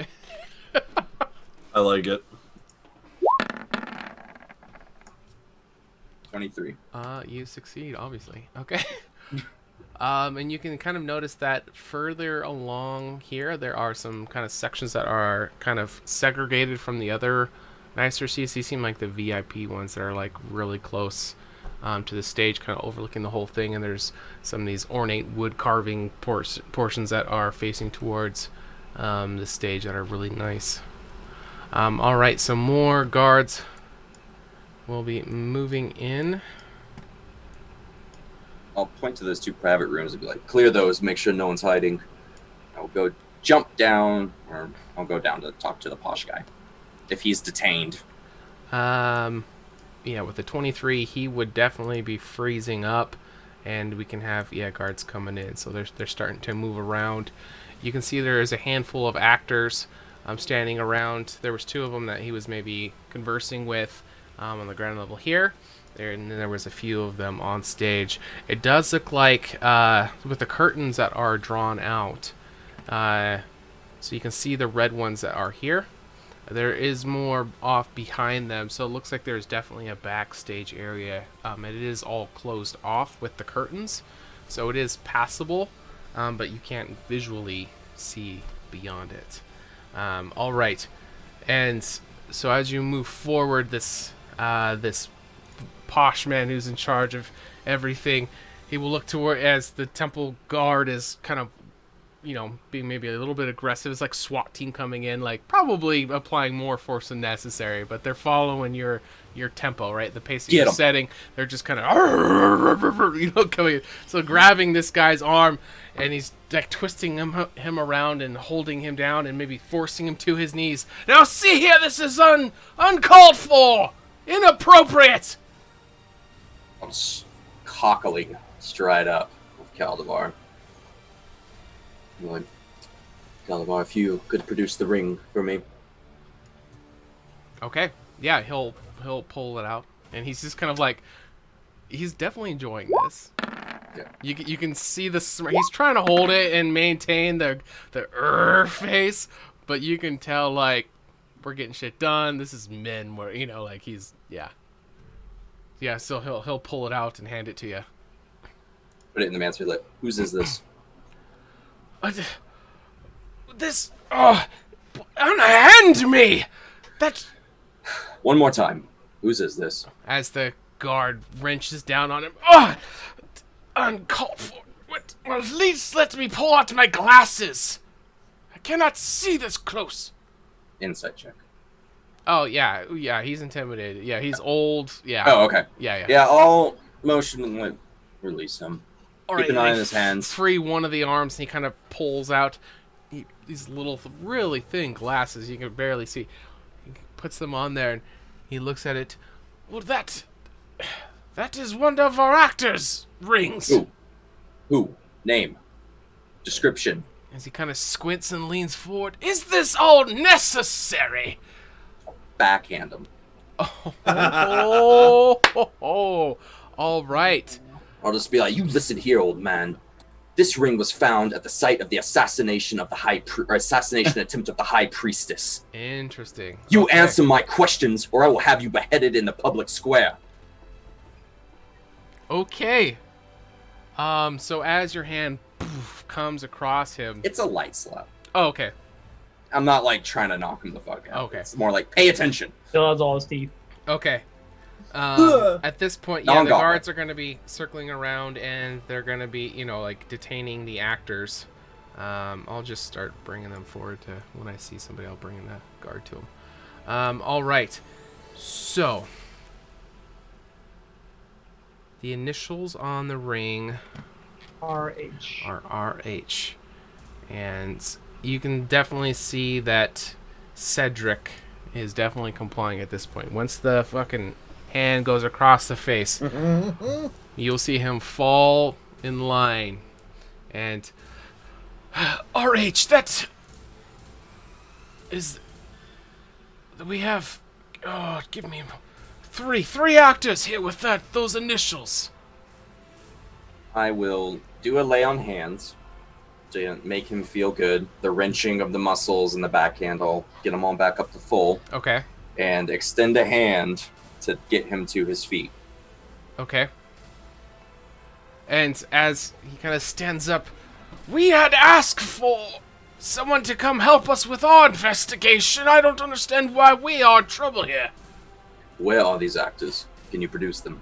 D: I like it.
B: 23.
A: You succeed, obviously. Okay. And you can kind of notice that further along here, there are some kind of sections that are kind of segregated from the other nicer seats. These seem like the VIP ones that are like really close to the stage, kind of overlooking the whole thing. And there's some of these ornate wood carving portions that are facing towards the stage that are really nice. All right, so more guards will be moving in.
B: I'll point to those two private rooms and be like, clear those, make sure no one's hiding. I'll go jump down, or I'll go down to talk to the posh guy if he's detained.
A: Yeah, with the 23, he would definitely be freezing up, and we can have guards coming in. So they're starting to move around. You can see there is a handful of actors standing around. There was 2 of them that he was maybe conversing with on the ground level here. And then there was a few of them on stage. It does look like with the curtains that are drawn out, so you can see the red ones that are here. There is more off behind them, so it looks like there's definitely a backstage area. And it is all closed off with the curtains, so it is passable, but you can't visually see beyond it. All right, and so as you move forward, this posh man who's in charge of everything, he will look toward as the temple guard is kind of, being maybe a little bit aggressive. It's like SWAT team coming in, like probably applying more force than necessary, but they're following your tempo, right? The pace that you're setting. They're just kind of, coming in. So grabbing this guy's arm, and he's like twisting him around and holding him down and maybe forcing him to his knees. Now see here, this is uncalled for, inappropriate.
B: I'll just cockily stride up with Caldevar. I'm like, Caldevar, if you could produce the ring for me.
A: Okay. Yeah, he'll pull it out, and he's just kind of like, he's definitely enjoying this.
B: Yeah.
A: You can see the he's trying to hold it and maintain the face, but you can tell like we're getting shit done. This is men where like he's so he'll pull it out and hand it to you.
B: Put it in the man's lip. Whose is this?
A: This unhand me. That.
B: One more time. Whose is this?
A: As the guard wrenches down on him. Uncalled for. What? Well, at least let me pull out my glasses. I cannot see this close.
B: Insight check.
A: Oh yeah, he's intimidated. Yeah, he's old. Yeah.
B: Oh, okay.
A: Yeah.
B: Yeah, I'll motion release him.
A: All
B: Keep
A: right,
B: an eye on his hands.
A: Free one of the arms, and he kind of pulls out these little, really thin glasses you can barely see. He puts them on there, and he looks at it. Well, that is one of our actors' rings.
B: Who? Name. Description.
A: As he kind of squints and leans forward. Is this all necessary?
B: Backhand him.
A: All right.
B: I'll just be like, you listen here, old man. This ring was found at the site of the assassination of the assassination attempt of the High Priestess.
A: Interesting.
B: You answer my questions, or I will have you beheaded in the public square.
A: Okay. So as your hand comes across him,
B: it's a light slap.
A: Oh, okay.
B: I'm not like trying to knock him the fuck out.
A: Okay.
B: It's more like pay attention.
C: Still has all his teeth.
A: Okay. At this point, the guards are going to be circling around, and they're going to be, like detaining the actors. I'll just start bringing them forward to when I see somebody. I'll bring the guard to them. All right. So the initials on the ring
C: RH.
A: are RH, and you can definitely see that Cedric is definitely complying at this point. Once the fucking hand goes across the face, you'll see him fall in line. And RH, that is, we have, give me three actors here with those initials.
B: I will do a lay on hands to make him feel good. The wrenching of the muscles and the backhand, I'll get him all back up to full.
A: Okay.
B: And extend a hand to get him to his feet.
A: Okay. And as he kind of stands up, we had asked for someone to come help us with our investigation. I don't understand why we are in trouble here.
B: Where are these actors? Can you produce them?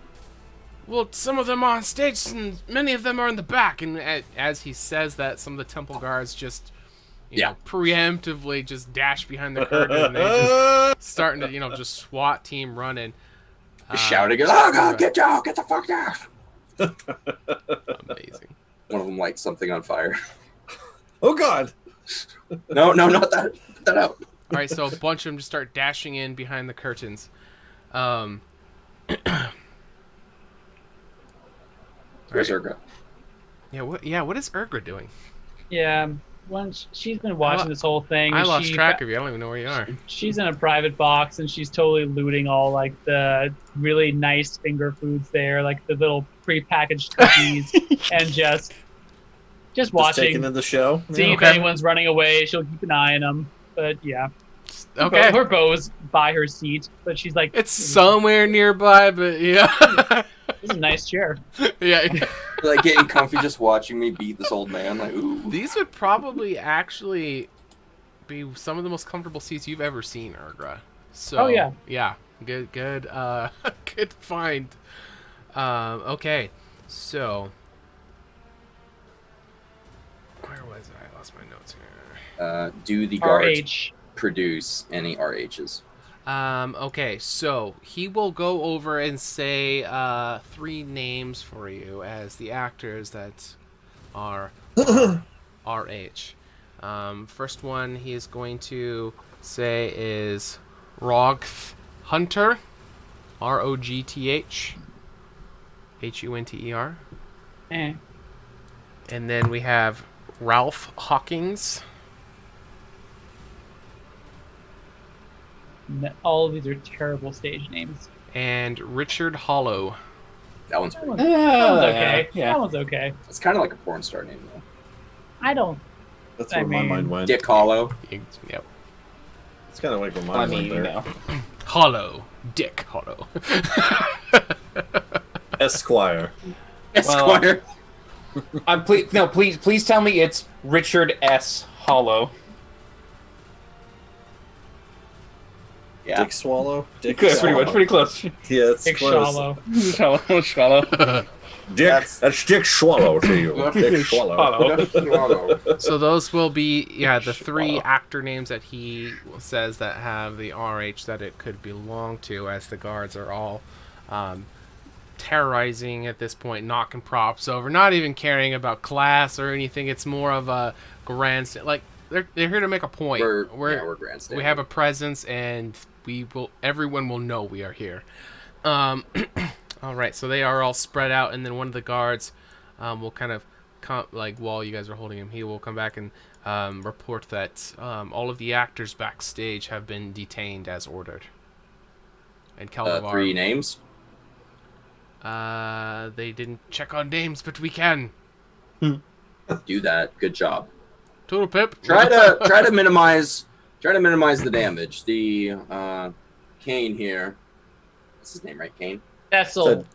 A: Well, some of them are on stage, and many of them are in the back. And as he says that, some of the temple guards just, you know, preemptively just dash behind the curtain, and they just starting to, just SWAT team running.
B: Shouting, "Oh God, get down! Get the fuck down!"
A: Amazing.
B: One of them lights something on fire.
D: Oh God!
B: No, not that. Put that out.
A: All right, so a bunch of them just start dashing in behind the curtains.
B: Where's
A: Right.
B: Urga?
A: What is Urgra doing?
C: Yeah, once she's been watching this whole thing.
A: I lost track of you. I don't even know where you are.
C: She's in a private box and she's totally looting all like the really nice finger foods there, like the little prepackaged cookies, and just
D: Just
C: watching,
D: taking in the show.
C: seeing
A: Okay.
C: if anyone's running away. She'll keep an eye on them. But yeah,
A: Okay.
C: her bow's by her seat, but she's like,
A: It's somewhere nearby, but yeah.
C: this is a nice chair.
A: Yeah.
B: Like getting comfy just watching me beat this old man. Like, ooh.
A: These would probably actually be some of the most comfortable seats you've ever seen, Urgra. So,
C: Oh, yeah.
A: Yeah. Good, good find. Okay. So, where was I? I lost my notes here.
B: Do the guards
C: RH.
B: produce any RHs?
A: Okay, so he will go over and say 3 names for you as the actors that are RH. First one he is going to say is Rogth Hunter, Rogth Hunter.
C: Eh.
A: And then we have Ralph Hawkins.
C: All of these are terrible stage names.
A: And Richard Hollow.
B: That one's
C: That
B: pretty.
C: one's, that one's
E: yeah,
C: okay.
E: yeah.
C: That one's okay.
B: It's kind of like a porn star name though.
C: I don't.
D: That's
C: I
D: where my
C: mean-
D: mind went.
B: Dick Hollow.
A: Yep.
D: It's kind of like where
E: I
D: mine
E: mean,
D: went
E: you
D: there.
E: know.
A: Hollow. Dick Hollow.
D: Esquire.
B: Esquire.
E: Please tell me it's Richard S. Hollow.
B: Yeah.
D: Dick Swallow. Dick
E: Good, pretty
D: Swallow.
E: much, pretty close.
D: Yeah, it's
C: Dick
D: close.
C: Shallow.
E: Swallow.
D: Dick. That's Dick Swallow to you. Dick Swallow.
E: Swallow.
A: So those will be the 3 actor names that he says that have the RH that it could belong to, as the guards are all terrorizing at this point, knocking props over, not even caring about class or anything. It's more of a grandstand. Like they're here to make a point.
B: We're grandstanding.
A: We have a presence, and everyone will know we are here. All right, so they are all spread out, and then one of the guards will kind of while you guys are holding him, he will come back and report that all of the actors backstage have been detained as ordered. And Calvar,
B: 3 names.
A: they didn't check on names, but we can.
B: Do that. Good job.
A: Total pip.
B: Try to minimize the damage. The Kane here. What's his name, right? Kane.
C: Cecil.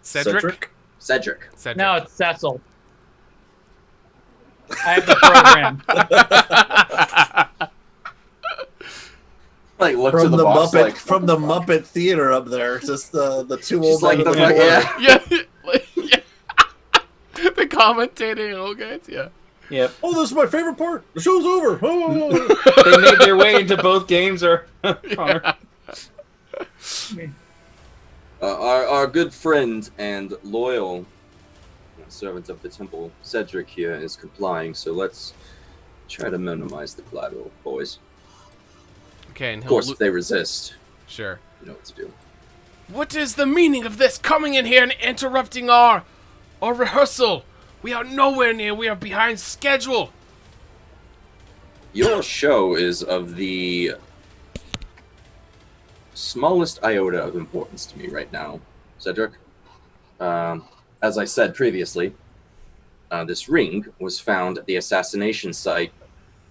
A: Cedric?
B: Cedric.
C: No, it's Cecil. I have the program.
B: Like look
D: From
B: to the,
D: the
B: box,
D: Muppet,
B: like,
D: from the Muppet Theater up there, just the 2 old
B: Just like
D: men
B: the
D: on
B: fuck,
D: floor.
B: yeah.
A: Yeah. The commentating old guys, yeah.
E: Yep.
D: Oh, this is my favorite part. The show's over. Oh.
E: They made their way into both games, or Connor.
B: Our good friend and loyal servant of the temple, Cedric here, is complying. So let's try to minimize the collateral, boys.
A: Okay, and
B: Of course, if they resist,
A: sure.
B: you know what to do.
A: What is the meaning of this coming in here and interrupting our rehearsal? We are nowhere near. We are behind schedule.
B: Your show is of the smallest iota of importance to me right now, Cedric. As I said previously, this ring was found at the assassination site,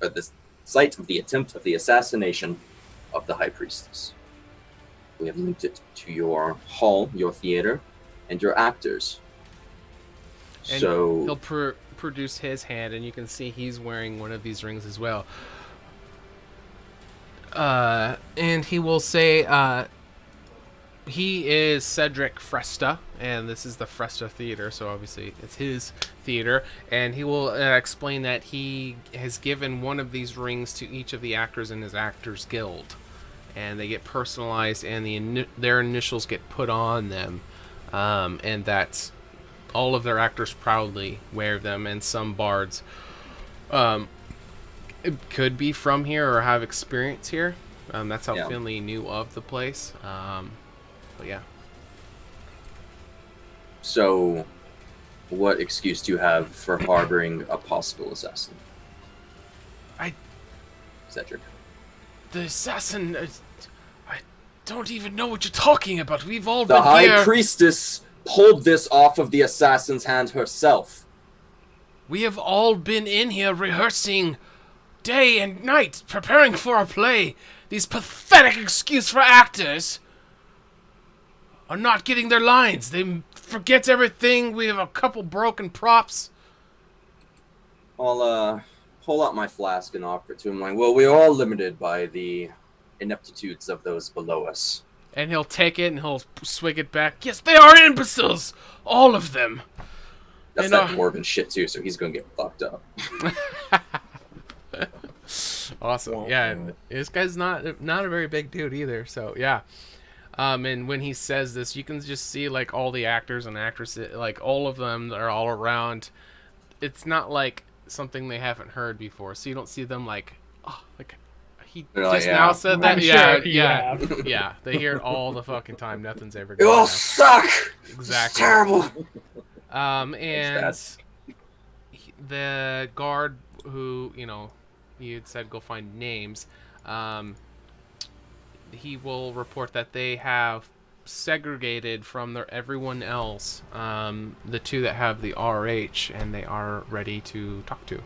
B: at the site of the attempt of the assassination of the High Priestess. We have linked it to your hall, your theater, and your actors.
A: And
B: So
A: he'll produce his hand, and you can see he's wearing one of these rings as well. And he will say, he is Cedric Fresta, and this is the Fresta Theater, so obviously it's his theater. And he will explain that he has given one of these rings to each of the actors in his Actors Guild, and they get personalized, and their initials get put on them, and that all of their actors proudly wear them, and some bards it could be from here or have experience here. That's how Finley knew of the place. But yeah.
B: So what excuse do you have for harboring a possible assassin? Cedric.
A: The assassin... I don't even know what you're talking about. We've all
B: The
A: been
B: High
A: here...
B: Priestess pulled this off of the assassin's hand herself.
A: We have all been in here rehearsing day and night, preparing for a play. These pathetic excuses for actors are not getting their lines. They forget everything. We have a couple broken props.
B: I'll pull out my flask and offer it to him like, well, we're all limited by the ineptitudes of those below us.
A: And he'll take it and he'll swig it back. Yes, they are imbeciles! All of them!
B: That's
A: and,
B: that dwarven shit too, so he's gonna get fucked up.
A: Awesome. Yeah, and this guy's not a very big dude either, so yeah. And when he says this, you can just see like all the actors and actresses, like all of them are all around. It's not like something they haven't heard before, so you don't see them like, oh, like he just now said that.
C: I'm
A: Yeah,
C: sure
A: yeah,
C: have.
A: yeah. They hear it all the fucking time. Nothing's ever.
B: You all suck.
A: Exactly.
B: It's terrible.
A: And the guard who, you know, you had said go find names, he will report that they have segregated from everyone else, the two that have the RH, and they are ready to talk to.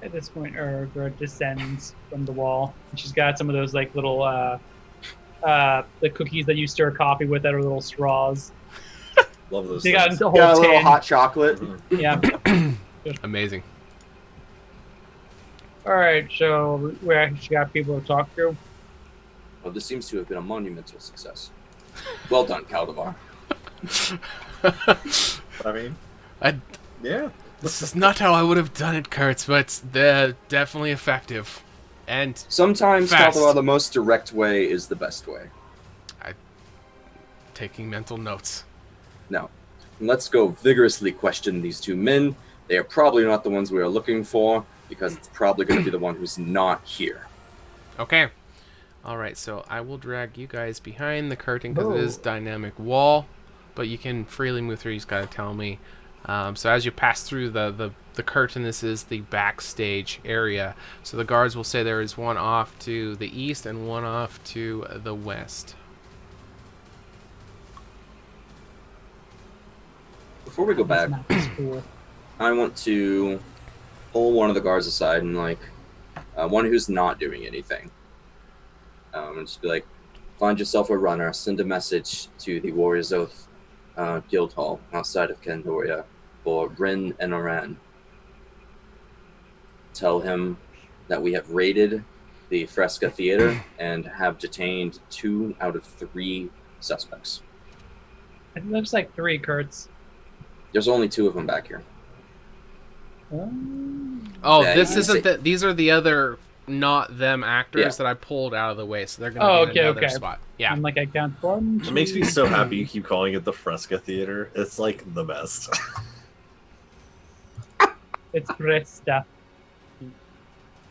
C: At this point, Urgra descends from the wall. And she's got some of those like little the cookies that you stir coffee with that are little straws.
D: Love those.
C: They got
D: things.
C: the whole
B: Got a little
C: tin.
B: hot chocolate.
C: Yeah.
A: Amazing.
C: All right, so we actually got people to talk to.
B: Well, this seems to have been a monumental success. Well done, Caldevar.
D: I mean, yeah.
A: This is not how I would have done it, Kurtz, but they're definitely effective. And
B: Sometimes,
A: fast.
B: Caldevar, the most direct way is the best way.
A: Taking mental notes.
B: Now, let's go vigorously question these two men. They are probably not the ones we are looking for, because it's probably going to be the one who's not here.
A: Okay. Alright, so I will drag you guys behind the curtain because it is dynamic wall, but you can freely move through. You just got to tell me. So as you pass through the curtain, this is the backstage area. So the guards will say there is one off to the east and one off to the west.
B: Before we go back,
C: This map is cool.
B: I want to pull one of the guards aside and, like, one who's not doing anything. And just be like, find yourself a runner, send a message to the Warriors Oath Guild Hall outside of Candoria for Rin and Aran. Tell him that we have raided the Fresca Theater and have detained 2 out of 3 suspects.
C: It looks like 3 Kurtz.
B: There's only 2 of them back here.
A: Oh,
B: Yeah,
A: this
B: you
A: isn't
B: see-
A: these are the other not them actors
B: Yeah.
A: that I pulled out of the way, so they're going to be in another spot. Yeah.
C: I'm like, I count 1,
D: It makes me so happy you keep calling it the Fresca Theater. It's like the best.
C: It's Presta.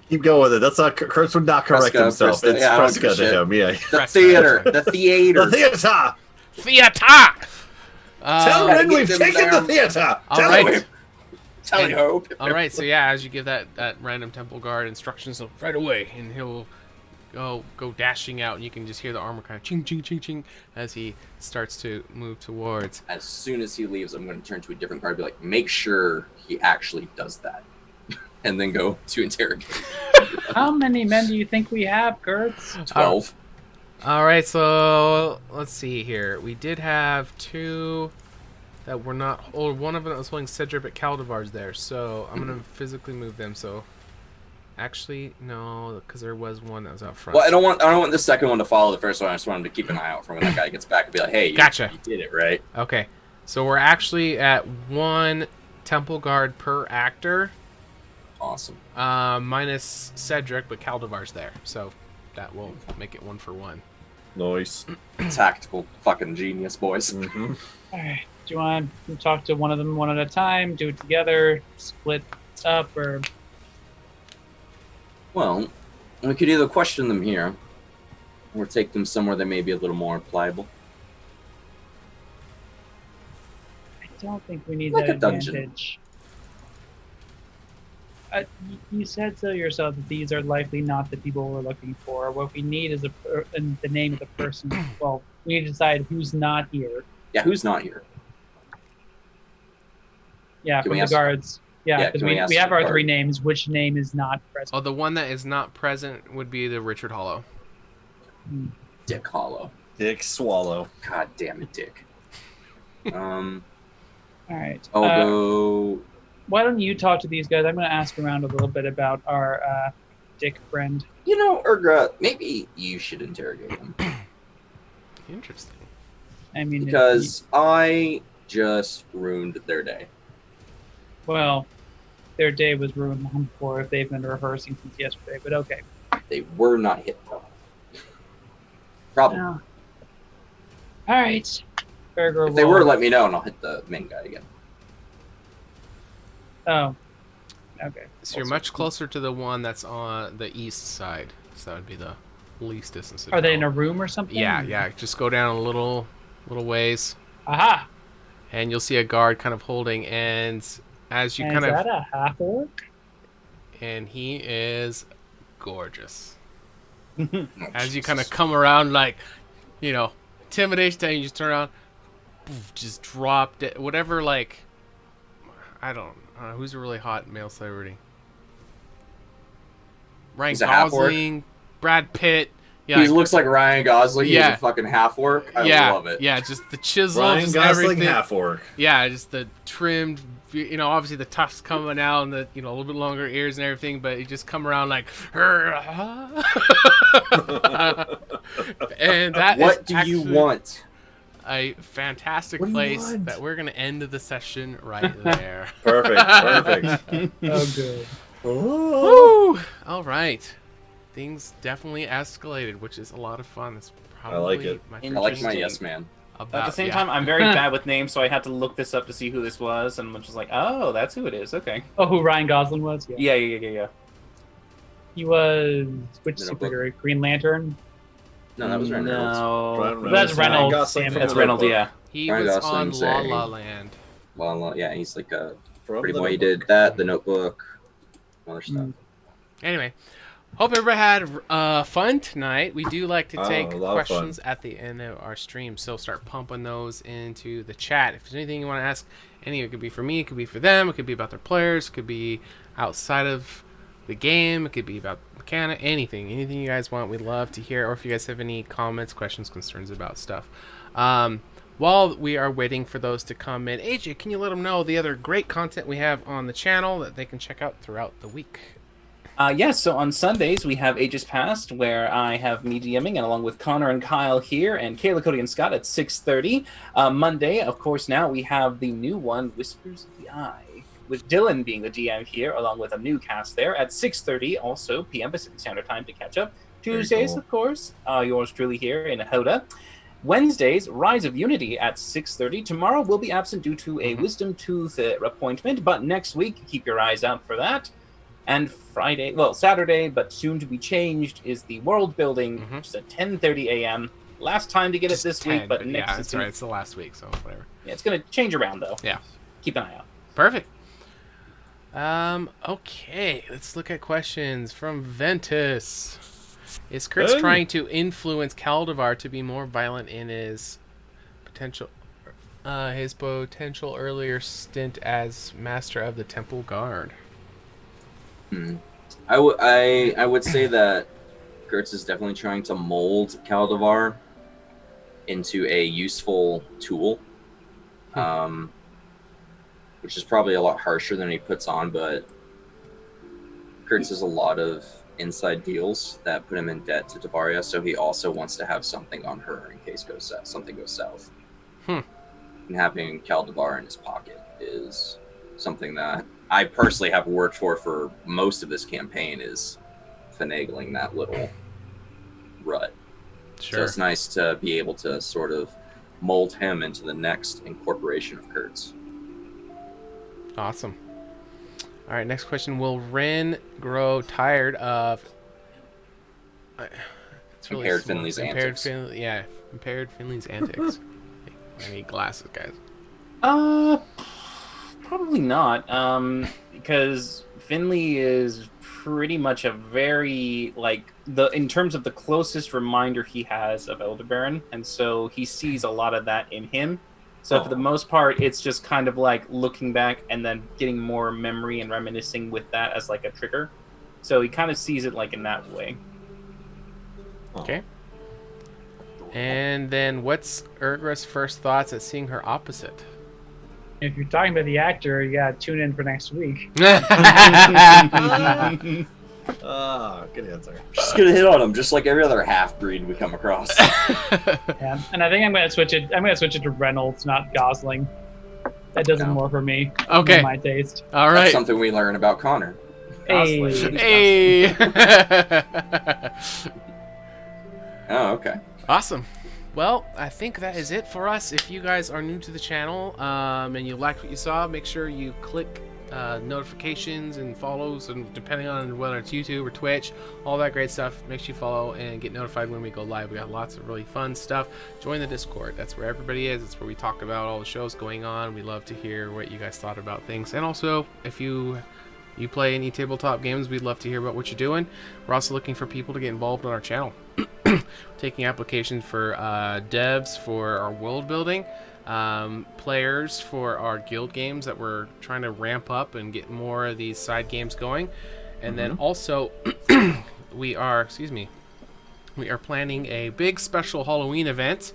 D: Keep going with it. That's not Kurtz would not correct
B: Fresca,
D: himself.
B: Fresca,
D: It's
B: yeah, I don't
D: Fresca
B: give a
D: to
B: shit.
D: him. Yeah.
B: The
A: Fresca.
B: theater! The theater!
D: The theater.
A: Theater!
D: Tell
B: Gotta
D: Rin
B: get
D: we've
B: them
D: taken the
B: down.
D: theater.
A: All
D: Tell
A: right.
D: him.
B: Tell you hope.
A: All right, so yeah, as you give that random temple guard instructions right away, and he'll go dashing out, and you can just hear the armor kind of ching, ching, ching, ching as he starts to move towards.
B: As soon as he leaves, I'm going to turn to a different guard and be like, make sure he actually does that. And then go to interrogate.
C: How many men do you think we have, Kurtz?
B: 12.
A: All right, so let's see here. We did have 2 that were not. Oh, one of them was holding Cedric, but Caldevar's there, so I'm gonna physically move them. So, actually, no, because there was one that was out front.
B: Well, I don't want the second one to follow the first one. I just want him to keep an eye out for when that guy gets back and be like, hey,
A: Gotcha.
B: you did it, right?
A: Okay, so we're actually at 1 temple guard per actor.
B: Awesome.
A: Minus Cedric, but Caldevar's there, so that will make it 1 for 1.
D: Nice.
B: Tactical fucking genius, boys.
C: All right. Do you want to talk to one of them one at a time? Do it together? Split up? Or
B: Well, we could either question them here or take them somewhere that may be a little more pliable.
C: don't think we need
B: Like
C: that
B: a dungeon.
C: advantage. You said so yourself that these are likely not the people we're looking for. What we need is the name of the person. Well, we need to decide who's not here.
B: Yeah, who's not here?
C: Yeah,
B: Can
C: from
B: we
C: the
B: ask-
C: guards. Yeah,
B: Yeah,
C: because
B: can we
C: we
B: ask
C: have
B: the
C: our
B: guard?
C: 3 names. Which name is not present?
A: Oh, the one that is not present would be the Richard Hollow.
B: Dick Hollow.
D: Dick Swallow.
B: God damn it, Dick.
C: All right.
B: I'll go.
C: Why don't you talk to these guys? I'm going to ask around a little bit about our Dick friend.
B: You know, Urgra, maybe you should interrogate him.
A: Interesting.
C: I mean,
B: Because I just ruined their day.
C: well, their day was ruined long before if they've been rehearsing since yesterday. But okay.
B: They were not hit though. Problem.
C: All right. Burger
B: If they were, let me know and I'll hit the main guy again.
C: Oh. Okay.
A: So you're much closer to the one that's on the east side. So that would be the least distance.
C: Are they in a room or something?
A: Yeah. Just go down a little ways.
C: Aha.
A: And you'll see a guard kind of holding, and as you
C: And
A: kind
C: is
A: of...
C: that a half orc?
A: And he is gorgeous. As you kind of come around, like, you know, intimidation, and you just turn around, poof, just drop it. Whatever, like, I don't know, who's a really hot male celebrity? Ryan
B: He's a half-orc?
A: Gosling, Brad Pitt. Yeah,
B: He looks like Ryan Gosling.
A: Yeah.
B: He's a fucking half orc. I love it.
A: Yeah, just the chisel,
D: Ryan
A: just
D: Gosling,
A: everything.
D: half orc.
A: Yeah, just the trimmed, you know, obviously the tufts coming out and the, you know, a little bit longer ears and everything, but you just come around like, and that
B: What
A: is
B: do you
A: actually
B: want?
A: a fantastic
D: What do you
A: place
D: want?
A: that we're gonna end the session right there.
D: Perfect.
C: Oh, good.
A: Woo! All right, things definitely escalated, which is a lot of fun. It's probably
D: like it.
A: my
B: I like my
E: Interesting.
B: yes man.
A: about,
E: At the same
A: yeah.
E: time, I'm very bad with names, so I had to look this up to see who this was, and I'm just like, oh, that's who it is. Okay.
C: Oh, who Ryan Gosling was? Yeah.
E: Yeah.
C: He was which
B: The Notebook.
C: superhero? Green Lantern.
B: No, that was Ryan Reynolds.
E: No.
C: That's Reynolds,
D: Gosling
C: damn
D: from
C: it.
E: That's
D: The
E: Reynolds,
D: Notebook.
E: yeah.
A: He
B: Ryan
A: was
B: Gosling's
A: on La
B: a-
A: La Land.
B: Well, yeah, he's like a
D: From
B: pretty
D: The
B: boy. He
D: Notebook.
B: did that, The Notebook, other stuff.
A: Anyway, hope everybody had fun tonight. We do like to take
D: a lot of fun.
A: questions at the end of our stream, so start pumping those into the chat. If there's anything you want to ask, it could be for me, it could be for them, it could be about their players, it could be outside of the game, it could be about mechanic, anything you guys want, we'd love to hear. Or if you guys have any comments, questions, concerns about stuff. While we are waiting for those to come in, AJ, can you let them know the other great content we have on the channel that they can check out throughout the week?
E: Yes, so on Sundays we have Ages Past, where I have me DMing, and along with Connor and Kyle here, and Kayla, Cody, and Scott at 6:30. Monday, of course, now we have the new one, Whispers of the Eye, with Dylan being the DM here, along with a new cast there at 6:30, also PM Pacific Standard Time to catch up. Tuesdays,
D: cool.
E: of course, yours truly here in HotA. Wednesdays, Rise of Unity at 6:30. Tomorrow will be absent due to a Wisdom Tooth appointment, but next week, keep your eyes out for that. And Saturday, but soon to be changed, is the World Building, which is at 10:30 a.m. Last time to get it this week, but next
A: yeah,
E: it's
A: that's right. It's the last week, so whatever.
E: Yeah, it's going to change around, though.
A: Yeah.
E: Keep an eye out.
A: Perfect. Okay, let's look at questions from Ventus. Is Kurtz trying to influence Caldivar to be more violent in his potential earlier stint as Master of the Temple Guard?
B: I would say that Kurtz is definitely trying to mold Caldivar into a useful tool, which is probably a lot harsher than he puts on, but Kurtz has a lot of inside deals that put him in debt to Tabaria, so he also wants to have something on her in case something goes south. And having Caldivar in his pocket is something that I personally have worked for most of this campaign, is finagling that little rut.
A: Sure.
B: So it's nice to be able to sort of mold him into the next incorporation of Kurtz.
A: Awesome. All right, next question. Will Ren grow tired of... It's really
B: Impaired
A: small.
B: Finley's
A: Impaired
B: antics.
A: Finley's antics. I need glasses, guys.
E: Probably not. Because Finley is pretty much a very in terms of the closest reminder he has of Elderbaron, and so he sees a lot of that in him. So for the most part, it's just kind of like looking back and then getting more memory and reminiscing with that as like a trigger. So he kind of sees it like in that way.
A: Okay. And then what's Urgra's first thoughts at seeing her opposite?
C: If you're talking about the actor, you gotta tune in for next week.
D: Good answer.
B: Just gonna hit on him, just like every other half-breed we come across.
C: Yeah, and I think I'm gonna switch it. I'm gonna switch it to Reynolds, not Gosling. That does it more for me.
A: Okay.
C: For my taste.
A: All right.
B: That's something we learn about Connor.
A: Hey.
B: Oh, okay.
A: Awesome. Well, I think that is it for us. If you guys are new to the channel and you liked what you saw, make sure you click notifications and follows, and depending on whether it's YouTube or Twitch, all that great stuff. Make sure you follow and get notified when we go live. We got lots of really fun stuff. Join the Discord. That's where everybody is. It's where we talk about all the shows going on. We love to hear what you guys thought about things. And also, if you play any tabletop games, we'd love to hear about what you're doing. We're also looking for people to get involved on our channel. Taking applications for devs for our world building, players for our guild games that we're trying to ramp up and get more of these side games going. And then also we are planning a big special Halloween event,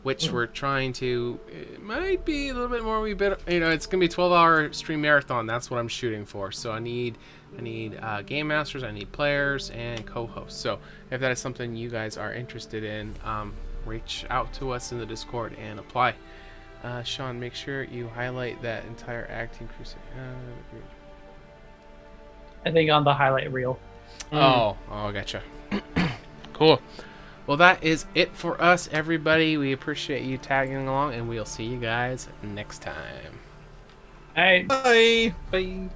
A: which we're trying to, it might be a little bit more, it's gonna be a 12-hour stream marathon. That's what I'm shooting for. So I need game masters, I need players, and co-hosts. So if that is something you guys are interested in, reach out to us in the Discord and apply. Sean, make sure you highlight that entire acting crusade.
C: I think on the highlight reel.
A: Oh, gotcha. Cool. Well, that is it for us, everybody. We appreciate you tagging along, and we'll see you guys next time.
C: All right.
D: Bye.
E: Bye.